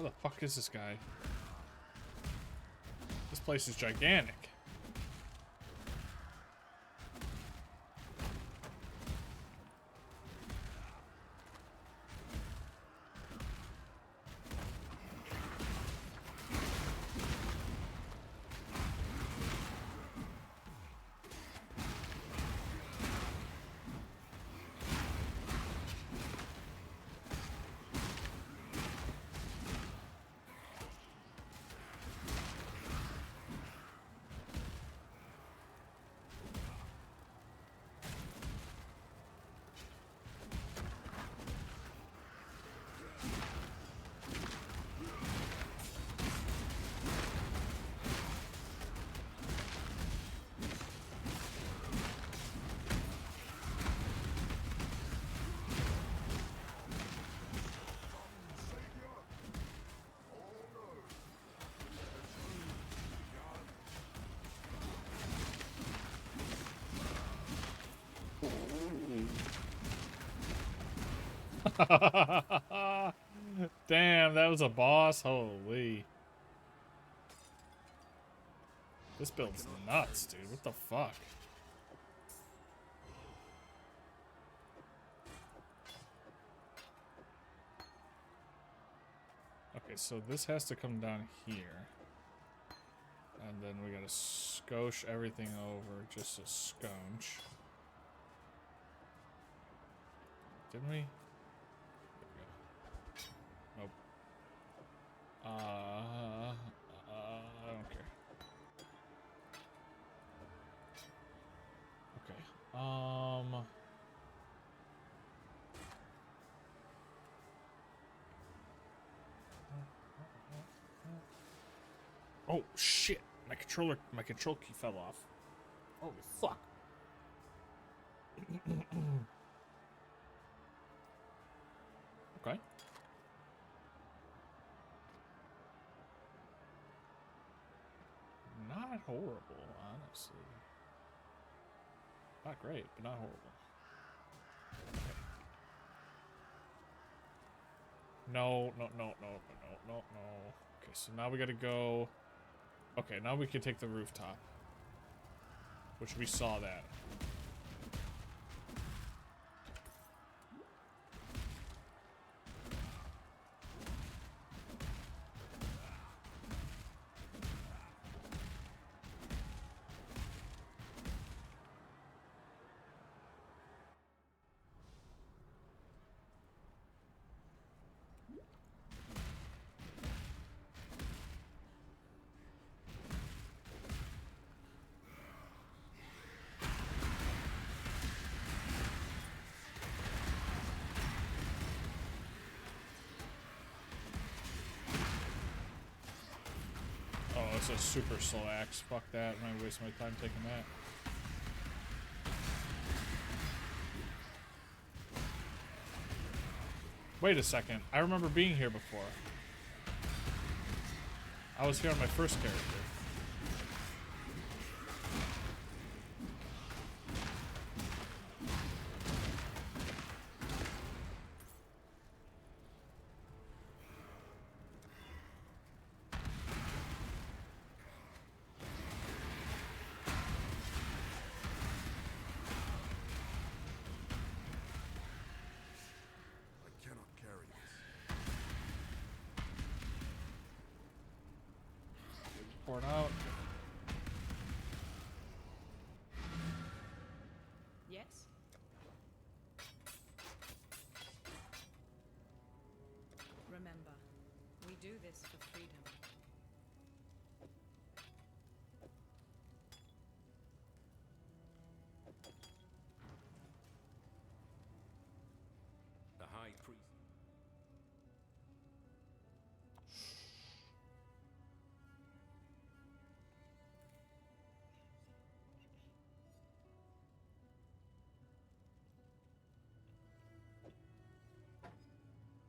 Where the fuck is this guy? This place is gigantic. Damn, that was a boss. Holy. This build's nuts, dude. What the fuck? Okay, so this has to come down here. And then we gotta skosh everything over just a scunch. Didn't we? Nope. I don't care. Okay. Oh shit! My control key fell off. Holy fuck! Okay. Not horrible, honestly. Not great, but not horrible. Okay. No. Okay, so now we gotta go. Okay, now we can take the rooftop. Which we saw that. Oh, it's a super slow axe. Fuck that. I'm gonna waste my time taking that. Wait a second. I remember being here before. I was here on my first character. Pouring out. Yes? Remember, we do this for freedom. The High Priest.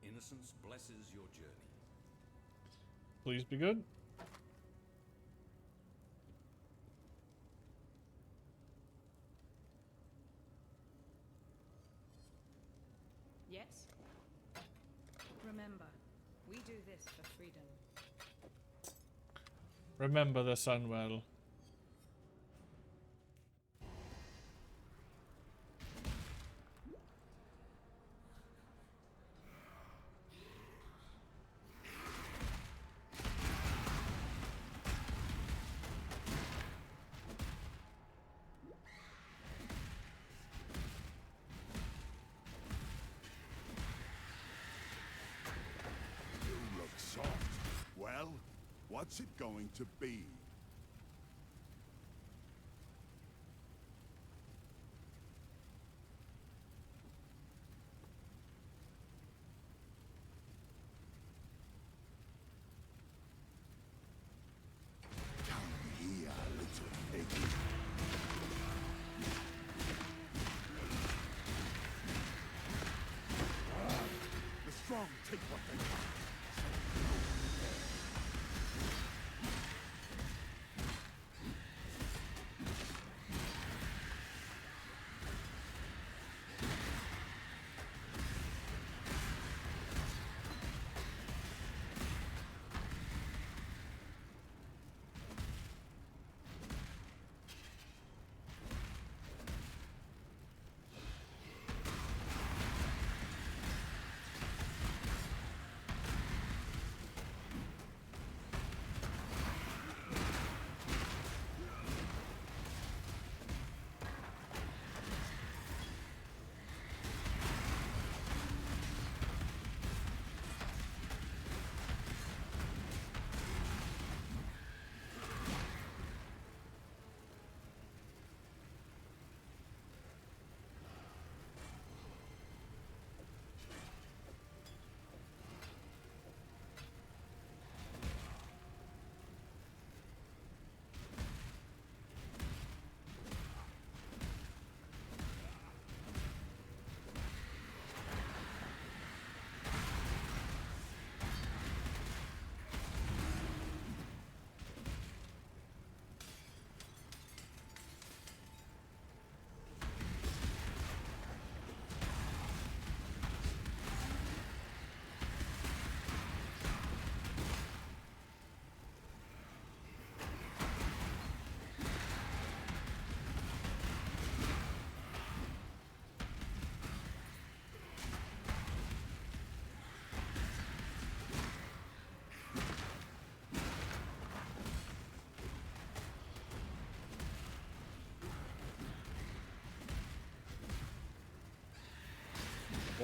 Innocence blesses your journey. Please be good. Yes? Remember, We do this for freedom. Remember this, Unwell. You look soft. Well, what's it going to be? Come here, little piggy. The strong take what they want.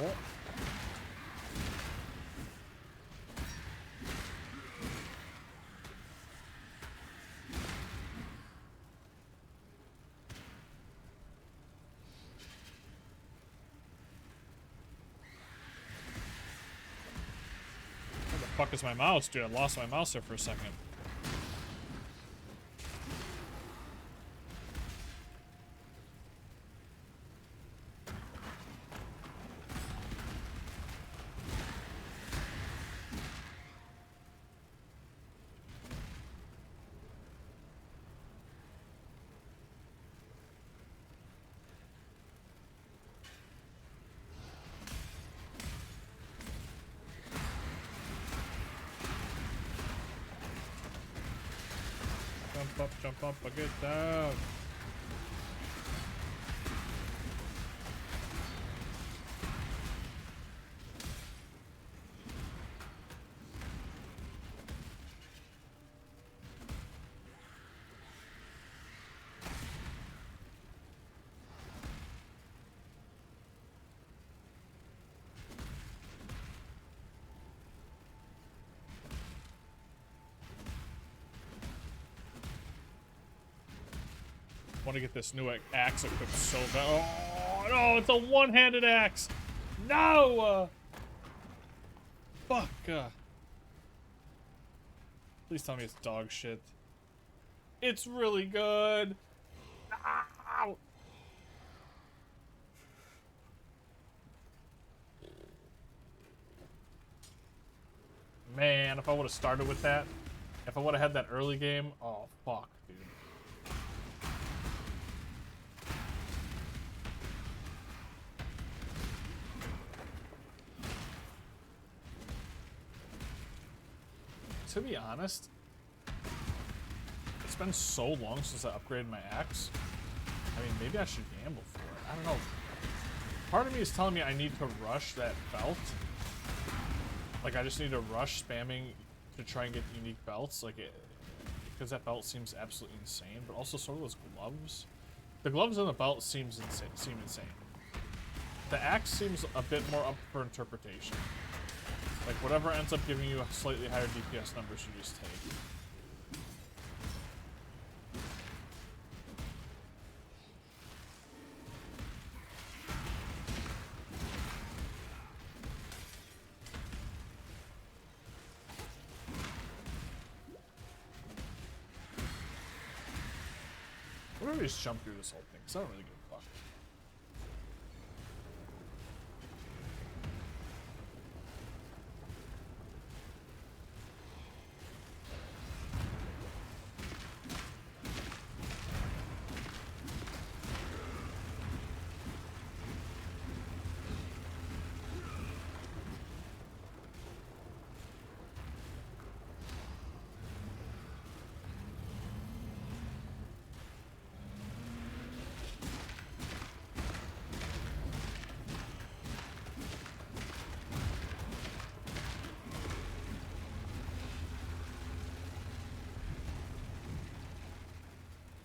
Oh. Where the fuck is my mouse, dude? I lost my mouse there for a second. Jump up, or get down. Want to get this new axe equipped so bad. Oh no, it's a one-handed axe. No. Fuck. Please tell me it's dog shit. It's really good. Ow. Man, if I would have started with that, if I would have had that early game, oh fuck, dude. to be honest, it's been so long since I upgraded my axe. I mean, maybe I should gamble for it. I don't know. Part of me is telling me I need to rush that belt. Like, I just need to rush spamming to try and get unique belts. Like, because that belt seems absolutely insane. But also, so are those gloves. The gloves and the belt seem insane. The axe seems a bit more up for interpretation. Like, whatever ends up giving you slightly higher DPS numbers, you just take. What do we just jump through this whole thing? Because I don't really give a fuck.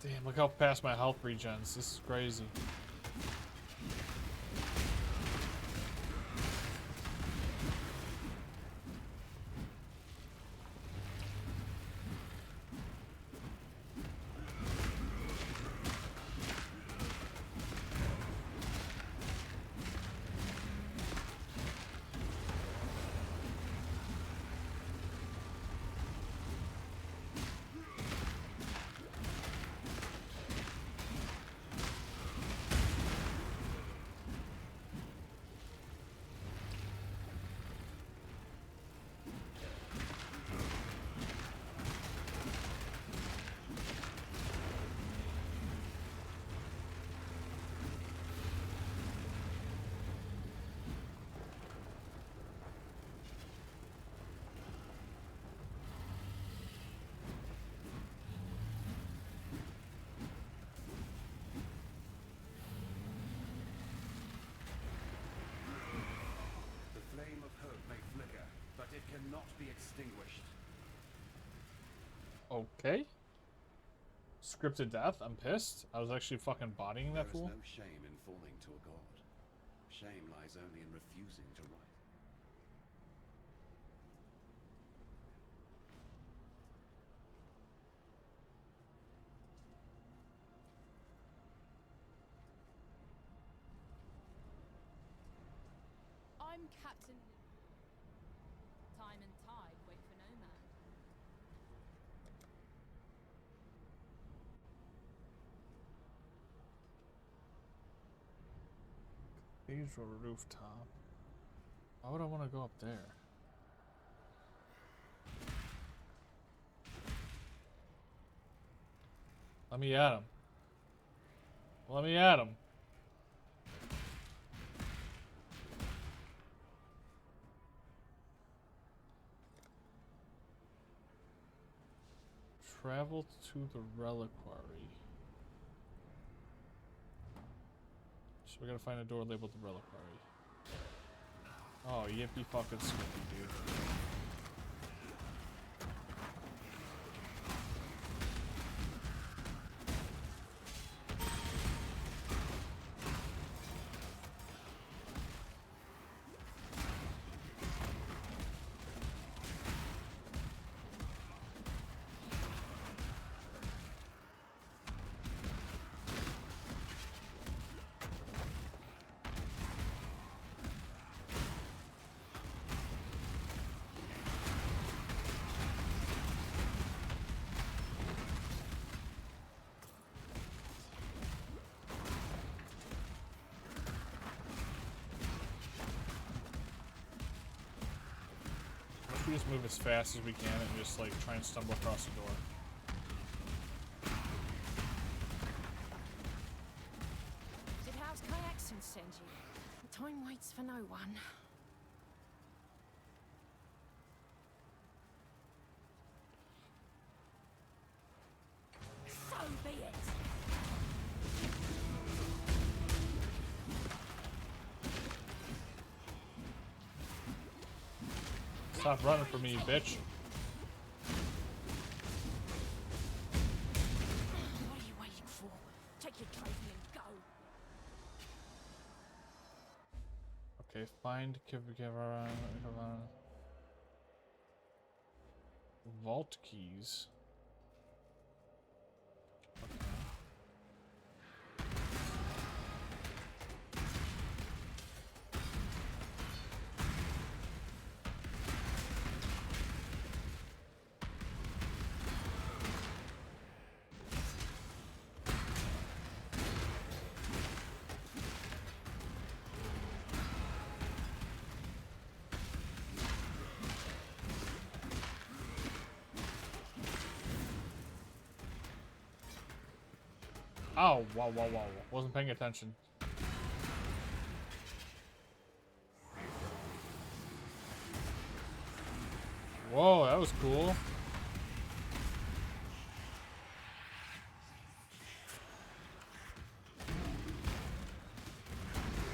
Damn, look how fast my health regens. This is crazy. Cannot be extinguished. Okay. Scripted death? I'm pissed. I was actually fucking bodying that fool. There is no shame in falling to a god. Shame lies only in refusing to rise. I'm Captain. Time and tide wait for no man. Cathedral rooftop. Why would I want to go up there? Let me at him. Let me at him. Travel to the reliquary. So we gotta find a door labeled the reliquary. Oh, yippee fucking skippy, dude. We just move as fast as we can and just like try and stumble across the door. Did House Kayakson send you? Time waits for no one. Stop running from me, you bitch. What are you waiting for? Take your trophy and go. Okay, find vault keys. Oh, wow, wow, wow. Wasn't paying attention. Whoa, that was cool.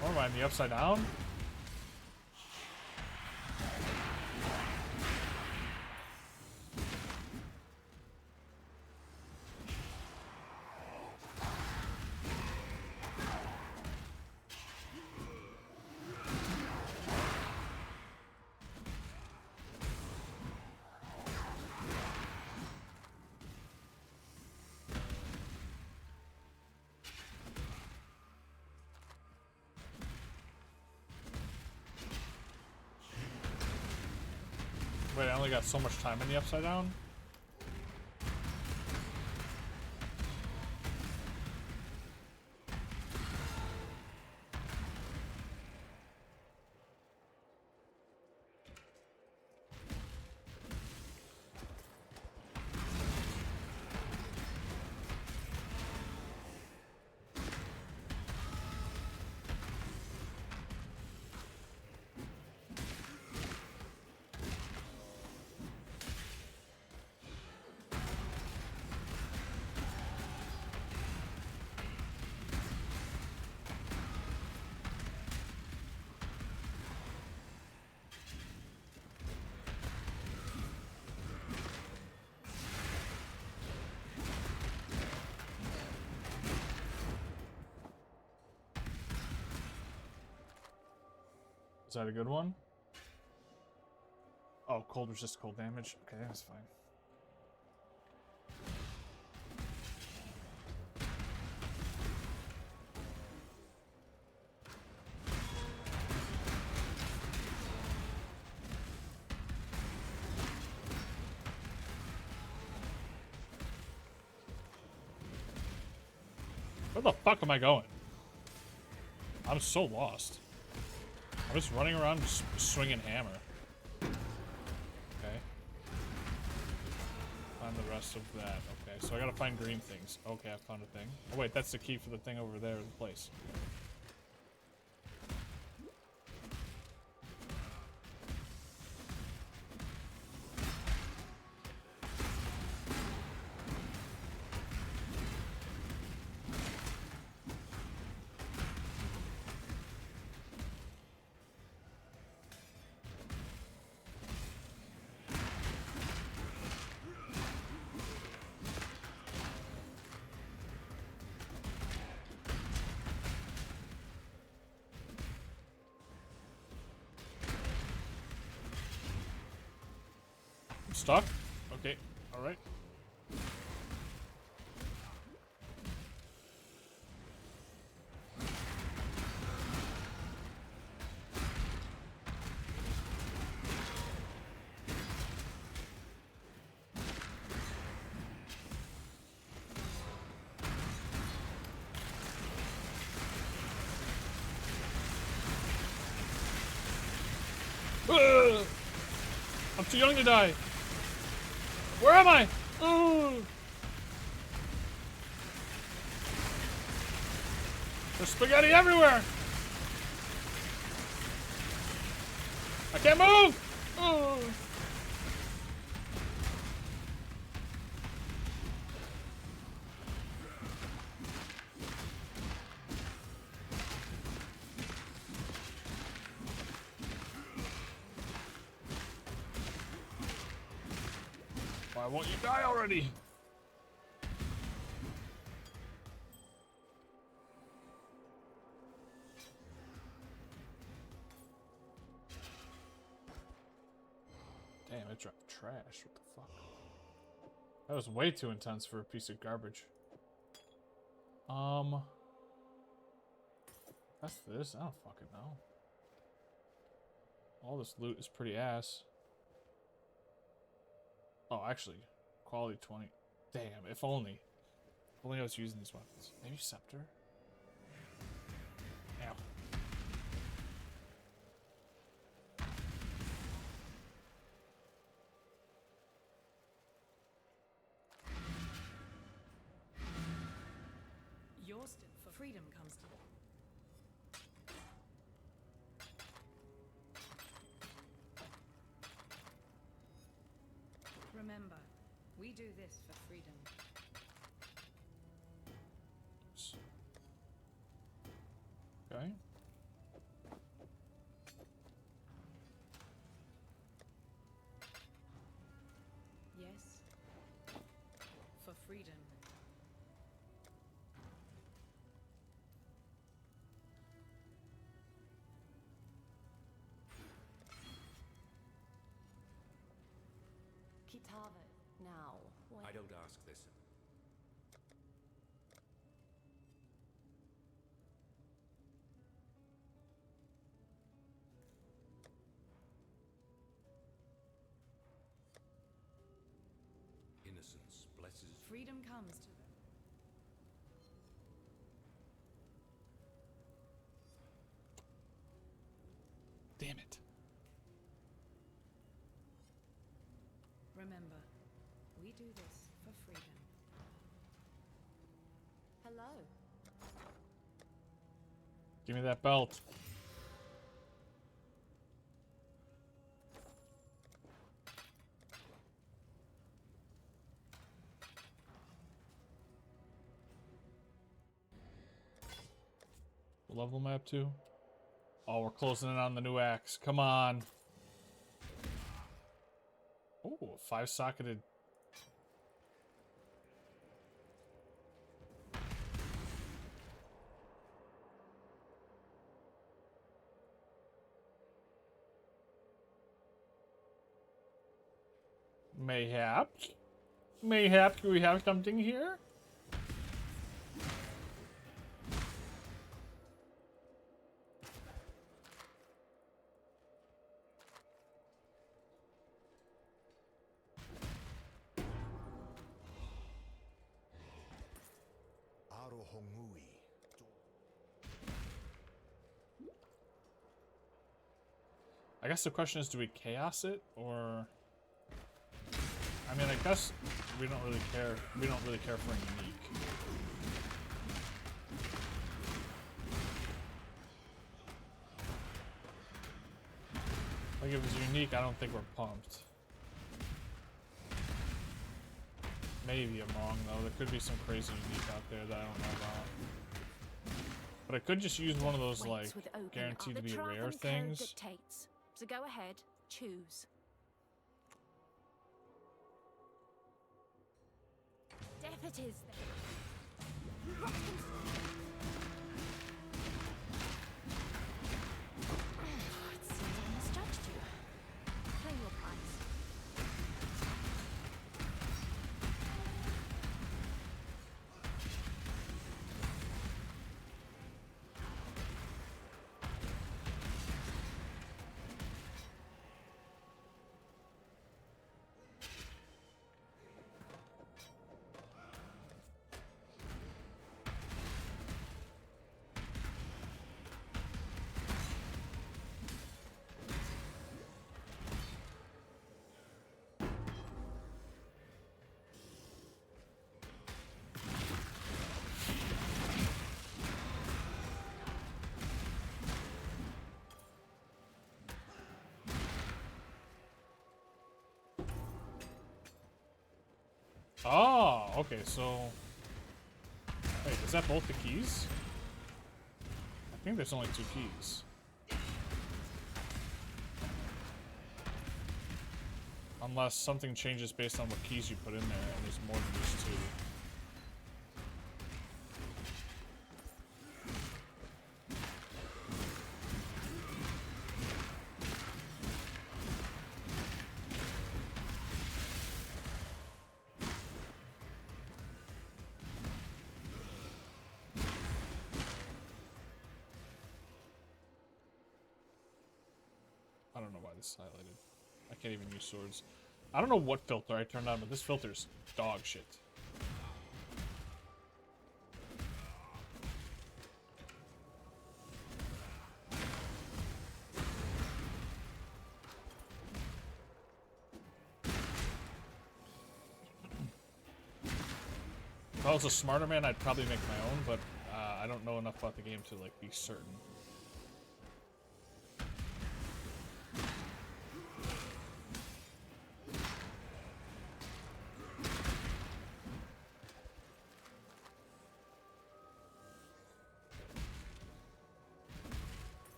What am I, in the upside down? Wait, I only got so much time in the upside down? Is that a good one? Oh, cold resist cold damage. Okay, that's fine. Where the fuck am I going? I'm so lost. I'm just running around just swinging hammer. Okay. Find the rest of that. Okay, so I gotta find green things. Okay, I found a thing. Oh wait, that's the key for the thing over there in the place. Stuck? Okay, alright. I'm too young to die. Where am I? Ooh. There's spaghetti everywhere. I can't move. Ooh. Why won't you die already? Damn, it dropped trash. What the fuck? That was way too intense for a piece of garbage. That's this? I don't fucking know. All this loot is pretty ass. Oh, actually, quality 20. Damn, if only. If only I was using these weapons. Maybe Scepter? Ow. Yours for freedom comes to Remember, we do this for freedom. Okay. Yes. For freedom. Kitava, now. I don't ask this. Innocence blesses. Freedom comes to them. Damn it. Remember, we do this for freedom. Hello. Give me that belt. Level map 2. Oh, we're closing in on the new axe. Come on. Oh, 5-socketed. Mayhap. Mayhap, do we have something here? I guess the question is, do we chaos it, or... I mean, I guess we don't really care. We don't really care for a unique. Like, if it's unique, I don't think we're pumped. Maybe I'm wrong, though. There could be some crazy unique out there that I don't know about. But I could just use one of those, like, guaranteed to be rare things. Dictates. So go ahead, choose. Death it is then. It seems I misjudged you. Pay your price. Oh, okay, so... Wait, is that both the keys? I think there's only 2 keys. Unless something changes based on what keys you put in there, and there's more than just 2. I don't know why this is highlighted. I can't even use swords. I don't know what filter I turned on, but this filter's dog shit. If I was a smarter man, I'd probably make my own, but I don't know enough about the game to like be certain.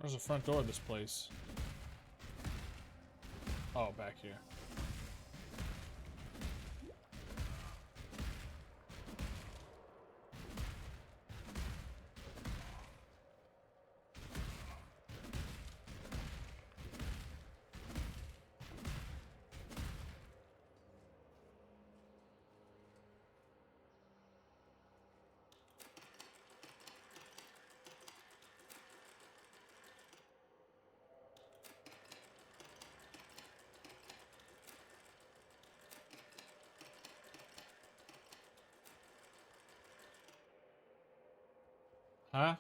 Where's the front door of this place? Oh, back here. Huh?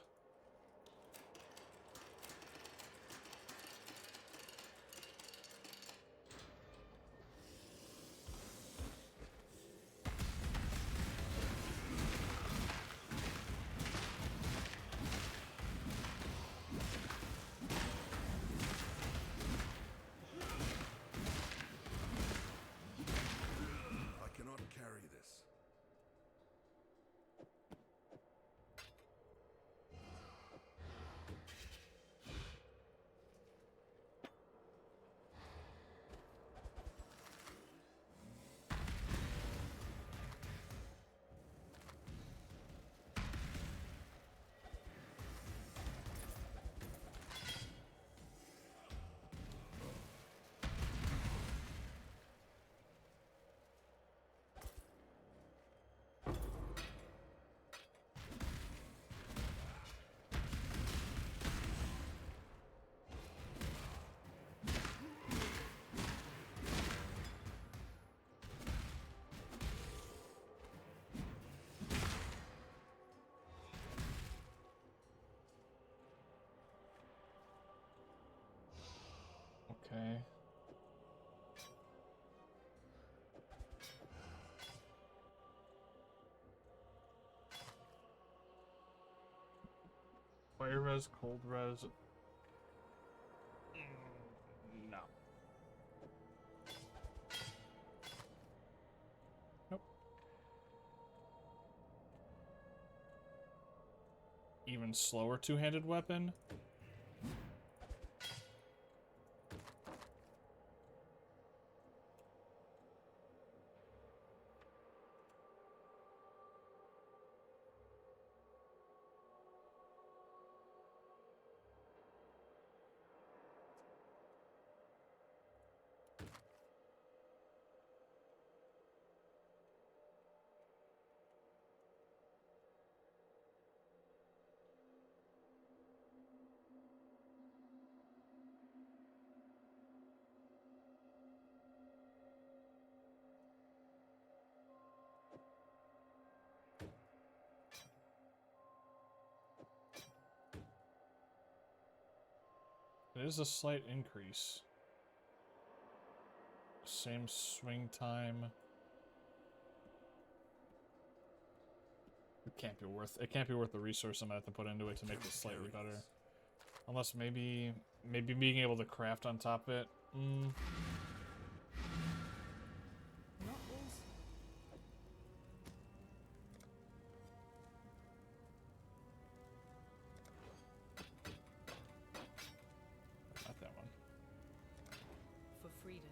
I cannot carry this. Okay. Fire res, cold res. No. Nope. Even slower two-handed weapon. It is a slight increase. Same swing time. can't be worth the resource I'm gonna have to put into it to make this slightly better. Unless maybe being able to craft on top of it. Not also. Not that one. For freedom.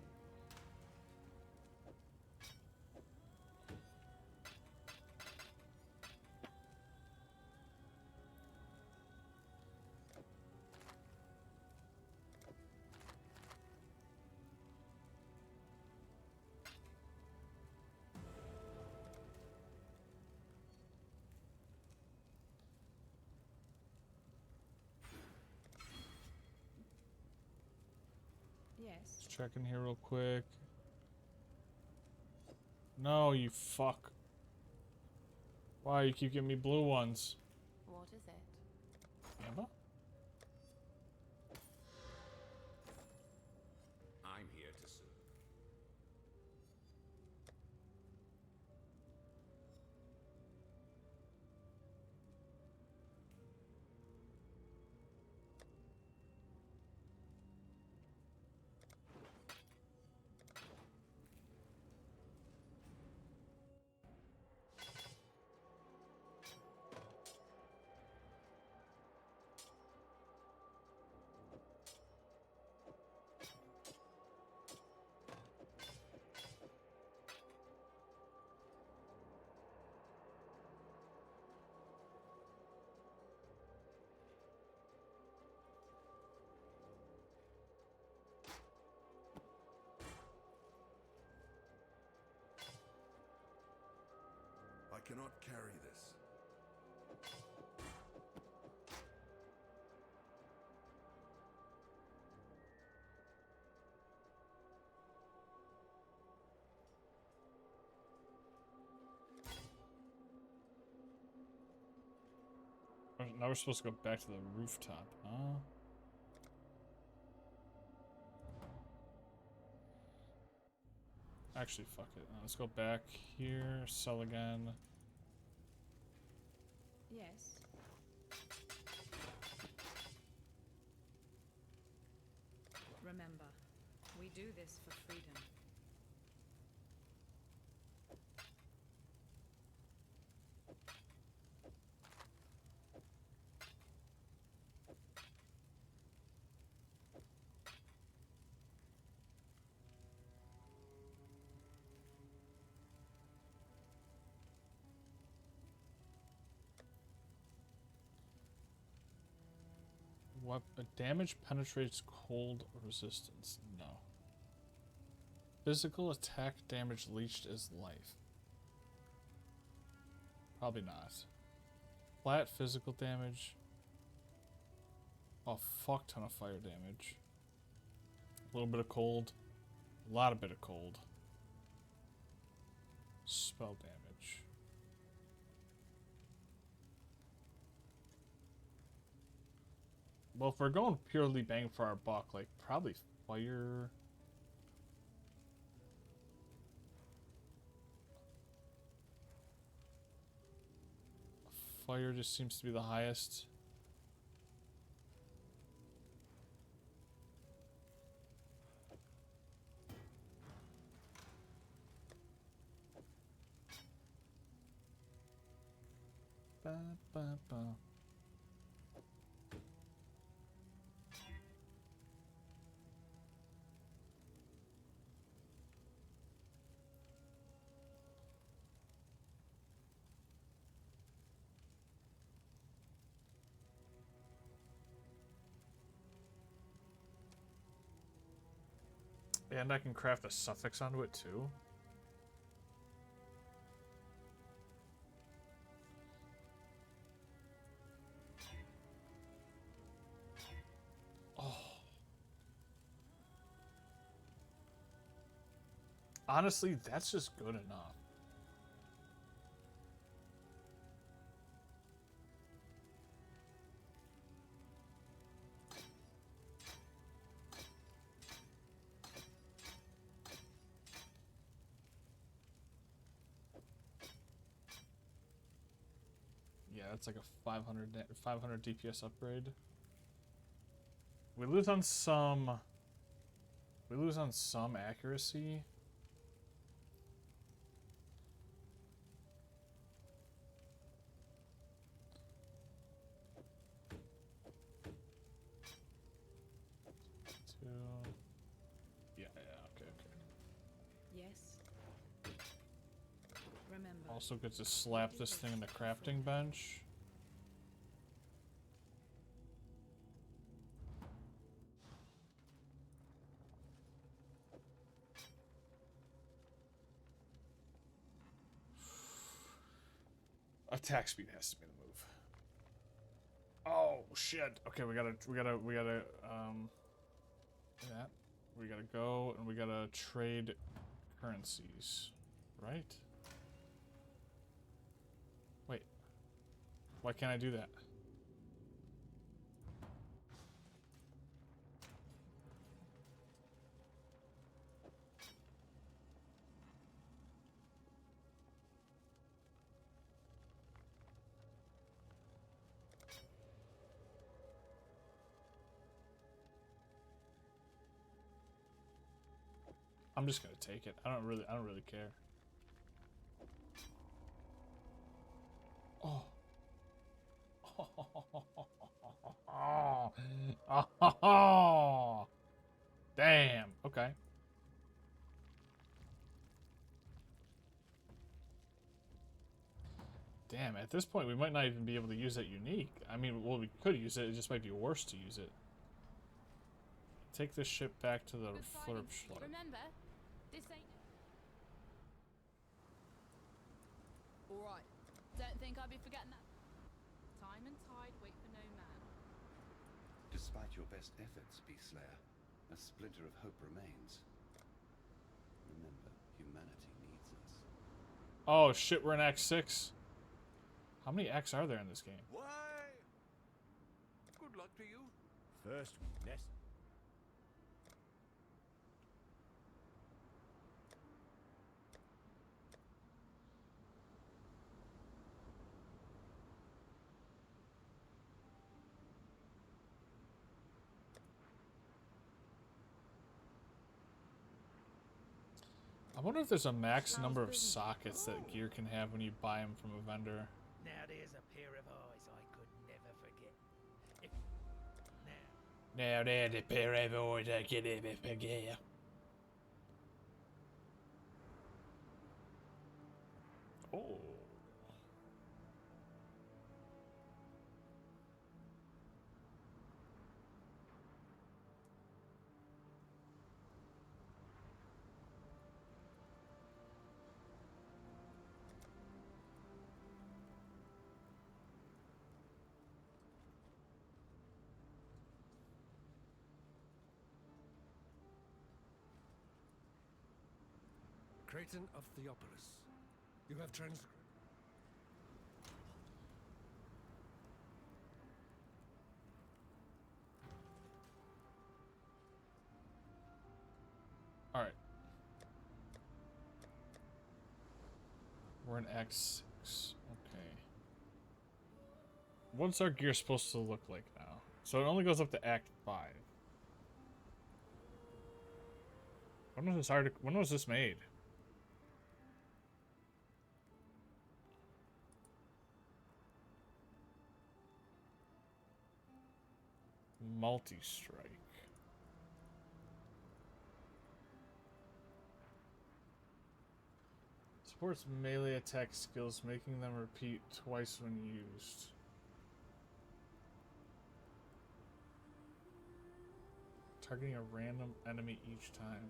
Yes. Let's check in here real quick. No, you fuck. Why you keep giving me blue ones? What is it? Amber? I'm here to serve. I cannot carry this. Now we're supposed to go back to the rooftop, huh? Actually, fuck it. Let's go back here, sell again. Yes. Remember, we do this for freedom. What? Damage penetrates cold resistance. No. Physical attack damage leached is life. Probably not. Flat physical damage. A fuck ton of fire damage. A little bit of cold. A lot of bit of cold. Spell damage. Well, if we're going purely bang for our buck, like, probably fire. Fire just seems to be the highest. Ba, ba, ba. And I can craft a suffix onto it too. Oh. Honestly, that's just good enough. that's like a 500 DPS upgrade. We lose on some accuracy. Yeah, okay. Yes. Remember. Also get to slap this thing in the crafting bench. Attack speed has to be the move. Oh shit. Okay, we gotta that. We gotta go and we gotta trade currencies. Right? Wait. Why can't I do that? I'm just gonna take it. I don't really care. Oh. Oh. Damn. Okay. Damn, at this point we might not even be able to use that unique. I mean, well, we could use it. It just might be worse to use it. Take this ship back to the Flurp Schlurp. Remember, this ain't. All right. Don't think I'd be forgetting that. Time and tide wait for no man. Despite your best efforts, Beast Slayer, a splinter of hope remains. Remember, humanity needs us. Oh shit, we're in Act 6. How many acts are there in this game? Why? Good luck to you. First weakness. I wonder if there's a max number of sockets that gear can have when you buy them from a vendor. Now there's a pair of eyes I could never forget. Now there's a pair of eyes I could never forget. Oh. Creighton of Theopolis. You have transcribed. Alright. We're in Act 6. Okay. What's our gear supposed to look like now? So it only goes up to Act 5. When was this made? Multi-strike. Supports melee attack skills, making them repeat twice when used. Targeting a random enemy each time.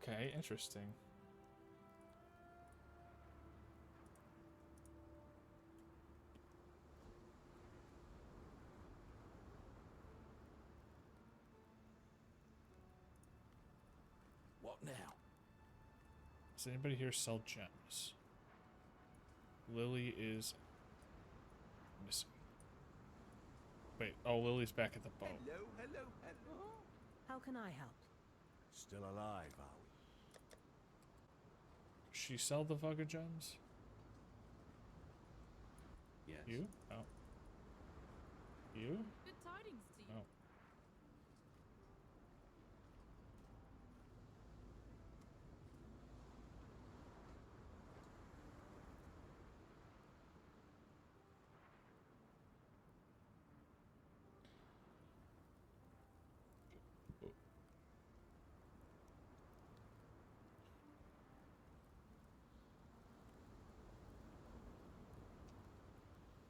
Okay, interesting. What now? Does anybody here sell gems? Lily is missing. Wait. Oh, Lily's back at the boat. Hello. How can I help? Still alive, are we? She sell the fucking gems? Yes. You? Oh. You? Good tidings to you. Oh.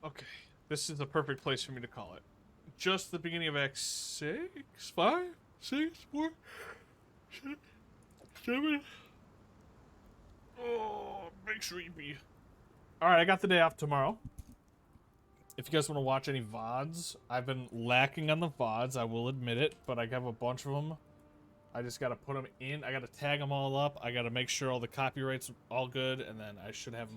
Okay, this is the perfect place for me to call it. Just the beginning of Act 6, 5, 6, 4, 7. Oh, big sleepy. Alright, I got the day off tomorrow. If you guys want to watch any VODs, I've been lacking on the VODs, I will admit it, but I have a bunch of them. I just got to put them in. I got to tag them all up. I got to make sure all the copyrights all good, and then I should have